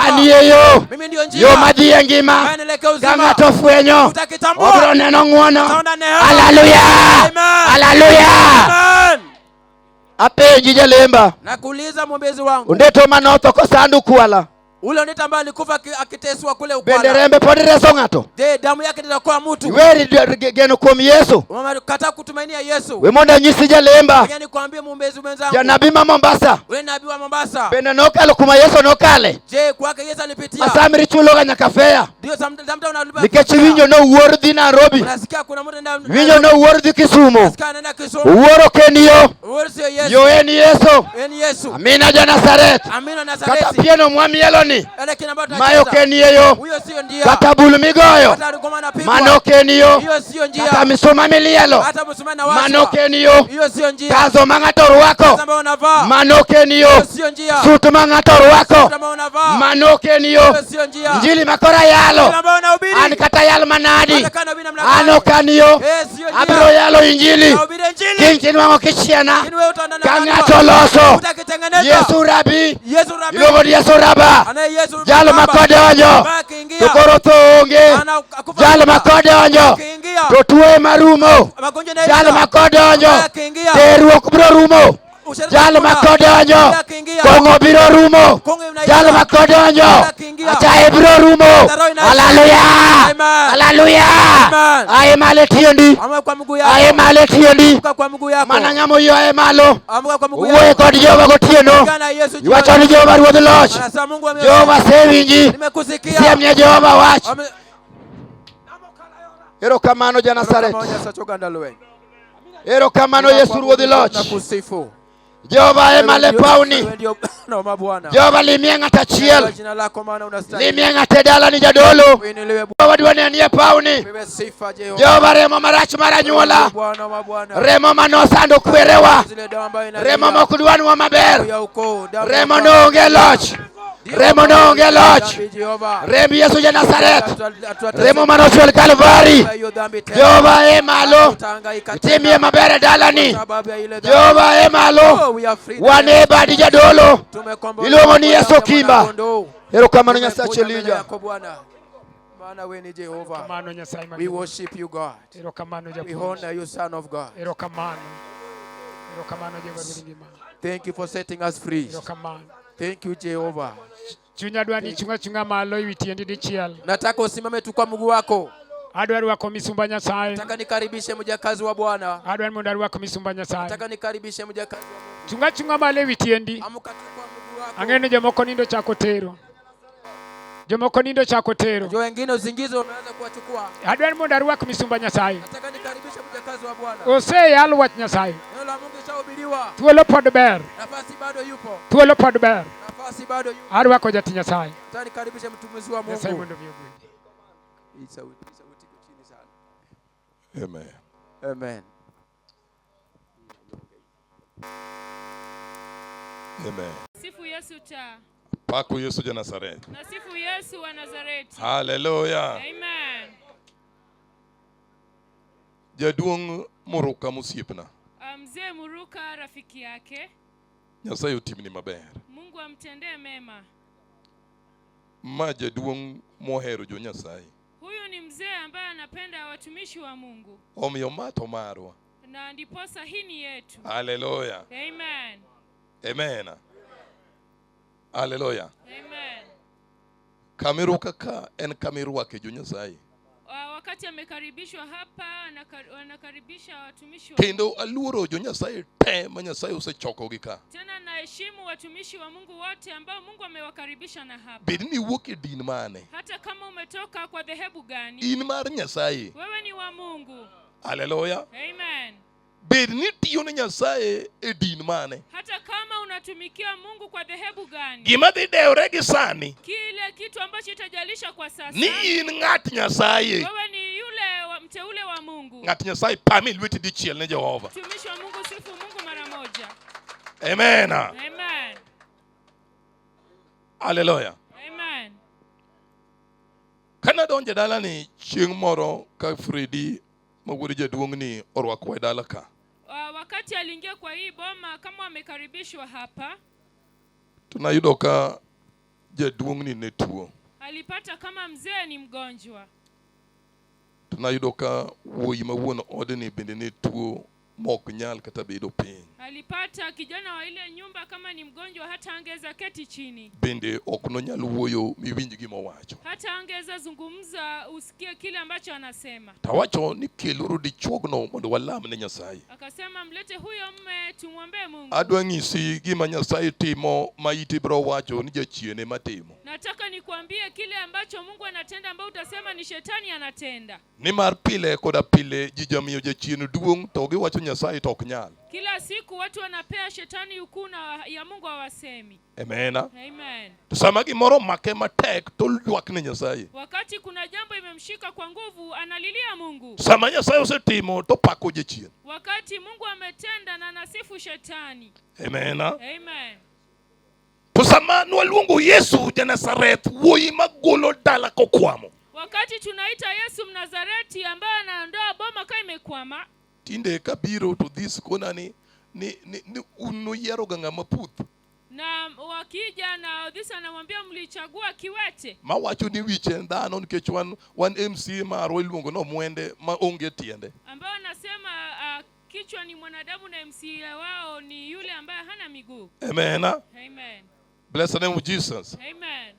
Aniye yo. Yo madhiye ngima. Kangato fwenyo. Obro neno nguono. Hallelujah. Hallelujah. Apenji jalemba. Nakuuliza mwombezi wangu. Undeto manotho ko sandu kwala. Ule ndeta ambaye alikufa akiteswa kule ukwala. Benderembe podi reso ngato. Damu yake itakuwa mtu. Weri geno kuom Yesu. Mama kata kutumainia Yesu. We monda nyisi jalemba. Yaani kuambia mwombezi mwenzangu. Ya nabii wa Mombasa. Wewe nabii wa Mombasa. Bende nokalo kuma Yesu nokale. Je, kwake Yesu alipitia. Asamiri chulo ga nyakafea. Ndio sometimes unalipa. Nikechi winjo no wuor dhi Nairobi. Unasikia kuna mtu ndani. Winjo no wuor dhi Kisumu. Unasikia anaenda Kisumu. Wuoro kenio. Wuoro sio Yesu. Yo eni Yesu. Eni Yesu. Amina ja Nazareth. Amina Nazareth. Kata pieno mwamielo ni. Mayo kenio. Huyo sio ndia. Kata bulu migoyo. Mano kenio. Hiyo sio njia. Kata misuma milielo. Hata msuma na washa. Mano kenio. Hiyo sio njia. Kazo mangato ruwako. Mano kenio. Hiyo sio njia. Sutu mangato ruwako. Mano kenio. Hiyo sio njia. Njili makora yalo. Ani kata yalo manadi. Ano kanio. Abro yalo injili. Kinchini wango kichiana. Kangato loso. Yesu rabi. Ilogo di Yesu raba. Jalo makodonyo. Tukoro thonge. Jalo makodonyo. Totue marumo. Jalo makodonyo. Teruok bro rumo. Jalo makodonyo. Kongo biro rumo. Jalo makodonyo. Achae biro rumo. Hallelujah. Hallelujah. Aye male tiendi. Aye male tiendi. Mana ngamo yo aye malo. Uwe kod Jehova gotieno. Iwacho ni Jehova ruodh loch. Jehova sewinji. Siemne Jehova wach. Erokamano ja Nazareth. Erokamano Yesu ruodh loch. Jehova emale pauni. Jehova limie ng'ata chiel. Limie ng'ate dala ni jadolo. Jehova dwane nie pauni. Jehova remo marach maranyuola. Remo manosando kwerewa. Remo mokudwanwa maber. Remo noonge loch. Remo noonge loch. Rem Yesu ja Nazareth. Remo manochuol Kalvari. Jehova emalo. Timie maber dalani. Jehova emalo. Wane badi jadolo. Iluongo ni Yesu Kimba. Erokamano Nyasache Elija. We worship you, God. We honor you, Son of God. Thank you for setting us free. Thank you, Jehovah. Nataka usimame tu kwa mguu wako. Nataka nikaribishe mjakazi wa Bwana. Nataka nikaribishe mjakazi wa Mungu. Chunga male witiendi. Angene jomoko nindo chako tero. Jomoko nindo chako tero. Jo wengine uzingizo umeanza kuwachukua. Adwan mondo arwak misumba Nyasaye. Nataka nikaribishe mjakazi wa Bwana. Ose yalo wach Nyasaye. Neno la Mungu lishahubiriwa. Thuolo pod ber. Nafasi bado yupo. Thuolo pod ber. Nafasi bado yupo. Arwako jati Nyasaye. Nataka nikaribishe mtumishi wa Mungu. Nyasaye mondo miogwe. Sauti chini sana. Amen. Amen. Amen. Sifu Yesu ta. Paku Yesu ja Nazareth. Na sifu Yesu wa Nazareti. Hallelujah. Amen. Jaduong Muruka musiepna. Mzee Muruka rafiki yake. Nyasaye otimni maber. Mungu amtendee mema. Ma jaduong mohero jo Nyasaye. Huyu ni mzee ambaye anapenda watumishi wa Mungu. Omiyo mato marwa. Na ndiposa hii ni yetu. Hallelujah. Amen. Amen. Hallelujah. Amen. Kamiruka ka en kamirwake jo Nyasaye. wakati amekaribishwa hapa anakaribisha watumishi wa kendo aluoro jo Nyasaye te ma Nyasaye osechokogi ka. Tena naheshimu watumishi wa Mungu wote ambao Mungu amewakaribisha na hapa. Bed ni wuok e din mane. Hata kama umetoka kwa dhehebu gani. In mar Nyasaye. Wewe ni wa Mungu. Hallelujah. Amen. Bed ni tiyo ne Nyasaye e din mane. Hata kama unatumikia Mungu kwa dhehebu gani. Gima dhi dewre gi sani. Kile kitu ambacho itajalisha kwa sasa. Ni in ng'at Nyasaye. Wewe ni yule mteule wa Mungu. Ng'at Nyasaye pami lweti dichiel ne Jehova. Mtumishi wa Mungu, sifu Mungu mara moja. Amen. Amen. Hallelujah. Amen. Kana donje dala ni chieng' moro ka Fredi mawuod jaduong' ni orwako e dala ka. Wakati aliingia kwa hii boma kama amekaribishwa hapa, tunayudo ka jaduong' ni ne tuo. Alipata kama mzee ni mgonjwa. Tunayudo ka wuoyi ma wuon ode ni bende ne tuo mok nyal kata bedo piny. Alipata kijana wa ile nyumba kama ni mgonjwa hata angeza keti chini. Bende ok nonyal wuoyo miwinj gima owacho. Hata angeza zungumza usikie kile ambacho anasema. Tawacho ni keluru dichuogno mondo walam ne Nyasaye. Akasema mlete huyo mme tumwombee Mungu. Adwa ng'isi gima Nyasaye timo ma iti bro wacho ni jachiene matimo. Nataka nikuambie kile ambacho Mungu anatenda ambao utasema ni shetani anatenda. Ni mar pile koda pile jijamiyo jachiene duong' to giwacho Nyasaye to ok nyal. Kila siku watu wanapea shetani ukuu na ya Mungu hawasemi. Amen. Amen. Tusama gimoro make matek to ywak ne Nyasaye. Wakati kuna jambo imemshika kwa nguvu analilia Mungu. Sama Nyasaye osetimo to pako jachien. Wakati Mungu ametenda na nasifu shetani. Amen. Amen. Tusama nwaluongo Yesu ja Nazareth wuoyi magolo dala kokwamo. Wakati tunaita Yesu Mnazareti ambaye anaondoa boma kama imekwama. Tinde kabiro to this kona ni unoyero ganga maputh. Na wakija na this anamwambia mlichagua kiwete. Mawacho ni wiche ndano nikech wan MC marwa iluongo no mwende ma onge tiende. Ambao anasema kichwa ni mwanadamu na MC wao ni yule ambaye hana miguu. Amen. Amen. Bless the name of Jesus. Amen.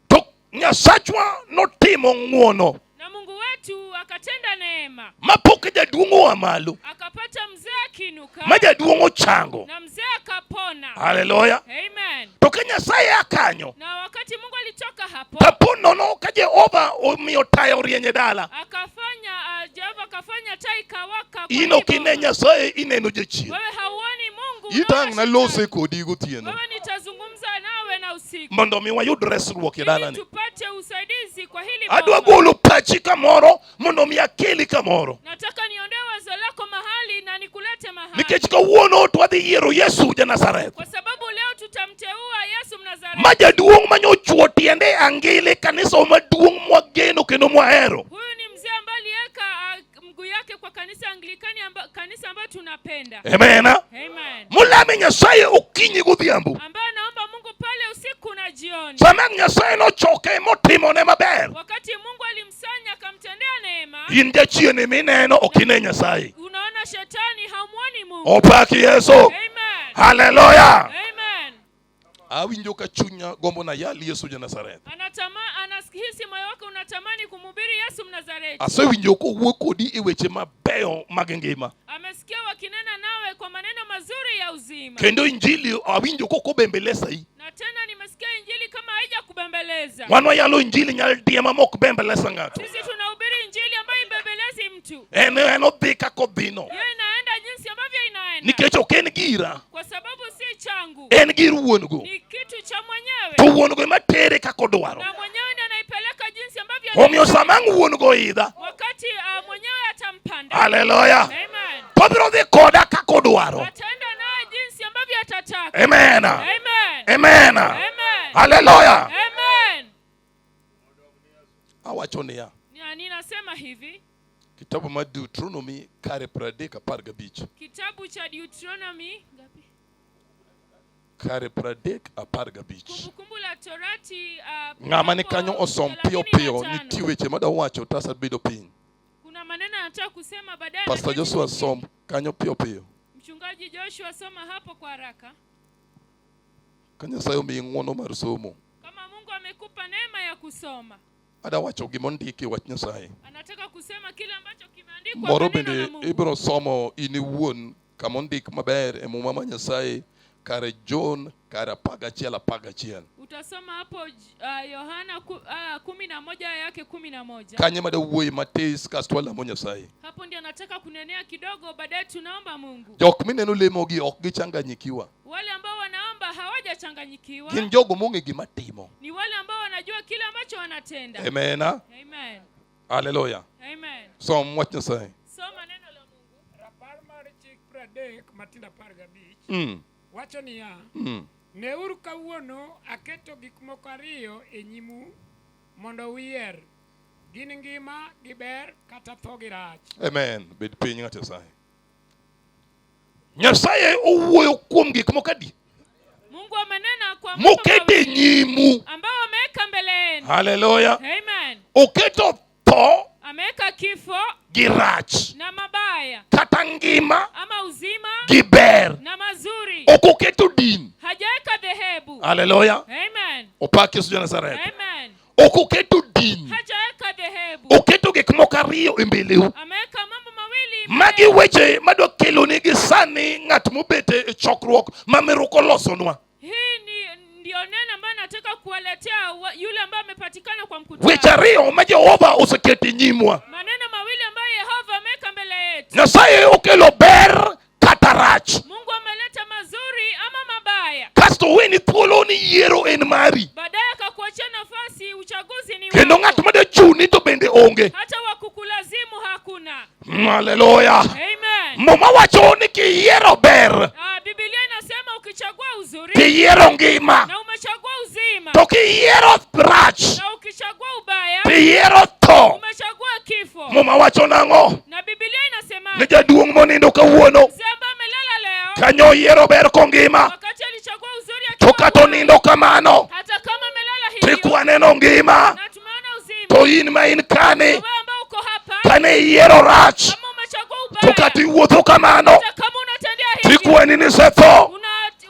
To Nyasachwa no timo ng'wono. Na Mungu wetu akatenda neema. Mapoke jaduong' wa malo. Akapata mzee akinuka. Ma jaduong' ochango. Na mzee akapona. Hallelujah. Amen. To Nyasaye akanyo. Na wakati Mungu alitoka hapo. Tapuno no ka Jehova omiyo tayo rienye dala. Akafanya Jehova akafanya taa ikawaka. Ino kine Nyasaye ineno jachien. Wewe hauoni Mungu. Itang na lose kodi gotieno. Wewe nitazungumza nawe na usiku. Mondo mi wayud resruok e dala ni. Tupate usaidizi kwa hili boma. Adwa golo pachi kamoro mondo mi akeli kamoro. Nataka niondoe wazo lako mahali na nikulete mahali. Nikech kawuono twadhi yiero Yesu ja Nazareth. Kwa sababu leo tutamteua Yesu Mnazareti. Ma jaduong' manyochuo tiende angili kanisa maduong' mwageno kendo mwahero. Huyu ni mzee ambaye aliweka mguu yake kwa kanisa Anglikani kanisa ambayo tunapenda. Amen. Amen. Mulame Nyasaye okinyi godhiambo. Ambaye naomba Mungu pale usiku na jioni. Sama Nyasaye nochoke motimo ne maber. Wakati Mungu alimsanya akamtendea neema. In jachiene mineno okine Nyasaye. Unaona shetani hamuoni Mungu. Opaki Yesu. Amen. Hallelujah. Amen. Awinjo ka chunya gombo na yali Yesu ja Nazareth. Anahisi moyo wake unatamani kumhubiri Yesu Mnazareti. Asewinjo ko wuok kodi e weche mabeyo mag ngima. Amesikia wakinena nawe kwa maneno mazuri ya uzima. Kendo injili awinjo ko kobembelesai. Na tena nimesikia injili kama haija kubembeleza. Wanwa yalo injili nyal diema mok bembelesa ngato. Sisi tunahubiri injili ambayo imbembelezi mtu. Eno dhika kodhino. Yeye inaenda jinsi ambavyo inaenda. Nikech ok en gira. Kwa sababu si changu. En gir wuongo. Ni kitu cha mwenyewe. To wuongo ema tere kako dwaro. Na mwenyewe ndiye anaipeleka jinsi ambavyo omiyo samang wuongo idha. Wakati mwenyewe atampanda. Hallelujah. Amen. Tobiro dhi koda kako dwaro. Ataenda naye jinsi ambavyo atataka. Amen. Amen. Amen. Amen. Hallelujah. Amen. Awacho niya. Ninasema hivi. Kitabu ma Deuteronomy kare 3:15. Kitabu cha Deuteronomy ngapi? Kare 3:15. Kumbukumbu la Torati ng'ama ni kanyo osom piyo piyo nitie weche mada wacho tasa bedo piny. Kuna maneno anataka kusema baadaye. Pastor Joshua som kanyo piyo piyo. Mchungaji Joshua soma hapo kwa haraka. Kanya sayo mi ng'wono mar somo. Kama Mungu amekupa neema ya kusoma. ada wacho gimondiki wach Nyasaye. Anataka kusema kile ambacho kimeandikwa Moro kwa neno la bende Mungu. ibro somo ini wuon kamondik maber e muma ma Nyasaye kare John kare 11:11. Utasoma hapo Yohana 11 yake 11. Kanye mada wuoyi matis kastwala mo Nyasaye. Hapo ndio nataka kunenea kidogo, baadaye tunaomba Mungu. Jok mineno lemogi ok gichanganyikiwa. Wale ambao wanaomba hawajachanganyikiwa. Gin jogo monge gima timo. Ni wale ambao wanajua kile ambacho wanatenda. Amen. Amen. Hallelujah. Amen. Som wach Nyasaye. Soma neno la Mungu. Rapar mar chik 30 Matinda 15. Wacho niya. Neuru kawuono aketo gik moko ariyo e nyimu mondo uyier. Gin ngima, giber kata tho gi rach. Amen. Bed piny ng'at Nyasaye. Nyasaye owuoyo kuom gik moko adi? Mungu amenena kwa mokete nyimu ambao ameweka mbele yenu. Hallelujah. Amen. Oketo tho ameweka kifo gi rach na mabaya kata ngima ama uzima gi ber na mazuri. okoketo din. Hajaweka dhehebu. Hallelujah. Amen. Opaki Yesu ja Nazareth. Amen. Okoketo din. Hajaweka dhehebu. Oketo gik moko ariyo e mbeleu. Ameweka mambo mawili. Magi weche madwa kelo nigi sani ng'at mobete e chokruok mameruko losonwa. Hii ndio neno ambayo nataka kuwaletea yule ambaye amepatikana kwa mkutano. Weche ariyo ma Jehova oseketi nyimwa. Maneno mawili ambayo Yehova ameweka mbele yetu. Nyasaye okelo ber kata rach. Mungu ameleta mazuri ama mabaya. Kasto weni thuolo ni yiero en mari. Baadaye akakuachia nafasi, uchaguzi ni wako. Kendo ng'at ma chuni to bende onge. Hata wakukulazimu hakuna. Hallelujah. Amen. Moma wacho ni kiyiero ber. Biblia inasema ukichagua uzuri, kiyiero ngima, na umechagua uzima, to kiyiero rach, na ukichagua ubaya, kiyiero tho, umechagua kifo. Moma wacho nang'o? Na Biblia inasema ni jaduong' monindo kawuono kanyo yiero ber kongima, wakati alichagua uzuri to kata nindo kamano hata kama amelala hivyo, tikwaneno ngima, na tumeona uzima. to in ma in kane Wewe ambao uko hapa, kane yiero rach, kama umechagua ubaya, to kata iwuotho kamano, hata kama unatendea hivyo, tikwani ni setho.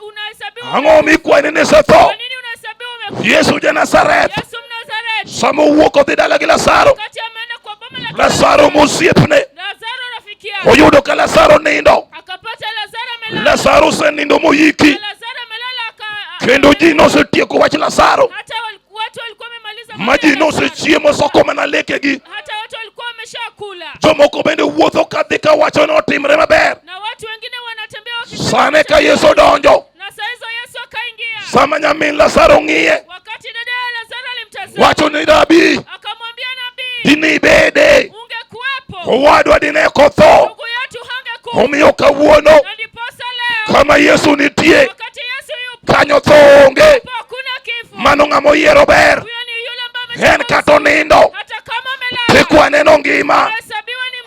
unahesabiwa. Ang'o mikwani ni setho? Kwa nini unahesabiwa umekufa? Yesu ja Nazareth. Yesu Mnazareti. Samo wuok odhi dala gi Lazaro. Wakati ameenda kwa boma la Lazaro mosiepne. Lazaro rafiki yake. Oyudo ka Lazaro nindo. Akapata Lazaro amelala. Lazaro senindo moyiki. Lazaro amelala Kendo ji nosetieko wach Lazaro. hata watu walikuwa wamemaliza. Ma ji nosechiemo soko mana lekegi. Hata watu walikuwa wameshakula. Jomoko bende wuotho kadhi ka wacho ni otimre maber. Na watu wengine wanatembea wakisema. Sane ka Yesu donjo. Na saa hizo Yesu akaingia. Sama nyamin Lazaro ng'iye. Wakati dada Lazaro alimtazama. Wacho ni nabii. Akamwambia nabii. Dini bede. Ungekuwepo. Owadwa dine kotho. Ndugu yetu hangekufa. Omiyo kawuono. Na ndiposa leo. Kama Yesu nitie. Wakati Yesu yupo. Kanyo tho onge. Hakuna kifo. Mano ng'amo yiero ber. Huyo ni yule ambaye En kata nindo. hata kama amelala. Tikwaneno ngima.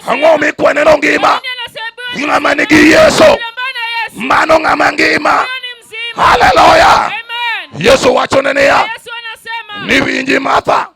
Ang'o mikwaneno ngima? Ng'ama nigi Yesu. Mano ng'ama ngima. Hallelujah. Yesu wachone niya. Ni winji Martha.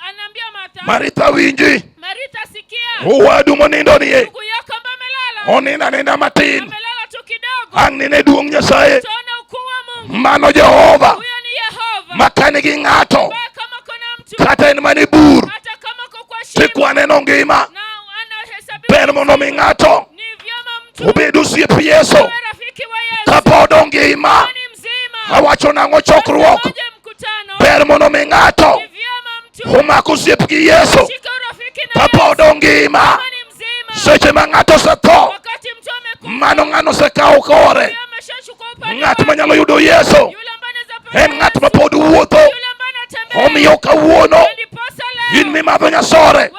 Anaambia Martha. Maritha winji. Maritha sikia. Owadu monindo niye. Ndugu yako ambaye amelala. Oninda ninda matin. Amelala tu kidogo. Ang' nine duong' Nyasaye. Utaona ukuu wa Mungu. Mano Jehova. Huyo ni Yehova. Makane gi ng'ato. Kama kuna mtu. Kata en mani bur. Hata kama uko kwa shimo. Tikwaneno ngima. Na anahesabiwa. Ber mondo mi ng'ato. Ni vyema mtu. Obed osiep Yesu. Rafiki wa Yesu. Kapod ongima. Awacho nang'o chokruok. Ber mondo mi ng'ato. Omako osiep gi Yesu. Kapod ongima. Seche ma ng'ato osetho. Mano ng'ano osekawo kore. Ng'at manyalo yudo Yesu en ng'at ma pod wuotho. Omiyo kawuono in mimadho nyasore.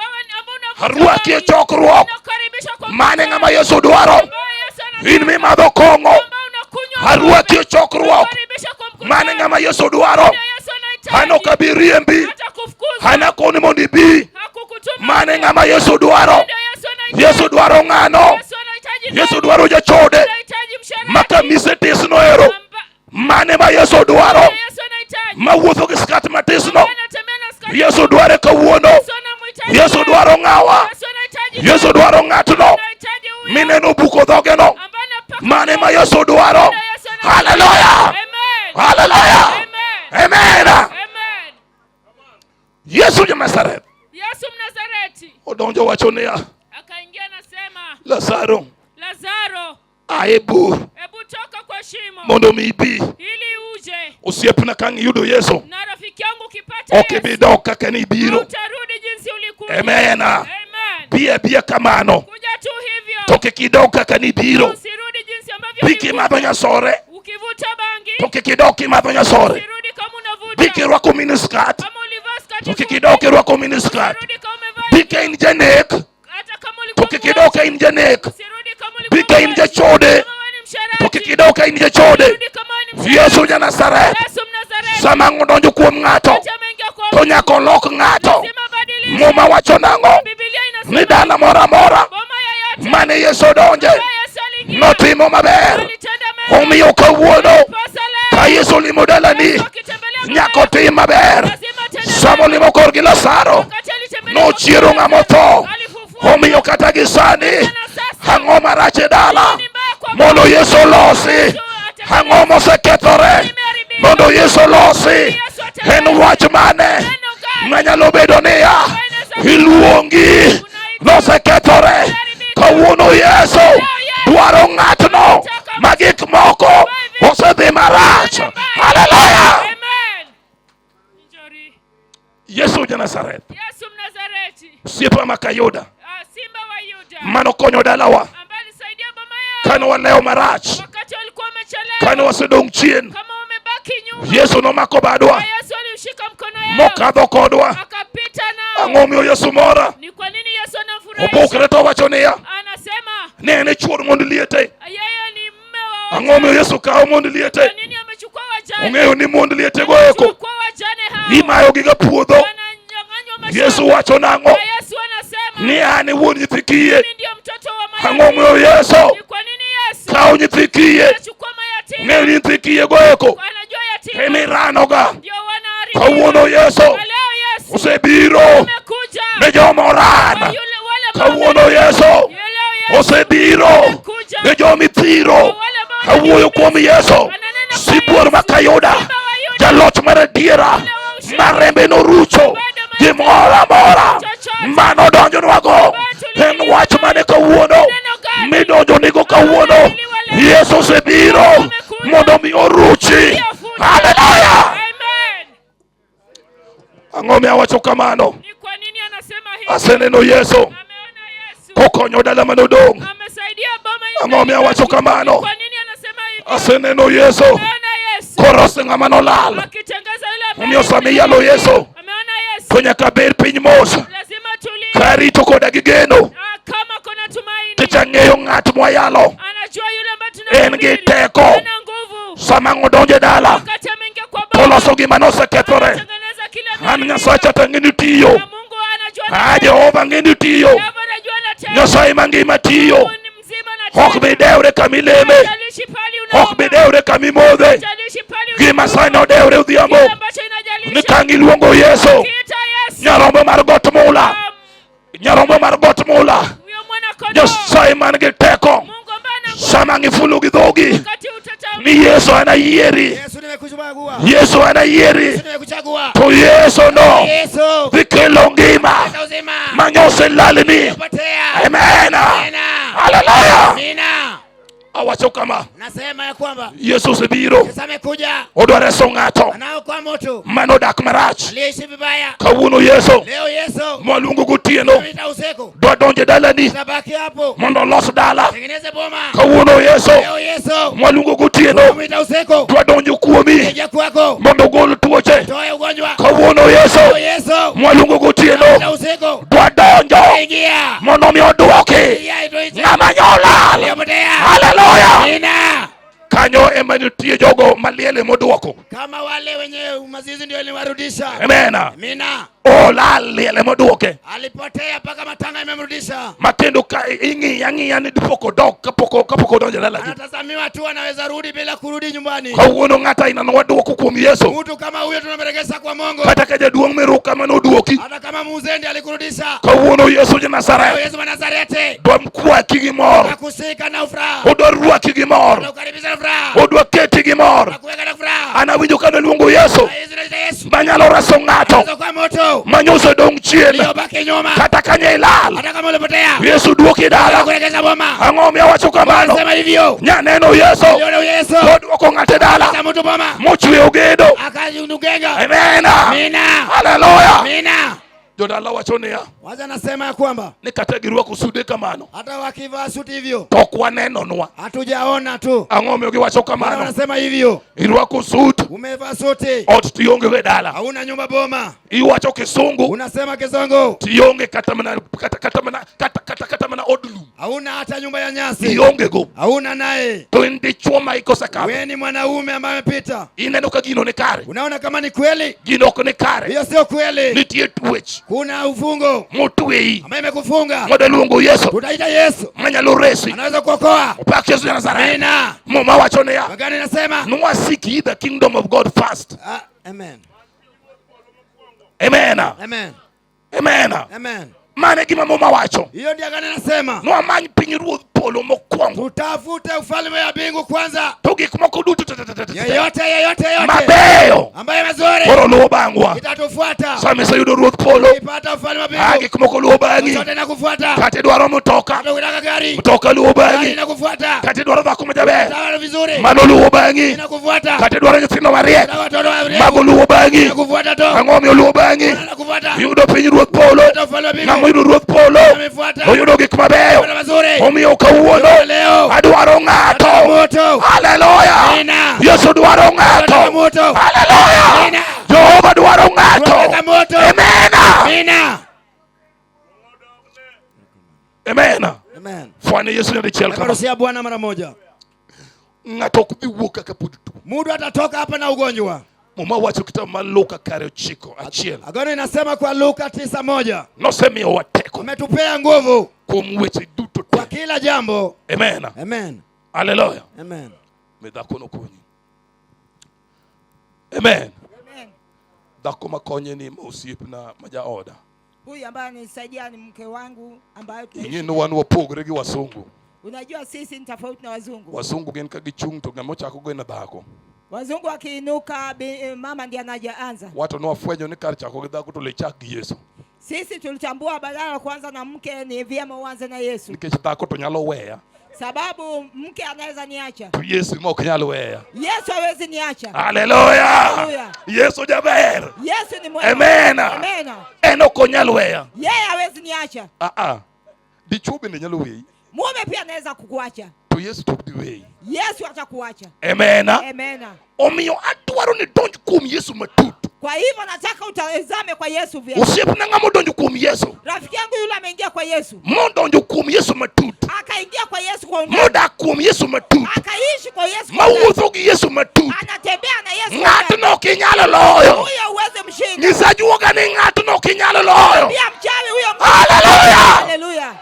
Arwaki e chokruok. Mane ng'ama Yesu dwaro. In mimadho kong'o. Arwaki e chokruok. Mane ng'ama Yesu dwaro. An ok abi riembi. An akoni mondo ibi. Mane ng'ama Yesu dwaro. Yesu dwaro ng'ano. Yesu dwaro jachode. Ma kamise tisno ero. Mane ma Yesu dwaro. Ma wuotho gi skat matisno. Yesu dware kawuono. Yesu dwaro ng'awa. Yesu dwaro ng'atno. Mineno buko dhogeno. Mane ma Yesu dwaro. Hallelujah. Hallelujah. Amen. Yesu ja Nazareth. Yesu Mnazareti. Odonjo wacho niya. Akaingia nasema. Lazaro. Lazaro. Aebu. Ebu toka kwa shimo. Mondo mibi. Ili uje. Usiepna kang yudo Yesu. Na rafiki yangu ukipata Yesu. Okibidok kaka ni biro. Utarudi jinsi ulikuwa. Amen. Amen. Bia kamano. Kuja tu hivyo. Toke kidok kaka ni biro. Usirudi jinsi ambavyo Biki madhonya sore. Ukivuta bangi. Toke kidoki madhonya sore. Usirudi kama unavuta. Biki rwako miniskat. Kama ulivaa skati. Toke kidoki rwako miniskat. Biki injanek. Toke kidoki injanek. Biki injachode. Toke kidoki injachode. Yesu ja Nazareth. Sama ng'odonjo kuom ng'ato. To nyaka olok ng'ato. Muma wacho nang'o? Ni dala mora mora. Mane Yesu donje. Notimo maber. Omiyo kawuono. Ka Yesu limo dalani. Nyaka otim maber. Sama olimo korgi Lazaro. Nochiero ng'ama otho. Omiyo kata gisani. Ang'o marach e dala. Mondo Yesu losi. Ang'o mosekethore. Mondo Yesu losi. En wach mane manyalo bedo niya iluongi nosekethore. Kawuono Yesu dwaro ng'atno ma gik moko osedhi marach. Haleluya. Yesu ja Nazareth. Yesu Mnazareti. Siepa makayuda. Simba wa Yuda. Mano konyo dalawa. Ambaye saidia boma yao. Kano waleo marach. Wakati walikuwa wamechelewa. Kano wasedong chien. Kama wamebaki nyuma. Yesu nomako badwa. Yesu alishika mkono yao. Mokadho kodwa. Akapita nao. Ang'o miyo Yesu mora? Ni kwa nini Yesu anafurahisha? Opokre to wacho niya. Anasema. Ne ene chuor mondo liete. Yeye ni mume wa. Ang'o miyo Yesu kawo mondo liete? Kwa nini amechukua wajane? Ong'eyo ni mondo liete go eko. Amechukua wajane hao. Imayo giga puodho. Yesu wacho nang'o? Yesu anasema. Ni an wuon nyithi kiye. Mimi ndio mtoto wa Maria. Ang'o miyo Yesu? Ni kwa nini Yesu? Kawo nyithi kiye. Anachukua mayatima. Ng'eyo nyithi kiye go eko. Anajua yatima. Emiranoga. Ndio wanaharibu. Kawuono Yesu. Osebiro. Ne joma oran. Kawuono Yesu. Osebiro. Ne joma ithiro. Kawuoyo kuom Yesu. Sibuor makayuda. Jaloch mar adiera. Marembe norucho. Gimoro amora mano donjonwago en wach mane kawuono midonjo nigo kawuono. Yesu osebiro mondo mi oruchi. Haleluya. Ang'o miyo awacho kamano? Aseneno Yesu kokonyo dala manodong'. Ang'o miyo awacho kamano? Aseneno Yesu korose ng'ama nolal. Omiyo sami yalo Yesu to nyaka ber piny mos karito koda gi geno. Ticha ng'eyo ng'at mwayalo en gi teko. Sama ng'odonje dala toloso gima nosekethore. An Nyasacha tang'eni tiyo. Jehova ng'eni tiyo. Nyasaye mangima tiyo. Ok bidewre kamileme. Ok bidewre kamimodhe. Gima sani odewre odhiambo. Ni kang' iluongo Yesu. Nyarombo mar got mula. Nyarombo mar got mula. Nyasaye man gi teko. Sama ng'ifulo gi dhogi. Ni Yesu anayieri. Yesu anayieri. To Yesu no dhi kelo ngima manyose lalni. Amen. Haleluya. Awacho kama. Nasema ya kwamba Yesu osebiro. Yesu amekuja. Odwa reso ng'ato Anaokoa mtu manodak marach. aliyeishi vibaya. Kawuono Yesu Leo Yesu mwaluongo gotieno dwa donje dalani tabaki hapo mondo los dala. tengeneze boma. Kawuono Yesu Leo Yesu mwaluongo gotieno dwa donjo kuomi mondo gol tuoche. toe ugonjwa. Kawuono Yesu mwaluongo gotieno dwa donjo mondo mi oduoki ng'ama nyolal. Haleluya. Kanyo ema nitie jogo maliele moduoko. Kama wale wenye mazizi ndio aliwarudisha. Amen. Amina. Olal liele moduoke. Alipotea paka matanga imemrudisha. Matendo ka ing'i ni dipoko dok kapoko donjo dala. Anatazamiwa tu anaweza rudi bila kurudi nyumbani. Kawuono ng'ata ina noduoko kuom Yesu. Mtu kama huyo tunamregesha kwa Mungu. Kata ka jaduong' meruka manoduoki. Hata kama muzendi alikurudisha. Kawuono Yesu ja Nazareth. Yesu wa Nazareti. Dwa mkwaki gi mor. Akusika na ufuraha. Odwa rwaki gi mor. Ukaribisha ufuraha. dwa keti gi mor anawinjo ka luongo Yesu manyalo reso ng'ato manyoso dong chien kata kanye ilal Yesu duoki dala ang'o miyo wacho kamano nyaneno Yesu koduoko ng'ate dala mochweyo gedo amena haleluya Jodala wacho niya wacha nasema ya kwamba ni kata girwako sude kamano hata wakivaa suti hivyo tok wanenonwa hatujaona tu ang'o miyo giwacho kamano wanasema hivyo irwako sut umevaa suti ot tionge we dala hauna nyumba boma iwacho kisungu unasema kizungu tionge kata mana odlu hauna hata nyumba ya nyasi ionge go hauna naye to ndi choma ikosa kama wewe ni mwanaume ambaye amepita ineno ka gino ni kare unaona kama ni kweli gino ok ni kare hiyo sio kweli nitie twech kuna ufungo motwei ambaye imekufunga modaluongo Yesu tutaita Yesu manyalo resi anaweza kuokoa upaka Yesu ya Nazareth amina mama wacho niya magani nasema no seek the kingdom of God first amen amen amen amen amen mane gima mama wacho hiyo ndio gani nasema no amany pinyruoth polo mokwongo tutafute ufalme wa mbingu kwanza to gik moko duto yeyote mabeyo ambaye mazuri koro luwo bangwa itatufuata sami sayudo ruoth polo ipata ufalme wa mbingu gik moko luwo bangi yote nakufuata kata idwaro mtoka hata unataka gari mtoka luwo bangi nakufuata kata idwaro dhako majaber sawa vizuri mano luwo bangi nakufuata kata idwaro nyithindo mariek watoto wa mago luwo bangi nakufuata to ang'o miyo luwo bangi nakufuata yudo pinyruoth polo ng'ama yudo ruoth polo oyudo gik mabeyo omiyo kawuono adwaro ng'ato haleluya Yesu dwaro ng'ato haleluya Jehova dwaro ng'ato amena amen fwane Yesu ni chiel kama karusia Bwana mara moja ng'ato ok bi wuok ka pod tu mudu atatoka hapa na ugonjwa mama wacho kitabu mar Luka 9:1 agano inasema kwa Luka 9:1 nosemiyo wateko umetupea nguvu kuom weche duto kwa kila jambo amen haleluya amen medhako nokonyi amen dhako makonye ni osiepna majaoda huyu ambaye anisaidia ni mke wangu ambaye ing'eni wan wapogre gi wasungu unajua sisi ni tofauti na wazungu wasungu gin ka gichung' to ng'ama ochako go na dhako wazungu wakiinuka mama ndiye anaanza watu nwafwenyo ni kar chako gi dhako to le chak gi Yesu sisi tulitambua badala kwanza na mke ni vyema uanze na Yesu nikech dhako to nyalo weya sababu mke anaweza niacha to Yesu mok nyalo weya Yesu hawezi niacha haleluya Yesu jaber Yesu ni mwema amen en ok onyal weya yeye hawezi niacha dichuo bende nyalo weyi mume pia anaweza kukuacha to Yesu to bi weyi Yesu atakuacha amen omiyo adwaro ni donj kuom Yesu matut kwa hivyo nataka utazame kwa Yesu vyema osiepna ng'ama donjo kuom Yesu rafiki yangu yule ameingia kwa Yesu modonjo kuom Yesu matut akaingia kwa Yesu kwa undani modak kuom Yesu matut akaishi kwa Yesu mawuotho gi Yesu matut anatembea na Yesu ng'atno ok inyalo loyo huyo uweze mshinda nyisa juoga ni ng'atno ok inyalo loyo pia mchawi huyo haleluya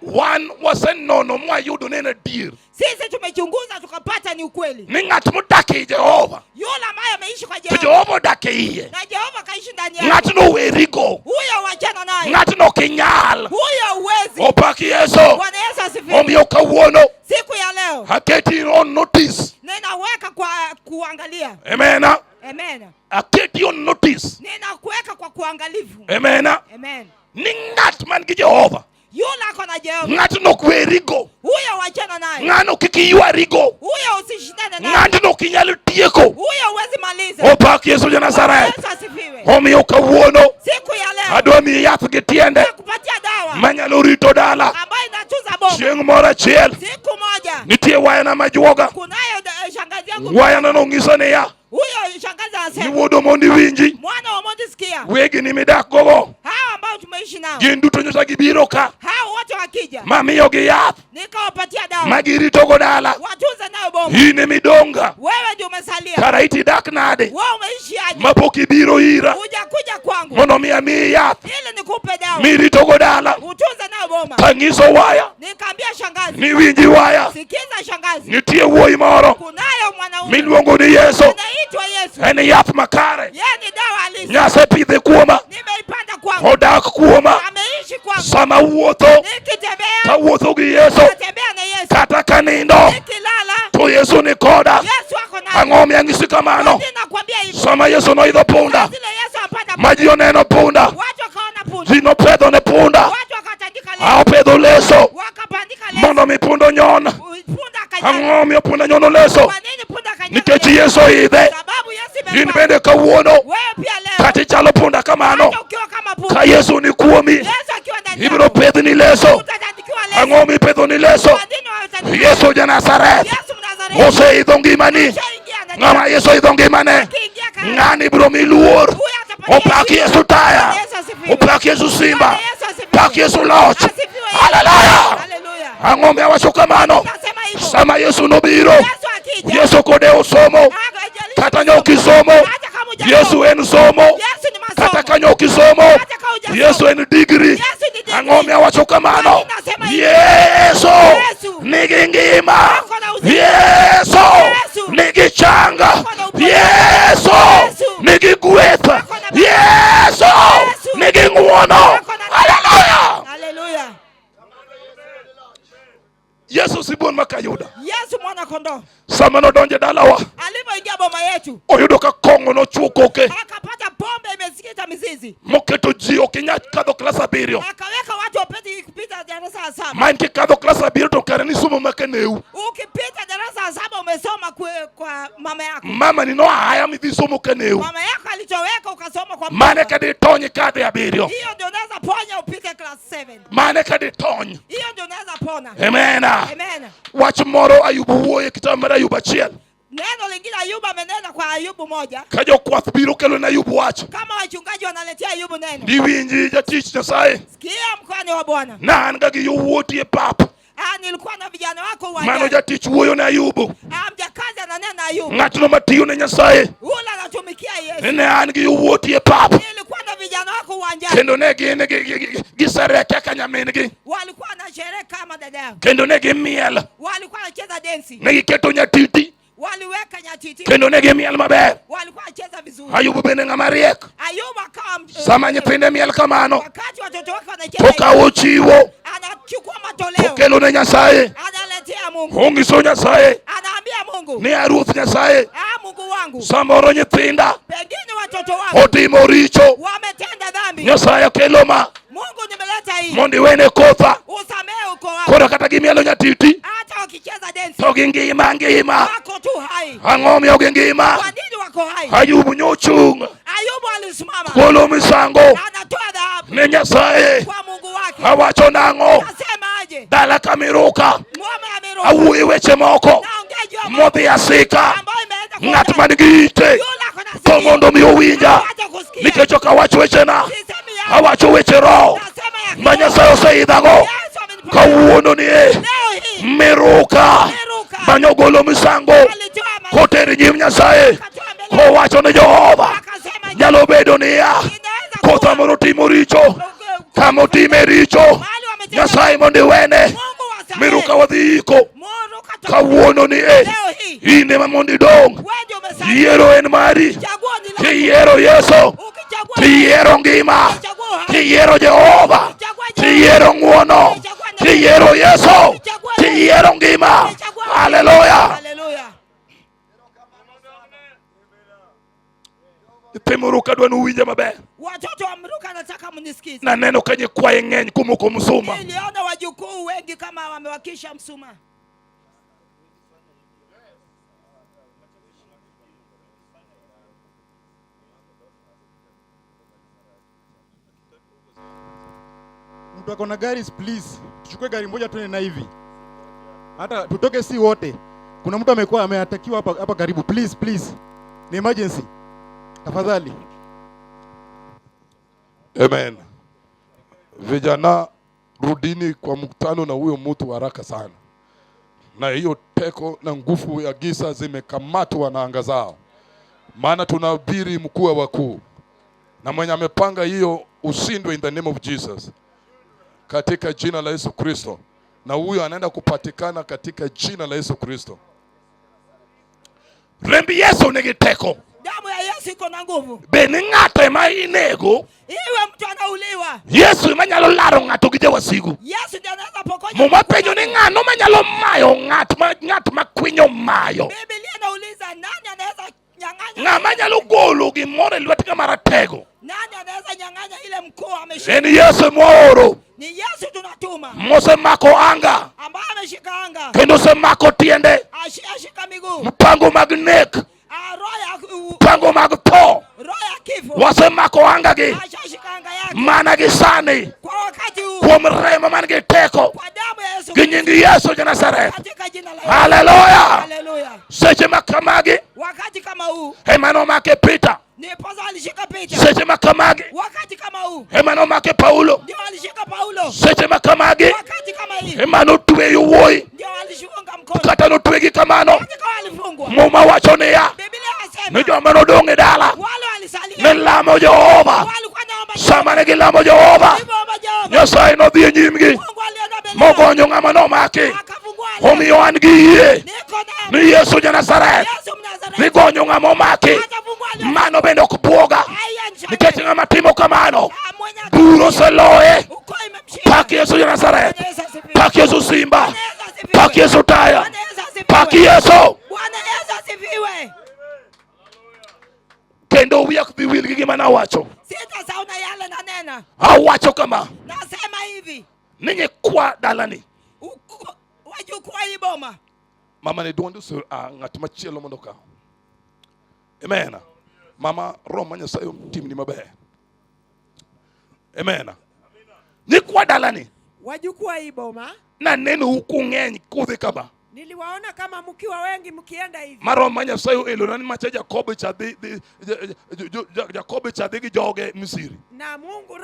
wan wasenono mwayudo ni en adier sisi tumechunguza tukapata ni ukweli ni ng'at modak e Jehova yule ambaye ameishi kwa to Jehova odak e iye na Jehova kaishi ndani yake ng'atno werigo huyo wachana naye ng'atno ok inyal huyo uwezi opaki Yesu Bwana Yesu asifiwe omiyo kawuono siku ya leo aketi on notice ninaweka kwa kuangalia amen aketi on notice ninakuweka kwa kuangalifu amen ni ng'at man gi Jehova yule ako na Jehova ng'atno ok werigo huyo wachana naye ng'ano kik iywarigo huyo usishindane naye ng'atno ok inyal tieko huyo huwezi maliza opak Yesu ja Nazareth Yesu asifiwe omiyo kawuono siku ya leo adwa miyi yath gi tiende kupatia dawa manyalo rito dala ambayo inatunza boma chieng' moro achiel siku moja nitie wayana majuoga kunayo shangazi yangu wayana nong'iso niya huyo shangazi anasema iwuodo mondo iwinji mwana wa mondi sikia wegi ni midak gogo hao ambao tumeishi nao gin duto nyota gibiro ka hao wote wakija mamiyogi yath nikawapatia dawa magiritogo dala watunze nayo boma in emidonga wewe ndio umesalia kara iti dak nade wewe umeishi aje mapok ibiro ira hujakuja kwangu mondo mi amiyi yath ili nikupe dawa miritogo dala utunze nayo boma tang'iso waya nikaambia shangazi niwinji waya sikiza shangazi nitie wuoyi moro kunayo mwanaume miluongo ni Yesu anaitwa Yesu en yath makare yeye ni dawa halisi nyasepidhe kuoma nimeipanda kwangu odak kuoma ameishi kwangu sama wuotho nikitembea kawuotho gi Yesu natembea na Yesu kata kanindo nikilala to Yesu ni koda Yesu kamano. Nakwambia hivi. Sama Yesu no idho punda. Maji oneno punda. Watu wakaona punda. Jino pedho ne punda. Watu wakatandika leso. Ao pedho leso. Wakapandika leso. Mondo mi pundo nyon. Ang'o mi punda nyono leso. Nikech Yesu idhe. In bende kawuono. Kati chalo punda kamano. Ka Yesu ni kuomi. Ibro pedho ni leso. Ang'o mi pedho ni leso. Yesu ja Nazareth. Ose idho ngimani. Ng'ama Yesu idho ngimane. Ng'ani bro mi luor. Opaki Yesu taya. Opaki Yesu simba. Opaki Yesu loch. Hallelujah. Ang'o mi awacho kamano. Sama Yesu nobiro. Yesu kode osomo. Kata nyoki somo. Yesu en somo. Kata kanyoki somo. Yesu en degree. Ang'o mi awacho kamano. Yesu nigi ngima. Yesu nigi changa. Yesu nigi gweth. Yesu nigi ng'uono. Hallelujah. Hallelujah. Yesu sibon makayuda. Yesu mwana kondoo. Sama no donje dalawa. Alipoingia boma yetu. Oyudo ka kongo no chuko ke. Akapata pombe imesikita mizizi. Moketo ji okinya kadho class 7. Akaweka watu wapeti kupita darasa la 7. Main ki kadho class 7 to kare ni somo makeneu. Ukipita darasa la 7 umesoma kwa mama yako. Mama ni no haya midhi somo keneu. Mama yako alitoweka ukasoma kwa mane kadi tonyi kadhi 7. Hiyo ndio unaweza ponya upite class 7. Mane kadi tony. Hiyo ndio unaweza pona. Amen. Amen. Wach moro Ayubu wuoye kitabu mar Ayubu achiel. Neno lingine Ayubu amenena kwa Ayubu moja. Ka jokwath biro kelo na Ayubu wach. Kama wachungaji wanaletea Ayubu neno. Diwinji jatich Nyasaye. Sikia mkwani wa Bwana. Na an ga gi yowuoti e pap. Nilikuwa na vijana wako uwanjani. Mano jatich wuoyo na Ayubu. Mjakazi ananena Ayubu. Ng'atno matiyo ne Nyasaye. Ula anatumikia Yesu. Ne an gi yowuoti e pap. Nilikuwa na vijana wako uwanjani. Kendo ne gin gi sereke ka nyamingi. Walikuwa na sherehe kama dada yao. Kendo ne gimiel. Walikuwa wanacheza densi. Ne giketo nyatiti. Waliweka nyatiti. Kendo ne gimiel maber. Walikuwa wanacheza vizuri. Ayubu bende ng'ama riek. Ayubu akawa sama nyithinde miel kamano. Wakati watoto wake wanacheza. Tokawo chiwo. Anachukua matoleo. Tokelo ne Nyasaye. Analetea Mungu. Ongiso Nyasaye. Anaambia Mungu. Ni aruoth Nyasaye. Mungu wangu. Samoro nyithinda. Pengine watoto wangu. Otimo richo. Wametenda dhambi. Nyasaye kelo ma. Mungu nimeleta hii. Mondi wene kotha. Usamehe uko wapi? Koro kata gimielo nyatiti. Hata wakicheza dance. To ngima. Wako tu hai. Ang'o miyo ngima? Kwa nini wako hai? Ayubu nyochung. Ayubu alisimama. Kolo misango. Anatoa dhahabu. Ne Nyasaye. Kwa Mungu wake. Awacho nang'o? Nasema aje? Dala kamiruka. Muome amiruka. Awuoyo weche moko. Modhi asika. Ng'at man gi ite. To mondo mi owinja. Nikech ok awacho wechena. Awacho weche roho. Ma Nyasaye oseidhago. Kawuono ni miruka. Manyogolo misango. Koteri nyim Nyasaye. Kowacho ne Jehova. Nyalo bedo niya. Kotha moro timo richo. Kamo time richo. Nyasaye mondi wene. Miruka wadhi iko. Kawuono ni ine ma mondi dong. Yiero en mari. Tiyiero Yesu. Tiyiero ngima. Tiyiero Jehova. Tiyiero ng'uono. Tiyiero Yesu. Tiyiero ngima. Hallelujah. Temuruka dwani uwinja maber. Watoto wa Mruka nataka mnisikize. Na neno kanye kwaye ng'eny kumoko Msuma. Niliona wajukuu wengi kama wamewakisha Msuma. Mtu akona gari please, tuchukue gari moja tuende na hivi. Hata tutoke si wote. Kuna mtu amekuwa ameatakiwa hapa karibu. Please. Ni emergency. Tafadhali. Amen. Vijana, rudini kwa mkutano na huyo mtu haraka sana. Na hiyo teko na nguvu ya giza zimekamatwa na anga zao. Maana tunahubiri mkuu wa wakuu. Na mwenye amepanga hiyo ushindwe in the name of Jesus. Katika jina la Yesu Kristo. Na huyo anaenda kupatikana katika jina la Yesu Kristo. Rembi Yesu nigi teko. Damu ya Yesu iko na nguvu. Beni ng'ato ema inego. Iwe mtu anauliwa. Yesu ema nyalo laro ng'ato gi jawasigu. Yesu ndiye anaweza pokonya. Muma penjo ni ng'ano ma nyalo mayo ng'at ma kwinyo mayo. Biblia inauliza nani anaweza Ng'ama nyalo golo gimoro e lwet ng'ama ratego? Nani anaweza nyang'anya ile mkuu ameshika? En Yesu mwaoro. Ni Yesu tunatuma. Mosemako anga. Ambaye ameshika anga. Kendo semako tiende. Ashika miguu. Mpango mag nek. Mpango mag tho. Wasemako anga gi. Mana gi sani. Kuom remo man gi teko. Gi nying Yesu ja Nazareth. Haleluya. Seche makamagi. Wakati kama huu. Emano make Peter. Ndiposa alishika Peter. Seche makamagi. Wakati kama huu. Emano make Paulo. Ndio alishika Paulo. Seche makamagi. Wakati kama hii. Emano tweyo wuoyi. Ndio alishunga mkono. Kata no twegi kamano. Wakati kama alifungwa. Muma wacho ni ya. Biblia inasema. Ni joma nodong' e dala. Wale walisalia. Ne lamo Jehova. Sama ne gilamo Jehova. Nyasaye nodhi e nyimgi. Mogonyo ng'ama nomaki. Omiyo an gi yie ni Yesu ja Nazareth. Nigonyo ng'ama omaki. Mano bende ok buoga. Nikech ng'ama timo kamano buro oseloye. Pak Yesu ja Nazareth. Pak Yesu Simba. Pak Yesu Taya. Pak Yesu. Bwana Yesu asifiwe. Kendo wiya ok dhi wil gi gima nawacho. Sitasauna yale na nena. Awacho kama. Nasema hivi. Ni nyikwa dalani. Wajukuu hii boma. Mama ne duonde sur ng'at machielo mondo ka. Amen. Mama Roma Nyasaye timni maber. Amen. Nyikwa dalani. Wajukuu hii boma. Na neno huku ng'eny kudhi kama. Niliwaona kama mkiwa wengi mkienda hivi. Maroma Nyasaye elonani macha Jakobo chadhi gi joge Misiri. Na Mungu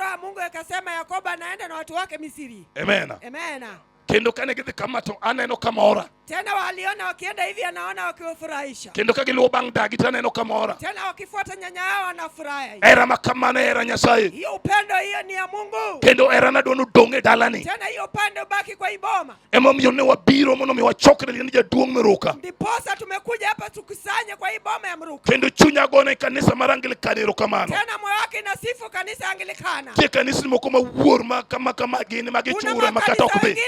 akasema Yakobo anaenda na watu wake Misiri. Amen. Amen. Kendo kane gidhi kama to aneno kamora. Tena waliona wakienda hivi anaona wakiwafurahisha. Kendo ka giluwo bang' dagi taneno kamora. Tena wakifuata nyanya yao wanafurahi. Era makamano era Nyasaye. Hiyo upendo hiyo ni ya Mungu. Kendo era na dono donge dalani. Tena hiyo upendo baki kwa iboma. Emomiyo ne wabiro mondo mi wachokre ni jaduong' Miruka. Ndiposa tumekuja hapa tukusanye kwa iboma ya Miruka. Kendo chunya gone kanisa mar Anglikana erokamano. Tena moyo wake inasifu kanisa Anglikana. Tie kanisa moko mawuor ma kama gini magichura makata ok dhi.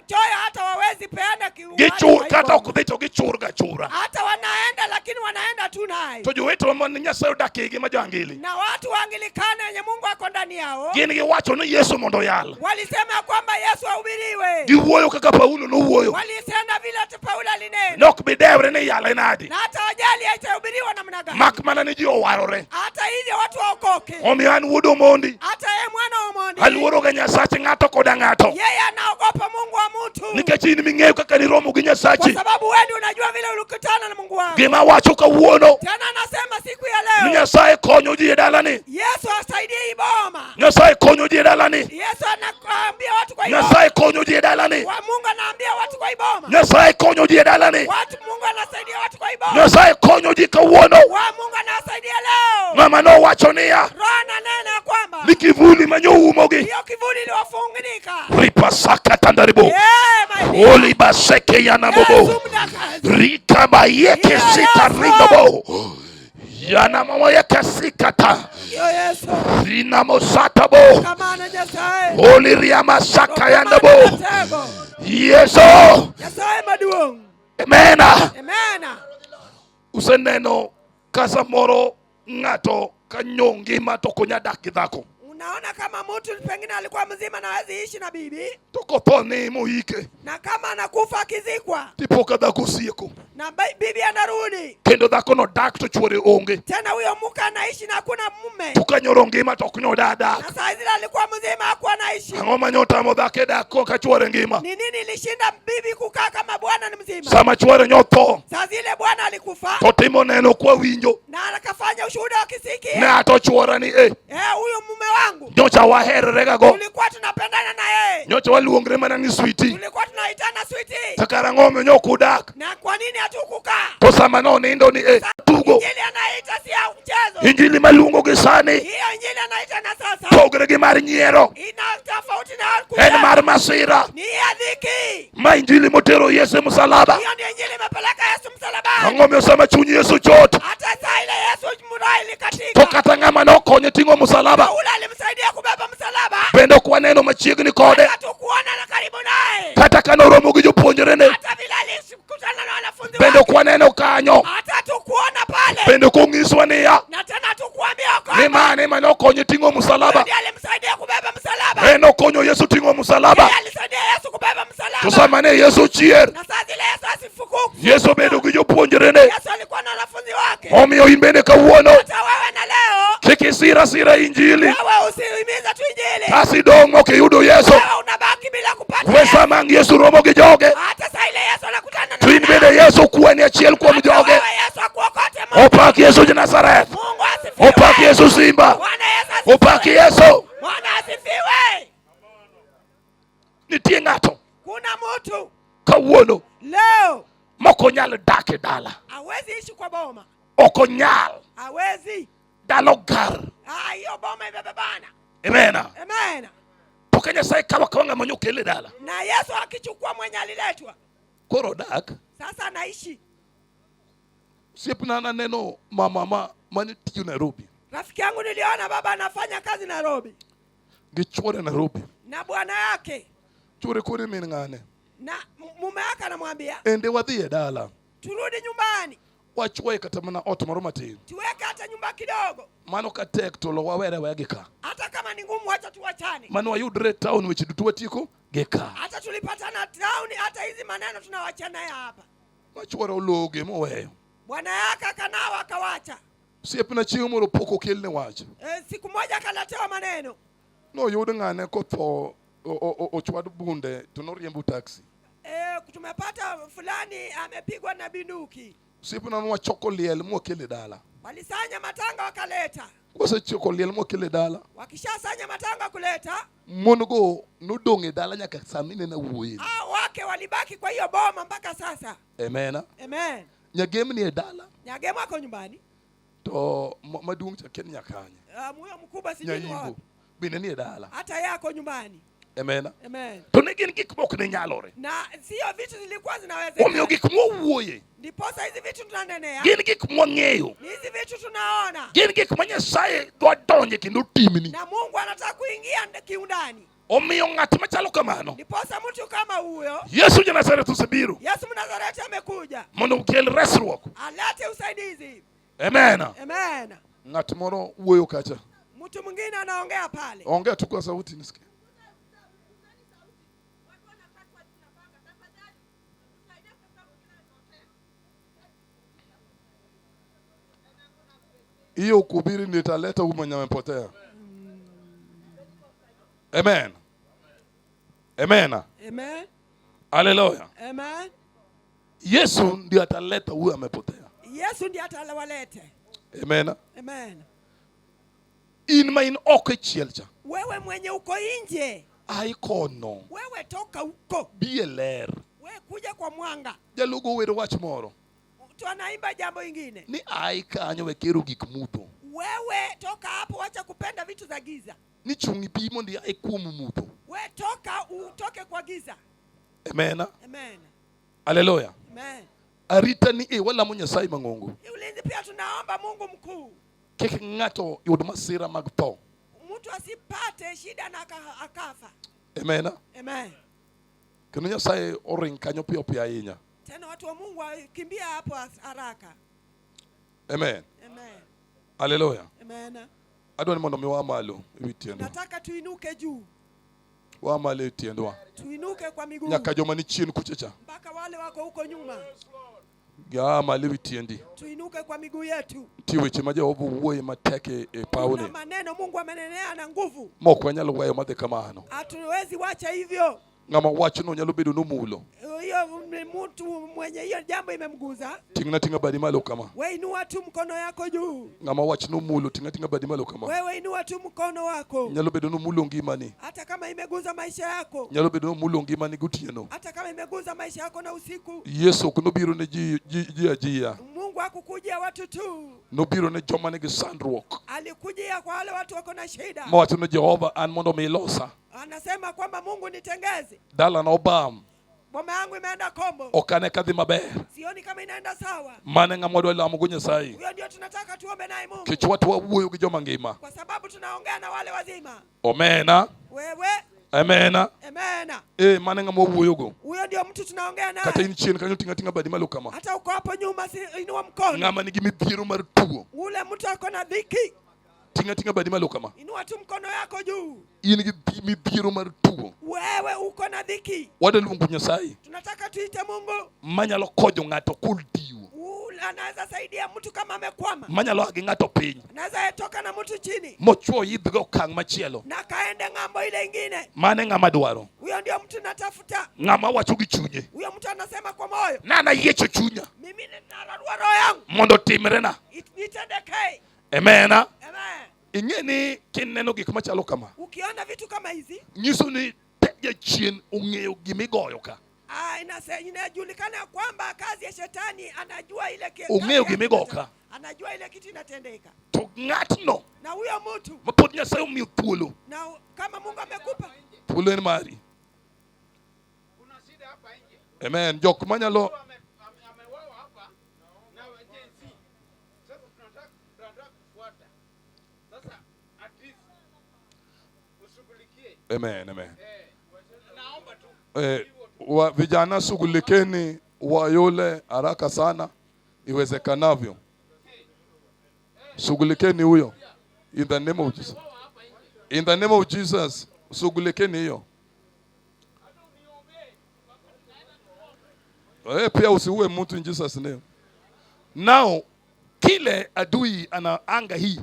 Toya hata wawezi peana kiuaji. Gichur kata ok dhi to gichur ga chura. Hata wanaenda lakini wanaenda tu naye. To joweto ma Nyasaye odake gi ma joangili. Na watu wa Anglikana wenye Mungu ako ndani yao. Gin giwacho ni Yesu mondo yal. Walisema kwamba Yesu ahubiriwe. Giwuoyo kaka Paulo nowuoyo. Walisema vile Paulo alinena. Nok bidevre ni yale nadi. Na hata wajali haitahubiriwa namna gani. Mak mana ni ji owarore. Hata hivyo watu waokoke. Omiyo an wuod Omondi. Hata yeye mwana wa Omondi. Aluoro ga Nyasache ng'ato koda ng'ato. Yeye anaogopa Mungu wa mtu. Nikech in ming'eyo kaka ni romo gi Nyasache. Kwa sababu wewe unajua vile ulikutana na Mungu wako. Gima wacho kawuono. Tena anasema siku ya leo. Nyasaye konyo ji e dalani. Yesu asaidie iboma. Nyasaye konyo ji e dalani. Yesu anakuambia watu kwa iboma. Nyasaye konyo ji e dalani. Mungu anaambia watu kwa iboma. Nyasaye konyo ji e dalani. Mungu anasaidia watu kwa iboma. Nyasaye konyo ji kawuono. Mungu anasaidia leo. Ng'ama nowacho niya. Roho ananena kwamba ni kivuli manyoumogi. Hiyo kivuli iliwafungunika. Ripa saka tandaribo. Holy baseke yanabobo. Rika bayeke sita ribobo. Yana mama yeke sikata. Yesu. Rina mosatabo. Kamana Nyasaye. Holy riama saka yanabo. Yesu. Nyasaye maduong'. Amen. Amen. Useneno kasa moro ng'ato kanyongi matoko nyadak dhako. Unaona kama mtu pengine alikuwa mzima na hawezi ishi na bibi. Tokoponi moike. Na kama anakufa akizikwa. Tipoka dhako sieko. Na bibi anarudi. Kendo dhako no dak to chuore onge. Tena huyo muka anaishi na hakuna mume. Tukanyoro ngima to kunyo dada. Na saa zile alikuwa mzima hakuwa anaishi. Ang'o manyota mo dhake dako ka chuore ngima. Ni nini ilishinda bibi kukaa kama bwana ni mzima? Sama chuore nyotho. Saa zile bwana alikufa. To timo neno kwa winjo. Na akafanya ushuhuda wa kisiki. Na to chuora ni huyo mume wangu. Nyocha waherre ga go. Tulikuwa tunapendana na yeye. Nyocha waluongre mana ni sweetie. Tulikuwa tunaitana sweetie. Takara ng'ome nyokudak. Na kwa nini hatukukaa? To sama no nindo ni tugo. Injili anaita si ya mchezo. Injili maluongo gi sani. Hiyo injili anaita na sasa. Pogre gi mar nyiero. Ina tofauti na kuja. En mar masira. Ni ya dhiki. Ma injili motero Yesu msalaba. Hiyo ndio injili imepeleka Yesu msalaba. Ang'o sama chunyi Yesu chot. Hata saa ile Yesu murai likatika. To kata ng'ama nokonye ting'o msalaba. Ule alimsaidia kubeba msalaba. Bendo kwa neno machiegni kode. Hatukuona na karibu naye. Kata kano romo gi jopuonjre ne. Hata vile alikutana na wanafunzi wake. Bendo kwa neno kanyo. Hata tukuona pa mane okonyo ting'o msalaba. Ndiye alimsaidia kubeba msalaba. Okonyo Yesu ting'o msalaba. Ndiye alisaidia Yesu kubeba msalaba. To sama ne Yesu chier. Na saa zile Yesu asifufuka. Yesu bedo gi jopuonjrene. Yesu alikuwa na wanafunzi wake. Omiyo in bende kawuono. Hata wewe na leo. Kik isira injili. Wewe usihimiza tu injili. Kasi dong' ok iyudo Yesu. Wewe unabaki bila kupata. We sama Yesu romo gi joge. Hata saa ile Yesu anakutana na. To in bende Yesu kwani achiel kuom joge. Yesu akuokote Mungu. Opak Yesu ji Nazareth. Mungu asifiwe. Opak Yesu Simba. Bwana Yesu asifiwe. Opak Yesu. Bwana asifiwe. Nitie ng'ato Kuna mtu kawuono leo moko nyal dak e dala. hawezi ishi kwa boma. Ok onyal. Hawezi. Dalo gar. Hiyo boma imebebana. Amen. Amen. To ka Nyasaye kawa ng'ama nyokele dala. Na Yesu akichukua mwenye aliletwa. Koro dak. Sasa anaishi. Siepna naneno mama mane tiyo Nairobi. Rafiki yangu niliona baba anafanya kazi Nairobi. Gichwore Nairobi. Na bwana yake. Chwore kore min ng'ane. Na mume wake anamwambia. Ende wadhi e dala. Turudi nyumbani. Wachwoye kata mana ot moro matin. Tuweke hata nyumba kidogo. Mano ka tek to lo wawere wegi ka. Hata kama ni ngumu wacha tuwachane. Mano wayudre town weche duto watieko gi ka. Hata tulipatana town hata hizi maneno tunawachana hapa. Machwore ologe moweyo. Bwana yake akanawa akawacha. Siepna chieng' moro pok okelne wach. Siku moja akaletewa maneno. No yud ng'ane kotho ochwad bunde to noriembo taxi. Tumepata fulani amepigwa na binduki. Siepna nwachoko liel mwakele dala. Walisanya matanga wakaleta. Wasechoko liel mwakele dala. Wakishasanya matanga kuleta. Monogo nodong' e dala nyaka samine na wuoyi. Wake walibaki kwa hiyo boma mpaka sasa. Amen. Amen. Nyagem ni e dala. Nyagem ako nyumbani. To maduong' cha Kenya kanye. Muyo mkubwa sijui wapi. Bine ni e dala. Hata yako nyumbani. Amen. Amen. To ne gin gik mok ne nyalore. Na sio vitu zilikuwa zinawezekana. Omiyo gik mwuoye. Ndiposa hizi vitu tunanenea. Gin gik mwang'eyo. Hizi vitu tunaona. Gin gik ma Nyasaye dwa donje kendo timni. Na Mungu anataka kuingia kiundani. Omiyo ng'at machalo kamano. Ndiposa mtu kama huyo. Yesu ja Nazareth osebiro. Yesu Mnazareti amekuja. Mondo okel resruok. Alete usaidizi. Amen. Amen. Ng'at moro wuoyo kacha. Mtu mwingine anaongea pale. Ongea tu kwa sauti nisikie. Hiyo kuhubiri nitaleta huyu mwenye amepotea. Amen. Amen. Amen. Hallelujah. Amen. Yesu ndiye ataleta huyu amepotea. Yesu ndiye atalewalete. Amen. Amen. In main oko chielcha. Wewe mwenye uko nje. Aikono. Wewe toka huko. Bieler. Wewe kuja kwa mwanga. Jalugo wero wach moro. Mtu anaimba jambo ingine. Ni aikanyo wekero gik muto. Wewe toka hapo wacha kupenda vitu za giza. Ni chungi pi mondi aikuom muto. Wewe toka utoke kwa giza. Amen. Amen. Hallelujah. Amen. Arita ni wala mo Nyasaye mang'ongo. Ulinzi pia tunaomba Mungu mkuu. Kik ng'ato yud masira mag tho. Mtu asipate shida na akafa. Amen. Amen. Kendo Nyasaye oring kanyo piyo piyo ahinya. Tena watu wa Mungu wakimbia hapo haraka. Amen. Amen. Hallelujah. Amen. Adwa ni mondo mi wa malo ewi tiendwa. Nataka tuinuke juu. Wa malo e tiendwa. Tuinuke kwa miguu. Nyaka joma ni chien kuchecha. Mpaka wale wako huko nyuma. Ga malo ewi tiendi. Tuinuke kwa miguu yetu. Ti weche ma Jehova wuoye mateke e pawni. Kuna maneno Mungu amenenea na nguvu. Mok wanyalo weyo madhi kamano. Hatuwezi wacha hivyo. Ng'ama wachno nyalo bedo nomulo. Hiyo mtu mwenye hiyo jambo imemguza. Ting'a badi malo kama. Wewe inua tu mkono yako juu. Ng'ama wach nomulo ting'a badi malo kama. Wewe inua tu mkono wako. Nyalo bedo nomulo ngimani. Hata kama imeguza maisha yako. Nyalo bedo nomulo ngimani gotieno. Hata kama imeguza maisha yako na usiku. Yesu ok nobiro ne ji ajia. Mungu hakukujia watu tu. Nobiro ne joma nigi sandruok. Alikujia kwa wale watu wako na shida. Mowacho ne Jehova an mondo mi ilosa. Anasema kwamba Mungu nitengeze. Dala na obam. Boma yangu imeenda kombo. Okane kadhi maber. Sioni kama inaenda sawa. Mane ng'ama dwa lamo go Nyasaye. Huyo ndio tunataka tuombe naye Mungu. Kech watu wawuoyo gi joma ngima. Kwa sababu tunaongea na wale wazima. Omena. Wewe. Amena. Amena. Mane ng'ama wuoyo go. Huyo ndio mtu tunaongea naye. Kata in chien kanyo ting'a badi malo kama. Hata uko hapo nyuma inua mkono. Ng'ama nigi midhiero mar tuo. Ule mtu ako na dhiki. Tinga badi malo kama. Inua tu mkono yako juu. In gi midhiero mar tuo. Wewe uko na dhiki. Wadaluongo Nyasaye. Tunataka tuite Mungu. Manyalo konyo ng'ato kul diwo. Anaweza saidia mtu kama amekwama. Manyalo agi ng'ato piny. Anaweza toka na mtu chini. Mochuo yidhgo okang' machielo. Na kaende ng'ambo ile ingine. Mane ng'ama dwaro. Huyo ndio mtu natafuta. Ng'ama wacho gi chunye. Huyo mtu anasema kwa moyo. Nana yiecho chunya. Mimi nina roho yangu. Mondo timrena. Itendeke. Amen. Amen. Ingeni kineno gik machalo kama. Ukiona vitu kama hizi. Nyiso ni teja chien ong'eyo gimigoyo ka. Inajulikana kwamba kazi ya shetani anajua ile kitu. Ong'eyo gimigoka. Anajua ile kitu inatendeka. To ng'atno. Na huyo mtu. Mapod Nyasaye omiyo thuolo. Na kama Mungu amekupa. Thuolo en mari. Kuna shida hapa nje. Amen. Jok manyalo Amewao hapa na wajenzi. Sasa tunataka kufuata. Sasa at least ushughulikie. Amen. Naomba tu. Wa vijana shughulikeni wayole haraka sana iwezekanavyo. Shughulikeni huyo. In the name of Jesus. In the name of Jesus, shughulikeni hiyo. Pia usiue mtu in Jesus name. Now, kile adui anaanga hii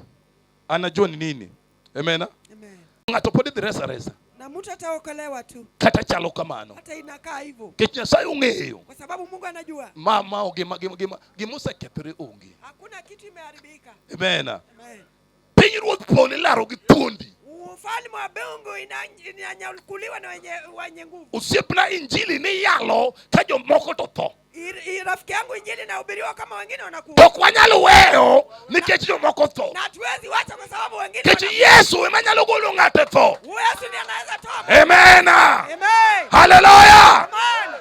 anajua ni nini. Amen. Amen. Ngatopodi resa. Na mtu ataokolewa tu. Kata chalo kamano. Hata inakaa hivyo. Nyasaye ong'eyo. Kwa sababu Mungu anajua. Mama gimose kethre onge. Hakuna kitu imeharibika. Amen. Amen. Pinyruoth pone laro gi thuondi. Ufalme wa Mungu inanyakuliwa na wenye nguvu. Osiepna injili ni yalo ka jomoko to tho. Rafiki yangu injili inahubiriwa kama wengine wanakufa. Tok wanyalo weyo nikech jomoko tho. Na hatuwezi wacha kwa sababu wengine wanakufa. Yesu ema nyalo golo ng'ato tho. Yesu ndiye anaweza toa. Amen. Amen. Hallelujah. Amen.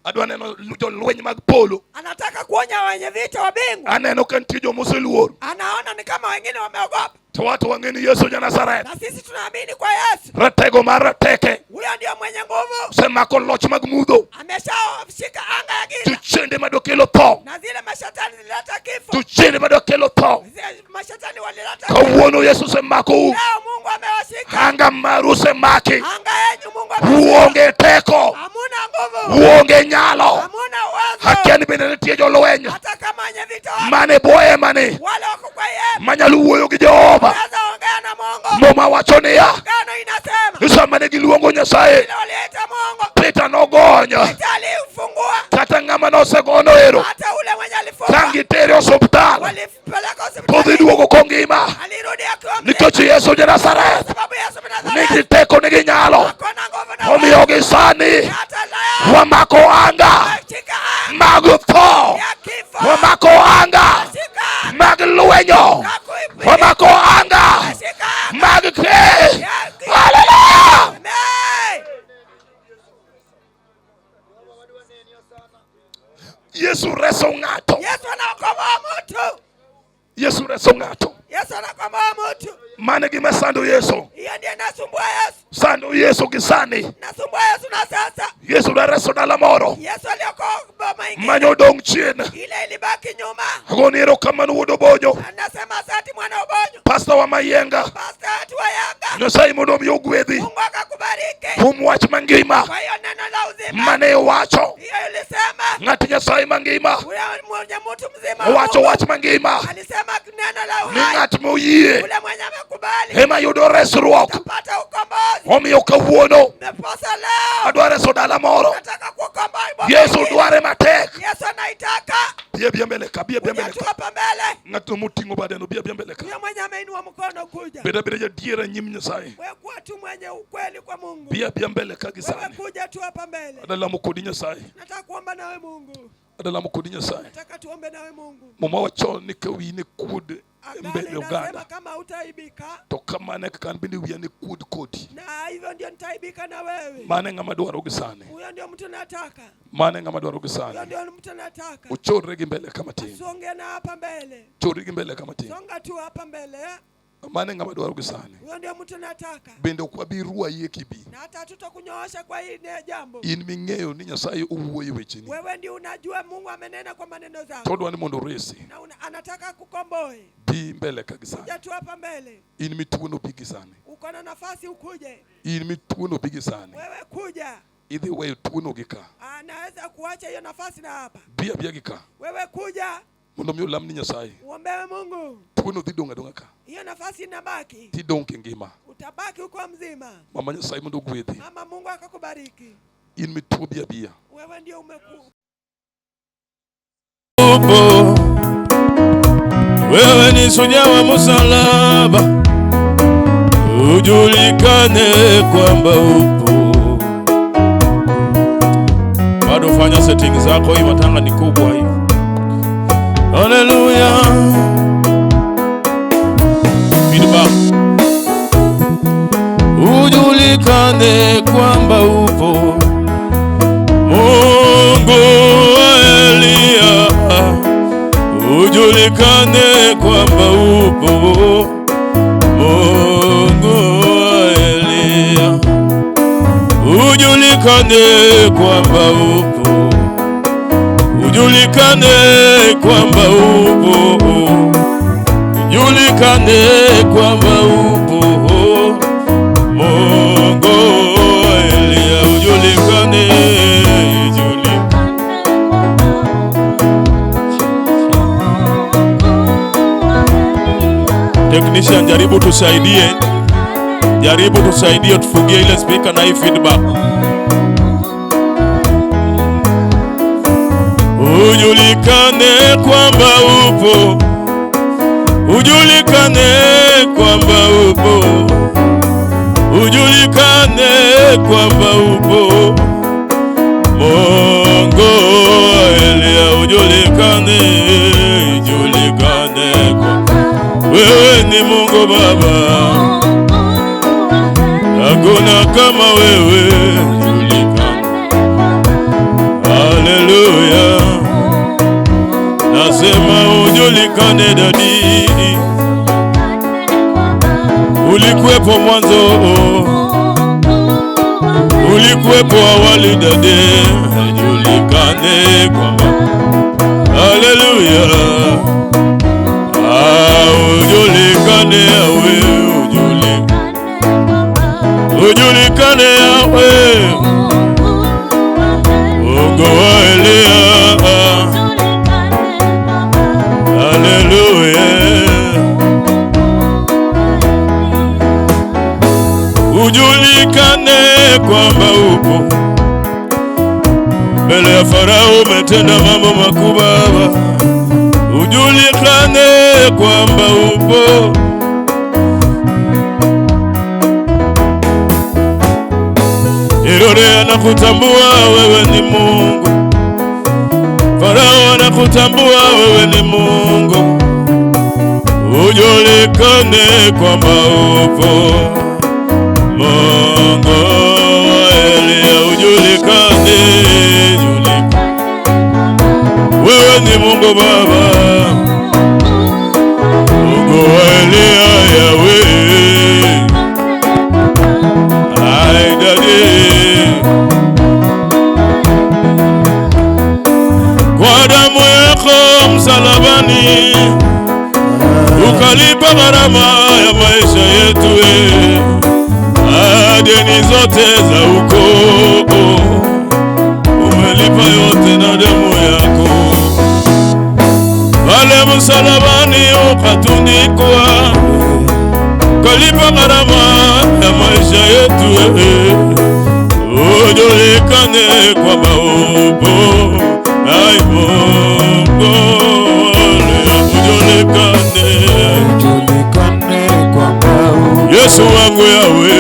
Adwa neno jolweny mag polo. Anataka kuonya wenye vita wa mbingu. Aneno ka nitie jomoseluor. Anaona ni kama wengine wameogopa. To watu wangeni Yesu ja Nazareth. Na sisi tunaamini kwa Yesu. Ratego mar rateke. Huyo ndio mwenye nguvu. Semako loch mag mudho. Ameshashika anga ya giza. Tuchende madokelo tho. Na zile mashetani zilileta kifo. Tuchende madokelo tho. Zile mashetani walileta kifo. Kawuono Yesu semako. Leo Mungu amewashika. Anga maru semaki. Anga yenu Mungu amewashika. Uonge teko. Hamuna nguvu. Uonge nyalo. Hamuna uwezo. Hakiani bende nitie jolweny. Hata kama wenye vita wa. Mane boye mane. Wale wako kwa Yesu. Manyalu wuoyo gi Jehova. Unaweza ongea na Mungu. Moma wacho niya. Gano inasema. Isamane giluongo Nyasaye. Ile waliita Mungu. Peter nogonya. Peter alifungua. Kata ng'ama nosegono ero. Hata ule mwenye alifunga. Tangi tere osuptal. Walipeleka hospitali. Podhi duogo kongima. Alirudi akiwa mzee. Nikech Yesu ja Nazareth. Sababu Yesu wa Nazareth. Nigi teko nigi nyalo. Hakuna nguvu na Omiyo gisani. Wamako anga. Mag tho. Wamako anga. Mag lwenyo. Wamako anga. Mag ke. Hallelujah. Yesu reso ng'ato. Yesu anakomboa mtu. Yesu reso ng'ato. Yesu anakomboa mtu. Mane gima sando Yesu. Hiyo ndiyo inasumbua Yesu. Sando Yesu gisani. Nasumbua Yesu na sasa. Yesu na reso dala moro. Yesu aliokoa boma ingine. Manyo dong chien. Ile ilibaki nyuma. Agoniero kamano wuodo bonyo. Anasema asante mwana ubonyo. Pastor wa Mayenga. Pastor wetu wa Yanga. Nyasaye mondo omiyo ogwedhi. Mungu akakubariki. Kuom wach mangima. Kwa hiyo neno la uzima. Mane wacho. Hiyo ilisema. Ng'at Nyasaye mangima. Ule mwenye mtu mzima. Wacho wach mangima. Alisema neno la uhai. Ni ng'at moyie. Ule mwenye amekubali. Ema yudo resruok. Tapata ukombozi. Omiyo kawuono. Meposa leo. Adwa reso dala moro. Nataka kukomboa. Yesu dware matek. Yesu anaitaka. Bia mbele ka. Bia mbele ka. Hapa mbele. Ng'at moting'o badeno bia mbele ka. Huyo mwenye ameinua mkono kuja. Beda jadiera nyim Nyasaye. Wewe kuwa tu mwenye ukweli kwa Mungu. Bia mbele ka gisani. Wewe kuja tu hapa mbele. Adala mukodi Nyasaye. Nataka kuomba nawe Mungu. Adala mukodi Nyasaye. Nataka tuombe nawe Mungu. Moma wacho ni kawi ni kud mbele oganda. Kama utaibika. To kamane kan bende wiya ni kud kodi. Na hivyo ndio nitaibika na wewe. Mane ng'ama dwaro gisani. Huyo ndio mtu nataka. Mane ng'ama dwaro gisani. Huyo ndio mtu nataka. Uchorre gi mbele kama tin. Songe na hapa mbele. Chorre gi mbele kama tin. Songa tu hapa mbele. Mane ngama dwaro gisani. Huyo ndio mtu nataka. Bende kwa birua yie kibi. Na hata tutakunyoosha kwa hili jambo. In ming'eyo ni Nyasaye owuoyo wecheni. Wewe ndio unajua Mungu amenena kwa maneno zako. Todwa ni mondo resi. Na anataka kukomboe. Bi mbele kagisani. Kuja tu hapa mbele. In mituono bigisani. Uko na nafasi ukuje. In mituono bigisani. Wewe kuja. Idhi wewe tuono gika. Anaweza kuacha hiyo nafasi na hapa. Bia gika. Wewe kuja. Mondo mi olam ni Nyasaye. Uombewe Mungu. Tuono dhi donga ka. Hiyo nafasi inabaki. Ti donke ngima. Utabaki uko mzima. Mama Nyasaye mondo gwedhi. Mama Mungu akakubariki. In mituo bia. Wewe ndio umeku. Wewe ni shujaa wa msalaba, ujulikane kwamba upo. Bado fanya setting zako, hii matanga ni kubwa hii. Haleluya. Feedback. Ujulikane kwamba upo, Mungu wa Elia. Ujulikane kwamba upo, Mungu wa Elia. Ujulikane kwamba upo, ujulikane kwamba upo, ujulikane kwamba upo, Mungu wa Elia. Ujulikane, Technician, jaribu tusaidie. Jaribu tusaidie tufungie ile speaker na hii feedback. Ujulikane kwamba upo, ujulikane kwamba upo, ujulikane kwamba upo, Mungu wa Elia. Ujulikane, ujulikane kwa wewe ni Mungu Baba, hakuna kama wewe. Ujulikane. Haleluya. Nasema ujulikane Dadi. Ulikuwepo mwanzo, ulikuwepo awali Dadi. Ujulikane kwamba. Haleluya. Ujulikane yawe, ujulikane yawe, Mungu wa Elia. Haleluya. Ujulikane kwamba upo mbele ya Farao, umetenda mambo makubwa. Ujulikane kwamba upo, Herode anakutambua wewe ni Mungu, Farao anakutambua wewe ni Mungu. Ujulikane kwamba upo, Mungu wa Elia. Ujulikane, wewe ni Mungu Baba, Mungu wa Elia yawe. Ai Dadi, kwa damu yako msalabani ukalipa gharama ya maisha yetu, deni zote za ukoo umelipa yote na damu yako. Pale msalabani ukatundikwa, ukalipa gharama ya maisha yetu. Ujulikane kwamba upo, ai Mungu, ujulikane, ujulikane kwamba upo, Yesu wangu yawe,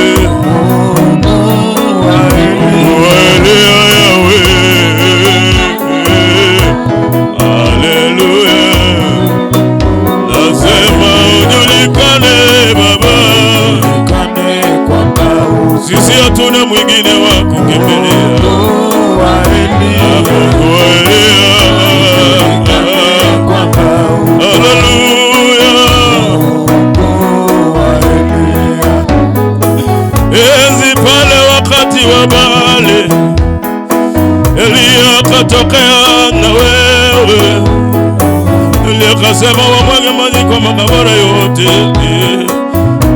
Mungu wa Elia yawe. Haleluya. Nasema ujulikane Baba, ujulikane kwamba sisi hatuna mwingine wa kukimbilia. Mungu wa Elia. Haleluya. enzi pale wakati wa Baali, Elia akatokea na wewe, Elia akasema wamwage maji kwa makabara yote,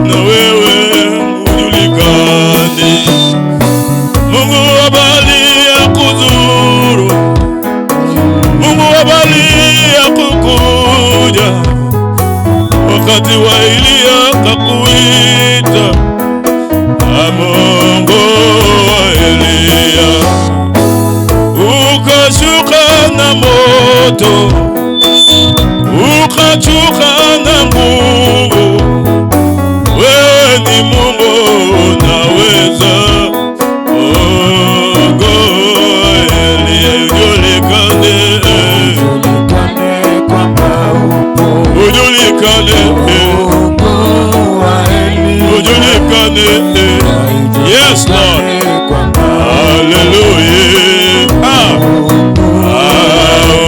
na wewe ujulikane. Mungu wa Baali akuzuru, Mungu wa Baali akukuja, wakati wa Elia akakuita, Mungu wa Elia ukashuka na moto, ukachuka na nguvu. Wewe ni Mungu naweza, Mungu wa Elia ujulikane, ujulikane, ujulikane. Yes, Lord. Hallelujah.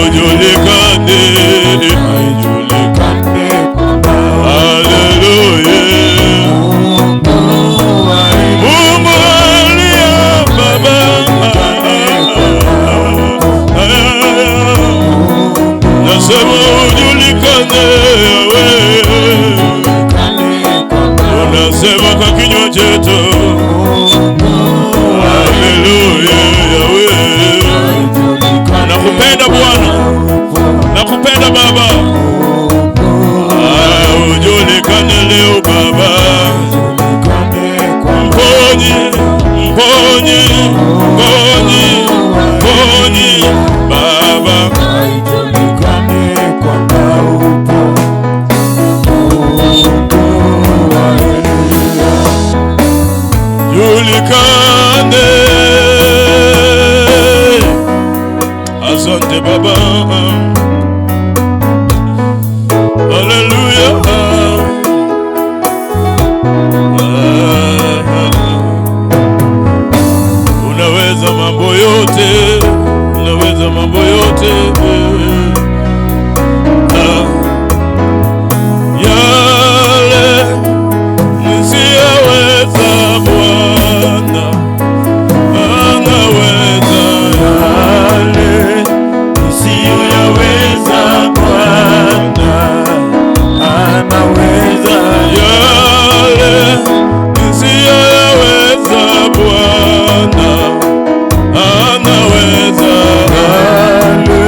Ujulikane. Hallelujah. Mungu aliye Baba, nasema ujulikane wewe, unasema kwa kinywa chetu. Hallelujah. Nakupenda Bwana, nakupenda Baba. Ujulikane leo Baba, mponye, mponye, mponye, mponye Baba. Julikane. Asante Baba. Hallelujah. Unaweza mambo yote, unaweza mambo yote. Yale nisiyoweza Bwana anaweza, yale nisiyoyaweza Bwana anaweza, yale nisiyoyaweza Bwana anaweza, yale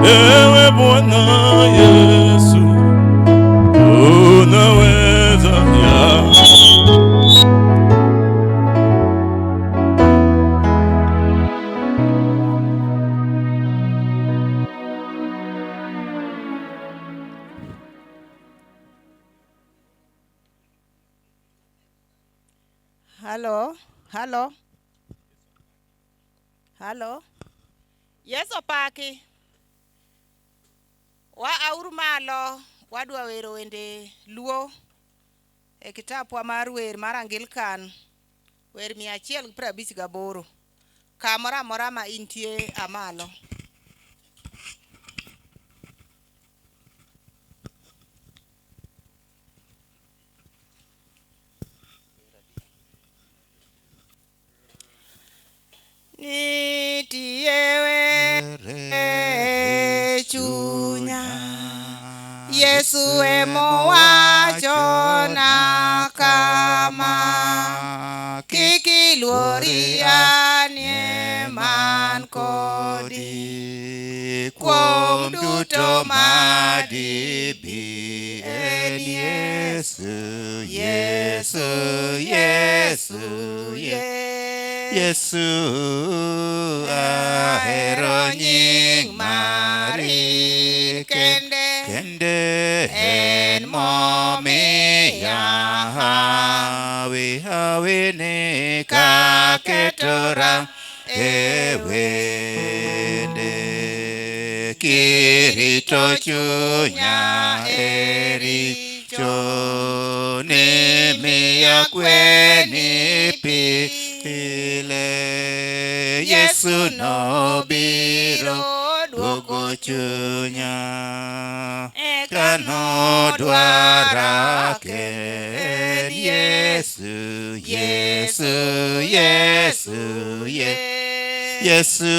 ewe Bwana Yesu, unaweza ya Halo, halo. Halo. Yeso paki. Wa auru malo, wadwa wero wende luo e kitapwa mar wer mar Angilkan, wer 158. Kamora mora ma intie amalo. Nitiewe chunya Yesu emo wachona kama kiki luorianie man kodi kuom duto madibi en Yesu Yesu Yesu Yesu ahero nying mari kende en momiya hawi ni kaketora e wende kirito chunya e richo ni miya kweni pile Yesu nobiro duogo chunya kano dwara ken Yesu Yesu Yesu Yesu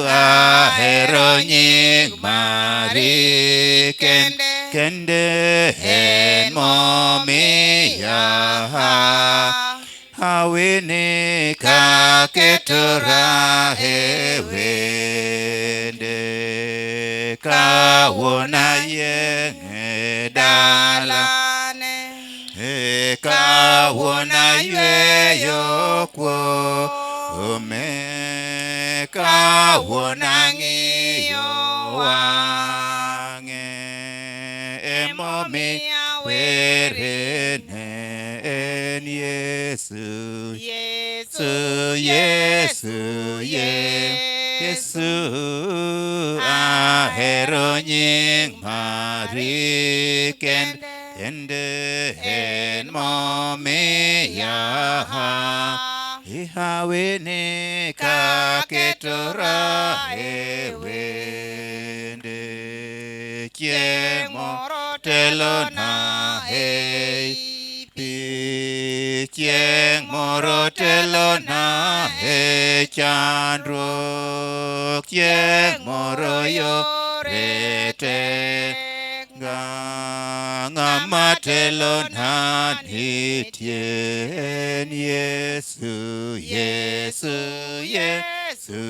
ahero nying mari kende en momiya hawini kaketora e wende kawona yenge dalane kawona yweyo kuome kawona ng'iyo wang'e emomiya werene en Yesu Yesu Yesu Yesu ahero nying mari kende en momiya ihawini kaketora e wende chieng' moro telona e pi chieng' moro telona e chandruok chieng' moro yore tek ng'ama telona nitie en Yesu Yesu Yesu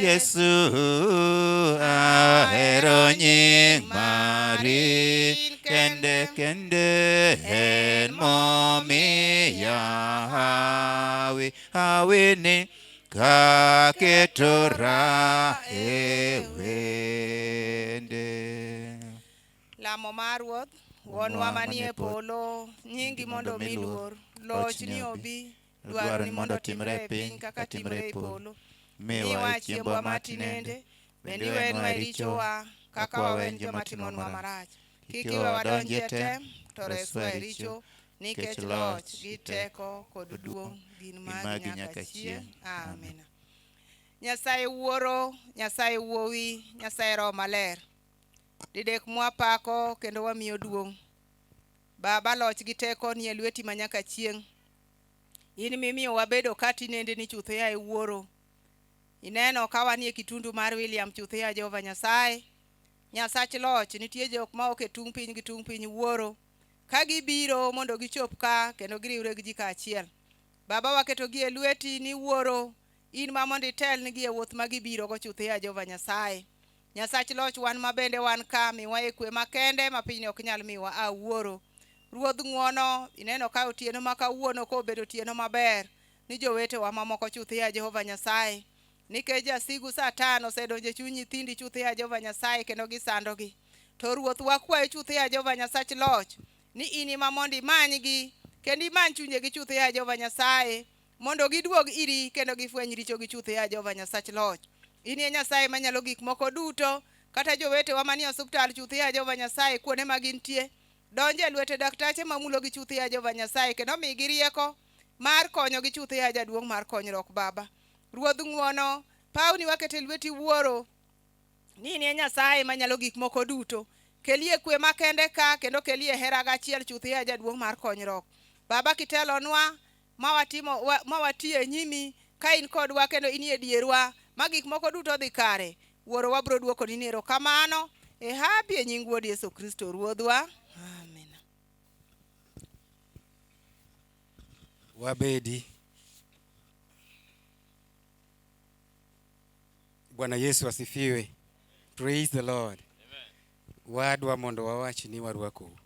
Yesu ahero nying mari kende en momiya hawini kaketora e wende. Lamo mar Ruoth, wuonwa manie polo, nyingi mondo miluor, lochni obi, dwaroni mondo timre e piny kaka timre e polo. Miwa chiembwa matinende, bende iwenwa richowa kaka wawen joma timonwa marach. Kik iwe wadonji e tem, to reswa e richo, nikech loch gi teko kod duong' gin magi nyaka chieng'. Amen. Nyasaye Wuoro, Nyasaye Wuowi, Nyasaye Roho Maler. Didek mwapako kendo wamiyo duong'. Baba, loch gi teko ni e lweti manyaka chieng'. In mimiyo wabedo katinende ni chutho ya Wuoro. Ineno kawa ni e kitundu mar William chutho ya Jehova Nyasaye. Nyasach loch nitie jok ma ok e tung piny gi tung piny Wuoro. Ka gibiro mondo gichop ka kendo giriwre gi ji kaachiel. Baba, waketo gi e lweti ni Wuoro in ma mondo itel nigi e wuoth ma gibiro go chuthe ya Jehova Nyasaye. Nyasach loch wan ma bende wan ka miwa e kwe makende ma piny ok nyal miwa awuoro. Ruodh ng'wono, ineno ka otieno ma kawuono ko obedo otieno maber ni jowetewa mamoko chuthe ya Jehova Nyasaye. Nikech jasigu Satan osedonjo e chuny nyithindi chuthe ya Jehova Nyasaye kendo gisandogi. To ruoth wakwayo chuthe ya Jehova Nyasach loch ni ini ma mondo imanygi kendo imany chunyegi chuthe ya Jehova Nyasaye mondo giduog iri kendo gifweny richo gi chuthe ya Jehova Nyasach loch. Ini e Nyasaye manyalo gik moko duto, kata jowetewa manie osiptal chuthe ya Jehova Nyasaye kuonde ma gintie donje lwete daktache mamulo gi chuthe ya Jehova Nyasaye kendo migi rieko mar konyo gi chuthe ya jaduong' mar konyruok Baba. Ruodh ng'wono, pawni wakete lweti wuoro ni ni e Nyasaye manyalo gik moko duto. Kelie kwe makende ka kendo kelie hera gachiel chuthe ya jaduong' mar konyruok. Baba kitelonwa ma watie nyimi ka in kodwa kendo in e dierwa ma gik moko duto dhi kare. Wuoro wabro duoko ni erokamano e hapi e nying Wuod Yesu Kristo Ruodhwa. Amen. Wabedi. Bwana Yesu asifiwe. Praise the Lord. Wadwa mondo wawach ni warwako.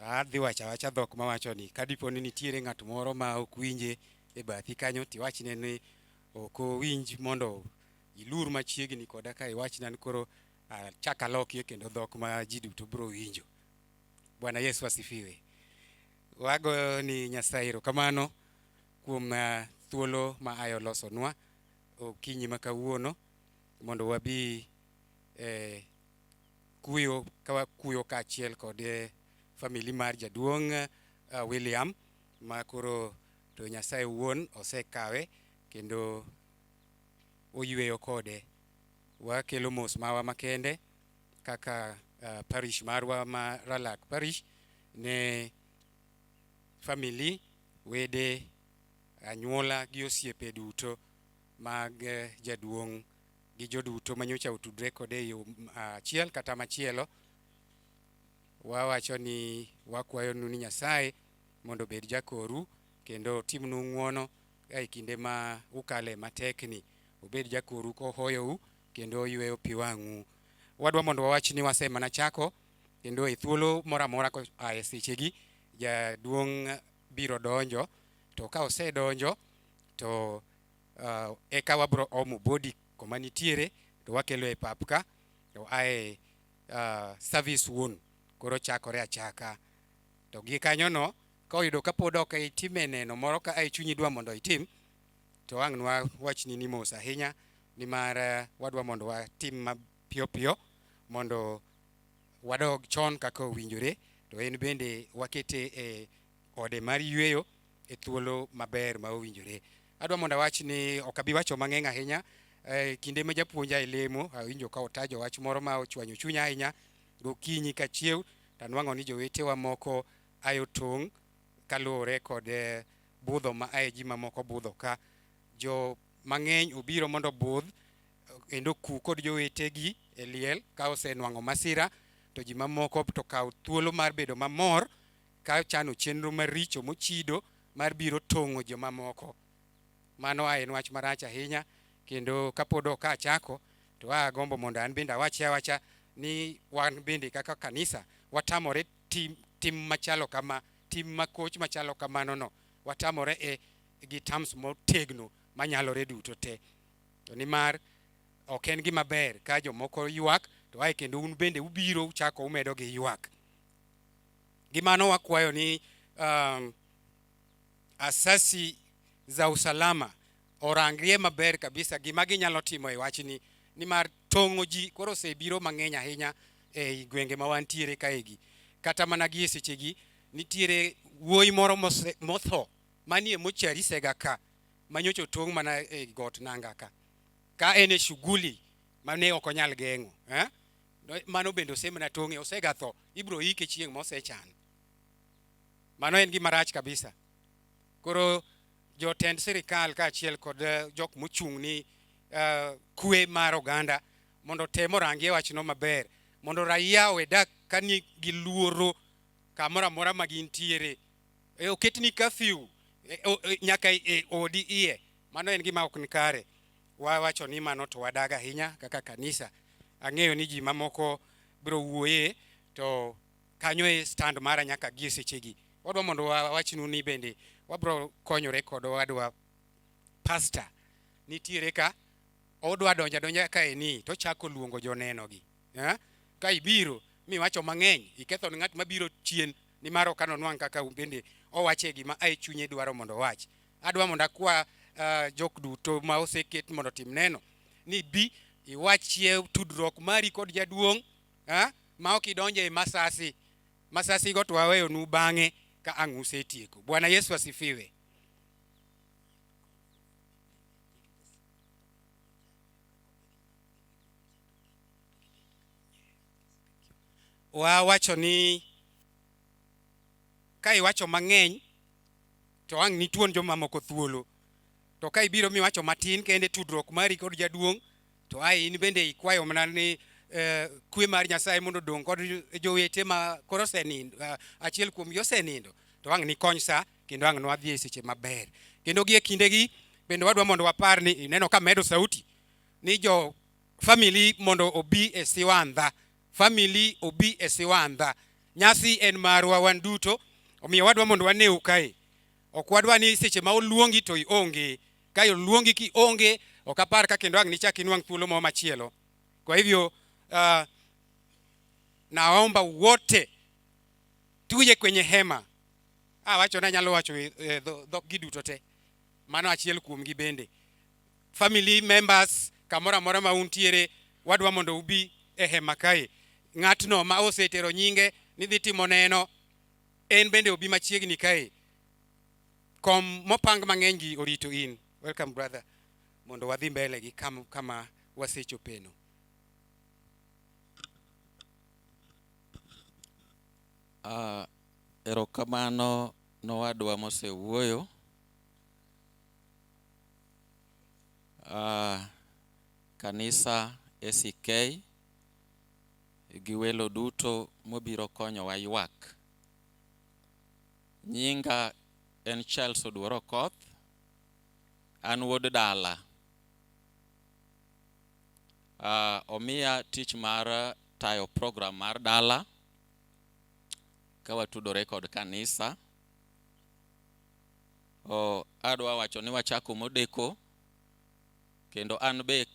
Adhi wacha dhok mawacho ni kadipo ni nitiere ng'at moro ma ok winje e bathi kanyo tiwachne ni ok owinj mondo ilur machiegni koda ka iwachna ni koro chaka lokie kendo dhok ma ji duto bro winjo. Bwana Yesu asifiwe. Wago ni Nyasaye erokamano kuom thuolo ma ayo losonwa okinyi ma kawuono mondo wabi kuyo kaachiel kod famili mar jaduong' William ma koro to Nyasaye wuon osekawe kendo oyweyo kode. Wakelo mos mawa makende kaka parish marwa ma Ralak parish ne famili, wede, anyuola gi osiepe duto mag jaduong' gi joduto manyocha otudre kode yo achiel kata machielo. Wawacho ni wakwayo ni Nyasaye mondo bed jakoru kendo timnu ng'wono e kinde ma ukale matekni. Obed jakoru ko hoyou kendo yweyo pi wang'u. Wadwa mondo wawach ni wasemana chako kendo e thuolo moramora ko ae sechegi jaduong' biro donjo, to ka osedonjo to eka wabro omo body koma nitiere to wakelo e pap ka to ae service wuon koro chakore achaka. To gi kanyono ka oyudo ka pod ok itime neno moro ka ai chunyi dwa mondo itim to ang' wachni ni mos ahinya nimar wadwa mondo watim mapiyo piyo mondo wadog chon kaka owinjore, to en bende wakete e ode mar yweyo e thuolo maber ma owinjore. Adwa mondo awach ni ok abi wacho mang'eny ahinya. Kinde ma japuonja e lemo awinjo ka otajo wach moro ma ochwanyo chunya ahinya. Gokinyi ka chiew tanwang'o ni jowetewa moko ayo tong' kaluwore kod budho ma ae ji mamoko budho ka. Jo mang'eny obiro mondo budh kendo ku kod jowetegi e liel ka osenwang'o masira, to ji mamoko to kaw thuolo mar bedo mamor ka chano chenro maricho mochido mar biro tong'o joma moko. Mano en wach marach ahinya kendo kapod ok achako to agombo mondo an bende awacha ni wan bende kaka kanisa watamore tim machalo kama, tim makoch machalo kamano no watamore gi terms motegno manyalore duto te. To nimar ok en gima ber ka jomoko ywak to ae kendo un bende ubiro uchako umedo gi ywak. Gimano wakwayo ni asasi za usalama orangrie maber kabisa gima ginyalo timo e wachni, nimar tong'o ji koro osebiro mang'eny ahinya e gwenge ma wantiere kaegi. Kata mana gi sechegi nitiere wuoyi moro motho manie mochari sega ka manyocho tong' mana e got nanga ka ene shughuli mane ok onyal geng'o. Mano bende osemana tong'e osega tho, ibro ike chieng' mosechan. Mano en gima rach kabisa. Koro jotend sirikal kaachiel kod jok mochung' ni kwe mar oganda mondo temo rangie wachno maber mondo raia owedak kani gi luoro kamoro amora ma gintiere. Oketni curfew nyaka odi iye Mano en gima ok nikare. Wawacho ni mano to wadaga ahinya kaka kanisa. Ang'eyo ni ji mamoko biro wuoye to kanyo e stand mara nyaka gie sechegi. Wadwa mondo wawachnu ni bende wabro konyore kod wadwa pastor nitiere ka odwa donja ka eni to chako luongo joneno gi. Ka ibiro mi wacho mang'eny iketho ni ng'at mabiro chien ni maro kano nwang' kaka bende owache gima ai chunye dwaro mondo wach. Adwa mondo akwa jok duto ma oseket mondo tim neno ni bi iwachie tudruok mari kod jaduong' ma ok idonje e masasi go to waweyo nu bang'e ka ang' usetieko. Bwana Yesu asifiwe. Wawacho ni ka iwacho mang'eny to ang' nituon joma moko thuolo. To ka ibiro miwacho matin kende tudruok mari kod jaduong' to ai in bende ikwayo mana ni kwe mar Nyasaye mondo dong kod jowete ma koro osenindo, achiel kuom gi osenindo, to ang' nikony sa kendo ang' nwadhi e seche maber. Kendo gi e kindegi bende wadwa mondo wapar ni ineno ka medo sauti ni jo family mondo obi e siwandha. Family obi e siwandha. Nyasi en marwa wan duto, omiyo wadwa mondo waneu kae. Ok wadwa ni seche ma oluongi to ionge. Ka oluongi ki onge, ok apar ka kendo ang' nichak inwang' thuolo mo machielo. Kwa hivyo naomba wote tuje kwenye hema. Wacho na nyalo wacho dhok gi duto te. Mano achiel kuom gi bende. Family members kamora mora ma untiere wadwa mondo ubi e hema kae. Ng'atno ma osetero nyinge ni dhi timo neno en bende obi machiegni kae. Kom mopang mang'eny gi orito in. Welcome brother. Mondo wadhi mbele gi kama wasechopeno. Erokamano nowadwa mosewuoyo. Kanisa SCK gi welo duto mobiro konyo wa ywak. Nyinga en Charles Oduoro Koth. An wuod dala. Omiya tich mar tayo program mar dala ka watudore kod kanisa. Adwa wacho ni wachako modeko kendo an be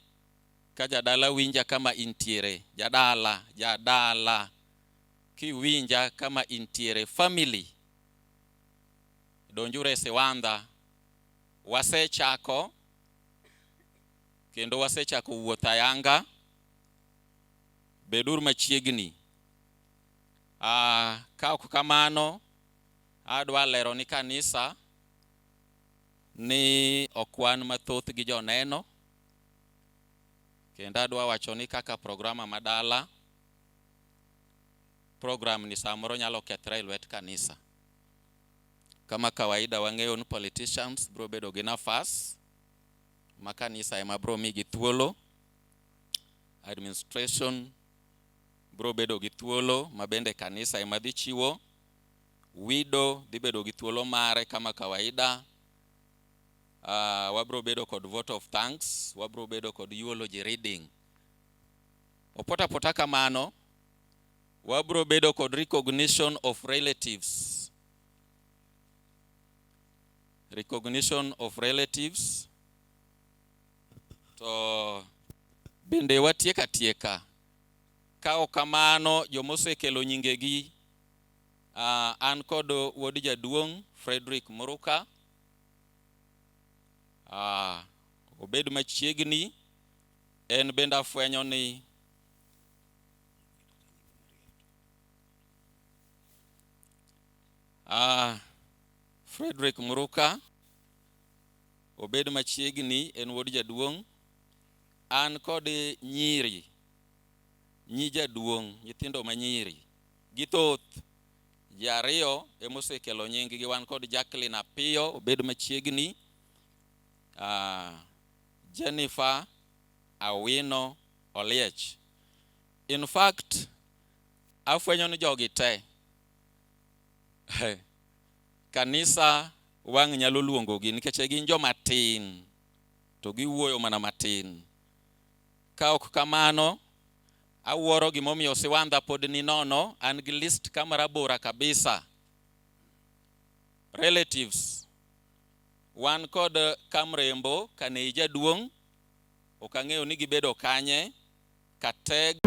ka jadala winja kama intiere. Jadala ki winja kama intiere. Family donjure siwandha. Wasechako kendo wasechako wuoth ayanga. Bedur machiegni. Ka ok kamano adwa lero ni kanisa ni okwan mathoth gi joneno. Kendo adwa wacho ni kaka programa madala, program ni samoro nyalo kethre e lwet kanisa. Kama kawaida wang'eyo ni politicians bro bedo gi nafas ma kanisa ema bro migi thuolo. Administration bro bedo gi thuolo ma bende kanisa ema dhi chiwo. Widow dhi bedo gi thuolo mare kama kawaida. Wabro bedo kod vote of thanks. Wabro bedo kod eulogy reading. Opota kamano wabro bedo kod recognition of relatives. Recognition of relatives. To bende watieka. Ka ok kamano jomosekelo nyingegi an kod wuod jaduong' Frederick Muruka. Obed machiegni en bende afwenyo ni Frederick Muruka obed machiegni en wuod jaduong'. An kod nyiri, nyi jaduong', nyithindo manyiri githoth. Jariyo emosekelo nying gi. Wan kod Jacqueline Apiyo obed machiegni. Jennifer Awino Oliech. In fact, afwenyo ni jogi te kanisa wang' nyalo luongo gi nikech gin joma tin. to giwuoyo mana matin. Ka ok kamano, awuoro gimomiyo siwandha pod ni nono, an gi list kamara bora kabisa. Relatives, wan kod kamrembo kane ijaduong', ok ang'eyo ni gibedo kanye, kateg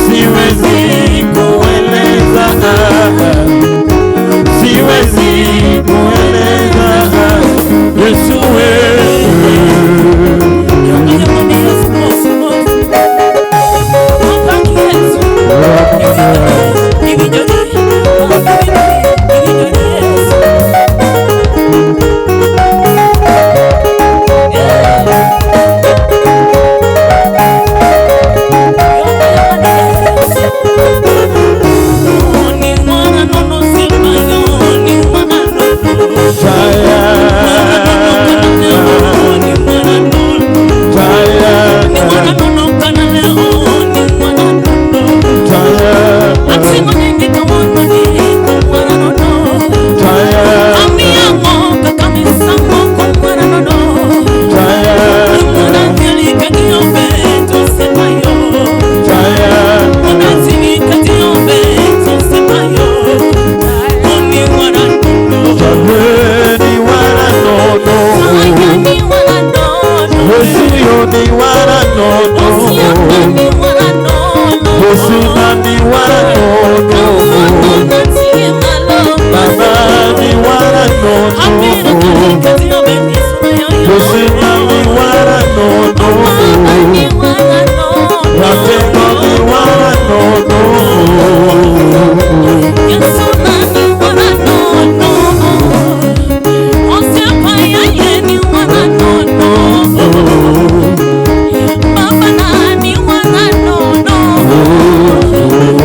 siwezi kueleza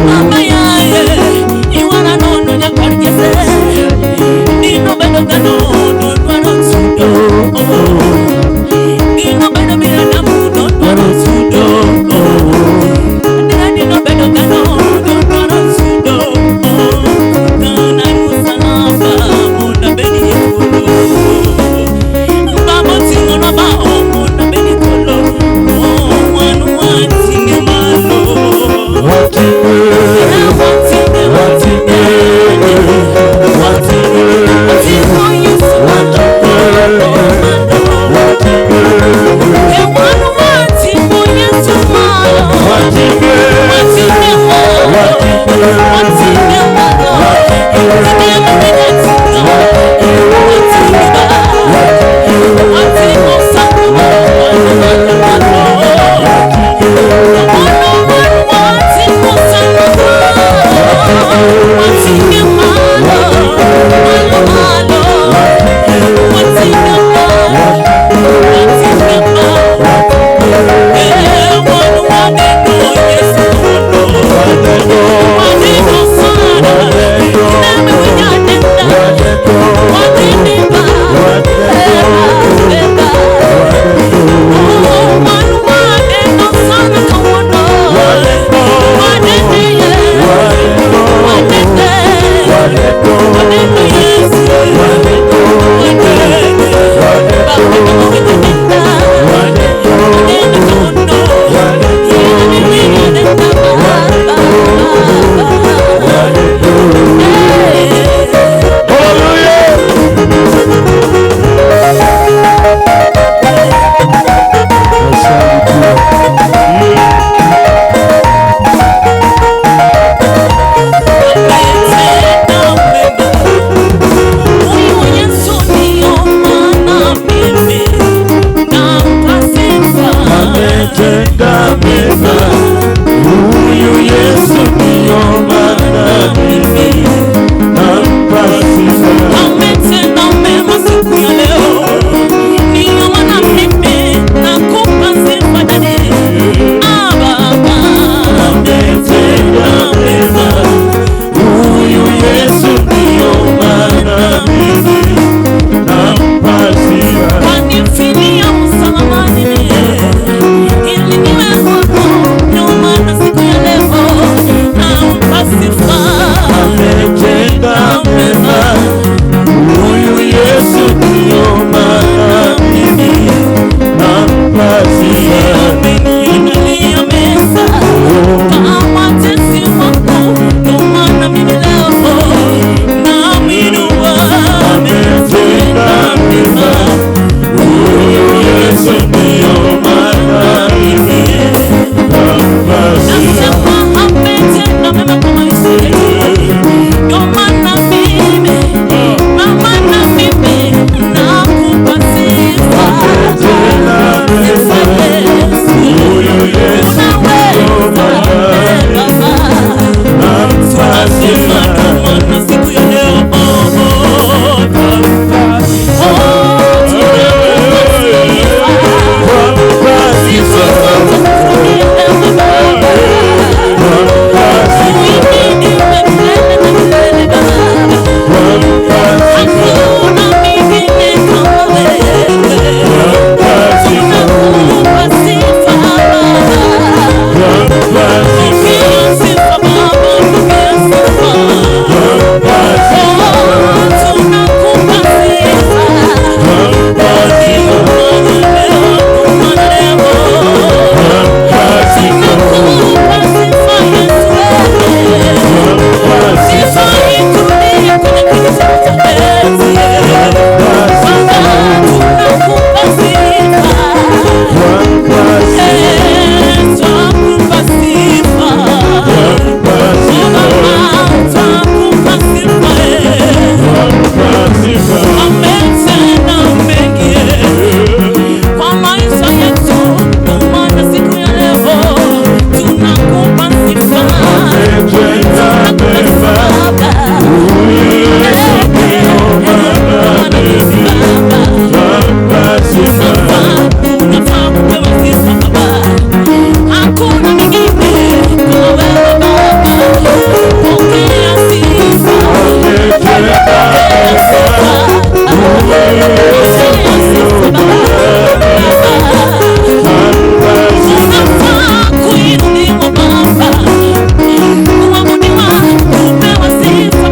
Mama, yeah, you wanna know.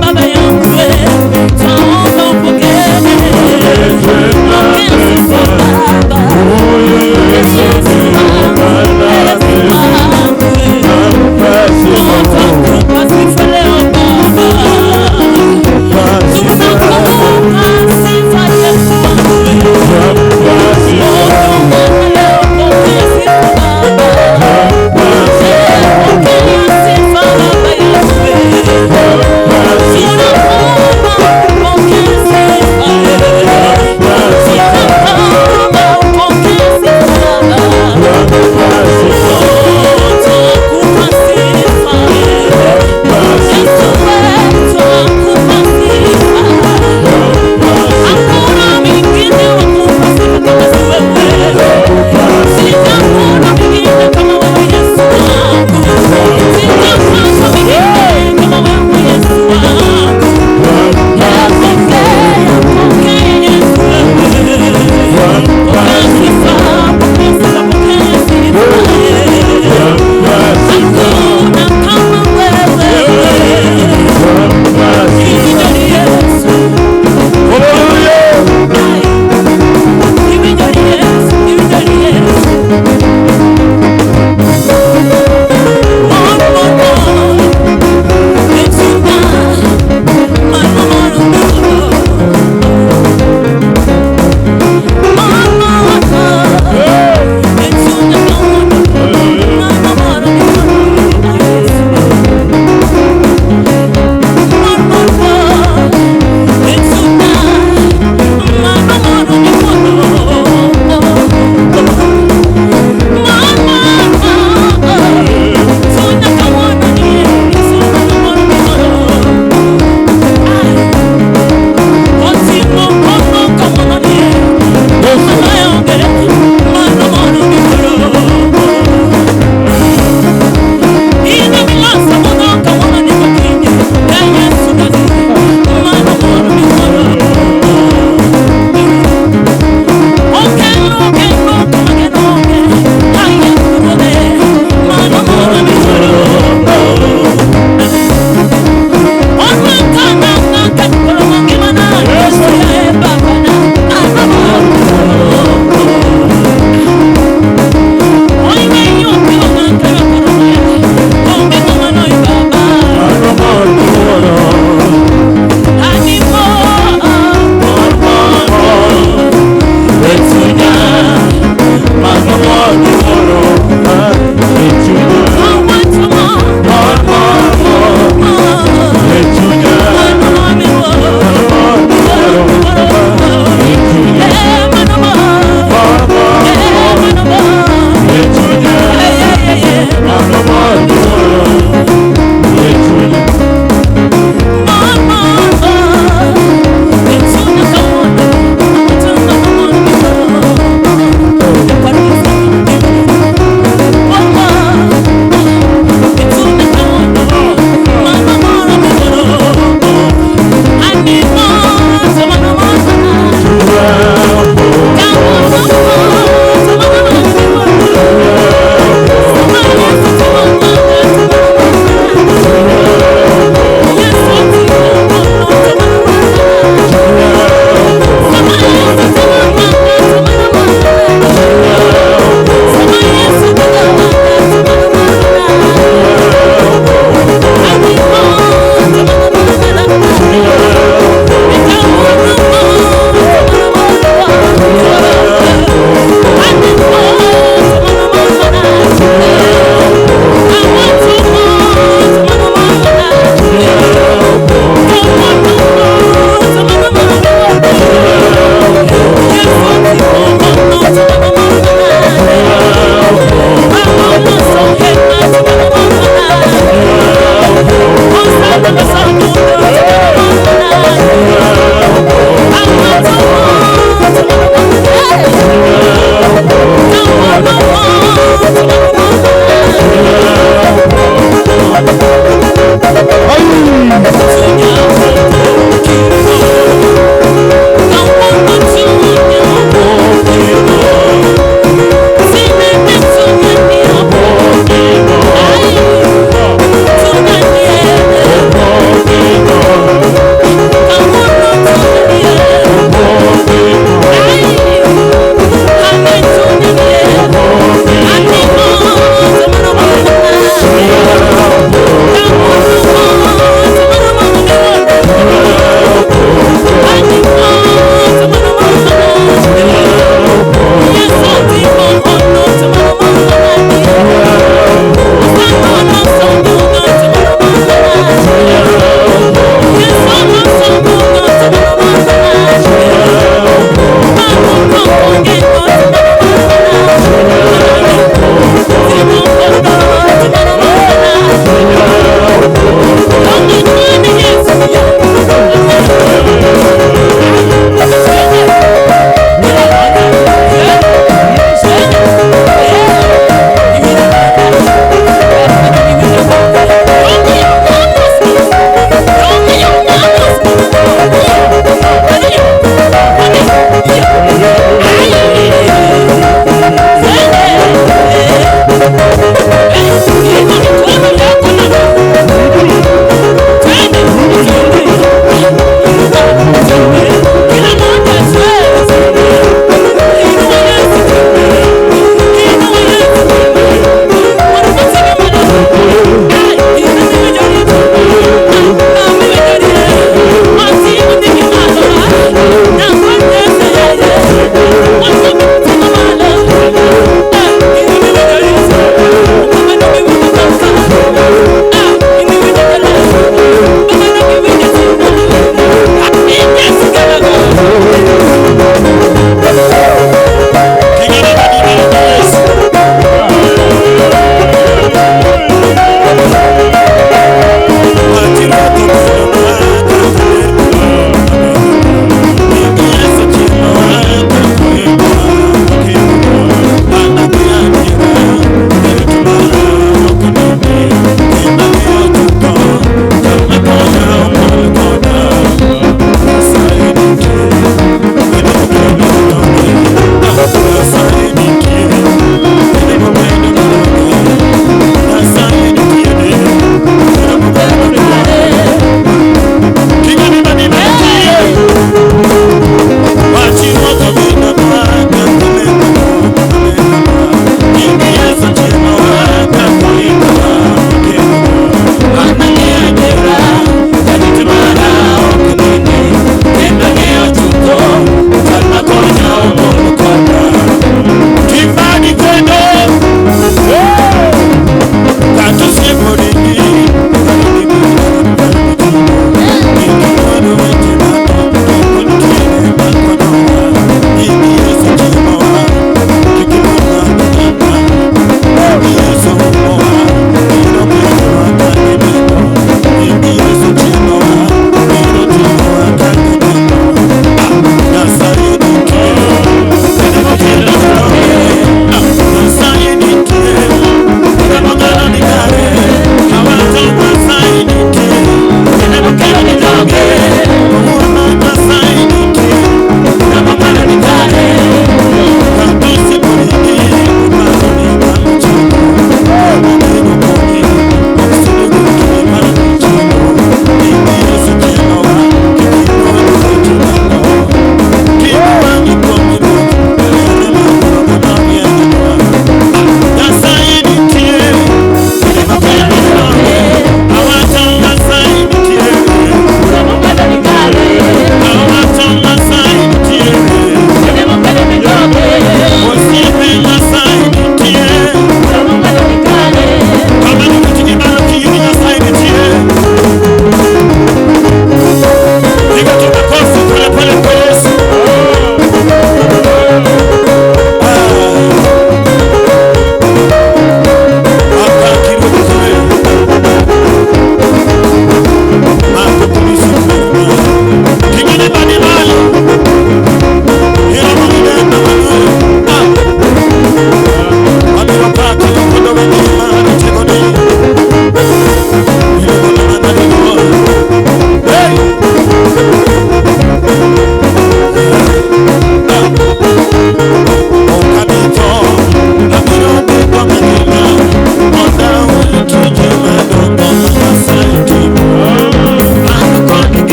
Baba yangu, taomba upokee.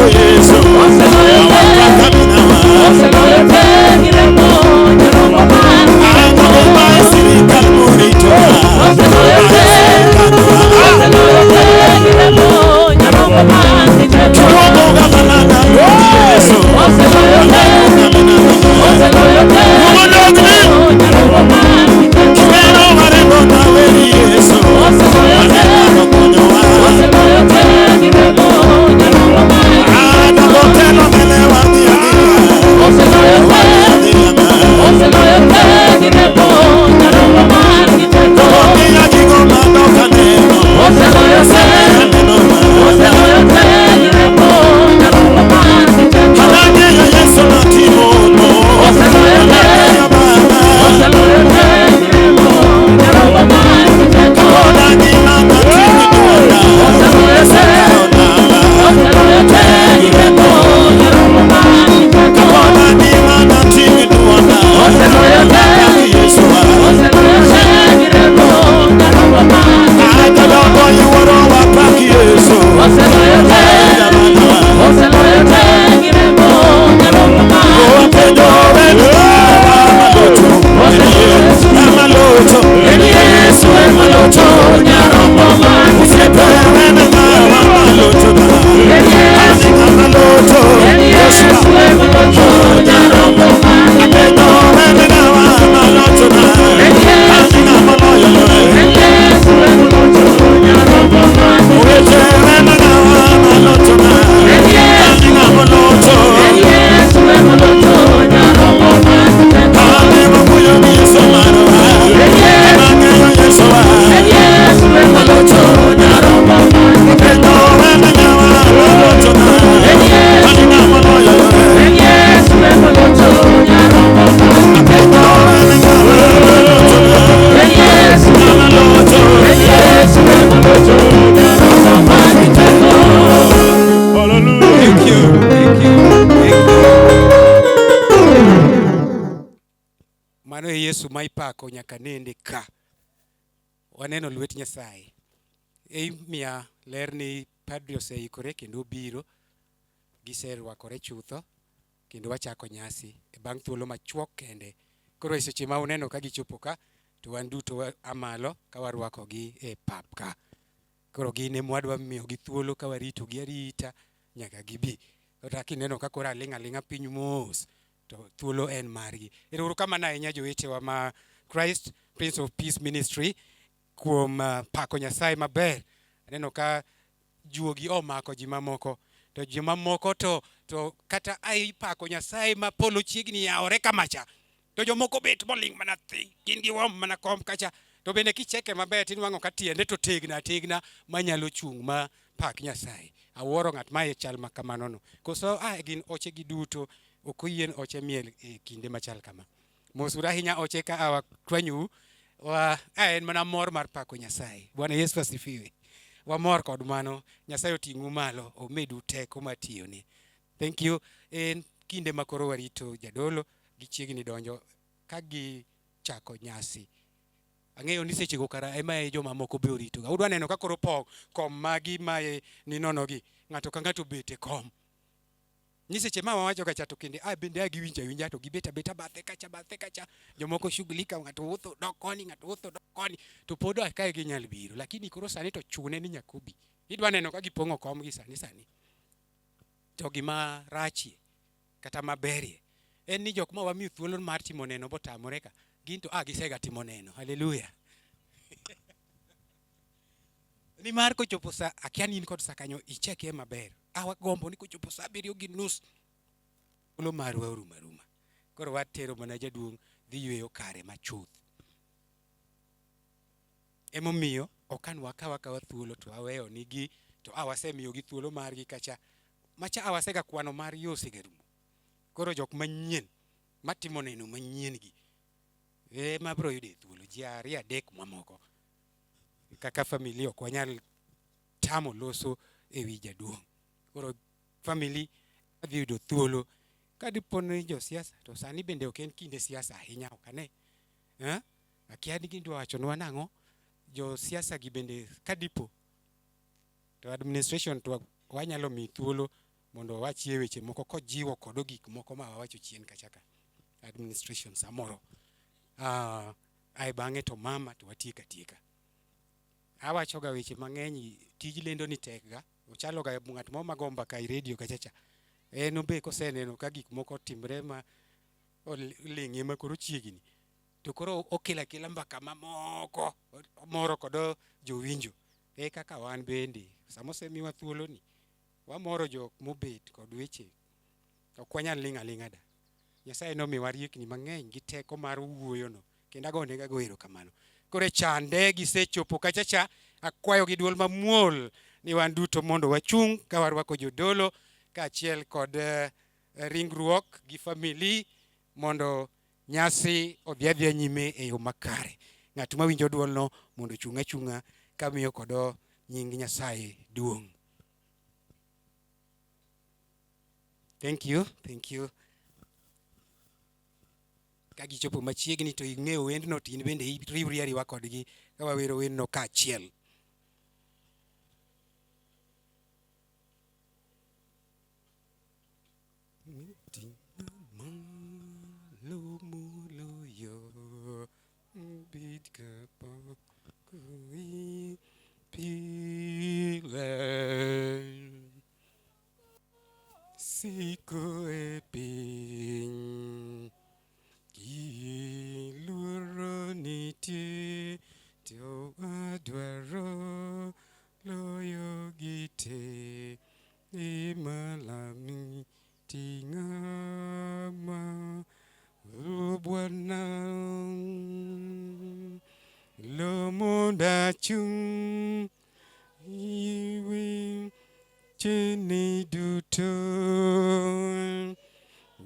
Yesu Mano Yesu ma ipako nyaka nende ka. Waneno lwet Nyasaye. Miya ler ni padri oseikore kendo biro. Giserwakore chutho kendo wachako nyasi bang' thuolo machuok kende. Koro seche ma uneno ka gichopo ka to wan duto amalo ka warwakogi e pap ka. Koro gin ema wadwa miyogi thuolo ka warito gi arita nyaka gibi. Kata kineno ka koro aling' aling'a piny mos to thuolo en margi. Ero kamano ahinya jowetewa ma Christ Prince of Peace Ministry kuom pako Nyasaye maber. Aneno ka juogi omako ji mamoko to ji mamoko to kata ai pako Nyasaye ma polo chiegni yaore kamacha. To jomoko bet moling' mana thi, gin giwom mana kom kacha. To bende kicheke maber tinwang'o ka tiende to tegna manyalo chung' ma pak Nyasaye. Awuoro ng'at ma chal ma kamano no. Koso gin oche gi duto ok oyien oche miel e kinde machal kama. Mosura ahinya oche ka awakwanyu en mana mor mar pako Nyasaye. Bwana Yesu asifiwe. Wamor kod mano. Nyasaye oting'u malo, omedu teko matiyone. Thank you. En kinde makoro warito jadolo gichiegni donjo ka gichako nyasi. Ang'eyo ni sechego kara ema joma moko be orito. Udwa neno ka koro kom magi mae ni nono gi. Ng'ato ka ng'ato bete kom. Ni seche ma wawacho kacha to kende bende giwinja to gibeta bathe kacha. Jomoko shughulika ng'ato wuotho dok koni ng'ato wuotho dok koni to pod kae ginyal biro. Lakini koro sani to chune ni nyakobi. Idwa neno ka gipong'o kom gi sani. To gima rachie kata maberie en ni jok ma wamiyo thuolo mar timo neno botamore ka gin to gisega timo neno. Haleluya. Ni mar kochopo sa akia ni kod sakanyo icheke maber. Gombo ni kochopo sa 7:30 thuolo marwa oruma. Koro watero mana jaduong' dhi yweyo kare machuth. Emomiyo okan wakawa thuolo to aweyo nigi to wasemiyo gi thuolo margi kacha. Macha awasega kwano mar yose garumo. Koro jok manyien matimo neno manyien gi mabro yude thuolo ji 2-3 mamoko kaka familia ok wanyal tamo loso ewi jaduong'. Koro family adhi yudo thuolo ka dipo ni jo siasa to sani bende ok en kinde siasa ahinya ok ane. Akia ni gidwa wachonwa nang'o jo siasa gi bende ka dipo to administration to wanyalo mi thuolo mondo wachie weche moko kojiwo kod gik moko ma wawacho chien kachaka administration samoro ai bang'e to mama to watieka tieka. Awacho ga weche mang'eny, tij lendo ni tek ga, ochalo ga ng'at mo magomba ka i radio kachacha. En obe koseneno ka gik moko timre ma oling'e ma koro chiegni, to koro okela kela mbaka mamoko moro kod jowinjo. Kaka wan bende samosemiwa thuolo ni wamoro jok mobet kod weche, ok wanyal ling'a ling'a da. Nyasaye nomiwa riekni mang'eny gi teko mar wuoyo no, kendo agone ga goero kamano. Kore chande gisechopo kachacha, akwayo gi duol mamuol ni wan duto mondo wachung' ka warwako jodolo kaachiel kod ringruok gi famili mondo nyasi odhi adhiya nyime e yo makare. Ng'at mawinjo duol no mondo chung' achung'a kamiyo kod nying Nyasaye duong'. Thank you. Ka gichopo machiegni to ing'eyo wendno to in bende riwri ariwa kodgi ka wawero wendno kaachiel. Siko e piny giluoro nitie to adwaro loyo gite imalami ting'ama Bwana lo monda chung iwi cheni duto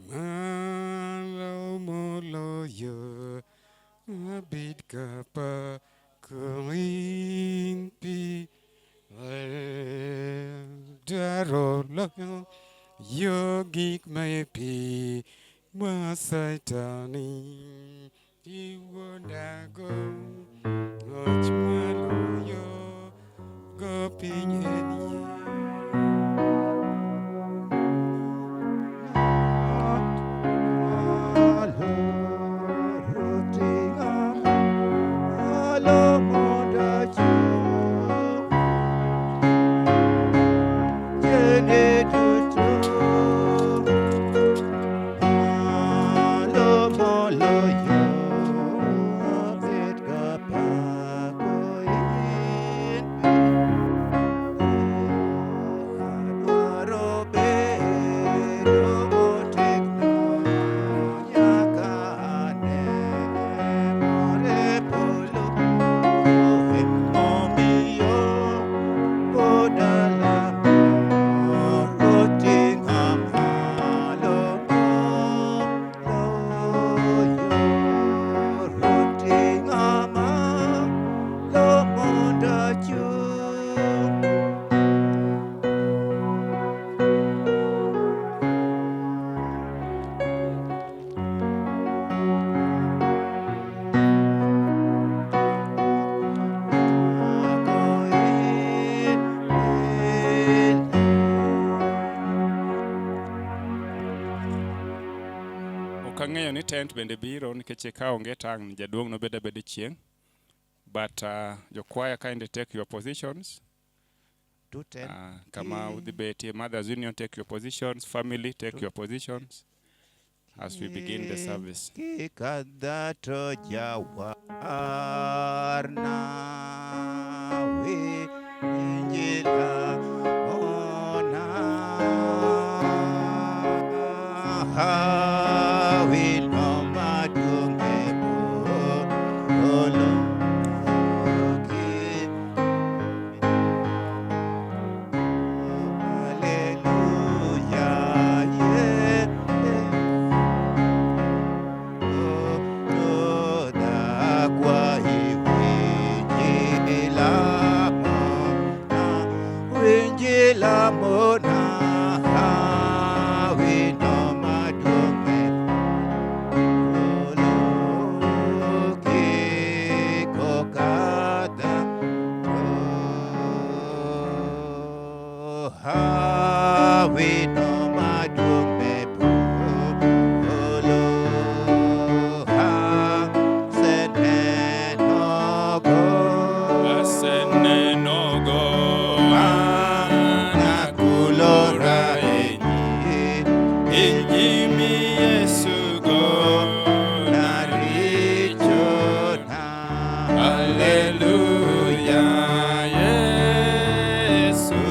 malo moloyo abid kapa kuimpi daro loyo yogik maepi masaitani iwodago goch maloyo go pinyeni. Kang'eyo ni tent bende biro nikech ka onge tang' jaduong' no bede chieng', but your choir kindly take your positions. Kama udhi betie, Mothers Union take your positions, family take your positions as we begin the service. When Injimi Yesu go narichona. Hallelujah. Yesu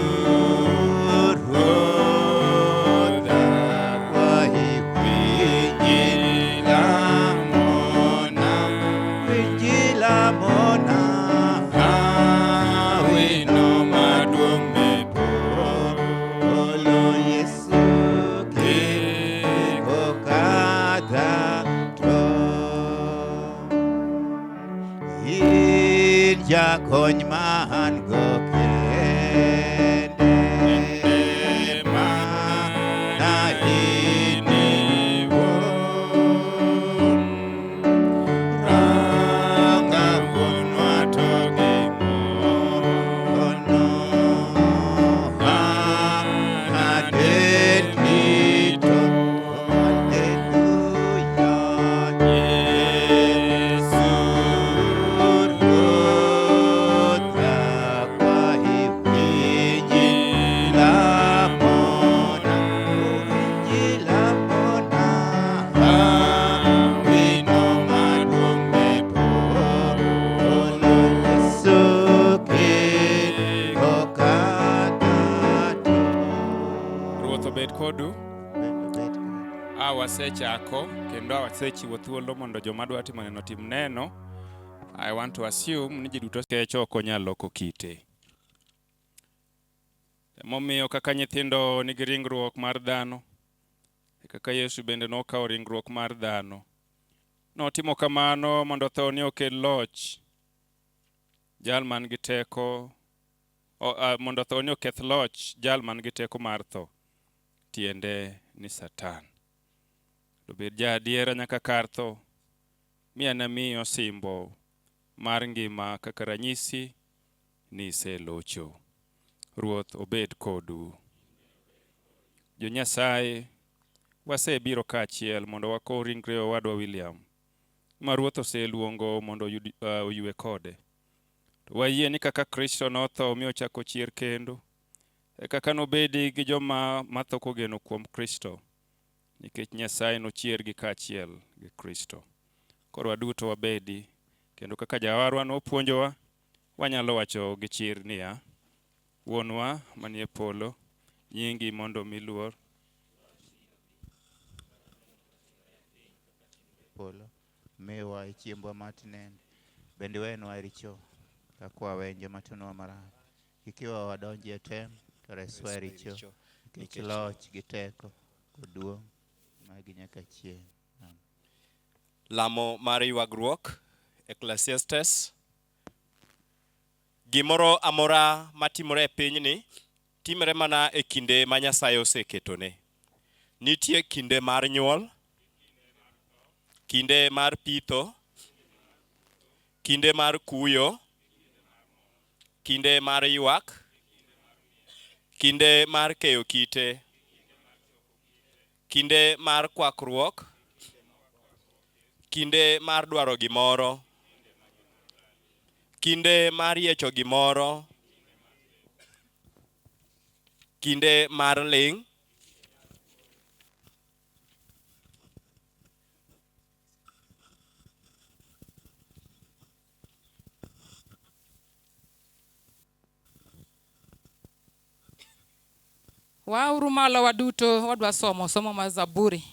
roda kwa Winjila mona Winjila mona wino maduong' Olo Yesu ke okadha to. In jakony man go kende mana iniwuon. Ranga wuonwa to gimono adetito. Hallelujah. Ruoth obed kodu. Wasechako kendo wasechiwo thuolo mondo joma dwa timo neno tim neno. I want to assume ni ji duto kecho ok onyal loko kite. Momiyo kaka nyithindo nigi ringruok mar dhano, kaka Yesu bende nokawo ringruok mar dhano. Notimo kamano mondo tho ni okel loch. Jal man gi teko mondo tho ni oketh loch jal man gi teko mar tho. Tiende ni Satan. To bed ja adiera nyaka kar tho. Miya na miyo simbo mar ngima kaka ranyisi ni iselocho. Ruoth obed kodu. Jo Nyasaye wasebiro kaachiel mondo wakow ringre owadwa William ma Ruoth oseluongo mondo oywe kode. To wayie ni kaka Kristo notho mi ochako chier kendo, kaka nobedi gi joma matho kogeno kuom Kristo, nikech Nyasaye nochier gi kaachiel gi Kristo. Koro waduto wabedi kendo kaka jawarwa nopuonjowa, wanyalo wacho gi chir niya: Wuonwa manie polo, nyingi mondo miluor. Polo miwa chiembwa matinende, bende wenwa richo kaka wawenjo matinwa marach. Kik iwe wadonji e tem, to reswa richo, nikech loch gi teko kod duong' magi nyaka chieng'. Lamo mar ywagruok, Ecclesiastes. Gimoro amora matimore e pinyni timore mana e kinde ma Nyasaye oseketone. Nitie kinde mar nyuol, kinde mar pitho, kinde mar kuyo, kinde mar ywak, kinde mar keyo kite, kinde mar kwakruok, kinde mar dwaro gimoro, kinde mar yecho gimoro, kinde mar ling', Wauru malo waduto wadwa somo mar Zaburi.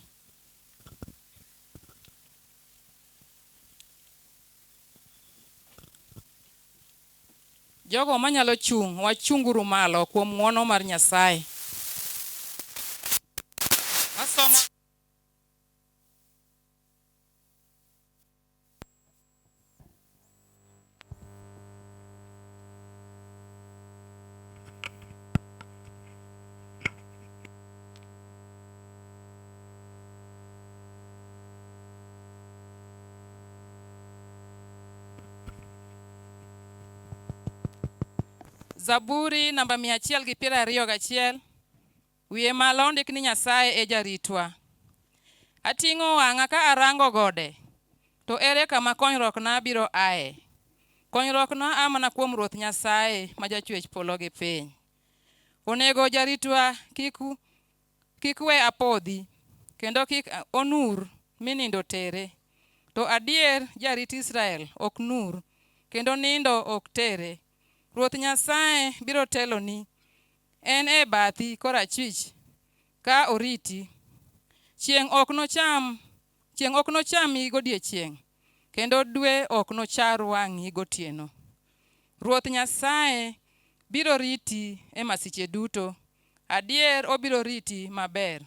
Jogo manyalo chung', wachunguru malo kuom ng'wono mar Nyasaye. Wasomo Zaburi namba 121. Wiye malo ondik ni Nyasaye e jaritwa. Ating'o wang'a ka arango gode, to ere kama konyruokna biro ae. Konyruokna aa mana kuom Ruoth Nyasaye ma jachwech polo gi piny. Onego jaritwa kik we apodhi, kendo kik onur minindo tere. To adier jarit Israel ok nur, kendo nindo ok tere. Ruoth Nyasaye biro teloni, en e bathi korachwich ka oriti. Chieng' ok nochami godiechieng', kendo dwe ok nochar wang'i gotieno. Ruoth Nyasaye biro riti e masiche duto. Adier obiro riti maber.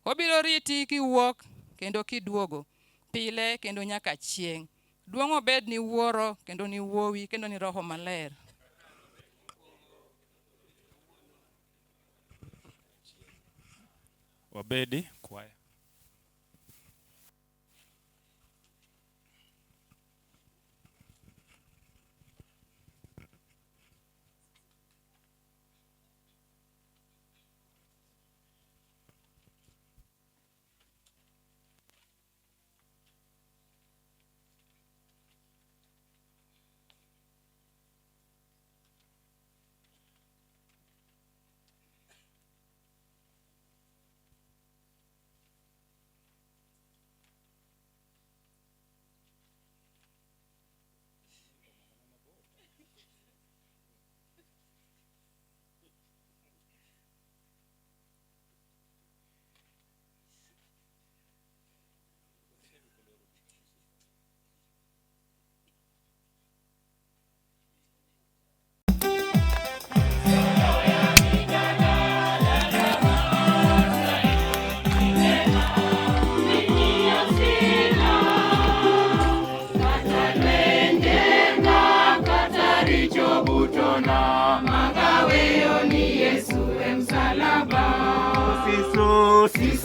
Obiro riti kiwuok kendo kiduogo, pile kendo nyaka chieng'. Duong' obed ni Wuoro kendo ni Wuowi kendo ni Roho Maler. Wabedi kwaya.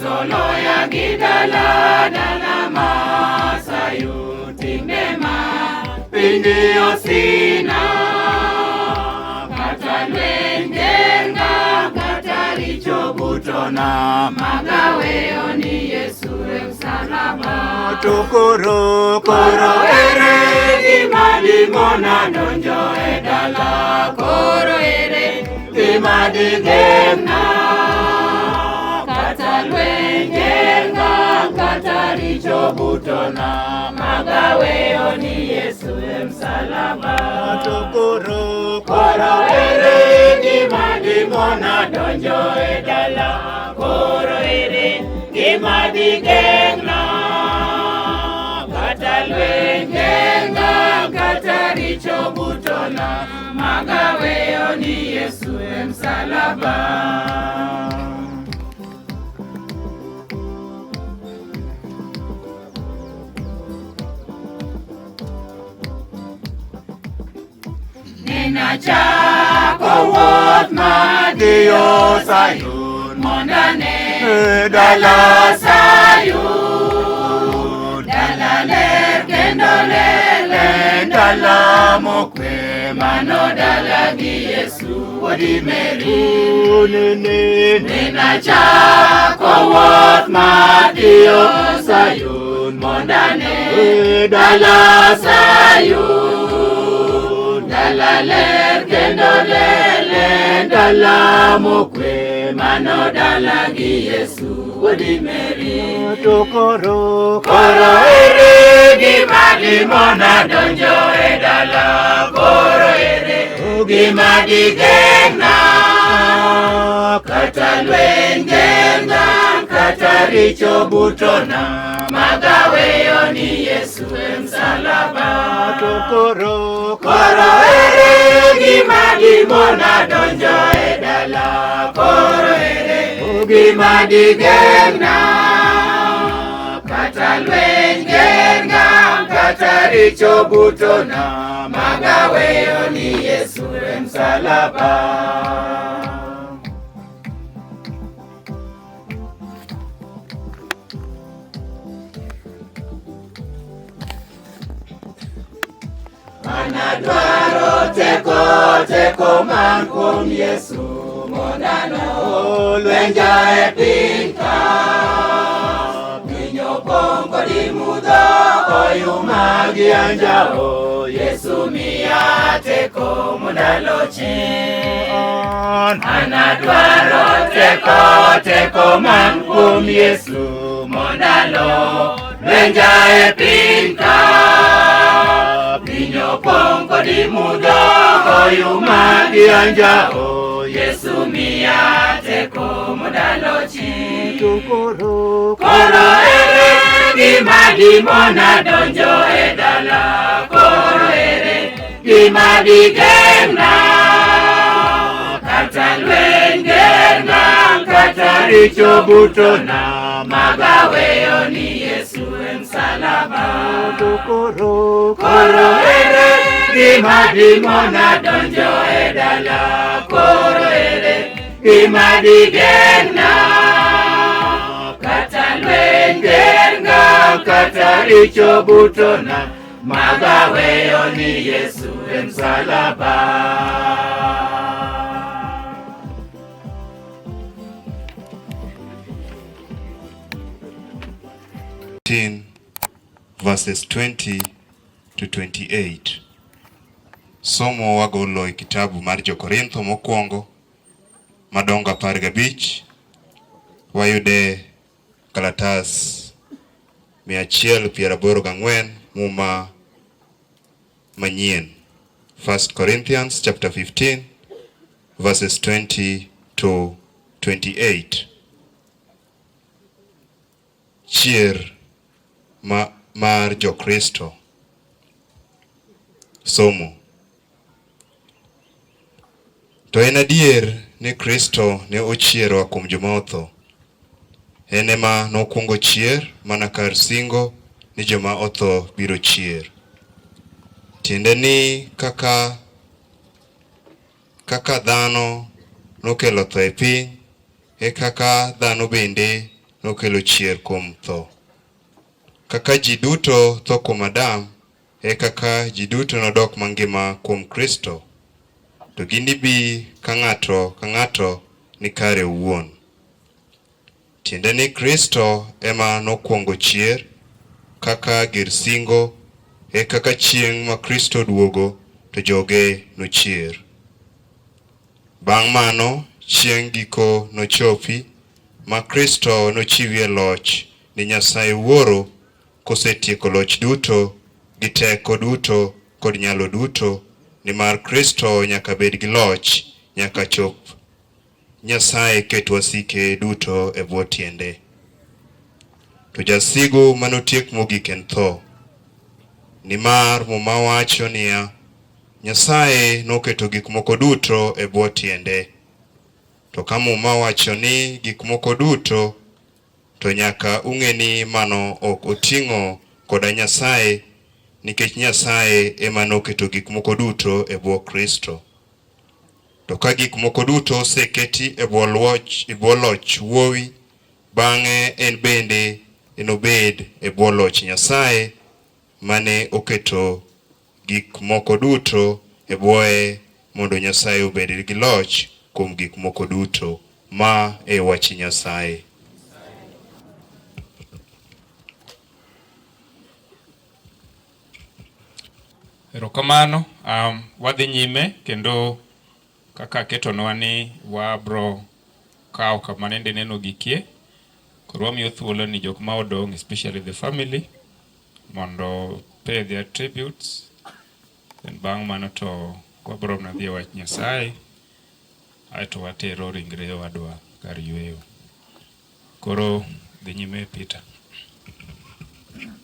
Solo ya gidala dala Sayun timema pindi osina kata lwengenga kata lichobutona magawe oni Yesu msalaba tukuru koro ere gimadi mona donjo edala koro ere gimadi gemna lwengenga katari chobutona magawe oni Yesu msalaba tukuru koro ere gimadi mona donjo edala koro ere gimadi gengna kata lwengenga katari chobutona magawe oni Yesu msalaba. Nena chako wuoth madhiyo Sayun mondane dala Sayun dala ler kendo lele dala mokwe mano dala gi Yesu wodi Meri nena chako wuoth madhiyo Sayun mondane dala Sayun dala ler kendo lele dala mokwe mano dala gi Yesu wodi Meri tukoro koro ere gimadi mona donjo edala koro ere gimadi gengna kata lwengenga kata richo butona magawe oni Yesu msalaba tukoro koro ere gimadi mona donjo edala koro ere gimadi gengna kata lwengenga kata richo butona magawe oni Yesu msalaba. Anadwaro teko man kuom Yesu mondano lwenja e piny ka piny opong' kod mudho oyuma gi anjao Yesu miya teko mondalo chien. Anadwaro teko man kuom Yesu mondalo lwenja e piny ka piny opong' kod mudho oyuma gi anjao Yesu miya teko mondalo chi koro ere gima dimona donjo e dala koro ere gima digeng'na kata lweny gerna kata richo butona magaweyo ni Yesu e msalaba koro ere gima dimona donjo e dala koro ere gima digeng'na kata lweny gerna kata richo butona magaweyo ni Yesu e msalaba. Verses 20 to 28. Somo wagolo e kitabu mar Jo-Korintho mokwongo madongo 15 wayude kalatas 184 muma manyien. 1 Corinthians chapter 15 verses 20 to 28. Chier mar Jo-Kristo. Somo. To en adier ni Kristo ne ochiero kuom joma otho. En ema nokwongo chier mana kar singo ni joma otho biro chier. Tiende ni kaka dhano nokelo tho e piny, e kaka dhano bende nokelo chier kuom tho. Kaka ji duto tho kuom Adam, e kaka ji duto nodok mangima kuom Kristo, to ginibi ka ng'ato ni kare owuon. Tiende ni Kristo ema nokwongo chier kaka gir singo, e kaka chieng' ma Kristo duogo to joge nochier. Bang' mano chieng' giko nochopi ma Kristo nochiwie loch ni Nyasaye Wuoro kosetieko loch duto gi teko duto kod nyalo duto, nimar Kristo nyaka bed gi loch nyaka chop Nyasaye ket wasike duto e bwo tiende. To jasigu manotiek mogik en tho, nimar Muma wacho niya, Nyasaye noketo gik moko duto e bwo tiende. To ka Muma wacho ni gik moko duto, to nyaka ung'e ni mano ok oting'o koda Nyasaye, nikech Nyasaye ema noketo gik moko duto e bwo Kristo. To ka gik moko duto oseketi e bwo loch Wuowi, bang'e en bende enobed e bwo loch Nyasaye mane oketo gik moko duto e bwoye, mondo Nyasaye obed gi loch kuom gik moko duto. Ma e wach Nyasaye. Erokamano, wadhi nyime kendo kaka ketonwa ni wabro kawo kama nende neno gikie. Koro wamiyo thuolo ni jok ma odong', especially the family, mondo pay their tributes. Then bang' mano to wabro nadhi wach Nyasaye, aeto watero ringre wadwa kar yweyo. Koro dhi nyime Peter.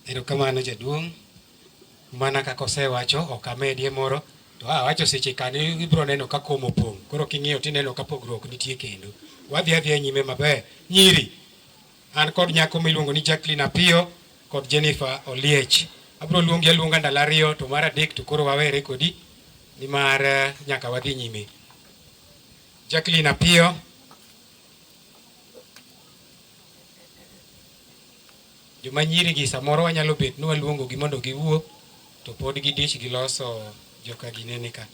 Erokamano jaduong'. Mana kaka osewacho ok amedie moro, to wacho seche kane ibro neno ka komo pong'. Koro king'iyo tineno ka pogruok nitie kendo. Wadhi adhiya nyime maber. Nyiri, an kod nyako miluongo ni Jacqueline Apio kod Jennifer Oliech. Abro luongi aluonga ndalo 2 to mar adek to koro wawere kodi nimar nyaka wadhi nyime. Jacqueline Apio. Joma nyiri gi samoro wanyalo bet ni waluongo gi mondo giwuo, to pod gidich giloso joka ginene ka.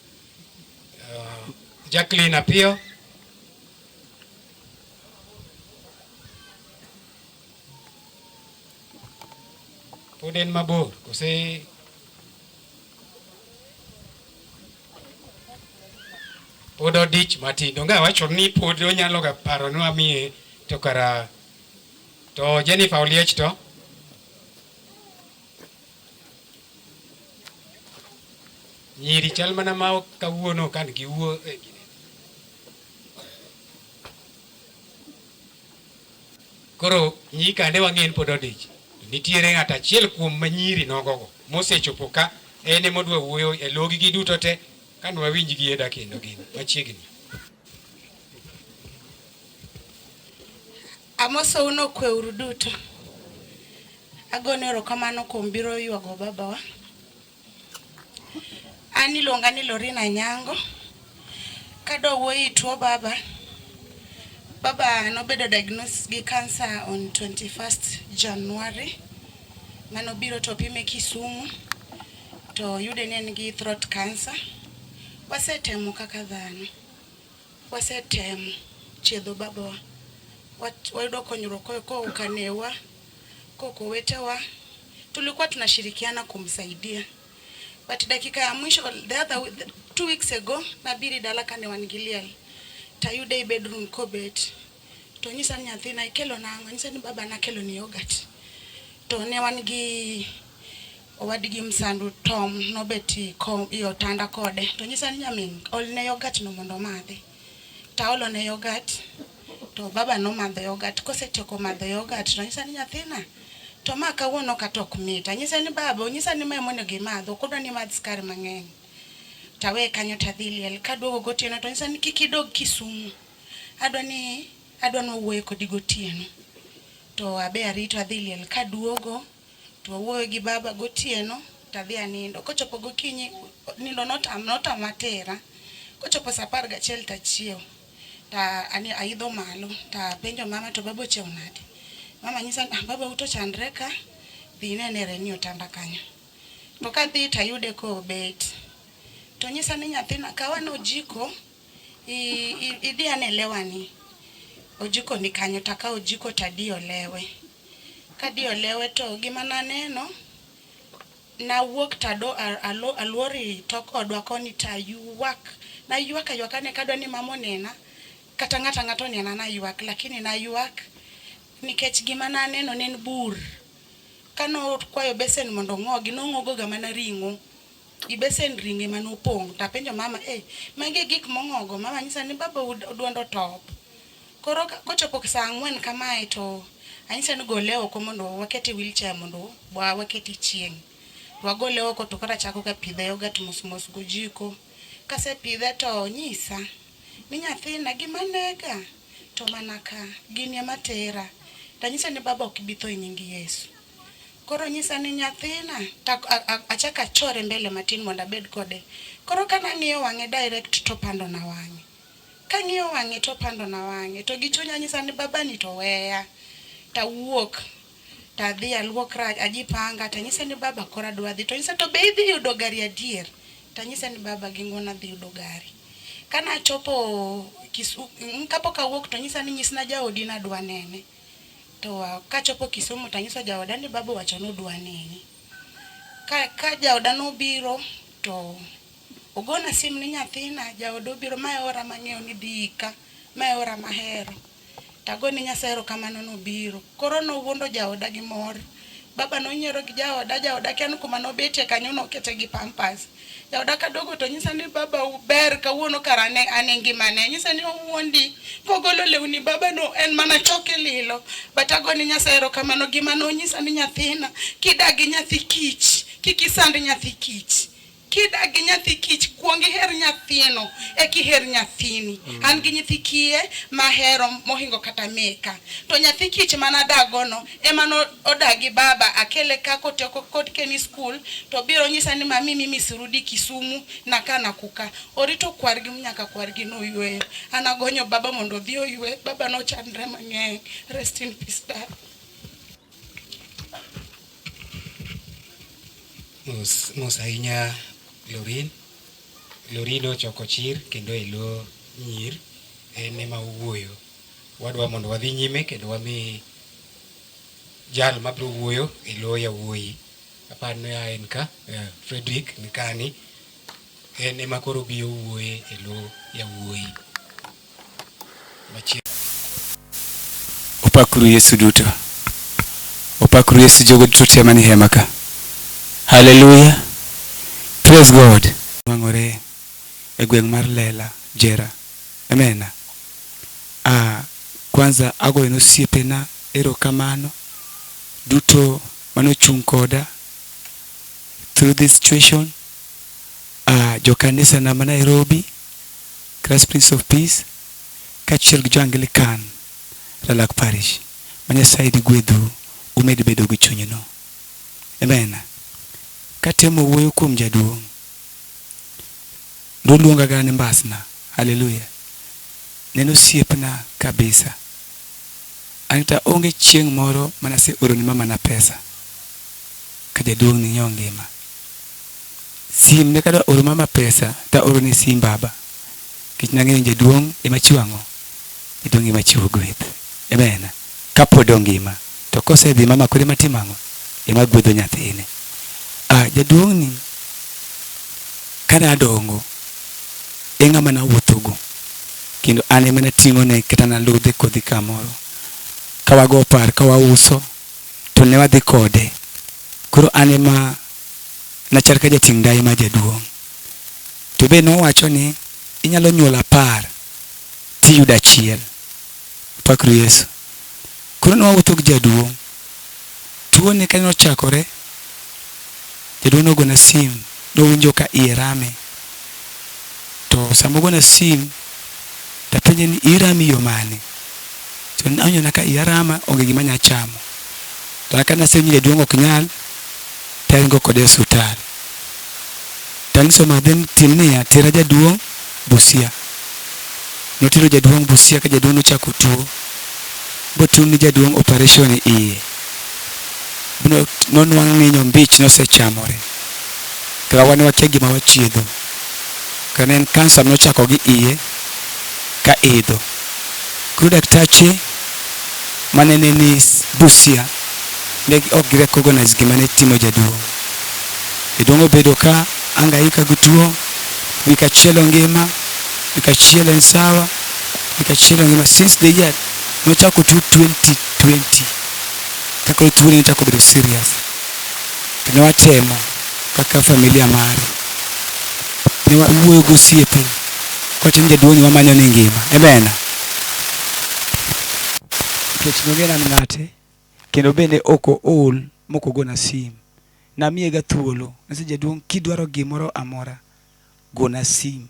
Jacqueline Apio. Pod en mabor, kose pod odich matin. Donga wacho ni pod onyalo ga paro ni wamiye to kara To Jennifer Oliech to nyiri chal mana ma kawuono kan giwuo koro nyi kande wang'en pod odich. Nitiere ng'at achiel kuom manyiri nogogo mosechopo ka ene modwa wuoyo e logi gi duto te kan wawinj gi eda kendo gin machiegni. Amoso uno kweuru duto. Agone erokamano kuom biro ywago babawa. An iluonga ni Lorina Nyango. Kadwa wuoyi tuo baba. Baba nobedo diagnosed gi cancer on 21st January. Mano biro to pime Kisumu. To yude ni en gi throat cancer. Wasetemo kaka dhano. Wasetemo chiedho babawa. Wayudo konyruok kokanewa, kowetewa. Tulikuwa tunashirikiana kumsaidia. But dakika ya mwisho, the other 2 weeks ago, nabiri dala kane wangilia. Tayude bedroom kobet. To nyisa nyathina ikelo nango, nyisa ni baba nakelo ni yogurt. To ne wangi owadgi msandu Tom nobeti iyo tanda kode. To nyisa ni nyamin olne yogurt no mondo madhi. Ta olone yogurt. To baba no madho yogurt. Kosetieko madho yogurt, to nyisa ni nyathina to ma kawuono katok mita. Nyisa ni baba, nyisa ni mae monego imadho, kodwa ni madh skari mang'eny. Tawe kanyo tadhi liel. Kaduogo gotieno to nyisa ni kik idog Kisumu. Adwa wuoyo kodi gotieno. To abe arito adhi liel. Kaduogo to wuoyo gi baba gotieno tadhi anindo. Kochopo gokinyi nindo notama tera. Kochopo saa 11 tachiew. Ta aidho malo ta penjo mama to baba ochiew nade. Mama nyisa baba uto chandreka dhi nenere ni otanda kanyo. To kadhi tayude ko bet. To nyisa ni nyathina kawan ojiko idhi ane lewani. Ojiko ni kanyo taka ojiko tadio lewe. Kadio lewe to gima naneno na wuok tado alwori toko odwa koni tayuak. Na yuakane kadwa ni mama nena. Kata ng'ato nena na yuak, lakini na yuak nikech gima naneno nen bur. Kano kwayo besen mondo ng'ogi nong'ogo ga mana ring'o. I besen ringe manopong. Ta penjo mama, magi gik mong'ogo. Mama nyisa ni baba udwondo top. Koro kochopo saa 4 kamae to anyisa ni gole oko mondo wakete wheelchair mondo wakete chieng'. Wagole oko to kata chako ka pidhe yogurt mos gojiko. Kase pidhe to nyisa ni nyathina gima nega to manaka gini matera. Ta nyisa ni baba ok bitho nyingi Yesu. Koro nyisa ni nyathina achaka chore mbele matin mondo abed kode. Koro kana ng'iyo wang'e direct to pando na wang'e. Ka ng'iyo wang'e to pando na wang'e. To gichunya nyisa ni baba ni to weya. Ta wuok. Ta dhi aluokra ajipanga. Ta nyisa ni baba kora dwa dhi. To nyisa to be idhi yudo gari adier. Ta nyisa ni baba gingona dhi yudo gari. Kana chopo kapok awuok to nyisa ni nyisna jaodi na dwa nene. To kachopo Kisumu to nyisa jaoda ni baba wacho no dwa nene. Ka jaoda no biro to ogona sim ni nyathina jaodo biro mae ora mang'eyo ni dhika. Mae ora mahero. Tagoni nyasero kamano no biro. Koro no wuondo jaoda gi mor. Baba no nyiero gi jaoda kian kuma no betie kanyo no kete gi pampas. Jaoda kadogo to nyisa ni baba uber kawuono karane ane ngimane. Nyisa ni owuondi kogolo lewni baba no en mana choke lilo. Batagoni nyasero kamano gima no nyisa ni nyathina kidagi nyathi kich. Kikisand nyathi kich. Kidagi nyathi kich kuongi her nyathino her nyathini. An gi nyathi kie mahero mohingo kata meka. To nyathi kich manadagono emano odagi baba akele kako teko kod keni school to biro nyisa ni mimi sirudi Kisumu na kana kuka. Orito kwargi mnyaka kwargi no ywe. Anagonyo baba mondo dhi oywe. Baba no chandre mang'eny. Rest in peace dad. Mos ahinya Lorino choko chir kendo elo nyir en ema wuoyo. Wadwa mondo wadhi nyime kendo wami jal mabro wuoyo elo ya wuoyi. Apano ya en ka Frederick Nikani en ema koro biyo wuoye elo ya wuoyi. Opakuru Yesu duto. Opakru Yesu jogo duto mani hema ka. Hallelujah. Praise God. Wang'ore e gweng' mar Lela, Jera. Amen. Kwanza agoyo osiepena erokamano duto manochung' koda through this situation. Jokanisa na ma Nairobi, Christ Prince of Peace, kaachiel gi jo-Anglican Lalak Parish. Ma Nyasaye gwedhu umed bedo gi chunyno. Amen. Katemo wuoyo kuom jaduong'. Noluonga ga ni Mbasna. Hallelujah. Neno osiepna kabisa. Anta onge chieng' moro manase oroni mama na pesa. Ka jaduong' ni nyongima. Sim ne kada oro mama pesa ta oro ni sim baba. Kich nang'eyo jaduong' ema chiwang'o. Jaduong' ema chiwo gweth. Amen. Kapod ongima. To kosedhi mama kode matimang'o ema gwedho nyathine. Jaduong' ni kada adongo e ng'ama na wuothogo. Kendo an ema nating'one kata naludhe kodhi kamoro. Kawago par kawauso to ne wadhi kode. Koro an ema nachal ka jating' dai ma jaduong'. To be nowacho ni inyalo nyuolo 10 tiyudo 1. Pakru Yesu. Koro nwawuotho gi jaduong'. Tuo ni ka nochakore, jaduong' nogona sim, nowinjo ka iye rame. To sama ogona sim, tapenje ni irami yo mane? To nawinjo ka iya rama onge gima nya chamo. To ka nasewinjo jaduong' ok nyal, taringo kode osiptal. Tanyiso madhen tim niya, tera jaduong' Busia. Notero jaduong' Busia ka jaduong' nochako tuo. Botim ni jaduong' operation iye. Nonwang' ni nyombich nosechamore. Kaya wane wakia gima wachiedho. Kana en kansa nochako gi iye ka idho. Kuru daktache manene ni Busia ne ok girecognize gima ne timo jaduong'. Jaduong' obedo ka angaika gi tuo, wik achiel ngima, wik achiel en sawa, wik achiel ngima since the year nochako tuo 2020. Kako tuo ni chako bedo serious. Kendo watemo kaka familia mare. Ne wawuoyo go osiepe. Kocha ni jaduong' wamanyo ni ngima. Amen. Kech nogena ng'ate kendo bende oko ol moko gona sim. Namiye ga thuolo. Nase jaduong' kidwaro gimoro amora gona sim.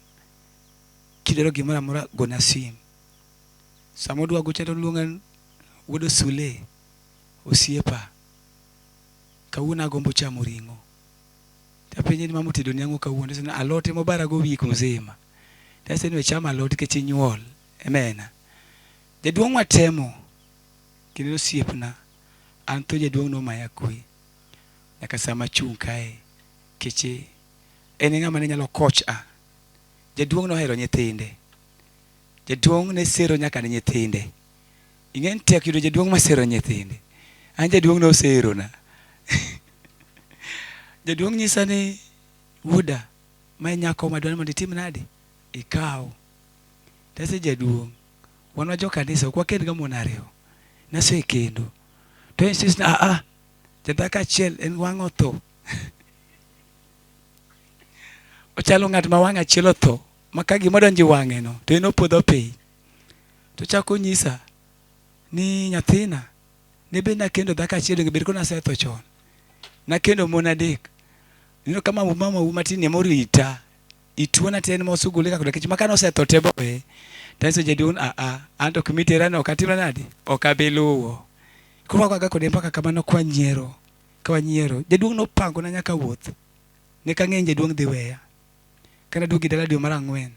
Kidwaro gimoro amora gona sim. Samodwa gocha to luonga wuodo Sule osiepa. Kawuono agombo chamo ring'o. Tapenje ni mama tedo niang'o kawuono? Sena alote mobara go wik mzima. Tase ni chama alote kech nyuol. Amen. Jaduong' watemo kendo osiepna. Anto jaduong' no maya kwe. Nyaka sama chung' kae. Keche en ng'ama ne nyalo coach Jaduong' no hero nyithinde. Jaduong' ne sero nyaka ne nyithinde. Ingen tek yudo jaduong' ma sero nyithinde. An jaduong' no sero na. Jaduong' nyisa ni wuda ma nyako madwani mondo itim nade? Ikaw. Tase jaduong'. Wan wajo kanisa kwa kend ga mon ariyo. Nase kendo. To insist na jadhako achiel en wang' otho. Ochalo ng'at ma wang' achiel otho. Maka gima donji wang'e no. To en opodho piny. To chako nyisa ni nyathina ne be nakendo dhako achiel donge bed ko nasetho chon. Nakendo mon 3. Nino kama mama matin ne moro ita. Ituona ten mosugule ka kech maka nosetho tebo e. Tanso jaduong' anto kumitera no katima nade? Okabeluwo. Kuma kwa kode mpaka kamano kwa nyiero. Kwa nyiero. Jaduong' no pango na nyaka wuoth. Ne ka ng'eny jaduong' dhi weya. Kana duogi dala dwe mar 4.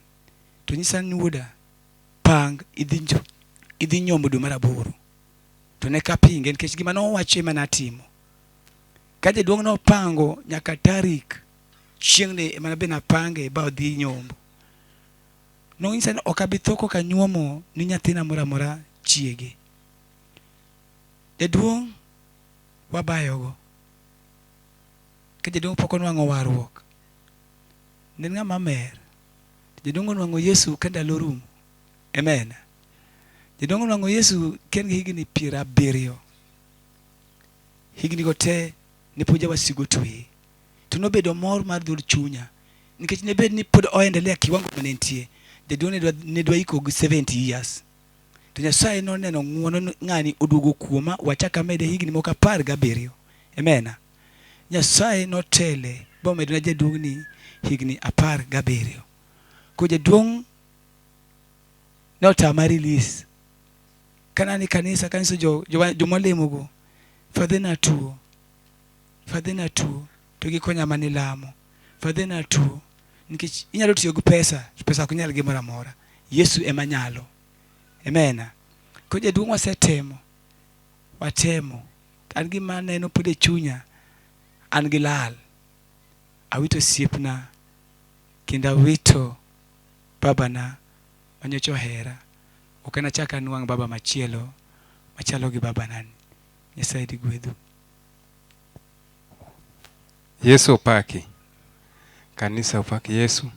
To nyisa ni wuoda pang idhi nyombo dwe mar 8. To ne ka pinge nikech gima nowacho ema natimo. Ka jaduong' no pango nyaka tarik chieng' ne ema be napange ba odhi nyombo. No nyisa ni ok abi thoko ka nyuomo ni nyathina mora mora chiege. Jaduong' wabayogo. Ka jaduong' pok onwang'o warruok. Ne ng'ama mer. Jaduong' onwang'o Yesu ka ndalo rumo. Amen. Jaduong' onwang'o Yesu ken gi higni 70. higni go te ne puja wasigo twe. To nobedo mor mar dhul chunya. Nikech ne bed ni pod oendelea kiwango manentie. Jaduong' ne dwa iko 70 years. To Nyasaye noneno ng'uono ng'ani oduogo kuoma wachaka mede higni moko 17. Amen. Nyasaye notele bomedo na jaduong' ni higni 17. Ko jaduong' ne otama release. Kanani kanisa jomalemogo. Fadhena tuo. To gikonya manilamo. Fadhena tuo. Nikech inyalo tiyo gi pesa ok nyal gimoro amora. Yesu ema nyalo. Amen. Ko jaduong' watemo. An gi maneno pod e chunya. An gi lal. Awito siepna. Kendo awito babana manyocha ohera. Ok anachak anwang' baba machielo machalo gi babana. Nyasaye di gwedhu. Yesu opaki. Kanisa opaki Yesu.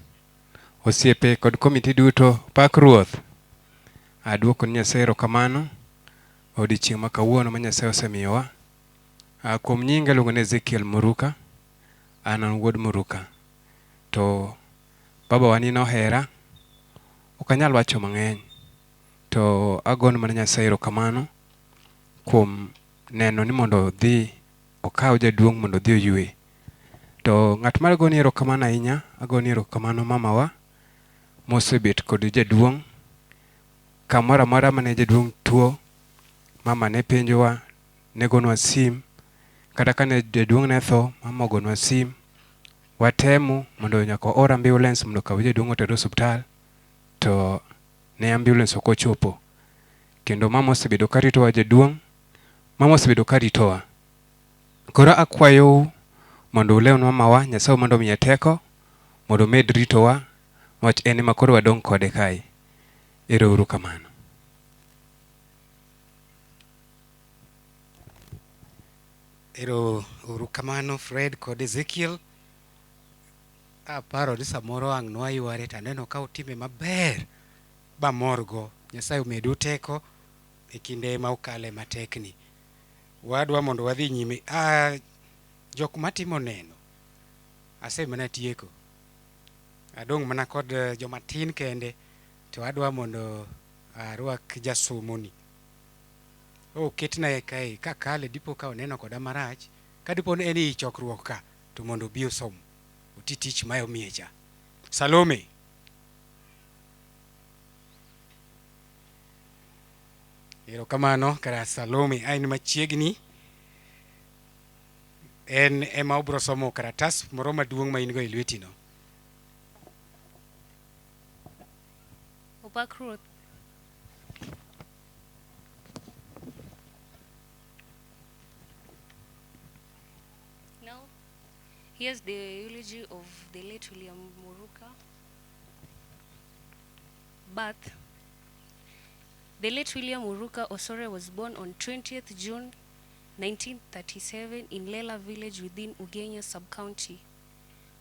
Osiepe kod komiti duto pak Ruoth. Aduoko ni Nyasaye erokamano odiochieng' ma kawuono ma Nyasaye osemiyowa. Kuom nyinga iluongo ni Ezekiel Muruka. An wuod Muruka. To baba wani nohera. Ok anyal wacho mang'eny. To agono mana Nyasaye erokamano kuom neno ni mondo dhi okaw jaduong' mondo dhi oywe. To ng'at mar goni erokamano ahinya, agoni erokamano mamawa mosebet kod jaduong'. Kamoro amora mane jaduong' tuo, mama ne penjowa, ne gonwa sim. Kata kane jaduong' ne tho, mama ogonwa sim. Watemo mondo nyaka or ambulance mondo kaw jaduong' oter osiptal. To ne ambulance ok ochopo. Kendo mama osebedo ka ritowa jaduong'. Mama osebedo ka ritowa. Koro akwayo mondo ulew mamawa, Nyasaye mondo omiye teko, mondo med ritowa, wach en ema koro wadong' kode kae. Erouru kamano. Erouru kamano Fred kod Ezekiel. Aparo ni samoro ang' nwayware to aneno ka utime maber ba morgo. Nyasaye omedu teko e kinde ma ukale matekni. Wadwa mondo wadhi nyime. Jok matimo neno. Ase mana tieko. Adong' mana kod jomatin kende. To adwa mondo arwak jasomoni. Ketna kae kakale dipo ka oneno koda marach. Ka dipo ni eni chokruok ka to mondo bi osom. Oti tich ma omiecha. Salome. Erokamano kara Salome ain machiegni. En ema obro somo karatas moro maduong' ma in go e lwetino. Opak Ruoth. Now, here's the eulogy of the late William Muruka. Birth. The late William Muruka Osore was born on 20th June 1937 in Lela village within Ugenya sub-county.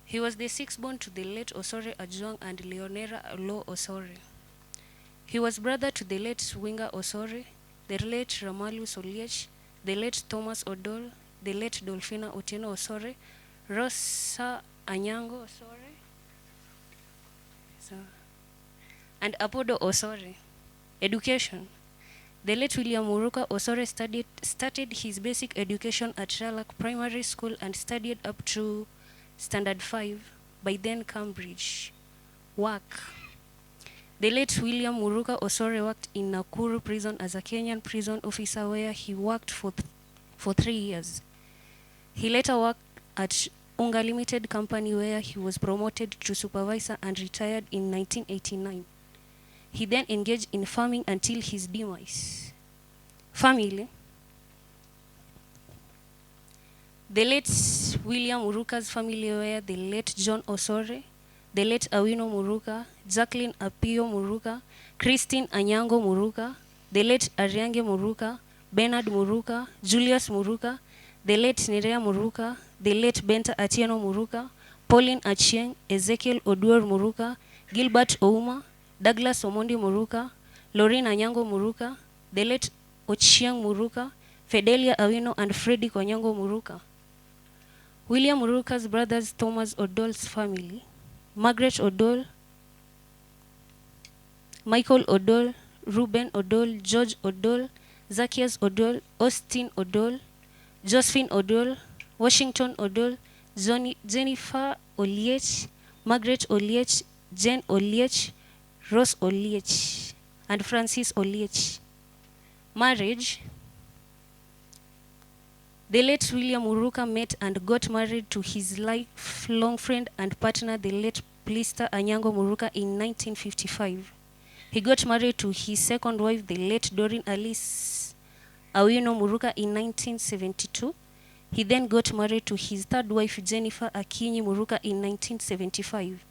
He was the sixth born to the late Osore Ajuang and Leonera Lo Osore. He was brother to the late Winga Osore, the late Ramalu Soliech, the late Thomas Odol, the late Dolphina Otieno Osore, Rosa Anyango Osore, and Apodo Osore. Education. The late William Muruka Osore started his basic education at Ralak Primary School and studied up to Standard 5, by then Cambridge. Work. The late William Muruka Osore worked in Nakuru prison as a Kenyan prison officer where he worked for 3 years. He later worked at Unga Limited Company where he was promoted to supervisor and retired in 1989. He then engaged in farming until his demise. Family. The late William Muruka's family were the late John Osore, the late Awino Muruka, Jacqueline Apio Muruka, Christine Anyango Muruka, the late Ariange Muruka, Bernard Muruka, Julius Muruka, the late Nerea Muruka, the late Benta Atieno Muruka, Pauline Achieng, Ezekiel Oduor Muruka, Gilbert Ouma, Douglas Omondi Muruka, Lorraine Anyango Muruka, the late Ochieng Muruka, Fidelia Awino, and Fredrick Onyango Muruka. William Muruka's brothers, Thomas Odole's family, Margaret Odole, Michael Odole, Reuben Odole, George Odole, Zacchaeus Odole, Austin Odole, Josephine Odole, Washington Odole, Jennifer Oliech, Margaret Oliech, Jen Oliech, Rose Oliech, and Francis Oliech. Marriage. The late William Muruka met and got married to his lifelong friend and partner, the late Blister Anyango Muruka, in 1955. He got married to his second wife, the late Doreen Alice Awino Muruka, in 1972. He then got married to his third wife, Jennifer Akinyi Muruka, in 1975.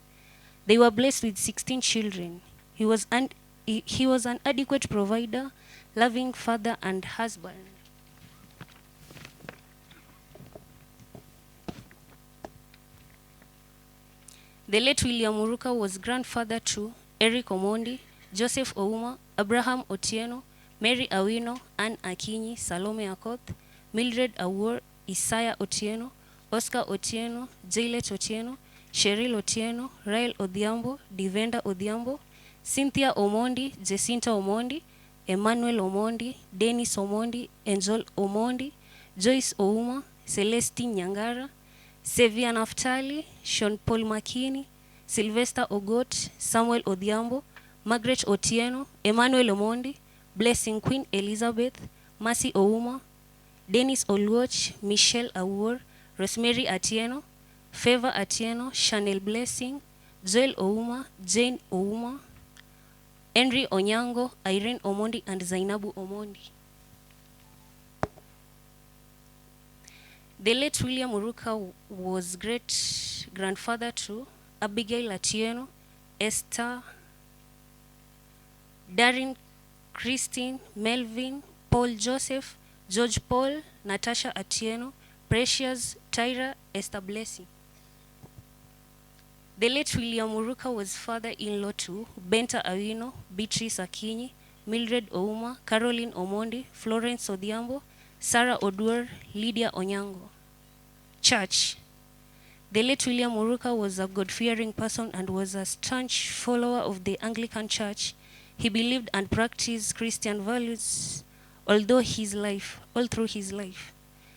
They were blessed with 16 children. He was an adequate provider, loving father and husband. The late William Muruka was grandfather to Eric Omondi, Joseph Ouma, Abraham Otieno, Mary Awino, Anne Akinyi, Salome Akoth, Mildred Awor, Isaiah Otieno, Oscar Otieno, Jailet Otieno, Cheryl Otieno, Rael Odhiambo, Divenda Odhiambo, Cynthia Omondi, Jacinta Omondi, Emmanuel Omondi, Dennis Omondi, Angel Omondi, Joyce Ouma, Celestine Nyangara, Sevia Naftali, Sean Paul Makini, Sylvester Ogot, Samuel Odhiambo, Margaret Otieno, Emmanuel Omondi, Blessing Queen Elizabeth, Mercy Ouma, Dennis Oluoch, Michelle Awor, Rosemary Atieno, Favor Atieno, Chanel Blessing, Joel Ouma, Jane Ouma, Henry Onyango, Irene Omondi, and Zainabu Omondi. The late William Muruka was great-grandfather to Abigail Atieno, Esther, Darren, Christine, Melvin, Paul Joseph, George Paul, Natasha Atieno, Precious, Tyra, Esther Blessing. The late William Muruka was father-in-law to Benta Awino, Beatrice Akinyi, Mildred Ouma, Caroline Omondi, Florence Odhiambo, Sarah Oduor, Lydia Onyango. Church. The late William Muruka was a God-fearing person and was a staunch follower of the Anglican Church. He believed and practiced Christian values all through his life.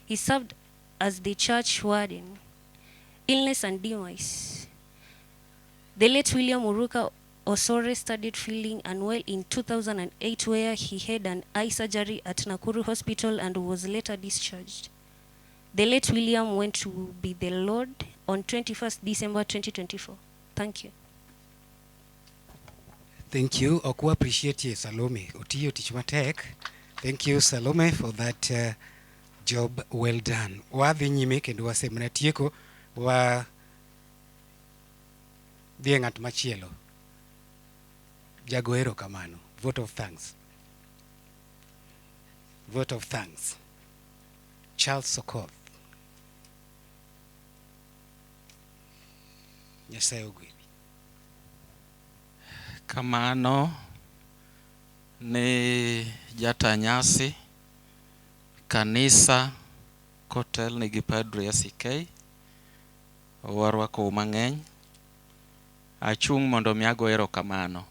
He served as the church warden. Illness and demise. The late William Muruka Osore studied feeling unwell in 2008, where he had an eye surgery at Nakuru Hospital and was later discharged. The late William went to be the Lord on 21st December 2024. Thank you. Thank you. Oku appreciate you, Salome. Otiyo Tichmatek. Thank you, Salome, for that job well done. Wadhi nyime kendo wasemna tieko wa diengat machielo. Jagoero kamano. Vote of thanks. Vote of thanks. Charles Sokoth. Nyasaye ogwedhi. Kamano ne jata nyasi kanisa kotel nigi padre ACK warwako mang'eny. Achung' mondo mi ago erokamano.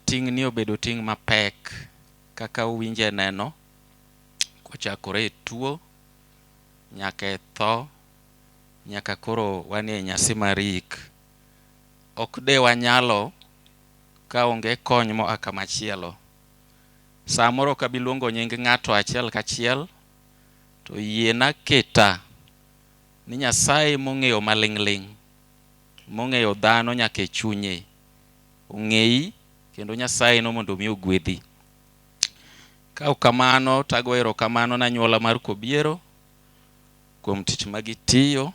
Ting' ni obedo ting' mapek kaka uwinje neno kochakore tuo nyaka tho nyaka koro wanie nyasi marik. Ok de wanyalo ka onge kony mo akamachielo. Samoro kabiluongo nying ng'ato achiel kachiel to yiena keta ni Nyasaye mong'eyo maling'ling, mong'eyo dhano nyaka e chunye, ong'eyi kendo Nyasaye no mondo mi ogwedhi. Ka kamano tago erokamano na nyuola mar Kobiero kuom tich magitiyo.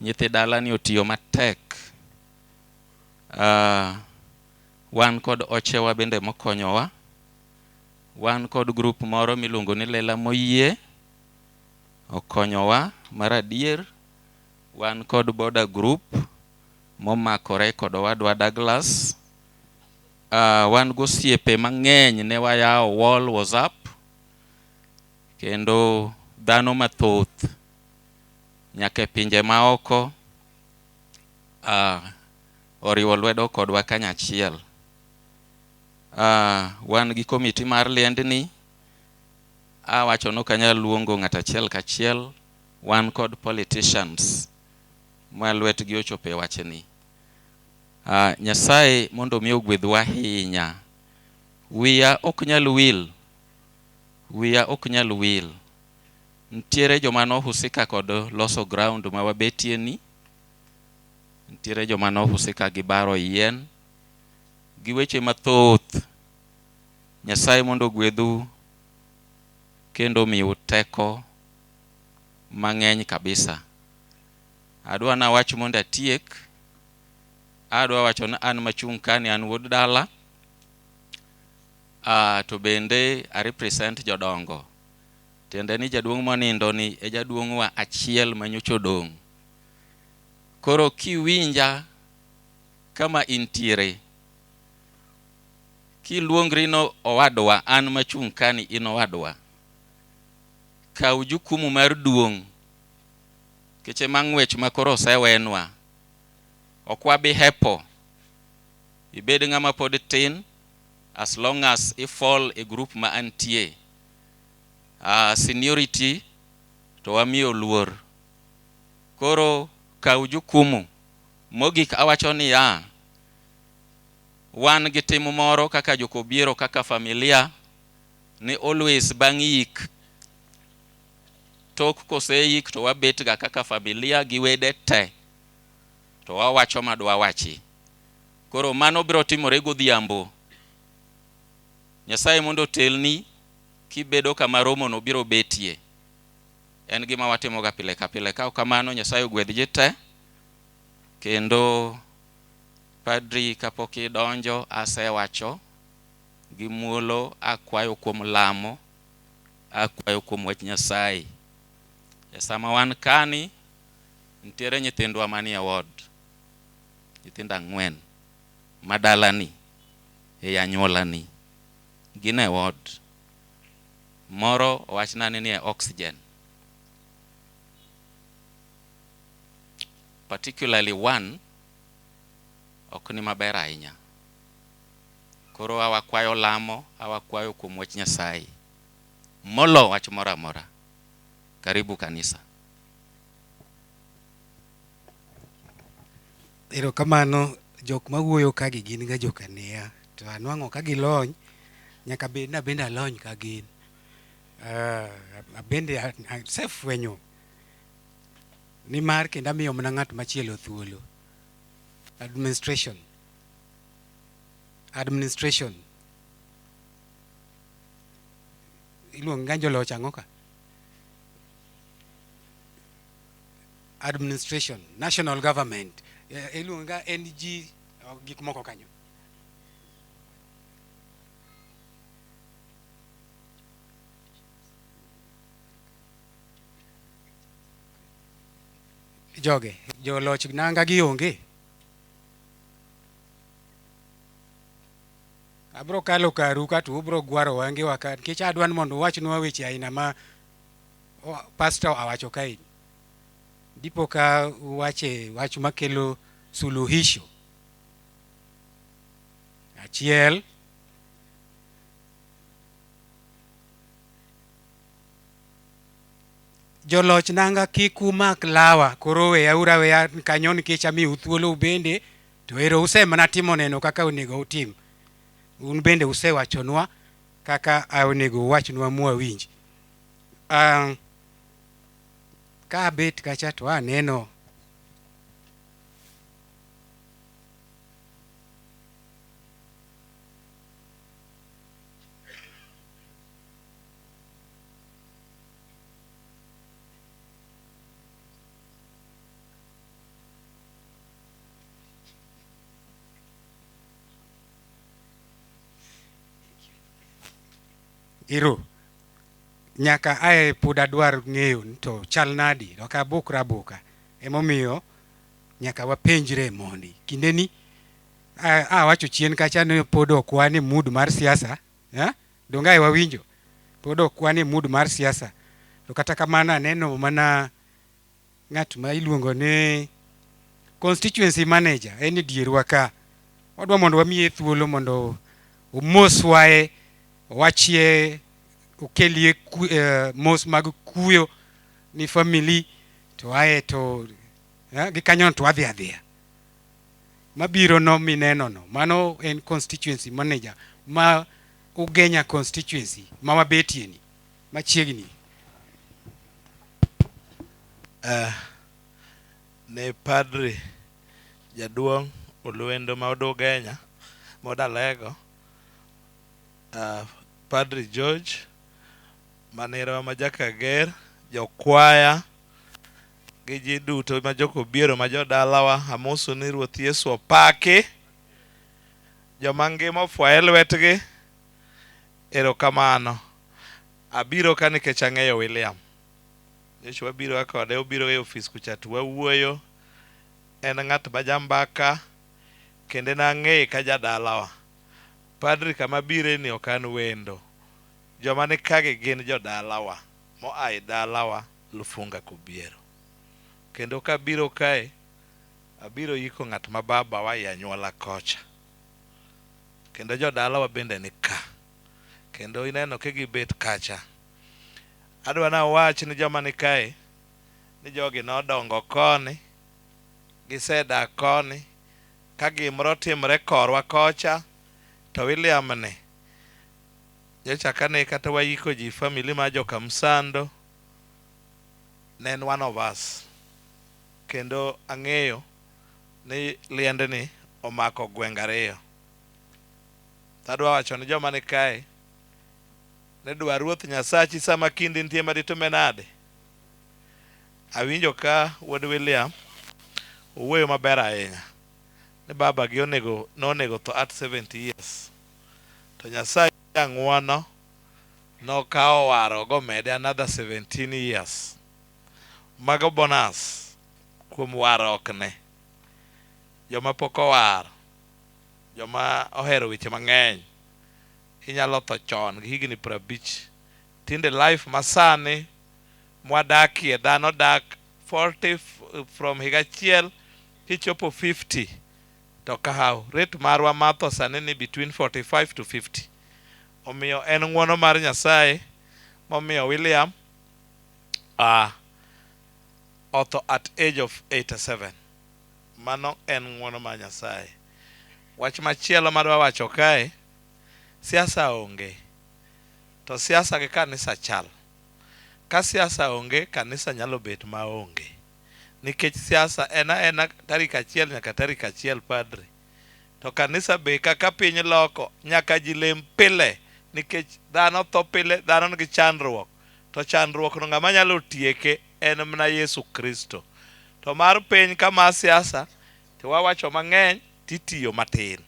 Nyithi dala ni otiyo matek. Wan kod ochewa bende mokonyowa. Wan kod group moro miluongo ni Lela Moyie okonyowa maradier. Wan kod border group momakore kod owadwa Douglas. Wan gosiepe mang'eny ne wayawo wall WhatsApp kendo dhano mathoth nyaka pinje maoko oriwo lwedo kodwa kanyachiel. Wan gi komiti mar liendni, awacho no kanyal luongo ng'ato achiel kachiel, wan kod politicians ma lwetgi ochopo e wachni. Nyasaye mondo mi ogwedhwa ahinya. Wiya ok nyal wil. Wiya ok nyal wil. Ntiere joma nohusika kod loso ground ma wabetie ni. Ntiere joma nohusika gi baro yien. Gi weche mathoth. Nyasaye mondo gwedhu kendo miu teko mang'eny kabisa. Adwa na wach mondo atiek. Adwa wacho na an machung' kani an wuod dala. To bende a represent jodongo. Tiende ni jaduong' monindo ni e jaduong' wa achiel manyocho dong'. Koro kiwinja kama intiere. Kiluongri no owadwa, an machung' kani in owadwa. Kaw jukumu mar duong'. Keche mang'wech makoro osewenwa. Ok wabi hepo. Ibed ng'ama pod tin, as long as I fall a group ma antie. Seniority to wamiyo luor. Koro kaw jukumu. Mogik awacho ni wan gi tim moro kaka jokobiero kaka familia ni always bang' yik. Tok kose yik to wabet ga kaka familia gi wede te. To wawacho madwa wachi. Koro mano biro timore godhiambo. Nyasaye mondo telni kibedo kama romo no biro betie. En gima watimo ga pile ka pile. Ka kamano Nyasaye ogwedh ji te. Kendo padri kapok idonjo asewacho gi muolo akwayo kuom lamo, akwayo kuom wach Nyasaye. Sama wan kani ntiere nyithindwa manie ward. Nyithinda 4 madalani e anyuolani. Gine ward. Moro wachna ni e oxygen. Particularly one ok ni maber ahinya. Koro awakwayo lamo, awakwayo kuom wach Nyasaye. Molo wach moro amora. Karibu kanisa. Erokamano, jok mawuoyo ka gin ga jokania. To anwang'o ka gilony, nyaka bende alony ka gin. Bende asefwenyo ni mar kendo amiyo mana ng'at machielo thuolo. Administration. Iluongo ga joloch ang'o ka? Administration, national government. Iluongo ga NG gik moko kanyo. Joge, joloch nanga gionge. Abro kalo karu ka to ubro gwaro wange wakat. Kech adwan mondo wachnwa weche aina ma pastor awacho kae. Dipo ka wach makelo suluhisho. Achiel, joloch nanga kikumak lawa. Koro weya kanyo nikech amiu thuolo ubende. To ero usemana timo neno kaka onego utim. Un bende usewachonwa kaka onego wachnwa mwawinji. Ka bet kacha to aneno Iro, nyaka ae pod adwar ng'eyo to chal nadi, to ka bukra buka. Emomiyo nyaka wapenjre mondi. Kindeni wacho chien kacha ne pod ok wan e mood mar siasa, donga wawinjo. pod ok wan e mood mar siasa, to kata kamano aneno mana ng'at ma iluongo ni constituency manager en e dierwa ka. Wadwa mondo wamiye thuolo mondo omoswae, owachie, okelie mos mag kuyo ni family, to aye to gi kanyo to wadhi adhiya. Mabiro no mineno no, mano en constituency manager ma Ugenya constituency ma wabetie ni machiegni. Ne padri jaduong' Olwendo ma od Ugenya modalego, Padri George Manira ma Jakager, jokwaya gi ji duto ma jokobiero ma jodalawa, amoso ni Ruoth Yesu opaki, joma ngima ofwaye lwetgi, erokamano. Abiro ka nikech ang'eyo William. Yesu wabiro kode, obiro e ofis kucha to wawuoyo. En ng'at ma jambaka kendo nang'eye ka jadalawa. Padri kama bire ni ok an wendo. Joma ni kage gin jodalawa moa e dalawa Lufunga Kobiero. Kendo kabiro kae, abiro yiko ng'at ma baba wa e anyuola kocha. Kendo jodalawa bende ni ka. Kendo ineno ka gibet kacha. Adwa na wach ni joma ni kae ni jogi nodongo koni, gisedak koni, ka gimoro timre korwa kocha, to William ni jochakane kata wayiko ji family ma joka Msando, ne en one of us. Kendo ang'eyo ni liende ni omako gweng' ariyo. Adwa wacho ni joma ni kae ne dwa Ruoth Nyasachi sama kindi nitie maditome nade. Awinjo ka wuod William owuoyo maber ahinya ni baba gi nonego to at 70 years. To Nyasaye ang'uono nokawo waro gomede another 17 years. Mago bonus kuom waro okne. Joma pok owar, joma ohero weche mang'eny, inyalo tho chon gi higni 50. Tinde life masani mwadakie, dhano dak 40 from higa achiel kichopo 50 to kahaw. Rate marwa matho sani ni between 45 to 50. Omiyo en ng'uono mar Nyasaye momiyo William otho at age of 87. Mano en ng'uono mar Nyasaye. Wach machielo madwa wacho kae, siasa onge, to siasa gi kanisa chal. Ka siasa onge, kanisa nyalo bet ma onge. Nikech siasa ena tarik 1 nyaka tarik 1 padri. To kanisa be kaka piny loko nyaka ji lem pile, nikech dhano tho pile, dhano nigi chandruok. To chandruok no ng'ama nyalo tieke en mana Yesu Kristo. To mar piny kama siasa, to wawacho mang'eny titiyo matin.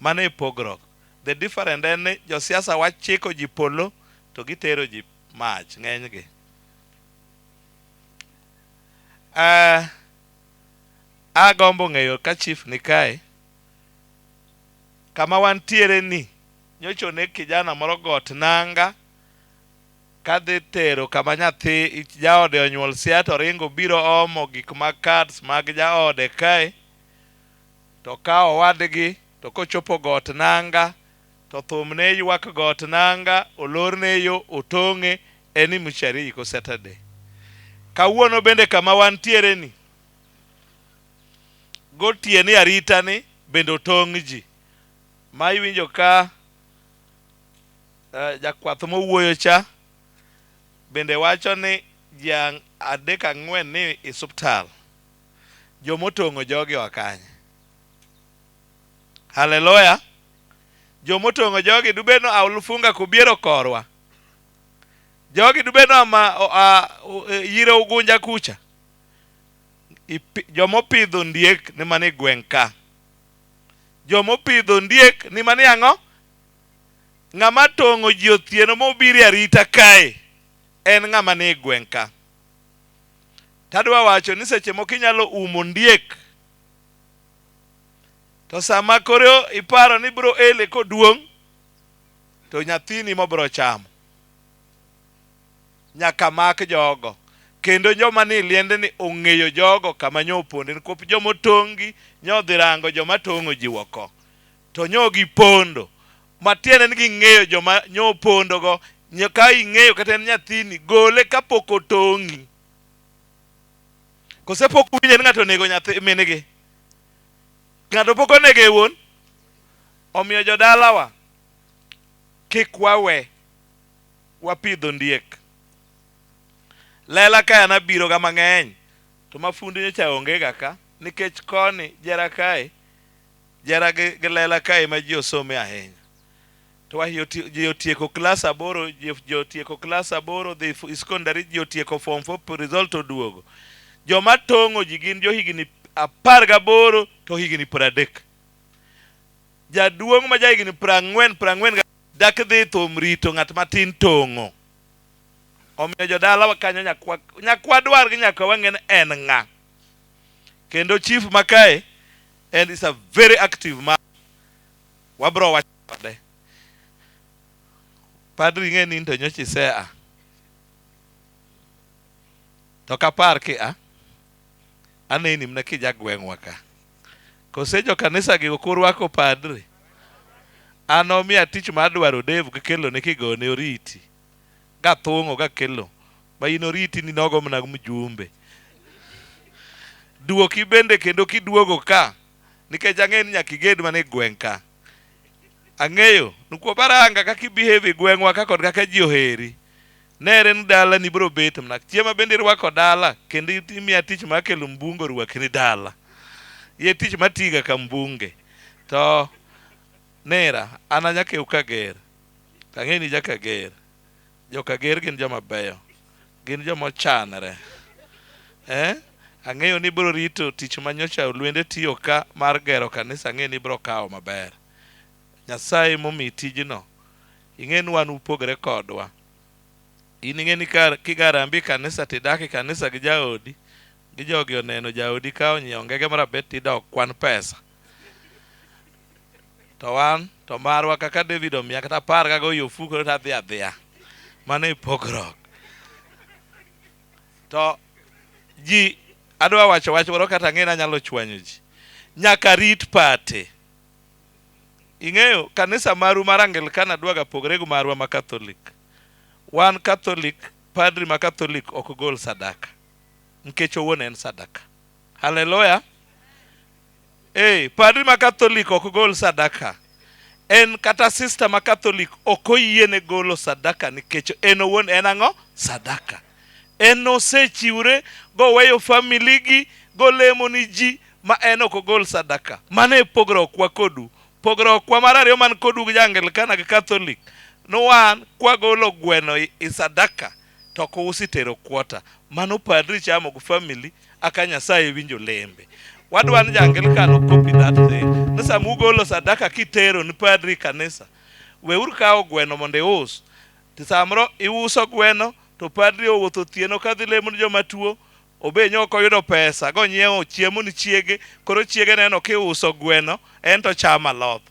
Mano e pogruok. The different en ni josiasa wachiko ji polo to gitero ji mach ng'enygi. Agombo ng'eyo ka chief ni kae, kama wantiere ni, nyocho ne kijana moro got nanga, kadhi tero kama nyathi jaode onyuol siato ringo biro omo gik ma cards mag jaode kae, to ka owadgi, to kochopo got nanga, to thumne ywak got nanga, olorne yo, otong'e, eni mshari iko Saturday. Kawuono bende kama wantiere ni, gotieni arita ni, bende otong' ji. Ma iwinjo ka jakwath mowuoyo cha, bende wacho ni jiang 3-4 ni isuptal. Jomotong'o jogi wakanye. Hallelujah. Jomotong'o jogi dubeno Lufunga Kobiero korwa. Jogi dubeno yiro Ugunja kucha. Jomopidho ndiek ni mani gweng' ka. Jomopidho ndiek ni mani ang'o? Ng'ama tong'o ji othieno mobiri arita kae en ng'ama ni gweng' ka. Tadwa wacho ni seche moko inyalo umo ndiek, to sama koro iparo ni bro ele koduong', to nyathini mobro chamo. nyaka mak jogo kendo joma ni liende ni ong'eyo jogo kama nyoponde nikop joma tongi nyodhi rango joma tongo jiwoko to nyogi pondo matiende ni ng'eyo joma nyopondo go nyaka ing'eyo kata en nyathini gole kapok otongi kosepok winje ni ng'ato nego nyathi minigi ng'ato pok onege wuon omiyo jodalawa kik wawe wapidho ndiek lela kaya nabiro ga mang'eny to mafundi nyocha onge ga ka nikech koni jera kae jera gi lela kae ma ji osome ahinya to ji otieko klas 8 ji otieko klas 8 dhi secondary ji otieko form 4 result oduogo joma tong'o ji gin jo higni 18 to higni 30 jaduong' ma ja higni 40 dak dhi thum rito ng'at matin tong'o omiyo jodala kanyo nyakwa dwar gi nyaka wang'en en ng'a kendo chief makae and is a very active man wabro wachode padri ng'e ni to nyochi sea to kapar ki aneni mna ki jagweng'wa ka kose jo kanisa gi okurwako padri anomiya tich mar dwaro dev kikelo ne kigone oriti gathung'o gakelo ma in oriti ni nogo mna mjumbe duoki bende kendo kiduogo ka nikech ang'e ni nyaka iged mana e gweng' ka ang'eyo nukwo baranga kaka ibehave gweng'wa ka kod kaka ji oheri nere ni dala ni bro bet mna chiema bende irwako dala kendo imiya tich mar kelo mbungo rwaki ni dala ye tich matiga ka mbunge to nera ana nyaka ukager ang'e ni jaka ger joka ger gin joma beyo gin joma chanre ang'eyo ni bro rito tich manyocha Olwende tiyo ka mar gero kanisa ang'e ni bro kawo maber Nyasaye momi tijno ing'e ni wan upogre kodwa in ing'e ni kigarambi kanisa tidaki kanisa gi jaodi gi jogi oneno jaodi ka onyiewo ngege marabet tidok kwan pesa to wan to marwa kaka David omiya kata 10 kago yofuko ta dhi adhiya mane pogrok to ji adwa wacho moro kata ng'e na nyalo chwanyo ji nyaka rit pate ing'eyo kanisa maru mar Anglikana dwaga pogre gu marwa ma Catholic wan Catholic padri ma Catholic ok gol sadaka nikech owuon en sadaka haleluya padri ma Catholic ok gol sadaka en kata sister ma Catholic ok oyiene golo sadaka nikech en owuon en ang'o sadaka en osechiwre goweyo family gi golemo ni ji ma en ok gol sadaka mane pogrok kwa kodu pogrok kwa mar ariyo man kodu gi Anglikana gi Catholic no wan kwa golo gweno i sadaka to ko usitero kwota mano padri chamo gu family aka Nyasaye winjo lembe wadwa ni Anglikana copy that thing nisa mugolo sadaka kitero ni padri kanisa we urkawo gweno monde us tisamro iuso gweno to padri owuotho tieno kadhi lemo ni joma tuo obenyo ok oyudo pesa go nyiewo chiemo ni chiege koro chiege neno kiuso gweno en to chama loth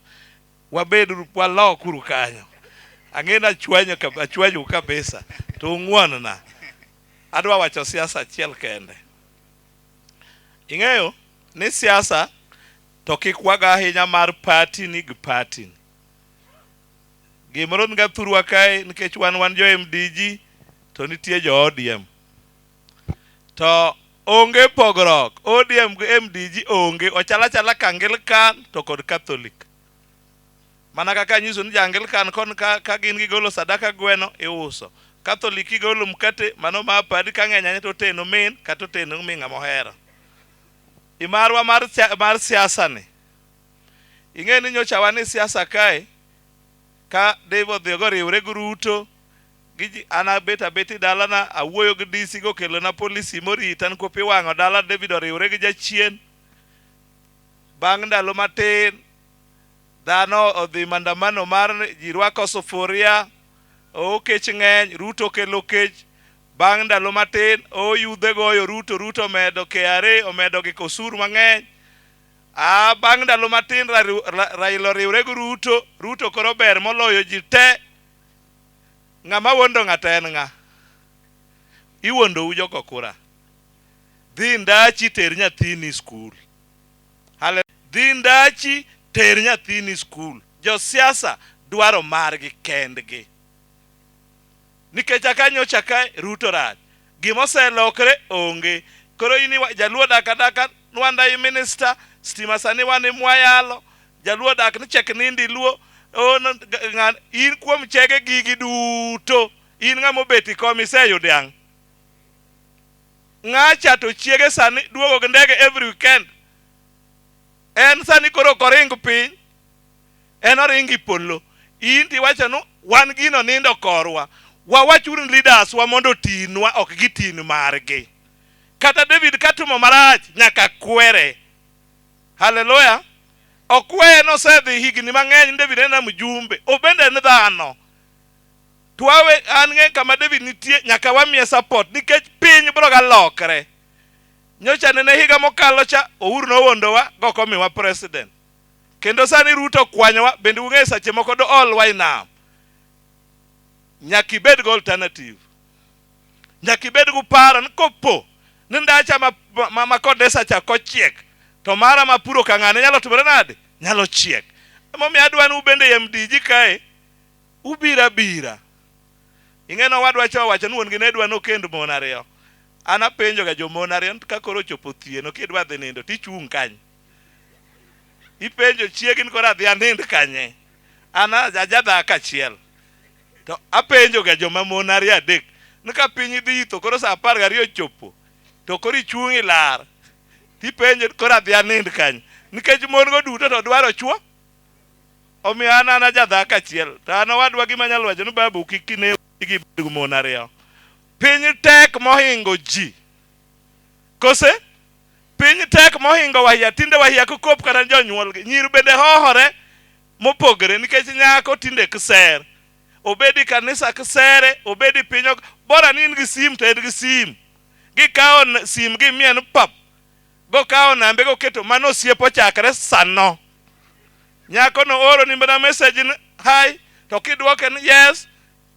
wabed walokuru kanyo ang'ena chwanyo kabisa to ung'won na adwa wacho siasa achiel kende ing'eyo ni siasa to kik waga ahinya mar party ni gi party gimoro nga thurwa kae nikech wan jo MDG to nitie jo ODM to onge pogrok ODM gi MDG onge ochala ka Anglican to kod Catholic mana kaka nyiso ni Anglican kon ka gin gigolo sadaka gweno iuso Catholic igolo mkate mano ma padi ka ng'eny to teno min kata teno minga mohera imarwa mar siasa ni ing'e ni nyocha wan siasa kae ka David dhigo riwre gi Ruto gi ana beti dala na awuoyo gi DC go kelo na polisi morita ni kopi wang'o dala David oriwre gi jachien bang' ndalo matin dhano odhi mandamano mar ji rwako sufuria okech ng'eny Ruto kelo kech bang' ndalo matin oyudhe goyo Ruto medo KRA omedo gi kosuru mang'eny bang' ndalo matin Raila riwre gi Ruto koro ber moloyo ji te ng'ama wondo ng'ata en ng'a iwondo ujogo kura. Dhi ndachi ter nyathini skul. Dhi ndachi ter nyathini skul. Josiasa dwaro margi kendgi. Nikech akanyo chaka Ruto rad. Gimoselokre onge. Koro ini jaluo daka nwanda i minister, stima sani wani mwayalo, jaluo dak ni chek nindi luo, in kuom chege gigi duto, in nga mobeti komiseyo diang. Ngacha to chiege sani duogo ndege every weekend. En sani koro koringo piny, en oringi polo. In tiwacha no, wan gino nindo korwa. Wawachuru leaders wa mondo tinwa ok gitinu margi. Kata David katumo marach nyaka kwere. Hallelujah. Okwe no sedhi higni mang'eny David ena mjumbe. Obende ne dhano. Tuawe ange kama David nitie nyaka wamiye support nikech piny bro ga lokre. Nyocha nene higa mokalo cha Uhuru no wondowa gokomiwa president. Kendo sani Ruto kwanyowa bende ung'e sache moko do all wainam. Nyaki bed go alternative. Nyaki bed go paro nkopo. Nindacha makodesa cha kochiek. To mara mapuro kang'ane nyalo tumore nade? Nyalo chiek. Momi adwa ni ubende yemdiji kae. Ubira bira. Ing'eno wadwa cho wacho ni wuon gi ne dwa no kendo mon ariyo. Ana penjo ga jo mon ariyo ka koro chopo thieno kidwa dhi nindo tichung' kany. Ipenjo chiegin kora dhi anind kanye. Ana jajadha kachiel. To apenjo ga jo mamon ariyo adek. Nika piny dhi to koro sa 12 chopo. To koro ichung' lar. Tipenjo kora dhi anind kany. Nikech mon go duto to dwaro chuo. Omi ana jadha kachiel. To ana wadwa gima nyalo wacho ni babu kikine gi mon ariyo. Piny tek mohingo ji. Kose? Piny tek mohingo wahia. Tinde wahia kukop kata jonyuol gi. Nyiru bende hohore mopogre nikech nyako tinde kiser. Obedi kanisa kisere, obedi pinyo. Bora ni gi sim to en gi sim. Gi kao sim gi mien pap. Go kao nambe go keto mano siepo chakre sano. Nyako no oro ni mbana message ni hi. To kidwoke ni yes.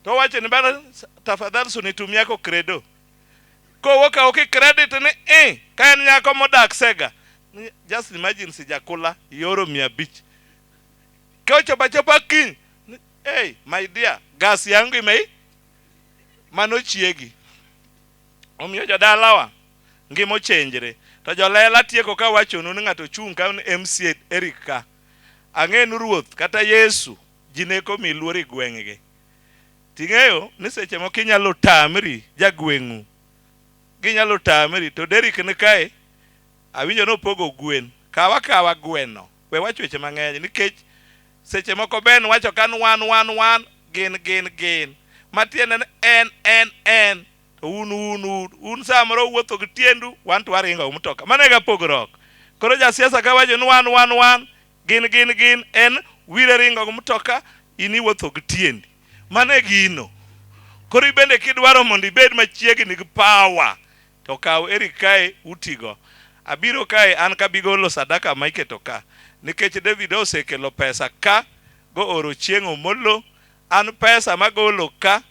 To wache ni bana tafadhali sunitumia ko credo. Ko woka oki credit ni kaen nyako modak sega. Just imagine sijakula yoro 500. Ko chopa king. Hey, my dear, gas yangu imei mano chiegi. Omiyo jodalawa ngimo chenjre. To jolela tieko ka wacho ni ng'ato chung' ka MCA Eric ka. Ang'enu Ruoth kata Yesu jineko miluori gweng'gi. Ting'eyo ni seche moko inyalo tamri jagweng'u. Ginyalo tamri to Derek ni kae awinjo no pogo gwen. Kawa gweno. We wacho weche mang'eny nikech seche moko ben wacho kan wan gin matiende en to un samoro wuotho gi tiendu wan to waringo mtoka manega pogrok. Koro jasiasa ka wacho ni wan gin en wire ringo gi mtoka ini wuotho gi tiendi mane gino. Koro ibende kidwaro mondo ibed machiegni gi power to kaw Eric kae utigo. Abiro kae an kabigolo sadaka maiketo ka nikech David osekelo pesa ka go oro chieng'o molo an pesa magolo ka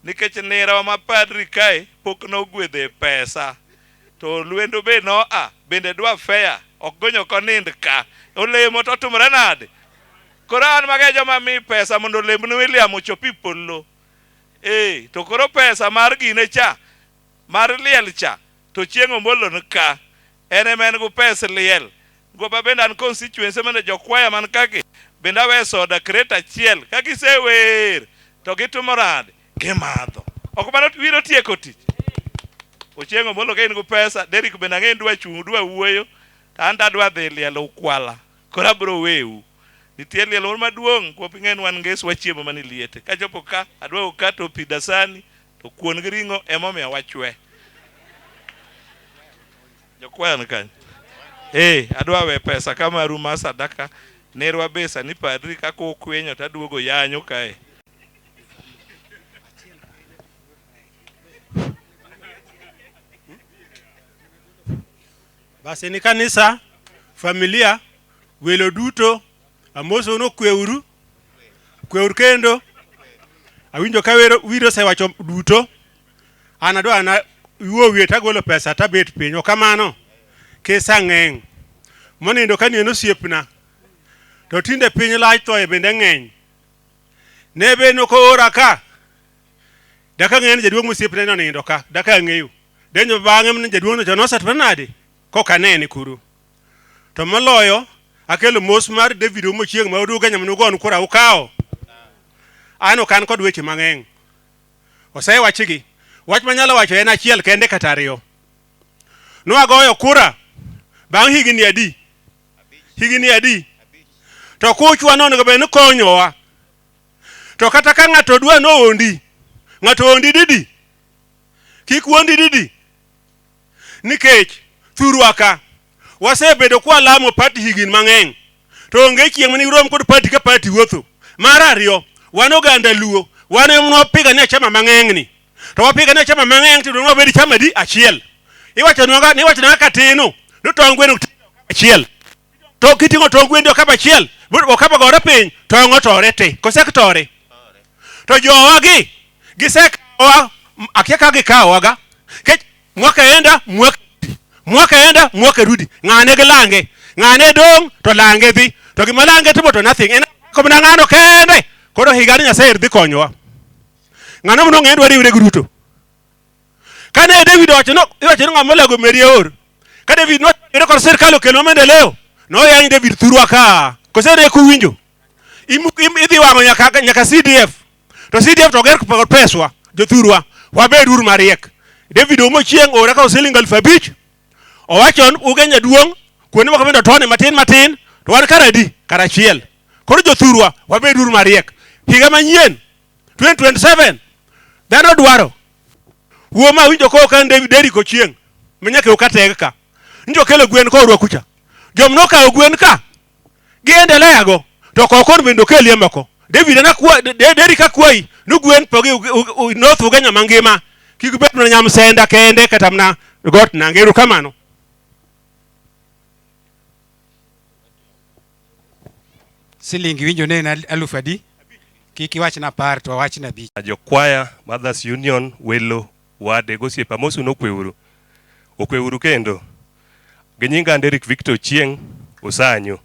nikech nera ma padri kae pok no gwedhe pesa to lwendo be no bende dwa fair ok gonyo konind ka olemo to tumre nade. Koro an mage joma mi pesa mondo olembno William ochopi polo. To koro pesa mar gine cha mar liel cha to chieng'o molo nka ene men go pesa liel go babenda an constituency mane jokwaya man kake benda we soda kreta chiel kagisewer to gitumorad gemadho ok mano wiro tieko tich ochengo molo kain go pesa Derek benda ng'e dwa chung' dwa wuoyo anda dwa dhi lielo kwala kora bro weu nitie lielo maduong' ko pingen wan nges wachiemo mani liete ka jopo ka adwa ukato pidasani to kuon gi ringo emomiyo wachwe jokwaya nkan adwa we pesa kama ruma sadaka nerwa besa ni padri kako okwenyo taduogo yanyo kae. Basi ni kanisa, familia, welo duto, amoso no kweur kendo. Awinjo ka wiro se wacho duto. Anadwa na wuowie tagolo pesa tabet piny kamano kesa ng'eny monindo ka nien osiepna to tinde piny lach thoye bende ng'eny nebe nokoora ka daka ng'eny jaduong' mosiepna nonindo ka daka ng'eyo denyo bang'e mne jaduong' no chanosatwa nade koka nene kuru to moloyo akelo mos mar David Omochieng ma oduga nyamnugon kura ukao ano kan kod weche mang'eny osewachigi wach manyalo wacho en achiel kende kata ariyo nwagoyo kura bang' higni adi to kuchwa nonego bed ni konyowa to kata ka ng'ato dwa noondi ng'ato ondi didi kik wuondi didi nikech thurwa ka wasebedo kwa lamo party higni mang'eny to onge chieng' mani rom kod party ka party wuotho mar ariyo wan oganda luo wan emno piga ne chama mang'engni to wapiga ne chama mang'eng to dwa bed chama di achiel iwacho nwa katino no tong gweno achiel to kitingo tong gweno ka achiel okaba gore piny tong otore te kosektore to jowagi gisekawa akia ka gikawaga kech mwaka enda mwaka rudi ng'ane gilange ng'ane dong to lange dhi to gima lange timo to nothing en komna ng'ano kende koro higani Nyasaye dhi konyowa ng'ano mno ng'endo riwre gruto kane David iwacho ng'ama lago merie or ka David no ere kor sirkal okelo maendeleo no yani David thurwa ka kosere kuwinjo idhi wang'o nyaka CDF to CDF to ger kod peswa jothurwa wabed uru mariek David Omochieng ora ka siling 5,000 owachon ugenya duong' kuonde moko bende tone matin to wan karadi karachiel koro jothurwa wabed uru mariek higa manyien 2027 dhano dwaro wuoma winjo ko kan David Ochieng menyake ukateg ka njo kelo gwen ko ruwa kucha jomno ka gwen ka giendelea go to kokon bendo kelie moko David na kwa Derek akwai nu gwen pogi North Ugenya mangima kikubet na nyam senda kende katamna got na ngeru kamano silingi winjo ne na 1000 kiki wach na par to wach na bi jokwaya Mothers Union welo wade gosiepa mosu okweuru kendo ginyinga Derek Victor Chieng Osanyo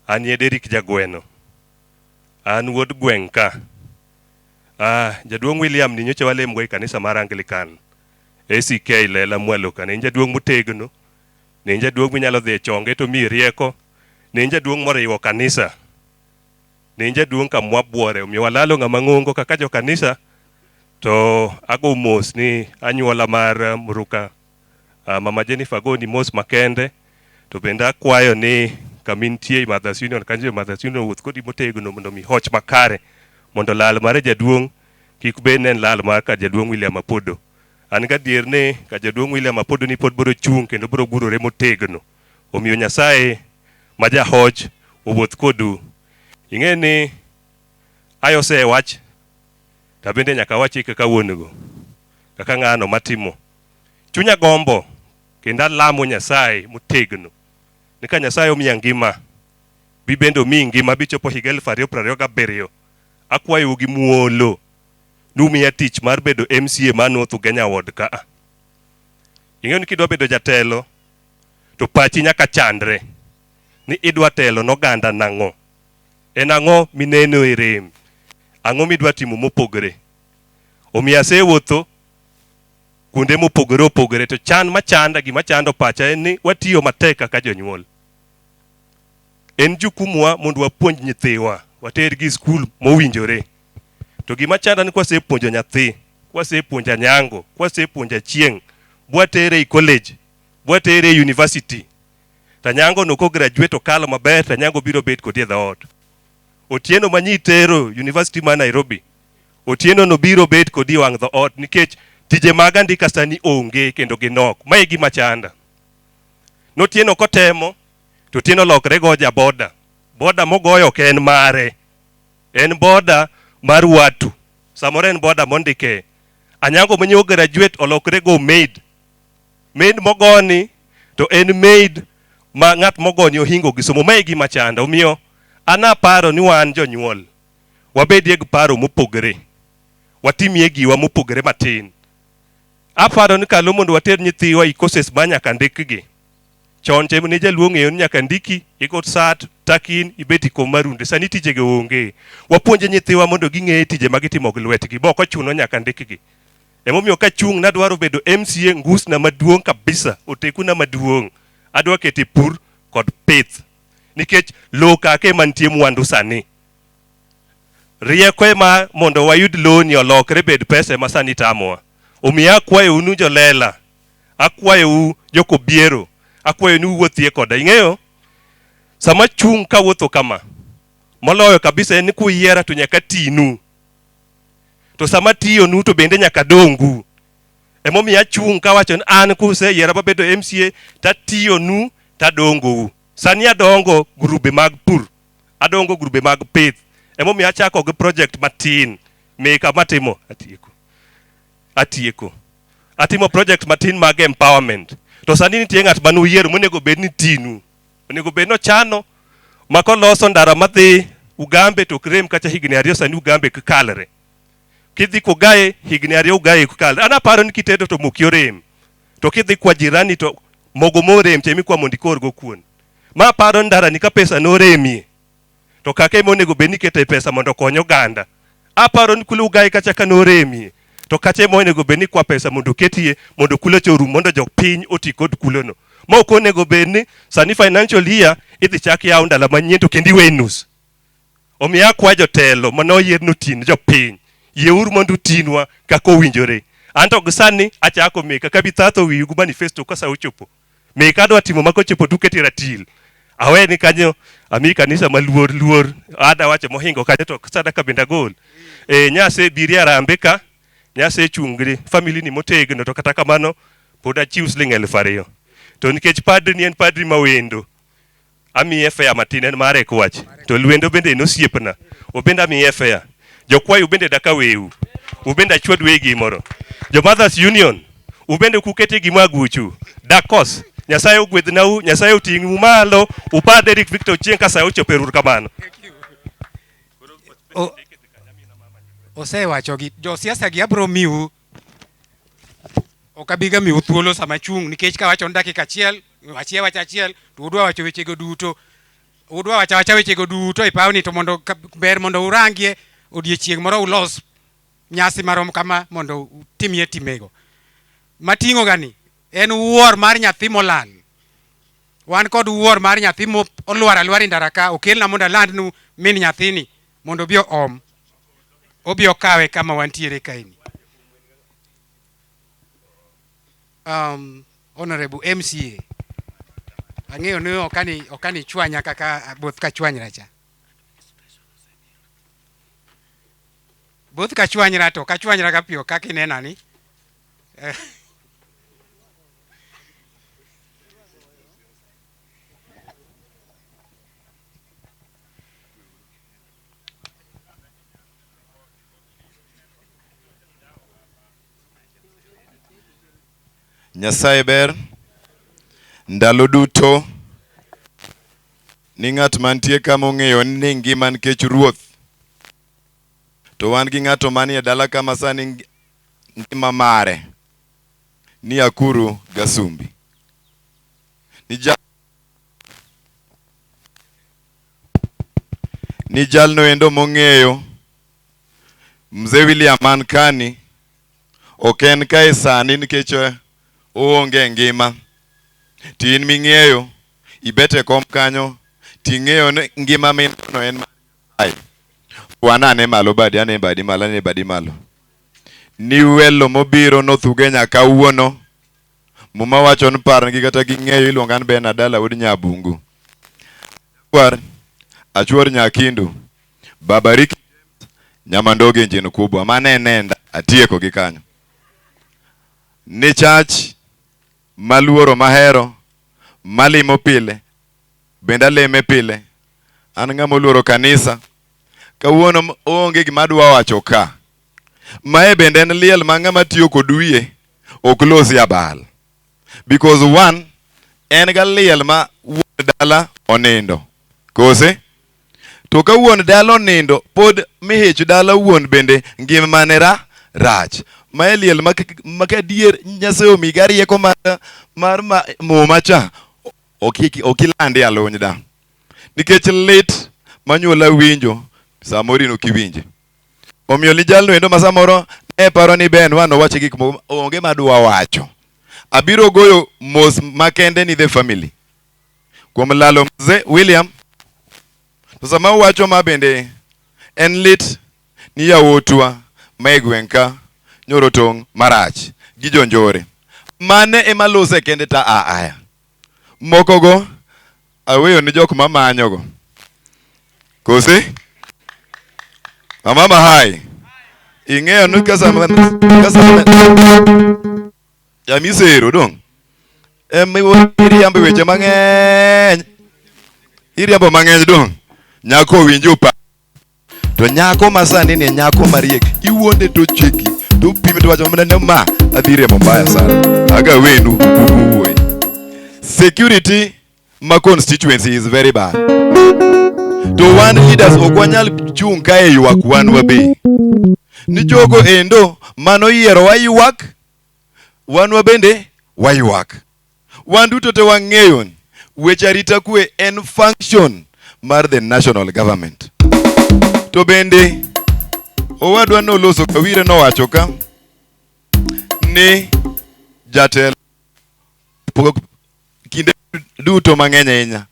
anie Derek Jagweno an wuod gweng' ka jaduong' William ni nyocha walemgo e kanisa mar Anglican ACK Lela Mwalo ka ne jaduong' motegno ne jaduong' minyalo dhi e chonge to mi rieko ne jaduong' moriwo kanisa ne jaduong' ka mwabuore omiyo walalo ng'ama ng'ongo kaka jo kanisa to ago mos ni anyuola mar Muruka Mama Jennifer Goni mos makende to bende akwayo ni kamintie Mothers Union kanjo Mothers Union wuoth kodi motegno mondo mi hoch makare mondo lal mare jaduong' kik bed nen lal mar ka jaduong' William Apodo an gadier ne ka jaduong' William Apodo ni pod biro chung kendo biro gurore motegno omiyo Nyasaye ma jahoch owuoth kodu ing'e ni ayose wach ta bende nyaka wachi kaka wuonego kaka ng'ano matimo chunya gombo kendo lamo Nyasaye motegno ni ka Nyasaye omiya ngima bibendo mi ngima bichopo higa 2027 akwayo gi muolo numiya tich mar bedo MCA man North Ugenya Ward ka ing'e ni kidwa bedo jatelo to pachi nyaka chandre ni idwa telo noganda nang'o en ang'o mineno e rem ang'o midwa timo mopogore omiyo asewuotho kuonde mopogore to chan machanda gima chando pacha en ni watiyo matek kaka jonyuol en jukumwa mondo wapuonj nyithiwa watergi skul mowinjore to gima chanda ni kwasepuonjo nyathi kwasepuonja nyango kwasepuonja chieng bwatere e college bwatere e university ta nyango no ko graduate okalo maber ta nyango biro bet kodi e dhoot otieno manyitero university ma Nairobi otieno no biro bet kodi wang' dhoot nikech tije mag andika sani onge kendo ginok mae gima chanda notieno kotemo to tieno lokre go jaboda boda mogoyo ok en mare en boda mar watu samore en boda mondike anyango manyo graduate olokre go maid mogoni to en maid ma ng'at mogoni ohingo gi somo mae gima chanda omiyo ana paro ni wan jonyuol wabedie gi paro mopogore watimie giwa mopogore matin aparo ni kalo mondo water nyithiwa ikoses ma nyaka ndikgi. Chon che ne jaluo ng'eyo ni nyaka ndiki igot sat takin ibeti kom marunde, sani tijege onge. Wapuonje nyithiwa mondo ging'e tije ma gitimo gi lwetgi, bok ochuno nyaka ndikgi. Emomiyo ka chung nadwaro bedo MCA ngusna maduong' kabisa, otekuna maduong'. Adwa kete pur kod pith. Nikech lo kake mantie mwandu sani. Rieko ema mondo wayud lo ni olokre bed pesa ma sani tamowa. Omiya akwayo unu jolela, akwayo joko biero, akwayo ni uwuothie koda. Ing'eyo sama chung ka wuotho kama, moloyo kabisa en ni kuyiera to nyaka tinu. To sama tiyo nu to bende nyaka dongu. Emomiyo achung ka wacho ni an kuseyiera babedo MCA tatiyo nu tadongo. Sani adongo grube mag pur, adongo grube mag pith. Emomiyo achako gi project matin meka matimo atieko. Atimo project matin mag empowerment. To sani nitie ng'at manu yiero monego bed ni tinu. Onego bed no chano makoloso ndara madhi Ugambe to krem kacha higni ariyo sani Ugambe kikalre. Kidhi kugaye higni ariyo ugaye kukalre. Ana paro ni kitedo to mukyo rem. To kidhi kwa jirani to mogo morem chemi kwa mondikor go kuon. Ma paro ndara ni ka pesa no remie. To kake monego bed ni kete pesa mondo konyo ganda. Aparo ni kule ugaye kacha ka no remie. To kache monego bed ni kwa pesa mondo ketie mondo kule choru mondo jok piny oti kod kulono. Ma ok onego bed ni sani financial year idhi chak yaw ndala manyien to kendi wenus. Omiya kwa jotelo mano yier no tin jopiny. Yeuru mondo tinwa kako winjore. Anto gisani achako meka kabithatho wigu manifesto kasa ochopo. Meka adwa timo mako chopo tuketi ratil. Awe ni kanyo ami kanisa maluor ada wache mohingo kanyo to sada kabinda gol. Nyase biria rambeka nyase chungri family ni motegno to kata kamano pod achiw siling 2,000. To nikech padri ni en padri mawendo. Ami efea matinen mare kwache. To lwendo bende nosiepna. Obenda mi efea. Jokwayo bende daka weu. Ubenda chwad wegi moro. Jo Mothers Union. Ubende kukete gimaguchu. Dakos. Nyasaye ogwedhnau, Nyasaye oting'u malo, upad Eric Victor Ochieng kasa ochoperur kamano. Osewacho gi jo siasa gi abro miu. Okabiga miu thuolo sama chung nikech ka wacho dakika achiel to udwa wacho wechego duto. Udwa wacho wechego duto e pawni to mondo ber mondo urangie odiechieng' moro ulos nyasi marom kama mondo utimie timego. Mating'o gani en wuor mar nyathi molal. Wan kod wuor mar nyathi mo olwar ndara ka okelna mondo alandnu min nyathini mondo bi om. Obio kawe kama wantiere kaini. Honorable MCA. Ang'eyo ni okani chwanya kaka both ka chwanyra cha. Both ka chwanyra to ka chwanyra ka pio kaka inena ni. Nyasaye ber ndalo duto ni ng'at mantie kama ong'eyo ni ngima nikech ruoth. To wan gi ng'ato manie dala kama sani ngima mare ni Akuru Gasumbi. Ni jalno endo mong'eyo Mzee William Mankani oken kae sani nikech oonge ngima. Tin ming'eyo ibete kom kanyo ting'eyo ngima min no en ai. Wanane malo badi ane badi malo ane badi malo. Ni welo mobiro no thuge nyaka uono. Muma wacho ni par gi kata ging'eyo iluongan Ben Adala ud Nyabungu. Achuor Nyakindu. Babariki Nyamandoge Njino kubwa mane nenda atieko gi kanyo. Ni church maluoro mahero malimo pile benda leme pile an ng'ama oluoro kanisa kawuono onge gima adwa wacho ka mae bende en liel ma ng'ama tiyo kod wiye ok losi abal because one en ga liel ma wuon dala onindo kose to ka wuon dala onindo pod mihich dala wuon bende ngima mane rach maeliel makadier Nyasaye omiga rieko mar momacha okilande alony da. Nikech lit manyuola winjo samoro no kiwinje. Omiyo ni jalno endo ma samoro ne paro ni Ben wano wache gik onge madwa wacho. Abiro goyo mos makende ni the family. Kuom lalo mzee William. To sama wacho ma bende en lit ni yawotwa maigwenka nyoro tong marach gi jonjore. Mane ema lose kende ta aya. Moko go aweyo ni jok mamanyo go. Kose? Mama hai. Ing'eyo ni kasa ya misero dong. Iriambo weche mang'eny. Iriambo mang'eny dong. Nyako winjo pa. To nyako masani ni nyako mariek. Iwonde to cheki. To pime to wacho mna ma adhire mbaya sana. Aga wenu uwe. Security ma constituency is very bad. To one leaders okwanyal chung kae ywak wan wabe. Ni jogo endo mano yiero waywak wan wabende waywak. Wan duto te wang'eyo weche arita kwe en function mar the national government. To bende owadwa no loso kawire no wacho ka ni jatelo kinde duto mang'eny ahinya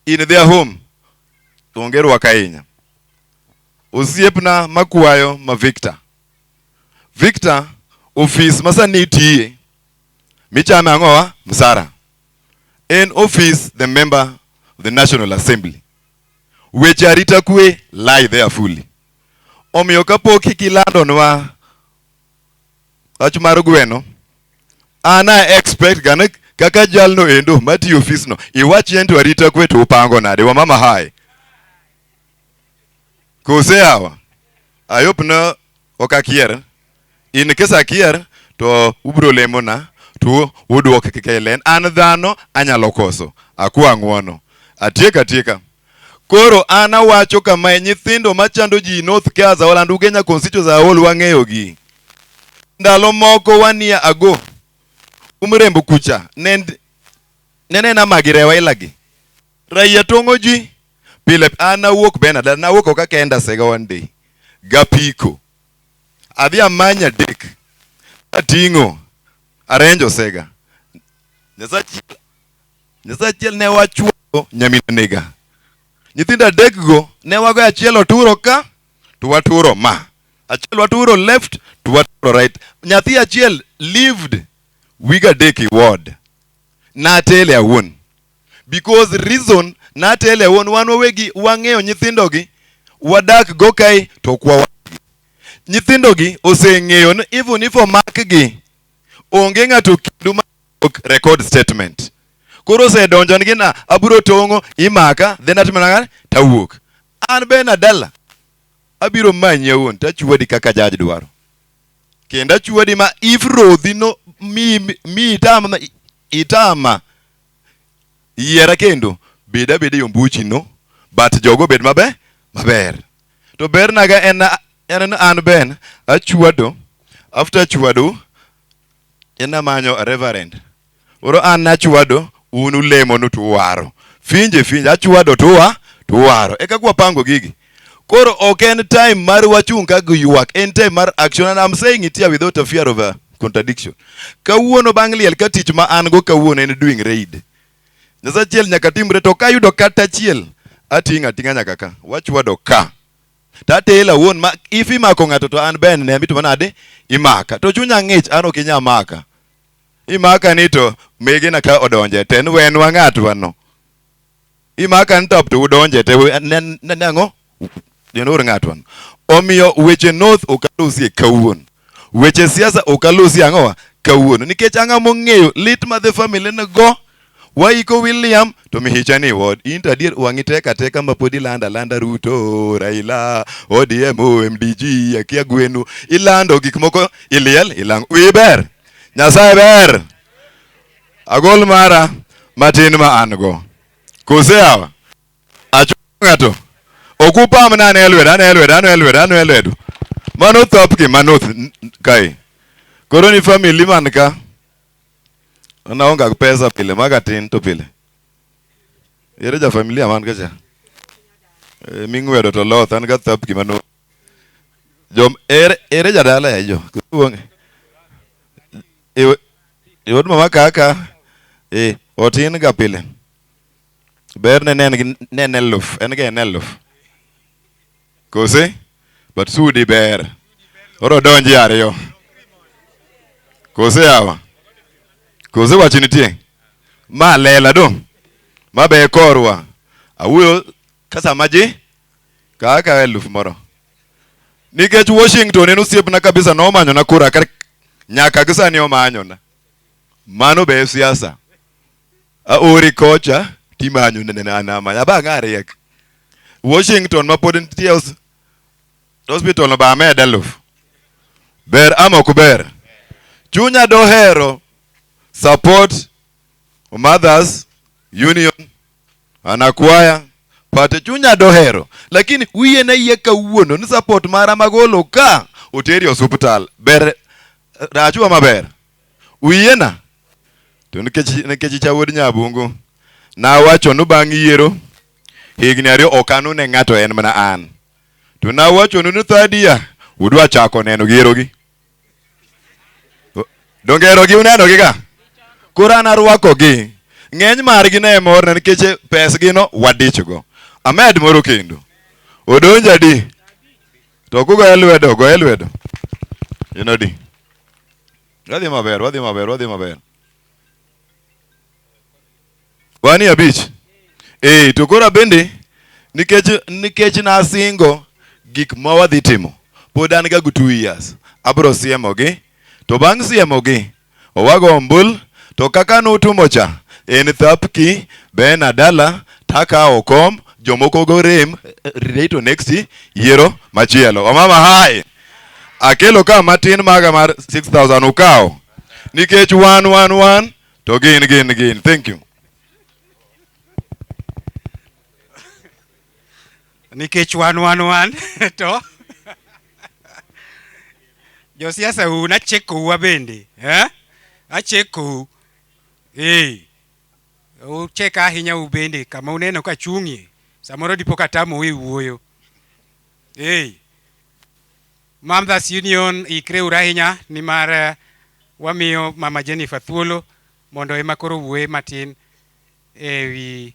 in their home onge rwaka ahinya. Osiepna makwayo ma Victor office masani tiye michame ang'owa msara en office the member of the National Assembly. Weche arita kwe lie there fully. Omiyo kapok ikilandonwa wach mar gweno, ana expect gane kaka jalno endo mati office no iwach yento arita kwe to upango nade wa mama hai. Kose hawa ayopna okakier in kesa kier to ubro lemona to udwok kekelen an dhano anyalo koso akwa ng'wono atieka. Koro ana wacho kama nyithindo machando ji North Kaza Olandu Kenya constituency za ol wang'eyo gi. Ndalo moko wania ago umrembo kucha nene na magirewa ilagi. Raia tongo ji pile ana wuok bena na wuok ka kenda sega one day. Gapiko. Adhi amanya dek. Atingo arenjo sega. Nyasachiel ne wachuo nyamina nega. Nyithinda dek go ne wago achiel oturo ka to waturo ma. Achiel waturo left to waturo right. Nyathi achiel lived wiga dek I ward. Na tele awon. Because reason na tele awon wan wawegi wang'eyo nyithindo gi wadak go kai to kwa wagi. Nyithindo gi oseng'eyo even if omak gi onge ng'ato kindu ma record statement. Koro se donjon gina aburo tongo imaka then atimana tawuok. An bena dala abiro manye won tachuodi kaka judge dwaro. Kenda chuodi ma if rodhi no mi itama yiera kendo beda yombuchi no but jogo bed maber. To ber naga en an ben achuado after chuado ena manyo a reverend. Oro an nachuado unu lemo no tuwaro. Finje achuado tuwaro. Eka kwa pango gigi. Koro oken time mar wachung ka yuak. En time mar action and I'm saying it here without a fear of a contradiction. Kawuono bangliel ka tich ma an go kawuono en doing raid. Nyasachiel nyaka timre to ka yudo kata chiel atinga nyaka ka. Wachuado ka. Tatela won ma if imako ng'ato to an ben ne mito manade imaka. To chunya ng'ich an ok inya maka. Imaka ni to mege na ka odonje ten wen wang'at wano. Imaka ni top to udonje te nango denor ng'at wano. Omiyo weche North okalusi kawuon. Weche siasa okalusi ang'owa kawuon. Nikech ang'a mong'eyo lit ma the family ne go waiko William to mihichani ward inta dir wangiteka teka mapodi landa Ruto Raila ODM OMDG akia gwenu ilando gik moko ilang wiber Nyasaye ber agol mara matin ma ango kose awa achungato okupa mna ne elwedo Mano thop ki manoth kai. Koro ni family man ka. Anaonga pesa pile maga tin to pile. Ere ja familia man kacha. Mingwedo to loth an ga thop ki manoth. Jom ere ja dala ya jo. Kuonge. Iwod mama kaka. Otin ga pile. Ber ne neluf. Enge neluf. Kose? But sudi ber. Oro donji ariyo. Kose awa. Kose wachinitie. Ma lela do. Ma be korwa. Awuyo kasa maji. Kaka eluf moro. Nikech Washington enu siepna kabisa no manyo na kura kar nyaka gisa ni omanyo na. Mano be siasa. Ori kocha timanyo nene anama. Yaba ngare yak. Washington mapod nitie hospital no ba med eluf. Ber ama kuber. Chunya dohero support mothers union anakwaya pate chunya dohero lakini wiye na iye kawuono ni support mara magolo ka oteri hospital ber rachua maber wiye na to nikech chawod nyabungu na wacho no bang yiero higni ariyo okanu ne ngato en mana an to na wacho no thadia udwa chako neno gierogi dongero gi uneno gi ga kurana ruako gi ngeny margi ne mor nikech pes gi no wadichgo Ahmed moro kendo odonja di to kugo elwedo go elwedo di wadhi maber wani abich to kora bende nikech na singo gik ma wadhi timo pod an ga 2 years abro siemo gi to bang' siemo gi owago ombul to kaka nutumo cha en thapki ben adala taka okom jomoko go rem reto next yiero machielo omama hai akelo ka matin maga mar 6000 ukao nikech 111 to gin thank you nikech 111 to josiasa una cheko wa bende acheko ucheka ahinya ubende kama uneno ka chungi samoro dipo katamo wuoyo Mothers Union ikre urahinya ni mar wamiyo mama Jennifer thuolo mondo ema koro wuoye matin wi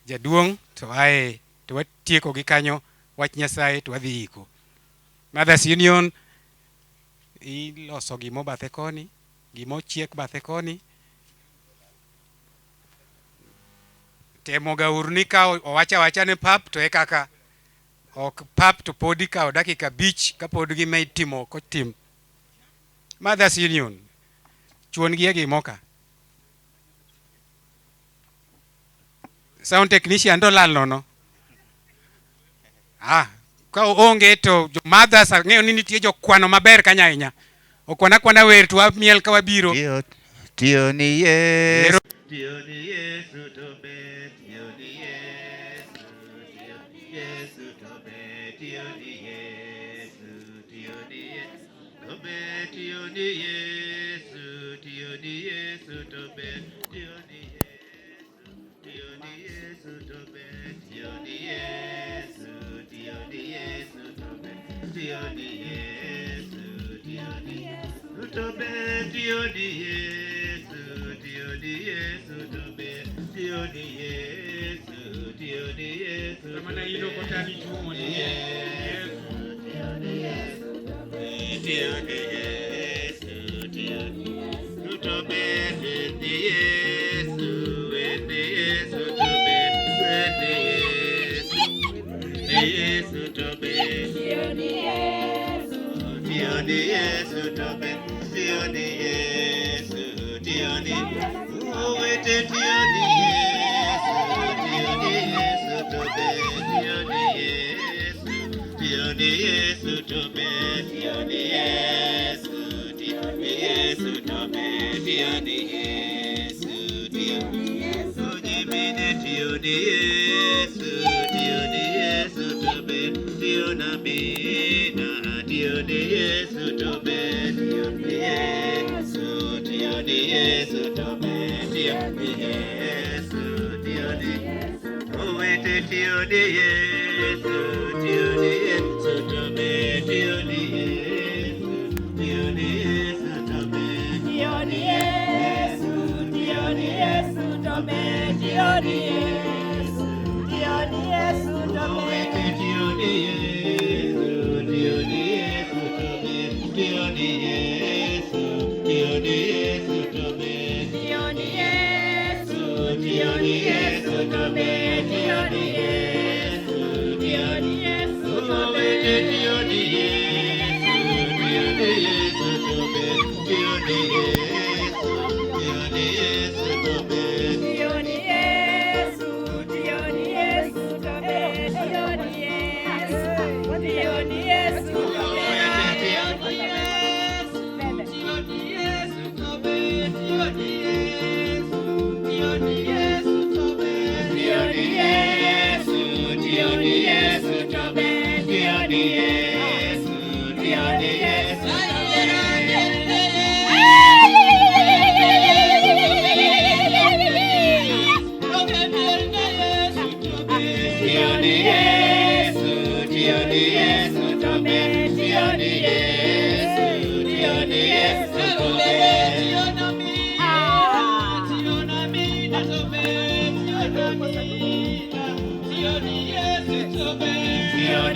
jaduong to ae to watieko gi kanyo wach Nyasaye to wadhi iko Mothers Union iloso gimo bathe koni gimo chiek bathe koni temo ga urnika owacha ne pap to ekaka ok pap to podi ka dakika beach ka pod gi mai timo ko tim Mothers Union chuon gi gimo ka sound technician do lal nono ka onge to mothers ng'eyo ni nitie jo kwano maber kanya ahinya okwana wer to miel ka wabiro tiyo ni Yesu to be tiyo ni Yesu to be tiyo ni Yesu to be tiyo ni Yesu to be tiyo ni Yesu to be tiyo ni Yesu to be tiyo ni Yesu to be tiyo ni Yesu to be tiyo ni Yesu mana ilo kotani chumo ni Yesu tiyo ni Yesu to be ni Yesu to be Yesu to be tiyo ni Yesu to be tiyo ni Yesu tiyo ni uwete tiyo ni Yesu to be tiyo ni Yesu to be tiyo ni Yesu to be tiyo ni Yesu ojimine tiyo ni Yesu to be tiyo na bina tiyo Yesu tobe, tioni Yesu, tioni Yesu, uwete tioni Yesu, tioni Yesu tobe, tioni Yesu, tioni Yesu tobe, tioni Yesu, tioni Yesu tobe, tioni Yesu, tioni Yesu tobe, uwete tioni Yesu, tioni Yesu tobe, tioni Yesu, tioni Yesu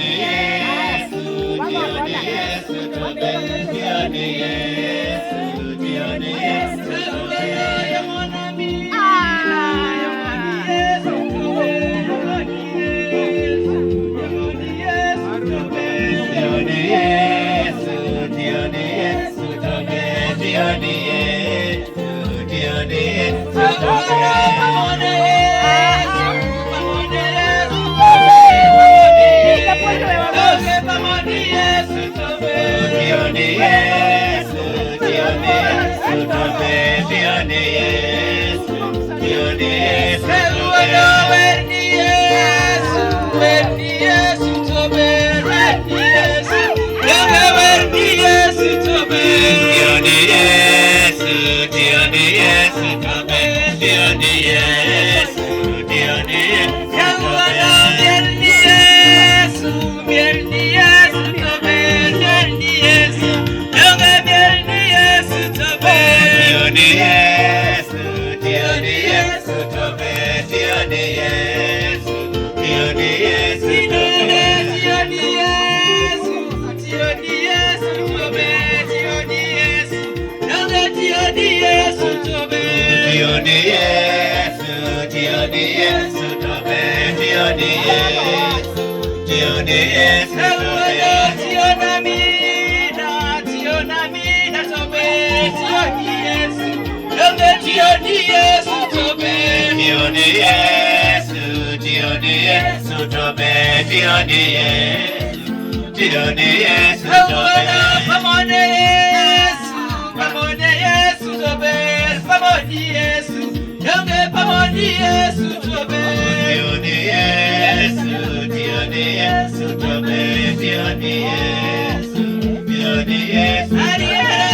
tobe, tioni Yesu, tioni Yesu tobe, tioni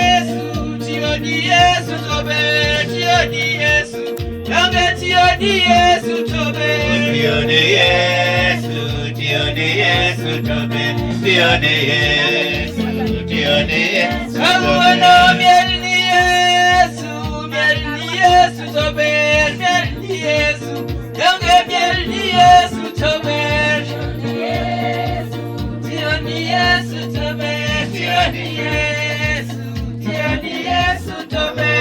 Yesu, tioni Yesu tobe, tioni Yesu, tioni Yesu tobe, tioni Yesu, tioni Yesu tobe, tioni Yesu, tioni Yesu tobe, tioni Yesu, tioni Yesu tobe,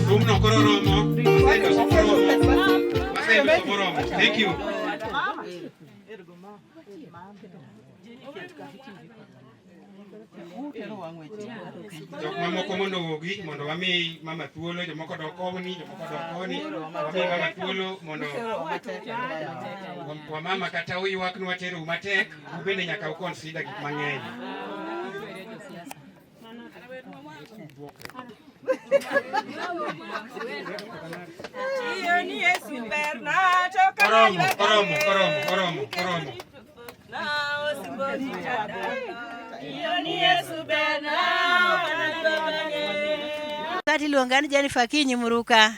Rumno koro romo. Jok mamoko mondo wuogi mondo wami mama thuolo, jomoko dok koni, jomoko dok koni, wami mama thuolo mondo wamama kata uywak nwa tero matek, ubende nyaka ukonsida gik mang'eny. Oromo. Kati luongani Jennifer Kinyi Muruka.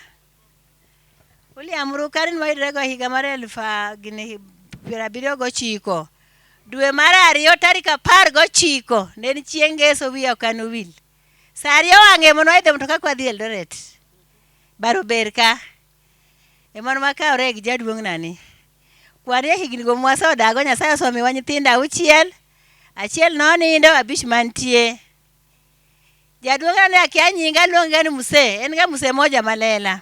William Muruka ni mayudrego higa mar 1979. Dwe mar ariyo tarik 19 ne en chieng' ngeso wiya ok an owil. Sa ariyo wang'e mono idho mtoka kwa dhi Eldoret. Baro ber ka. Emono makawre gi jaduong' nani. Kwani higni go mwasa odago Nyasaye osomiwa nyithindo 6. Achiel nonindo 5 mantie. Jaduong' nani akia nyinga luonga ni Muse. En ga Muse moja malela.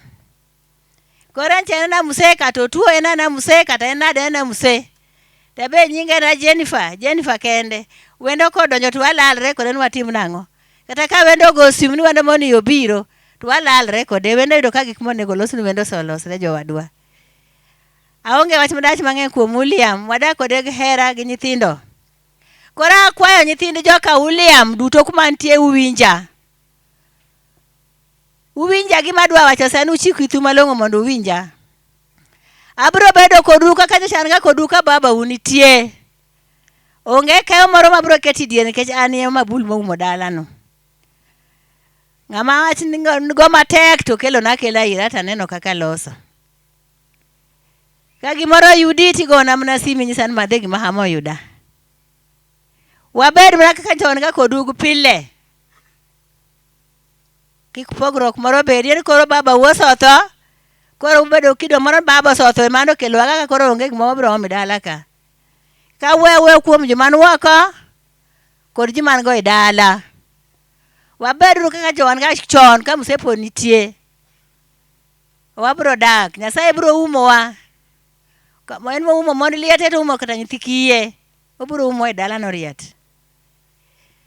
Kora nchena na Muse kata otuo ena na Muse kata ena dena Muse. Tabe nyinga na Jennifer kende. Wendo kodonjo to walalre kode nwa tim nang'o. Kata ka wendo go sim ni wendo moni obiro to walalre kode wendo yudo ka gik monego los ni wendo solos ne jowadwa. Aonge wach madach mang'eny kuom William, wadak kode gi hera gi nyithindo. Kora akwayo nyithind joka William duto kuma nitie uwinja. Uwinja gima dwa wacho sani uchiku ithu malong'o mondo uwinja. Abro bedo kodu kaka jochan ga kodu ka baba unitie. Onge kayo moro mabro keti diere nikech an e mabul moumo dalano. Ng'ama wach go matek to kelo na kela ira taneno kaka loso. Ka gimoro yudi tigona mna simi nyisan madhe gima hamo yuda. Wabed mana kaka chon ga kodugu pile. Kik pogruok moro bedie koro baba wosotho. Koro ubedo kido moro baba sotho emano kelo kaka koro onge gima wabro omi dala ka. Ka wewe kuom joman woko kod joman go e dala. Wabed kaka chon ga chon ka Musepo nitie. Wabro dak, Nyasaye bro umowa. Mo en mo umo mondo liete to umo kata nyithi kiye. Obro umo e dala no riet.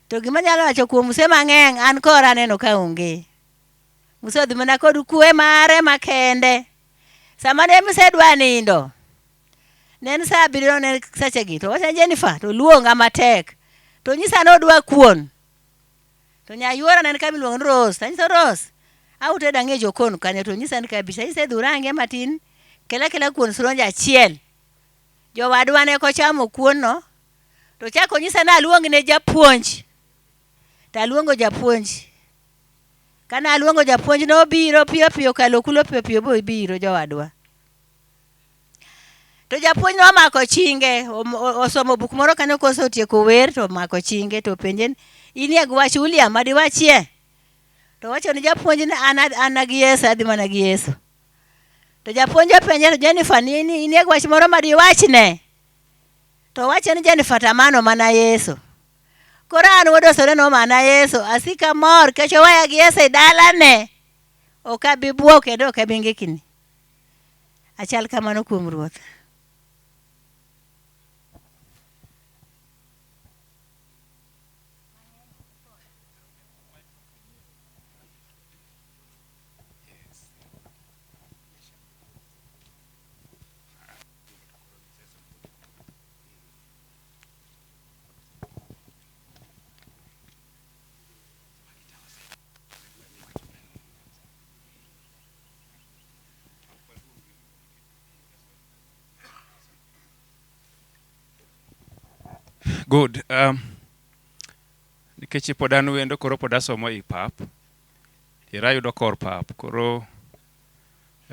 To gima nyalo wacho kuom Muse mang'eny an kora neno ka onge. Muse odhi mana kod kwe mare makende. Sama ne Muse dwa nindo. Nen sa 7 ne sechegi to wacha Jennifer to luonga matek. To nyisa no dwa kuon. To nyayuora nen kamiluongo ni Rose. Tanyiso Rose. Aute dange jokon kanyo to nyisa ni kabisa ise dhurange matin. Kela kuon suronja achiel. Jowadwa ne kochamo kuon no. To chako nyisa na luong ne japuonj. Ta luongo japuonj. Kana luongo japuonj no biro piyo kalo kulo piyo bo biro jowadwa. To japuonj no mako chinge osomo buk moro kanyo koso tieko wer to mako chinge to penjen inie gwach William adi wachie. To wacho ni japuonj ni an gi Yesu adhi mana gi Yesu. To japuonj penje to Jennifer ni inie gwach moro madi wachne. To wacho ni Jennifer tamano mana Yesu. Kora an wodosore no mana Yesu asika mor kecho waya gi Yesu dalane. Okabi buo kendo okabi ngekini. Achal kamano kuom Ruoth. Good. Nikech pod an wendo koro pod asomo i pap. Irayudo kor pap koro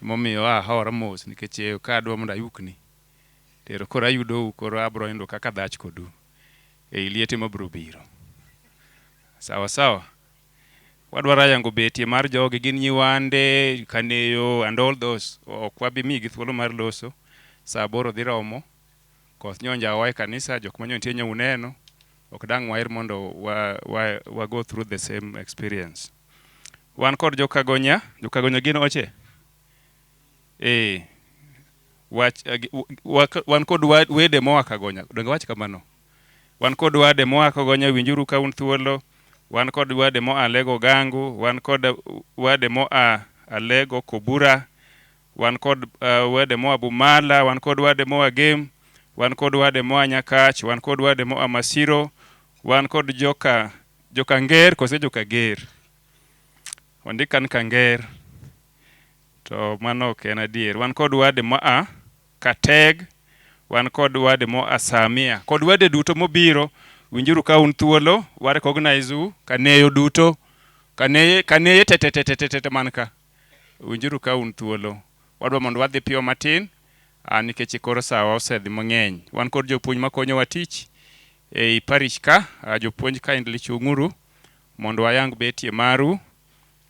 emomiyo ahora mos nikech ka adwa mondo ayukni. Tero koro ayudo koro abro indo kaka dhach kodu. E liete mabro biro. Sawa. Wadwara yango betie mar jogi gin nyiwande, kaneyo and all those. Okwabi migi thuolo mar loso. Sa 8 dhi romo. Koth nyonja wa e kanisa jok manyo nitie uneno ok dang' wair mondo wa go through the same experience. Wan kod jokagonya gin oche. wan kod wede moa Kagonya, donge wach kamano. Wan kod wade moa Kagonya, winjuru ka un thuolo. Wan kod wade moa Alego Gangu, wan kod wade moa Alego Kobura, wan kod wade moa Bumala, wan kod wade moa Game, wan kod wade moa Nyakach, wan kod wade moa Masiro, wan kod joka Nger kose joka Ger. Wandikan Kanger. To mano ok en adier. Wan kod wade moa Kateg, wan kod wade moa Samia. Kod wade duto mobiro, winjuru ka un thuolo, wa recognize u kaneyo duto, kaneye te manka. Winjuru ka un thuolo. Wadwa mondo wadhi piyo matin, nikech koro sawa osedhi mang'eny. Wan kod jopuonj makonyowa tich ei parish ka, jopuonj kindly chung'uru mondo wayang betie maru.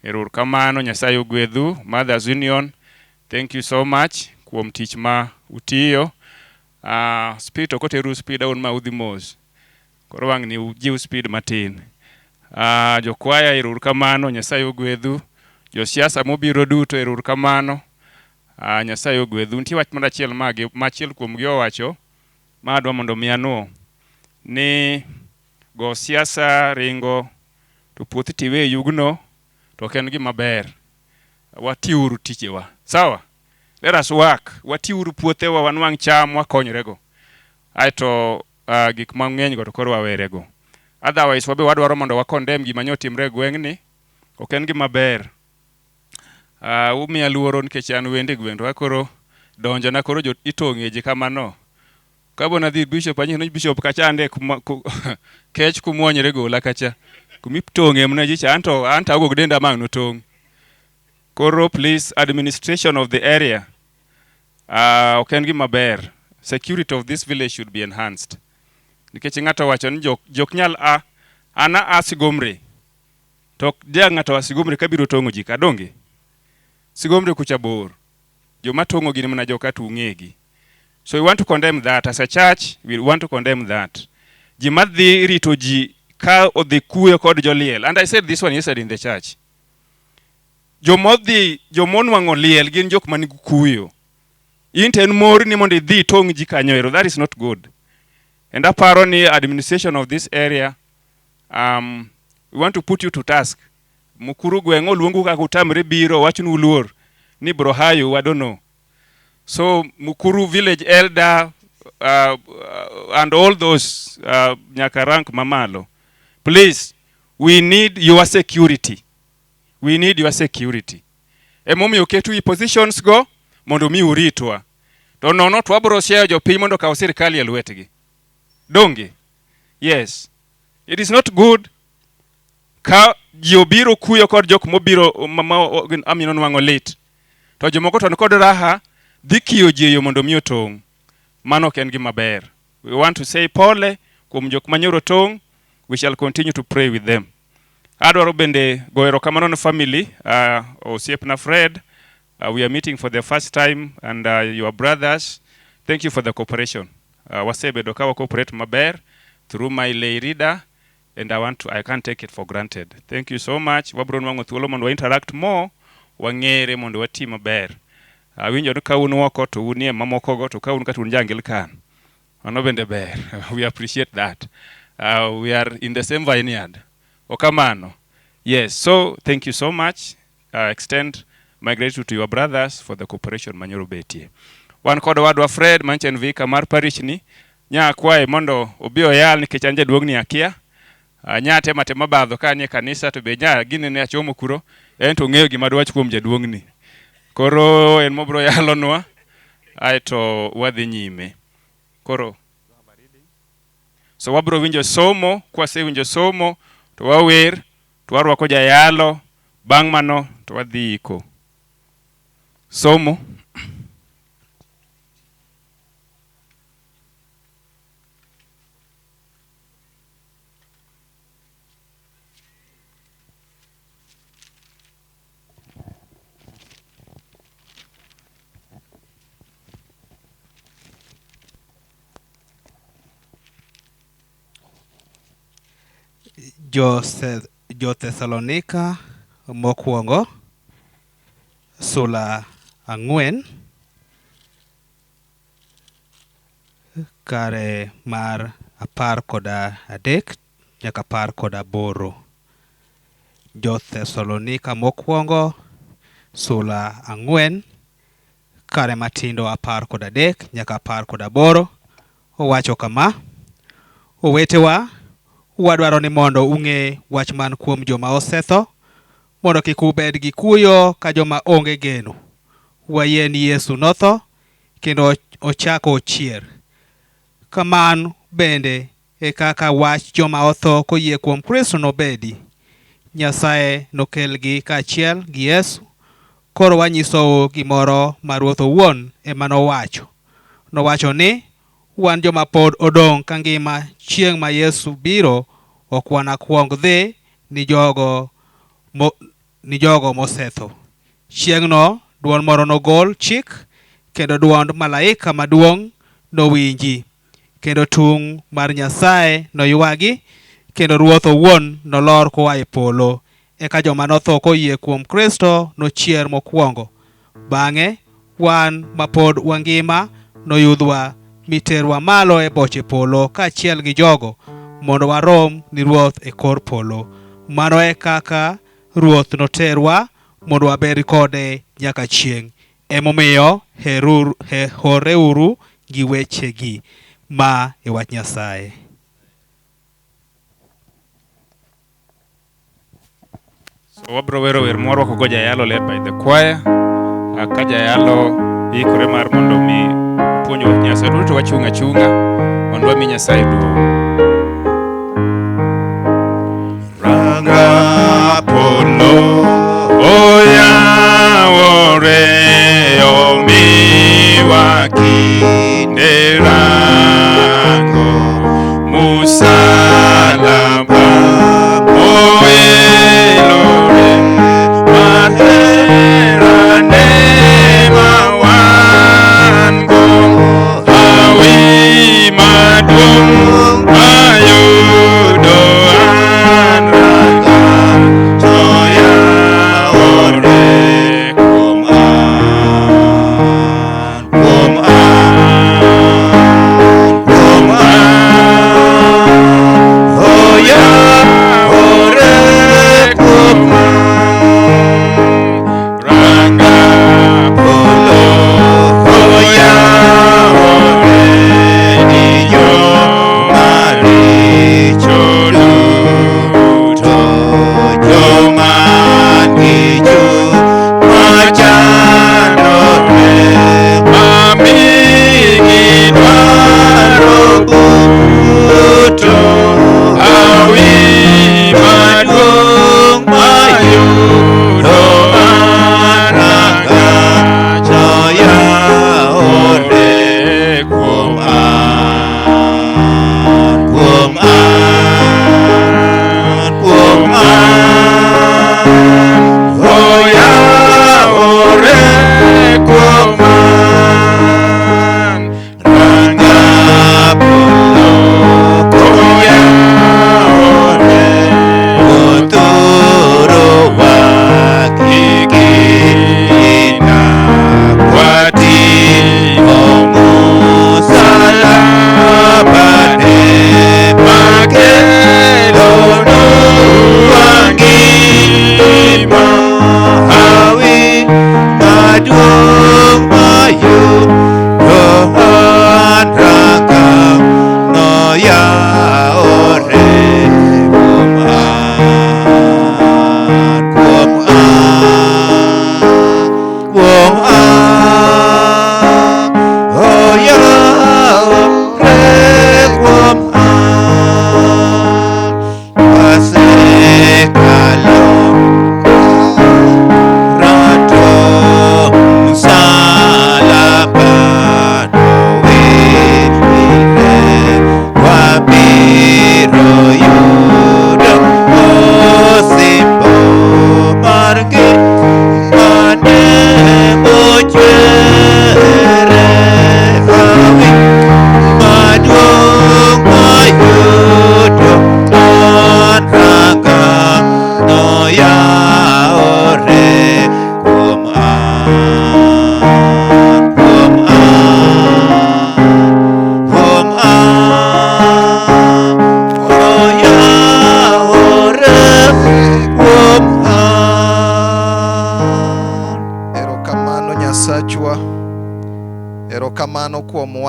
Erouru kamano, Nyasaye ogwedhu. Mothers Union, thank you so much kuom tich ma utiyo. Speed okoteru speed aun ma udhi mos. Koro wang' ni ujiw speed matin. Jokwaya erouru kamano, Nyasaye ogwedhu. Josiasa mobiro duto erouru kamano. Nyasaye ogwedhu. Nitie wach marachiel machiel kuom gi owacho madwa mondo miano ni go siasa ringo to puothi tiwe yugno to ok en gima ber. Watiuru tichewa. Sawa? Let us work. Watiuru puothewa wanwang' cham wakonyrego. Aito gik mang'eny go to koro wawerego. Otherwise wabe wadwaro mondo wakondem gima nyotimre gweng'ni. Ok en gima ber. Umiya luoro nikech an wende gweng' koro donjo na koro itong'e ji kamano. Kabona dhi bishop anyi bishop kacha ande kech kumwonyre gola kacha. Kumiptong'e mna ji cha anto agog denda mang' notong'. Koro please, administration of the area ok en gima ber. Security of this village should be enhanced. Nikech ng'ato wacho ni jok nyal ana asigomre. Tok dia ng'ato asigomre kabiro tong'o ji kadonge. Sigomre kucha bor. Joma tong'o gini mna joka tung'egi. So we want to condemn that. As a church, we want to condemn that. Jimadhi rito ji ka odhi kuyo kod joliel. And I said this one yesterday in the church. Jomonwang'o liel gin jok manigi kuyo. Inten mori ni mondo idhi tong' ji kanyoero. That is not good. And aparo ni administration of this area, we want to put you to task. Mukuru gweng'o luongu kaka utamre biro wachnu uluor ni bro hayo, I don't know. So Mukuru village elder and all those Nyakarank mamalo, please, we need your security. We need your security. Emomi oketu i positions go mondo mi uritwa. To nono twabro share jo piny mondo kaw sirkali e lwetgi. Donge? Yes. It is not good ka jobiro kuyo kod jok mobiro amino nwang'o lit. To jomoko to kod raha dhi kiyo ji yo mondo mi otong'. Mano ok en gima ber. We want to say pole kuom jok manyoro tong'. We shall continue to pray with them. Adwaro bende goero kamano na family, Osiepna Fred. We are meeting for the first time, and your brothers, thank you for the cooperation. Wasebedo ka cooperate maber through my lay reader, and I can't take it for granted. Thank you so much. Wabro nwango thuolo mondo wa interact more, wang'ere mondo wati maber. Winjo ka un woko to unie mamoko go to ka un kata un Anglican. Ano bende ber. We appreciate that. We are in the same vineyard. Okamano. Yes, so thank you so much. Extend my gratitude to your brothers for the cooperation manyoro betie. Wan kod wadwa Fred manchen vika mar parish ni nya kwae mondo obio yal nikech anje duogni akia. Nya tema badho ka nie kanisa to be nya gine ne achomo kuro ento ng'eyo gima dwach kuom jaduongni. Koro en mobro yalonwa aito wadhi nyime. Koro so wabro winjo somo, kwase winjo somo to wawer, to warwako jayalo, bang' mano to wadhi iko. Somo. Jo Thessalonika mokwongo sula 4 kare mar 13 nyaka 18. Jo-Thessalonika mokwongo sula 4 kare matindo 13 nyaka 18 owacho kama: Owetewa, wadwaro ni mondo ung'e wach man kuom joma osetho, mondo kik ubed gi kuyo ka joma onge geno. Wayie ni Yesu notho kendo ochako ochier. Kamano bende e kaka wach joma otho koyie kuom Kristo nobedi. Nyasaye nokelgi kaachiel gi Yesu. Koro wanyisou gimoro ma Ruoth owuon ema nowacho. Nowacho ni wan joma pod odong' ka ngima chieng' ma Yesu biro ok wanakuong dhi ni jogo mosetho. Chieng'no duol moro nogol chik, kendo duond malaika maduong' nowinji, kendo tung' mar Nyasaye noywagi, kendo Ruoth owuon nolor koa e polo. Eka joma notho koyie kuom Kristo nochier mokwongo. Bang'e wan ma pod wangima noyudhwa miterwa malo e boche polo kaachiel gi jogo mondo warom ni Ruoth e kor polo. Mano e kaka Ruoth noterwa mondo wabed kode nyaka chieng'. Emomiyo horeuru gi wechegi. Ma e wach Nyasaye. So wabro wero wer morwako go jayalo led by the choir. Ka jayalo ikore mar mondo mi puonjo wach Nyasaye, to wachung' achung'a mondo wami Nyasaye duong'. Ranga polo oyawore omiwa kinde rango musalaba oelore maherane mawango awi maduong'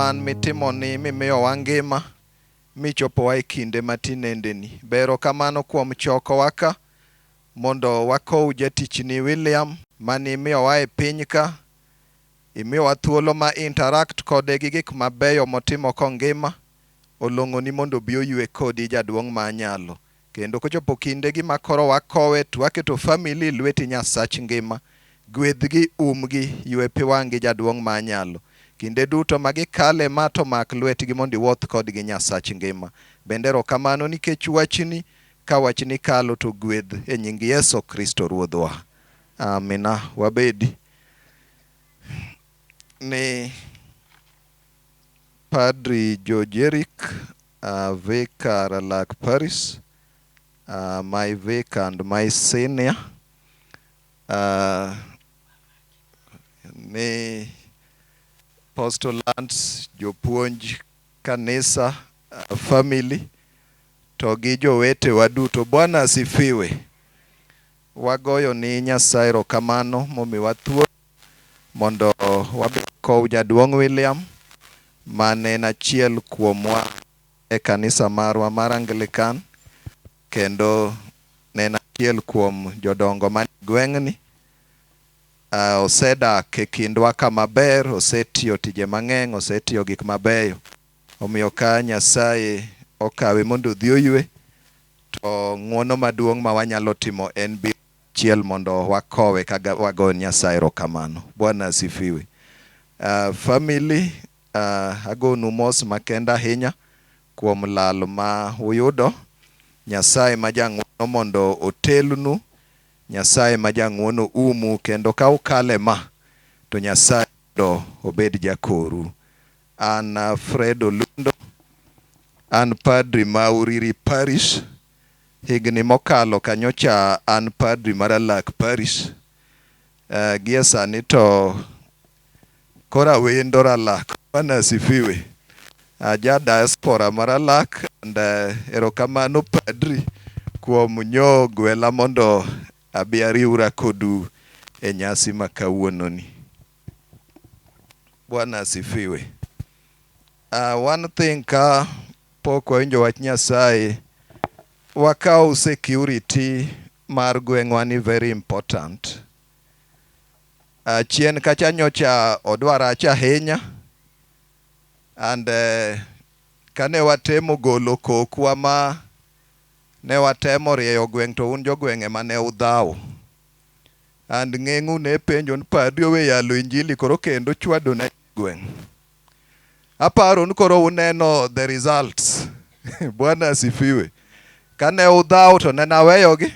wan mitimoni mimiyowa ngima michopowa e kinde matinendeni. Bero kamano kuom chokowa ka mondo wakow jatichni William mani imiyowa e piny ka. Imiyowa thuolo ma interact kode gi gik mabeyo motimo kongima. Olong'oni mondo obi oywe kodi jaduong' manyalo. Kendo kochopo kindegi ma koro wakowe to waketo family lweti Nyasach ngima. Gwedhgi, umgi, ywe pi wang'gi jaduong' manyalo. Kinde duto magikale mato mak lwetgi mondo iwuoth kodgi Nyasach ngima. Bende erokamano nikech wachni, ka wachni kalo to gwedh e nying Yesu Kristo Ruodhwa. Amina. Wabedi. Ni Padri George Eric, Vicar Lak Paris, my vicar and my senior. Ni postulants, jopuonj kanisa, family, to gi jowete waduto. Bwana asifiwe. Wagoyo ni Nyasaye erokamano momiwa thuolo mondo wakow jaduong' William mane en achiel kuomwa e kanisa marwa mar Anglican, kendo ne en achiel kuom jodongo man gweng'ni. Osedak e kindwa kama ber, osetiyo tije mang'eny, osetiyo gik mabeyo. Omiyo ka Nyasaye okawe mondo odhi oywe, to ng'wono maduong' ma wanyalo timo en bi chiel mondo wakowe kaga wago Nyasaye erokamano. Bwana asifiwe. Family, agonu mos makenda ahinya kuom lal ma uyudo. Nyasaye ma jang'wono mondo otelnu, Nyasaye ma jang'wono umu, kendo ka ukale ma to Nyasaye do obed jakoru. An Fred Olundo, an padri ma Uriri Parish. Higni mokalo kanyocha an padri mar Lak Parish. Gie sani to kora wendora Lak. Bwana asifiwe. Ja diaspora mar Lak, and erokamano padri kuom nyo gwela mondo abi ariwra kodu e nyasi ma kawuononi. Bwana asifiwe. One thing ka pok wawinjo wach Nyasaye, wakaw security mar gweng'wa ni very important. Chien kacha nyocha odwarach ahinya, and kane watemo golo kokwa ma ne watemo rieyo gweng' to un jogweng' ema ne udhaw. And ng'eng'u ne penjo ni padri owe yalo injili koro kendo chwado ne gweng'. Aparo ni koro uneno the results. Bwana asifiwe. Kane udhaw to ne naweyogi.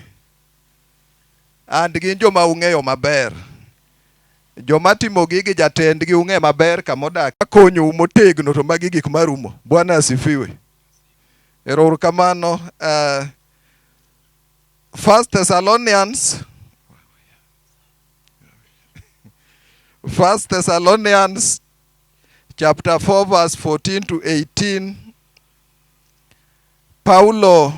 And gin joma ung'eyo maber. Joma timo gigi jatendgi ung'e maber kamodak. Akonyo motegno to magi gik marumo. Bwana asifiwe. Erokamano. 1 Thessalonians chapter 4 verse 14 to 18. Paulo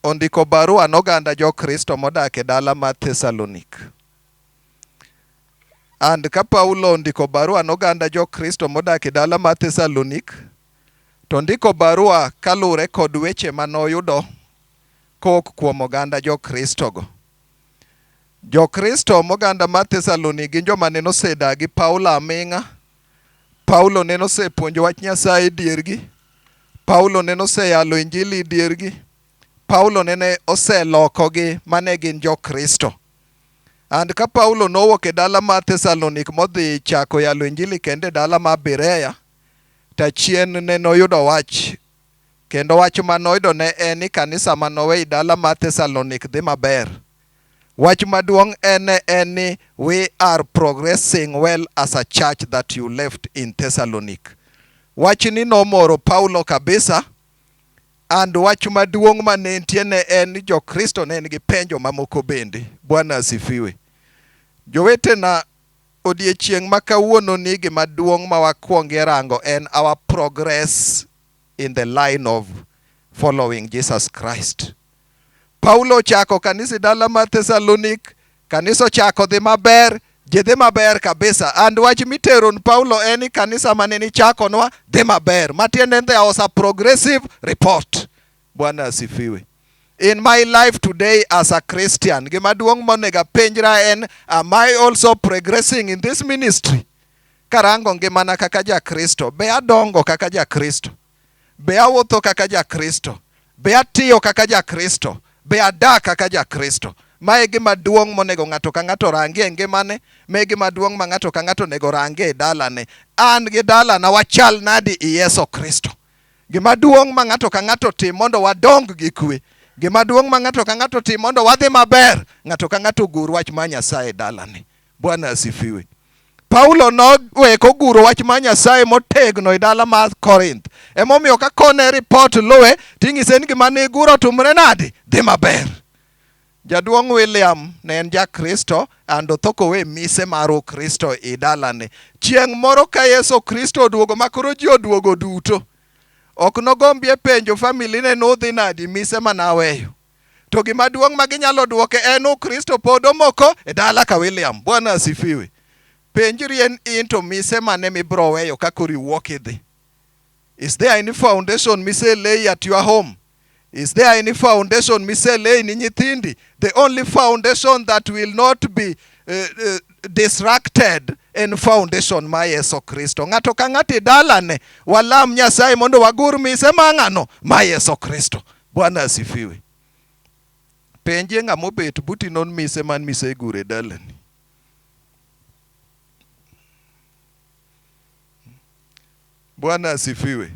ondiko barua noganda jo Kristo modak e dala mar Thessalonik. And ka Paulo ondiko barua noganda jo Kristo modak e dala mar Thessalonik, to ndiko barua kalure kod weche manoyudo kok kuom oganda jo Kristo go. Jo Kristo moganda mar Thessalonik gin joma ne nosedagi Paulo aming'a. Paulo ne nosepuonjo wach Nyasaye diergi. Paulo ne noseyalo injili diergi. Paulo ne oselokogi mane gin jo Kristo. And ka Paulo nowuok e dala mar Thessalonik modhi chako yalo injili kende dala mar Berea, ta chien ne noyudo wach, kendo wach manoyudo ne en ni kanisa manowe dala mar Thessalonik dhi maber. Wach maduong' en ni we are progressing well as a church that you left in Thessalonik. Wach ni nomoro Paulo kabisa. And wach maduong' mane nitie ne en ni jo Kristo ne nigi penjo mamoko bende. Bwana asifiwe. Jowetena, odiechieng' ma kawuono ni gima duong' ma wakwonge rango en our progress in the line of following Jesus Christ. Paulo chako kanisa dala mar Thessalonik, kanisa chako dhi maber, jedhe maber kabisa. And wach mitero Paulo eni kanisa maneni chakonwa dhi maber. Matiende there was a progressive report. Bwana asifiwe. In my life today as a Christian, gimaduong' monega penjra en, am I also progressing in this ministry? Karango ngimana kaka ja Kristo, be adongo kaka ja Kristo, be awuotho kaka ja Kristo, be atiyo kaka ja Kristo, be adak kaka ja Kristo. Mae gima duong' monego ng'ato ka ng'ato rangie ngimane, mae gima duong' ma ng'ato ka ng'ato nego rangie e dalane. An gi dalana wachal nadi i Yesu Kristo. Gima duong' ma ng'ato ka ng'ato tim mondo wadong gi kwe. Gima duong' ma ng'ato ka ng'ato tim mondo wadhi maber, ng'ato ka ng'ato gur wach ma Nyasaye e dalane. Bwana asifiwe. Paulo noweko guro wach ma Nyasaye motegno e dala mar Korinth. Emomiyo ka kone report luwe, ting'ise ni gima ne guro tumre nadi, dhi maber. Jaduong' William ne en ja Kristo, ando thokowe mise mar Kristo e dalane. Chieng' moro ka Yesu Kristo oduogo, makoro ji oduogo duto, ok nogombie penjo family ne nudhi nadi mise manaweyo. To gima duong' ma ginyalo duoke en Kristo pod omoko e dala ka William. Bwana asifiwe. Penjri en into mise mane mibro weyo kakori wuok idhi. Is there any foundation mise lay at your home? Is there any foundation mise lay ni nyithindi? The only foundation that will not be distracted en foundation ma Yesu Kristo. Ng'ato ka ng'ato dalane walam Nyasaye mondo wagur mise mang'ano ma Yesu Kristo. Bwana asifiwe. Penje ng'ama obet buti non mise man mise gure dalani. Bwana asifiwe.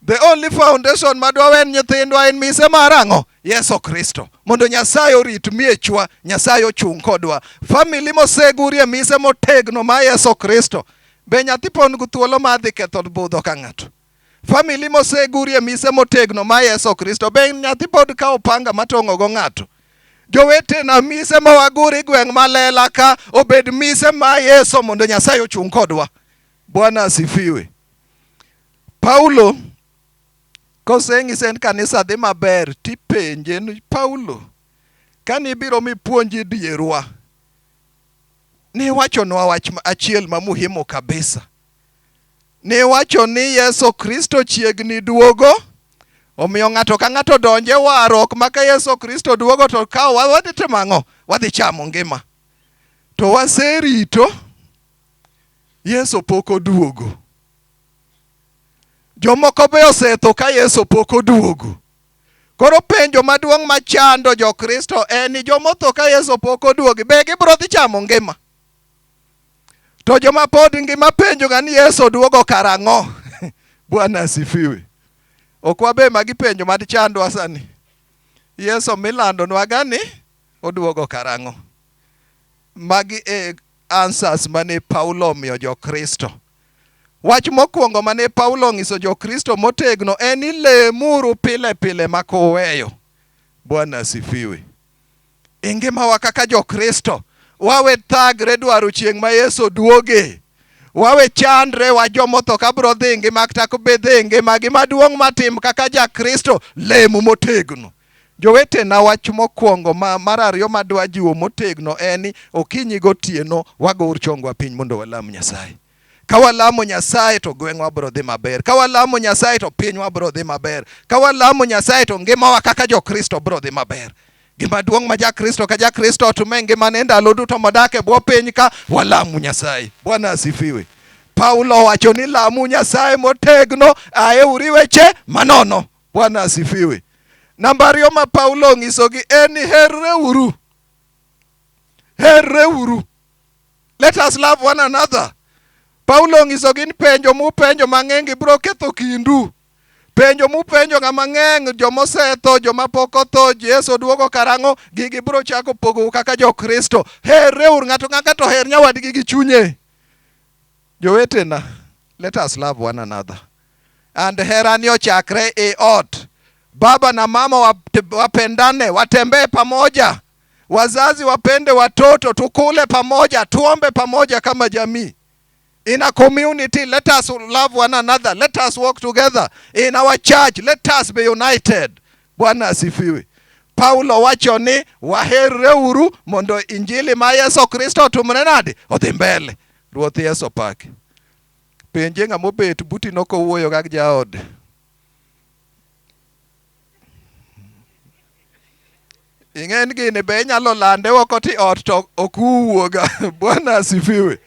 The only foundation madwawen nyithindwa en mise marang'o? Yesu Kristo. Mondo Nyasaye orit miechwa, Nyasaye ochung' kodwa. Family mosegurie mise motegno ma Yesu Kristo. Be nyathi pon gu thuolo ma dhi ketho budho ka ng'ato. Family mosegurie mise motegno ma Yesu Kristo. Be nyathi pod ka opanga matong'o go ng'ato. Jowete na mise ma waguri gweng' malela ka obed mise ma Yesu mondo Nyasaye ochung' kodwa. Bwana asifiwe. Paulo koseng'ise en kanisa dhi maber, tipenje ni Paulo, kani biro mipuonji dierwa, ni wachonwa wach achiel ma muhimu kabisa. Ni wacho ni Yesu Kristo chiegni duogo, omiyo ng'ato ka ng'ato donje warok maka Yesu Kristo duogo to kao wadhi timo ang'o? Wadhi chamo ngima. To waserito Yesu pok oduogo. Jomoko be osetho ka Yesu pok oduogo. Koro penjo maduong' machando jo Kristo en ni jomotho ka Yesu pok oduogo, be gibro dhi chamo ngima? To joma pod ngima penjo ga ni Yesu duogo karang'o? Bwana asifiwe. Ok wabe magi penjo mad chandwa sani. Yesu milando nwa gani oduogo karang'o? Magi answers mane Paulo omiyo jo Kristo. Wach mokwongo mane Paulo ng'iso jo Kristo motegno en ni lemuru pile pile makuweyo. Bwana asifiwe. Ngima kaka jo Kristo, wawe thagre dwaro chieng' ma Yesu duoge. Wawe chandre wa jomotho ka bro dhi ngima kata kubedhe ngima gima duong' matim kaka ja Kristo, lemu motegno. Jowete na wach mokwongo mar ariyo madwa jiwo motegno en ni okinyi gotieno wagor chongwa piny mondo walam Nyasaye. Kawalamo Nyasaye to gweng'wa bro dhi maber. Kawalamo Nyasaye to pinywa bro dhi maber. Kawalamo Nyasaye to ngimawa kaka jo Kristo bro dhi maber. Gima duong' ma ja Kristo ka ja Kristo tume ngima ne ndalo duto modake bwo piny ka walamu Nyasaye. Bwana asifiwe. Paulo wacho ni lamu Nyasaye motegno, aeuri weche manono. Bwana asifiwe. Namba ariyo ma Paulo ng'isogi en herreuru. Herreuru. Let us love one another. Paulo ng'isogi ni penjo mupenjo mang'eng bro ketho kindu. Penjo mupenjo ng'ama ng'eng, jomosetho, joma pok otho, Yesu duogo karang'o, gigi bro chako pogo kaka jo Kristo. Herreuru, ng'ato ng'ato her nyawadgi gi chunye. Jowetena, let us love one another. And herani ochakre e ot. Baba na mama wapendane, watembee pamoja. Wazazi wapende watoto, tukule pamoja, tuombe pamoja kama jamii. In a community, let us love one another. Let us work together. In our church, let us be united. Bwana asifiwe. Paulo wacho ni waherreuru mondo injili ma Yesu Kristo otumre nade odhi mbele. Ruoth Yesu paki. Penje ng'ama obet buti no kowuoyo kaka jaode. Ingen gini be inyalo lande oko ti ot to okuwuoga. Bwana asifiwe.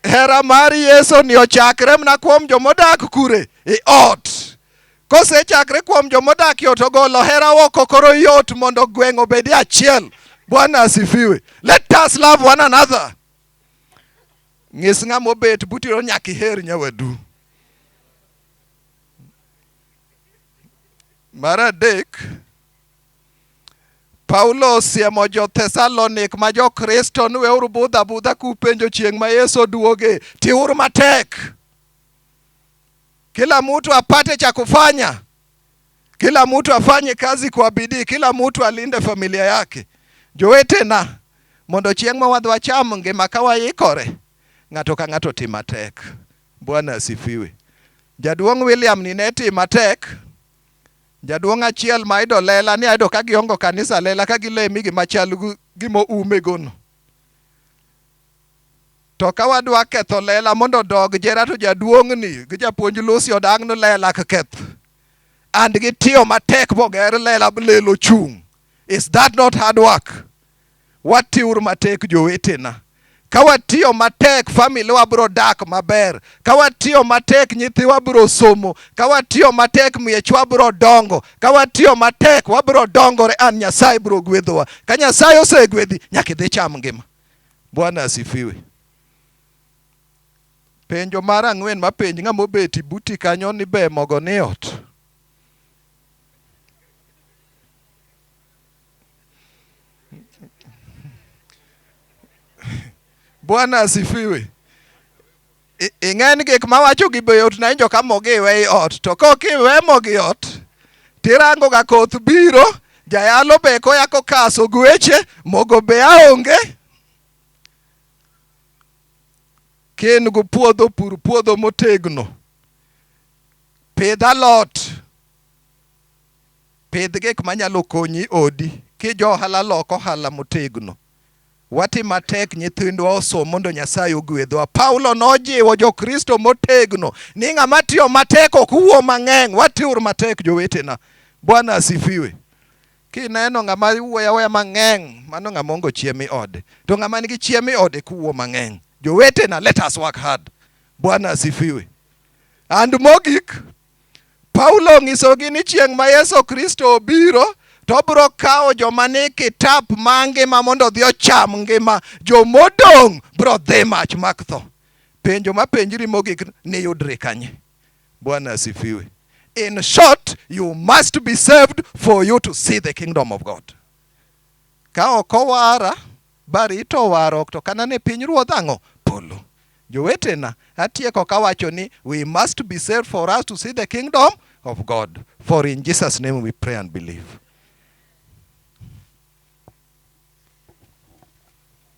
Hera mar Yesu ni ochakre mna kuom jomodak kure i ot. Kose chakre kuom jomodak yot ogolo hera oko koro yot mondo gweng' obedi achiel. Bwana asifiwe. Let us love one another. Ng'is ng'ama obet buti ro nyaka iher nyawadu. Mar adek, Paulo osiemo jo Thessalonik ma jo Kristo ni weuru budha budha kupenjo chieng' ma Yesu duoge. Tiuru matek. Kila mtu apate cha kufanya. Kila mtu afanye kazi kwa bidii. Kila mtu alinde familia yake. Jowetena, mondo chieng' ma wadwa cham ngima ka waikore, ng'ato ka ng'ato tim matek. Bwana asifiwe. Jaduong' William ni ne tim matek. Jaduong' achiel ma ido lela ni aido ka giongo kanisa lela ka gilemi gima chal gimo ume gono. To ka wadwa ketho lela mondo dog jera to jaduong' ni gi japuonj Lucy odang' no lela ka keth. And gitiyo matek boger lela lelo chung. Is that not hard work? Watiur matek jowetena. Ka watiyo matek family wa bro dak maber. Ka watiyo matek nyithiwa bro somo. Ka watiyo matek miechwa bro dongo. Ka watiyo matek wabro dongore an Nyasaye bro gwedhowa. Ka Nyasaye osegwedhi nyaka idhi cham ngima. Bwana asifiwe. Penjo mar ang'wen ma penj ng'ama obeti buti kanyo ni be mogo ni ot. Bwana asifiwe. Ing'en gik mawacho gi beyot na injo ka mogi iwe i ot. To kok iwe mogi ot, tirango ga koth biro, jayalo be koya kokaso gweche, mogo be aonge. Ken go puodho pur puodho motegno. Pidh alot. Pidh gik manyalo konyi odi. Kijo ohala loko ohala motegno. Wati matek nyithindwa osomo mondo Nyasaye ogwedhwa. Paulo nojiwo jo Kristo motegno ni ng'ama tiyo matek ok wuo mang'eny. Watiur matek jowetena. Bwana asifiwe. Kineno ng'ama wuoya weya mang'eny, mano ng'ama ongo chiemo ode. To ng'ama nigi chiemo ode kuwuo mang'eny. Jowetena, let us work hard. Bwana asifiwe. And mogik, Paulo ng'isogi ni chieng' ma Yesu Kristo obiro, to bro kao joma ni kitap mangima mondo dhi ocham ngima. Jomodong' bro dhi mach mak tho. Penjo ma penjri mogik ni yudre kanye. Bwana asifiwe. In short, you must be saved for you to see the kingdom of God. Ka ok owara, barito waro to kana ne piny ruodh ang'o polo. Jowetena, atieko kawacho ni we must be saved for us to see the kingdom of God. For in Jesus' name we pray and believe.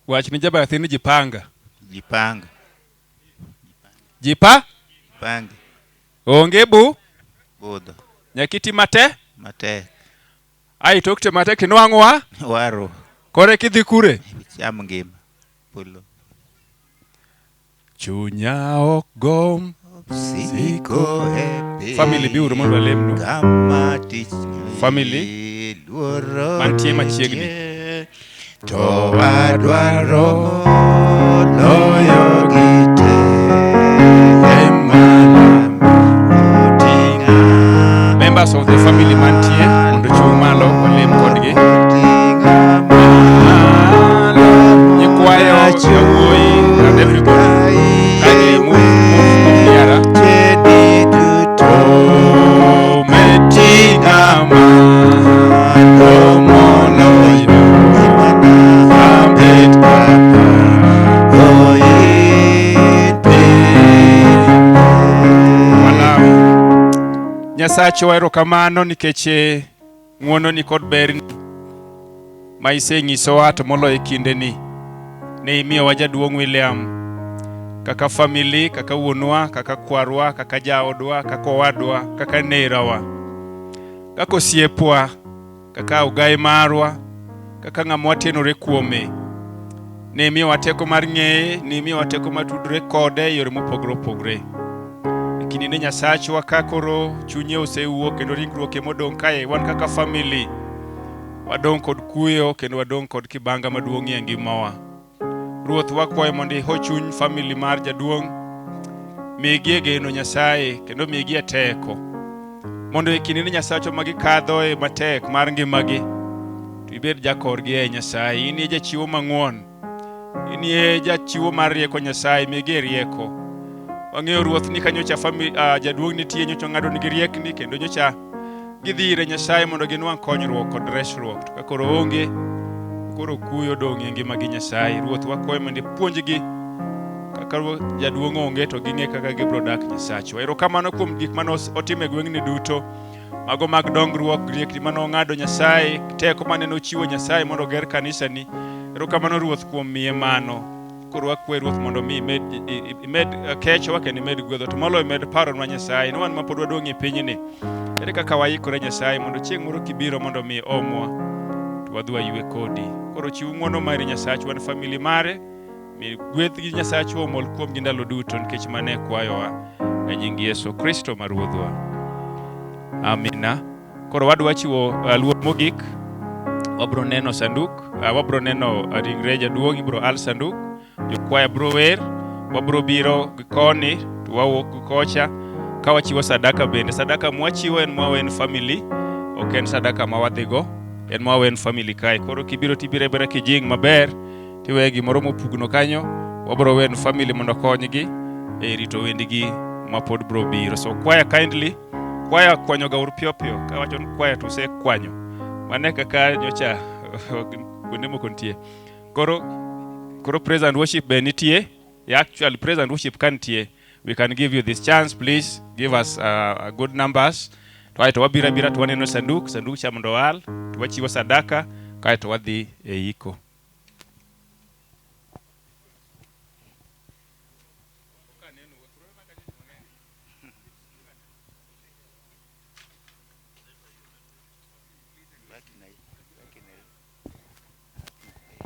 Wach ni jabathi ni jipanga. Jipanga. Jipanga. Onge Budho. Nyakiti mate? Mate. Ai tokte mate kinwang'wa? Waro. Kore kidhi kure? Cham ngima. Polo. Chunya ok gom siko epe. Family biuru mondo alemnu. Kama tich. Family. Mantie machiegni. To adwaro loyo gite members of the family mantie mondo chung malo olem kodgi. Nyikwayo yawuoyi and everybody kindly move nearer. Metingama omoloyo abet kaka Nyasache wahero kamano nikech ng'wono ni kod ber ma iseng'isowa to moloyo e kindeni. Ne imiyowa jaduong' William kaka family, kaka wuonwa, kaka kwarwa, kaka jaodwa, kaka owadwa, kaka nerawa, kaka osiepwa, kaka ogai marwa, kaka ng'ama watenore kuome. Ne miyowa teko mar ng'eye, ne miyowa teko mar tudore kode yore mopogore opogore. Kinde Nyasachwa ka koro chunye osewuok kendo ringruok emodong' kae, wan kaka family wadong' kod kuyo kendo wadong' kod kibanga maduong' e ngimawa. Ruoth wakwayo mondo iho chuny family mar jaduong', migie geno Nyasaye kendo migie teko mondo e kinde Nyasachwa magikadho e matek mar ngimagi to ibed jakorgi e Nyasaye. In e jachiwo mang'won, in e jachiwo mar rieko Nyasaye, migie rieko. Wang'eyo Ruoth ni kanyocha jaduong' nitie nyocha ng'ado nigi riekni kendo nyocha gidhi ire Nyasaye mondo ginwang' konyruok kod resruok. To ka koro onge, koro kuyo dong' e ngimagi Nyasaye. Ruoth wakwayo mondo ipuonjgi kaka jaduong' onge to ging'e kaka gibro dak Nyasachwa. Erokamano kuom gik mane otimo e gweng'ni duto, mago mag dongruok, riekni mane ong'ado Nyasaye, teko mane nochiwo Nyasaye mondo oger kanisani. Erokamano Ruoth kuom miye mano. Koro wakwayo Ruoth mondo mi imed kechowa kendo imed gwedho, to moloyo imed paronwa Nyasaye. Wan ma pod wadong' e pinyni, ere kaka waikore Nyasaye mondo chieng' moro kibiro mondo mi omwa to wadhi waywe kodi. Koro chiw ng'wono mari Nyasachwa, wan family mare, mi gwedhgi Nyasachwa omol kuomgi ndalo duto, nikech mane kwayowa e nying Yesu Kristo ma Ruodhwa. Amina. Koro wadwa chiwo luor mogik. Wabro neno sanduk, wabro neno ringre jaduong', ibro al sanduk. Jokwaya bro wer, wabro biro koni, to wawuok kocha ka wachiwo sadaka bende. Sadaka mwachiwo en mwawen family, ok en sadaka ma wadhigo, en mwawen family kae. Koro kibiro tibiro ebere kijing' maber, tiwe gimoro mopugno kanyo, wabro wen family mondo konygi e rito wendigi ma pod bro biro. So kwaya kindly, kwaya kwanyo gaur piyo piyo, ka wacho kwaya to se kwanyo. Mane kaka nyocha kuonde moko nitie. Koro praise and worship be nitie. Actually praise and worship kantie. We can give you this chance, please give us good numbers. To wabira bira to waneno sanduk cha mondo wal, to wachiwo sadaka, kae to wadhi e iko.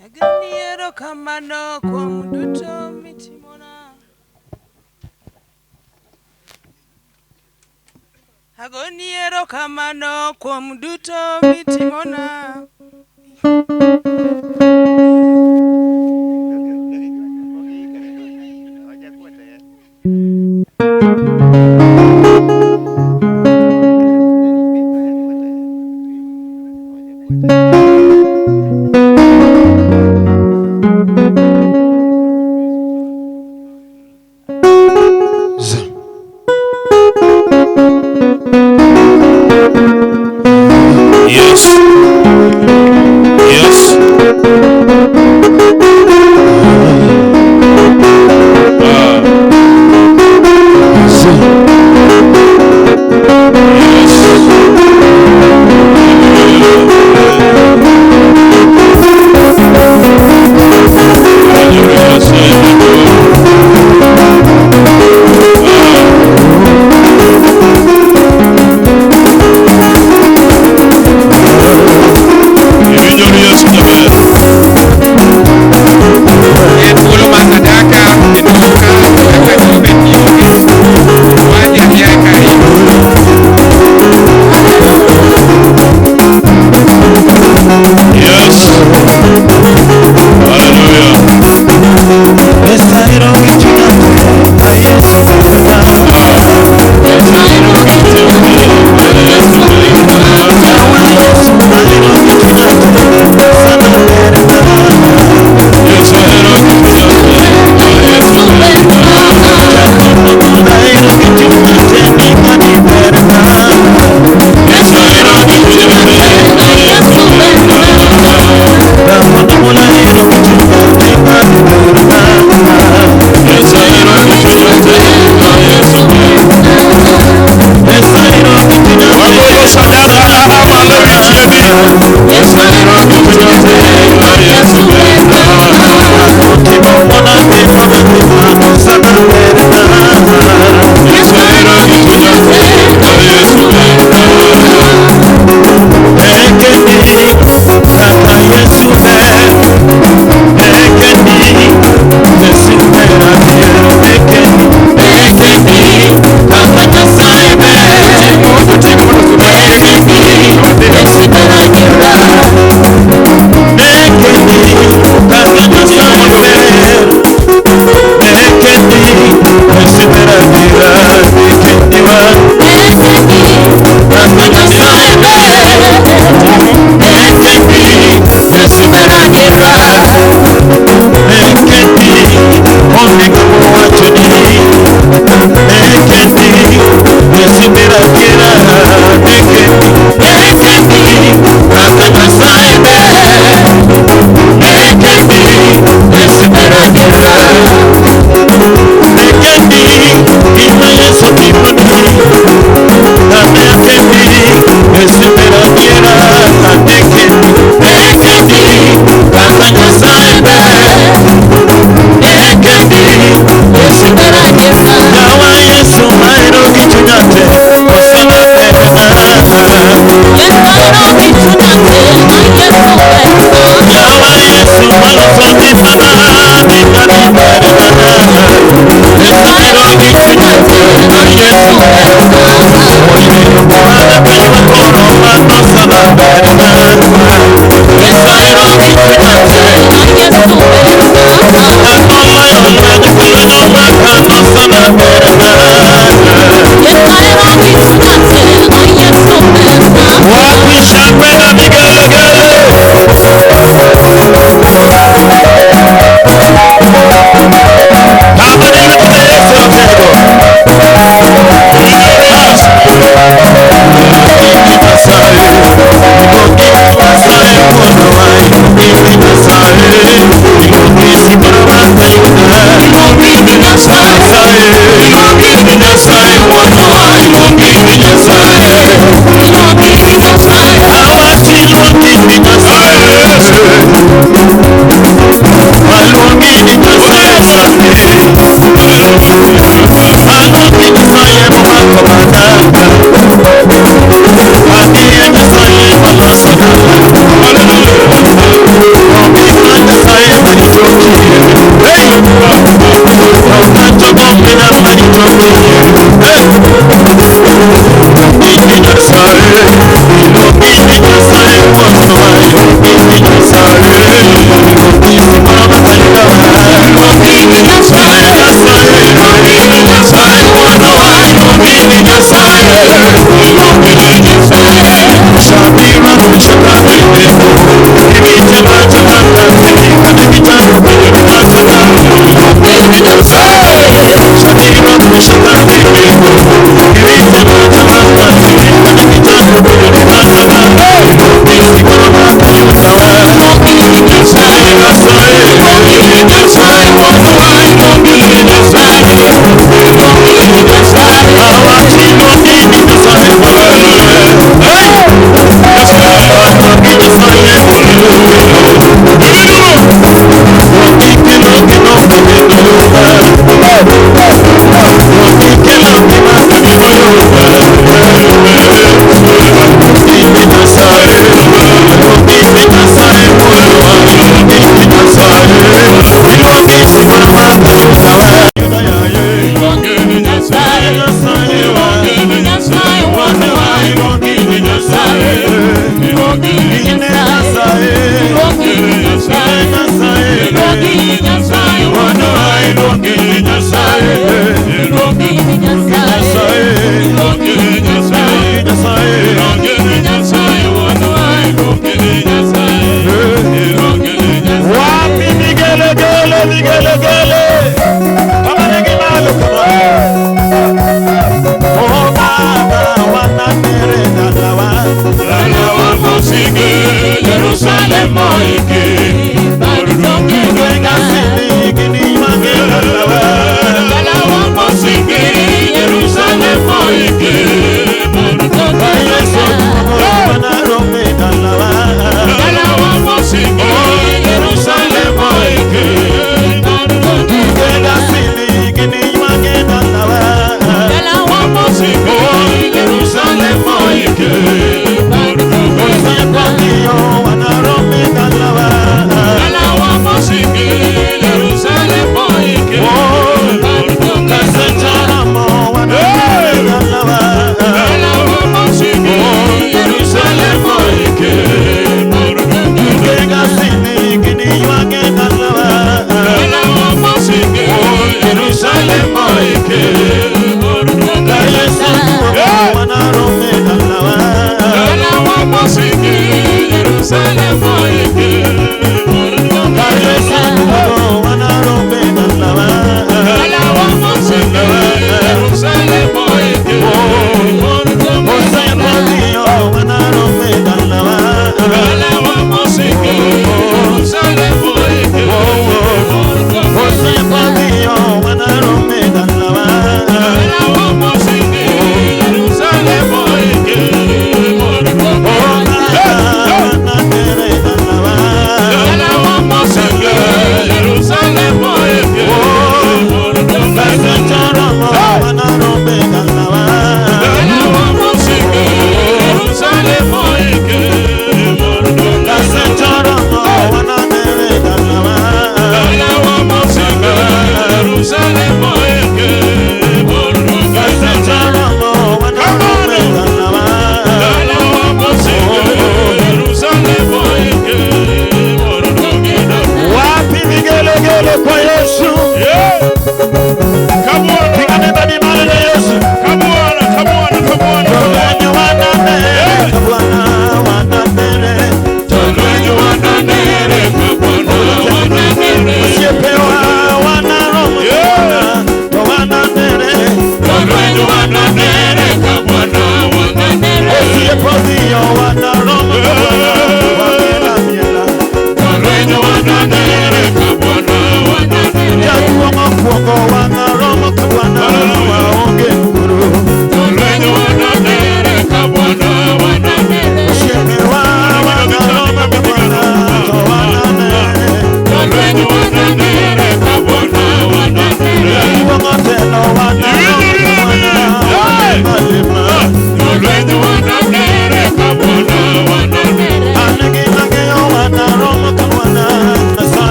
Agoni erokamano kuom duto mitimona. Agoni erokamano kuom duto mitimona.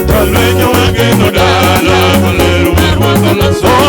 Tolwenyo wageno dala malero marwa koloso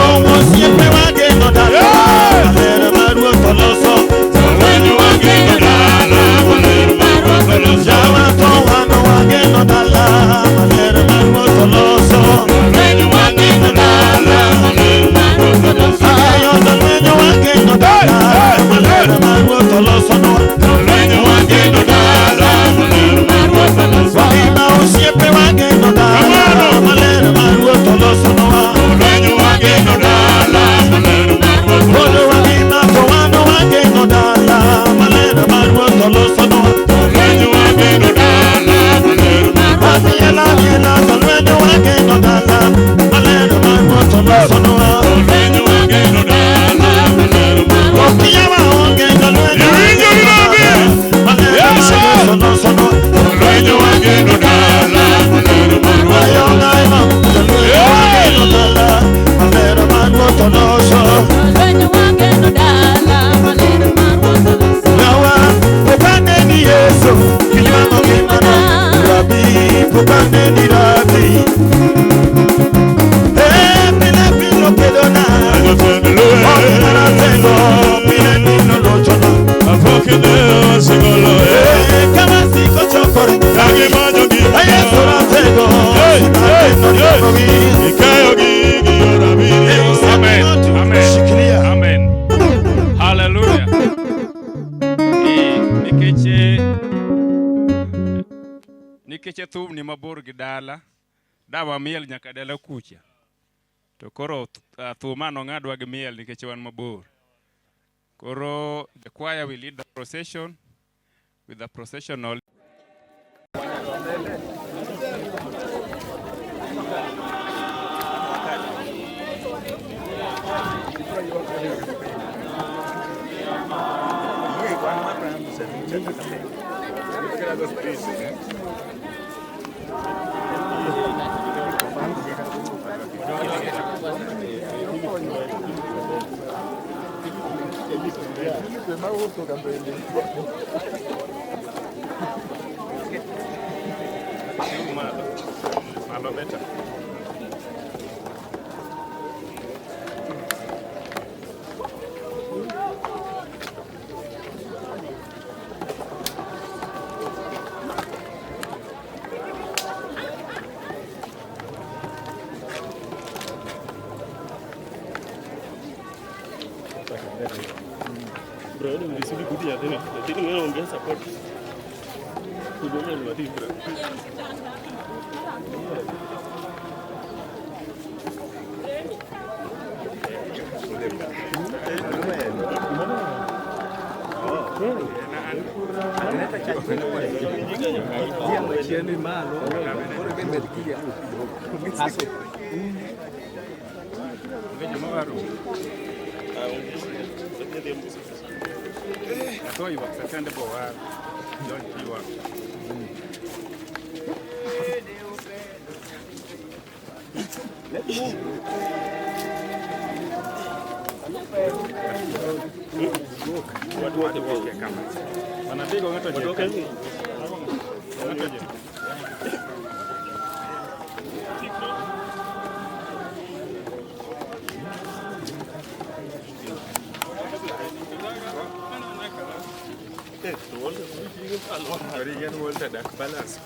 nikeche thum ni mabor gi dala, dawa miel nyaka dala kucha. To koro thuma no ng'adwa gi miel nikech wan mabor. Koro the choir will lead the procession with the processional. Bro, ni sisi kudi ya tena. Lakini wewe ongea support. Kudonya ni wadi bro. So you were second boy, don't you want? Let's move. What the cameras? When I dig on it, balance.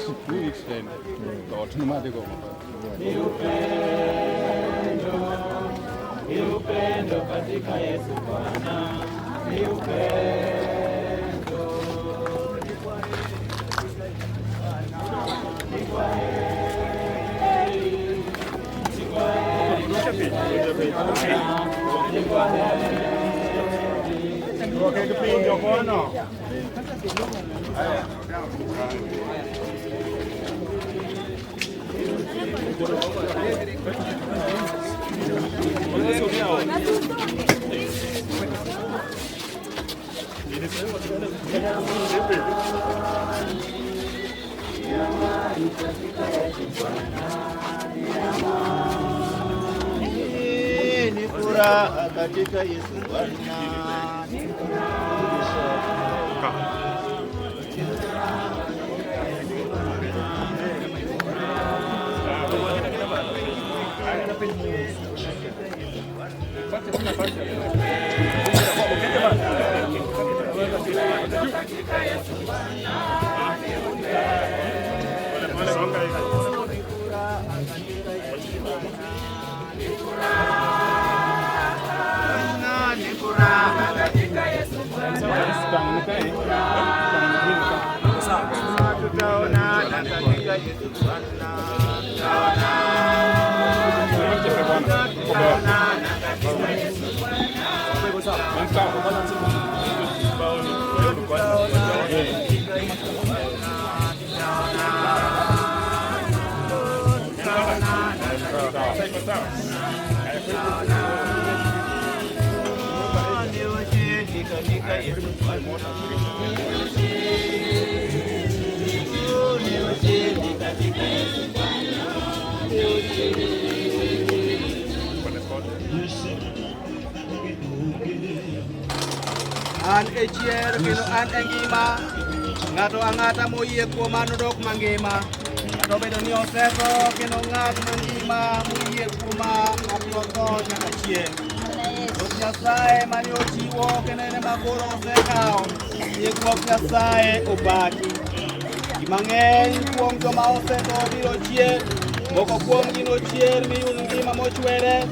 Two weeks then. Ni upendo katika Yesu Bwana, ni upendo, ni kwa heri, ni kwa heri, ni kwa heri. Ni furaha katika Yesu Bwana. Tutaona katika Yesu Bwana. An e chier kendo an e ngima, ng'ato ang'ata moyie kuom mano dok mangima. Kata obedo ni osetho kendo ng'at mangima moyie kuoma ok notho nyaka chieng'. Ruoth Nyasaye mane ochiwo kendo en ema koro osekawo, yie Nyasaye opaki. Ji mang'eny kuom joma osetho biro chier, moko kuomgi nochier miyud ngima mochwere,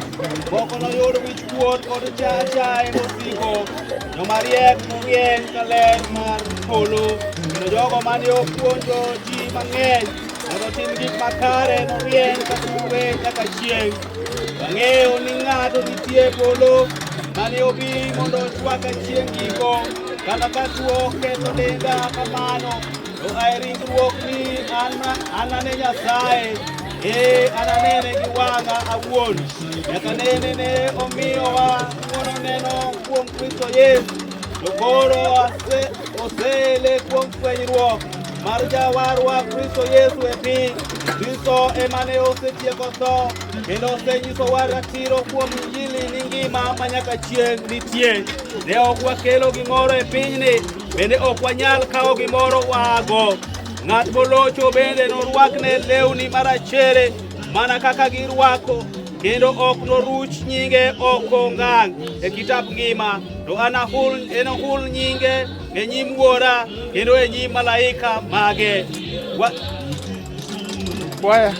moko noyud wichkuot kod chacha e mosiko. Joma riek norieny ka ler mar polo, kendo jogo mane opuonjo ji mang'eny mondo otim gik makare norieny ka sulwe nyaka chieng'. Wang'eyo ni ng'ato nitie e polo mane obi mondo ochwaka chieng' giko, kata ka tuo ketho denda kamano, to ae ringruok ni an ane Nyasaye. An anene gi wang'a awuon, nyaka nene ne omiyowa ng'wono neno kuom Kristo Yesu, to koro osele kuom fwenyruok mar jawarwa Kristo Yesu e piny. Kristo ema ne osetieko tho kendo osenyisowa ratiro kuom Injili ni ngima manyaka chieng' nitie. Ne ok wakelo gimoro e pinyni, bende ok wanyal kawo gimoro wago. Ng'at molocho bende norwakne lewni marachere mana kaka girwako, kendo ok noruch nyinge oko ng'ang' e kitap ngima, to enahul nyinge e nyim Wuora kendo e nyim malaika mage. Kwaya.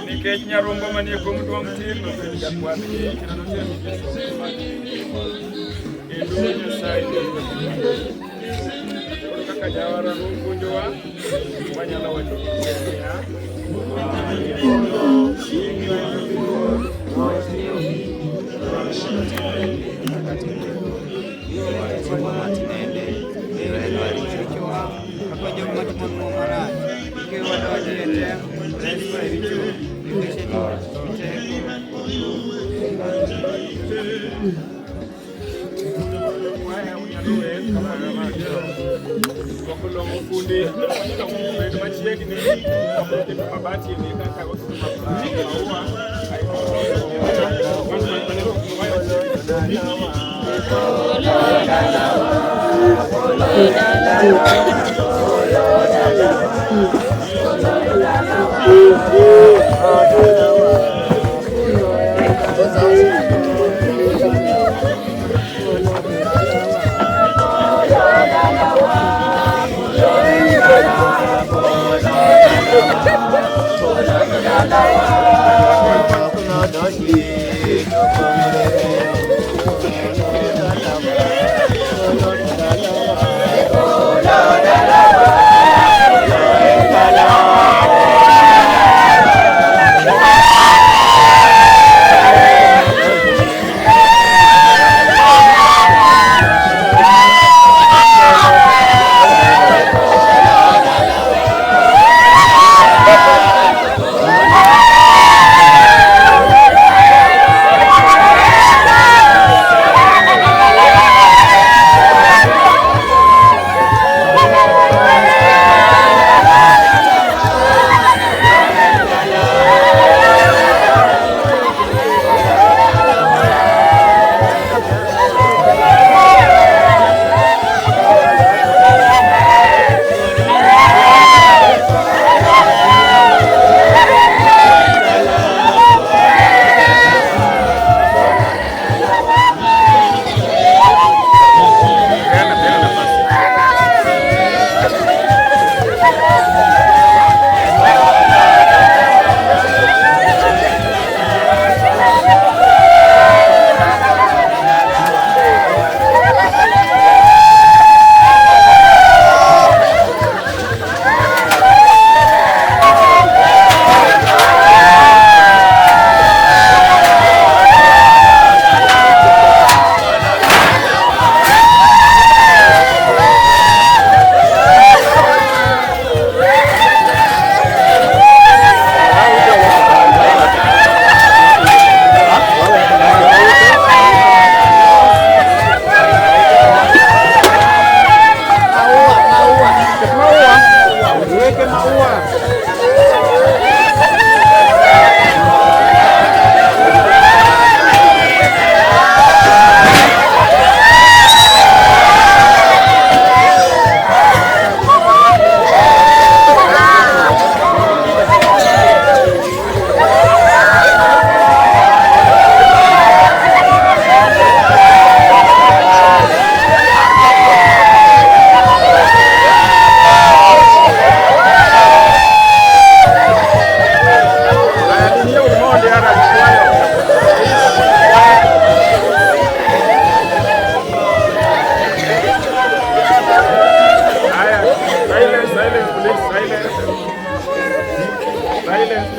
Nikech nyarombo manie kuom duong' timo kendo Nyasaye kaka jawara puonjowa wanyalo wacho Hello.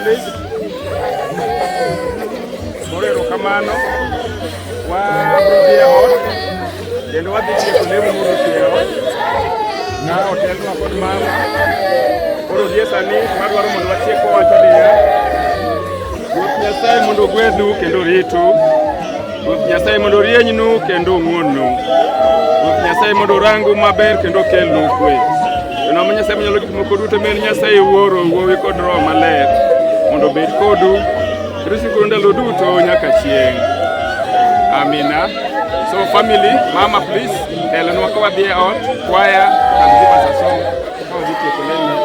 village. Morero kamano. Wabrodhi ot. Kendo wadhi tieko lemo moruti ot. Na hotel wa kod mama. Koro die sani madwaro mondo watieko wacho niya. Ruoth Nyasaye mondo ogwedhu kendo ritu. Ruoth Nyasaye mondo rienynu kendo ng'uonnu. Ruoth Nyasaye mondo rangu maber kendo kelnu kwe. Kendo ma Nyasaye manyalo gik moko duto men Nyasaye Wuoro, Wuowi kod Roho Maler mondo bed kodu kendo siko ndalo duto nyaka chieng'. Amina. So family, mama please, telonwa ka wadhi e ot, kwaya, kanziba sa song, ka wadhi tieko lemo.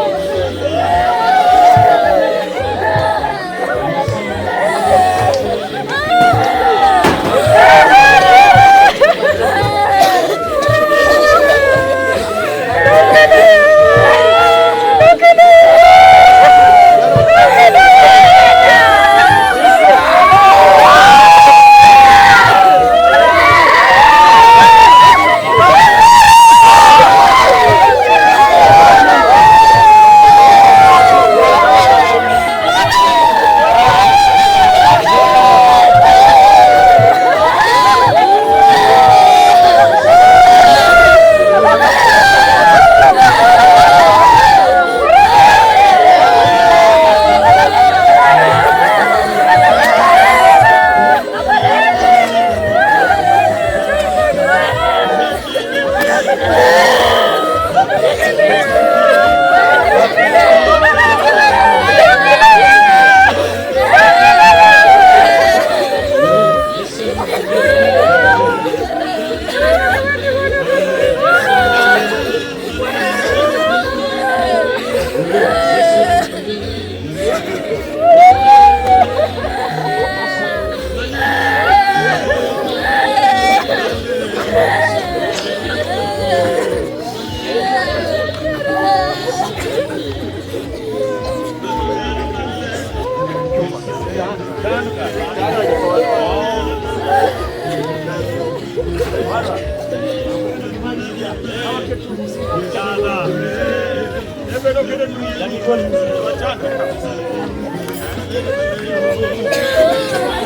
Thank you.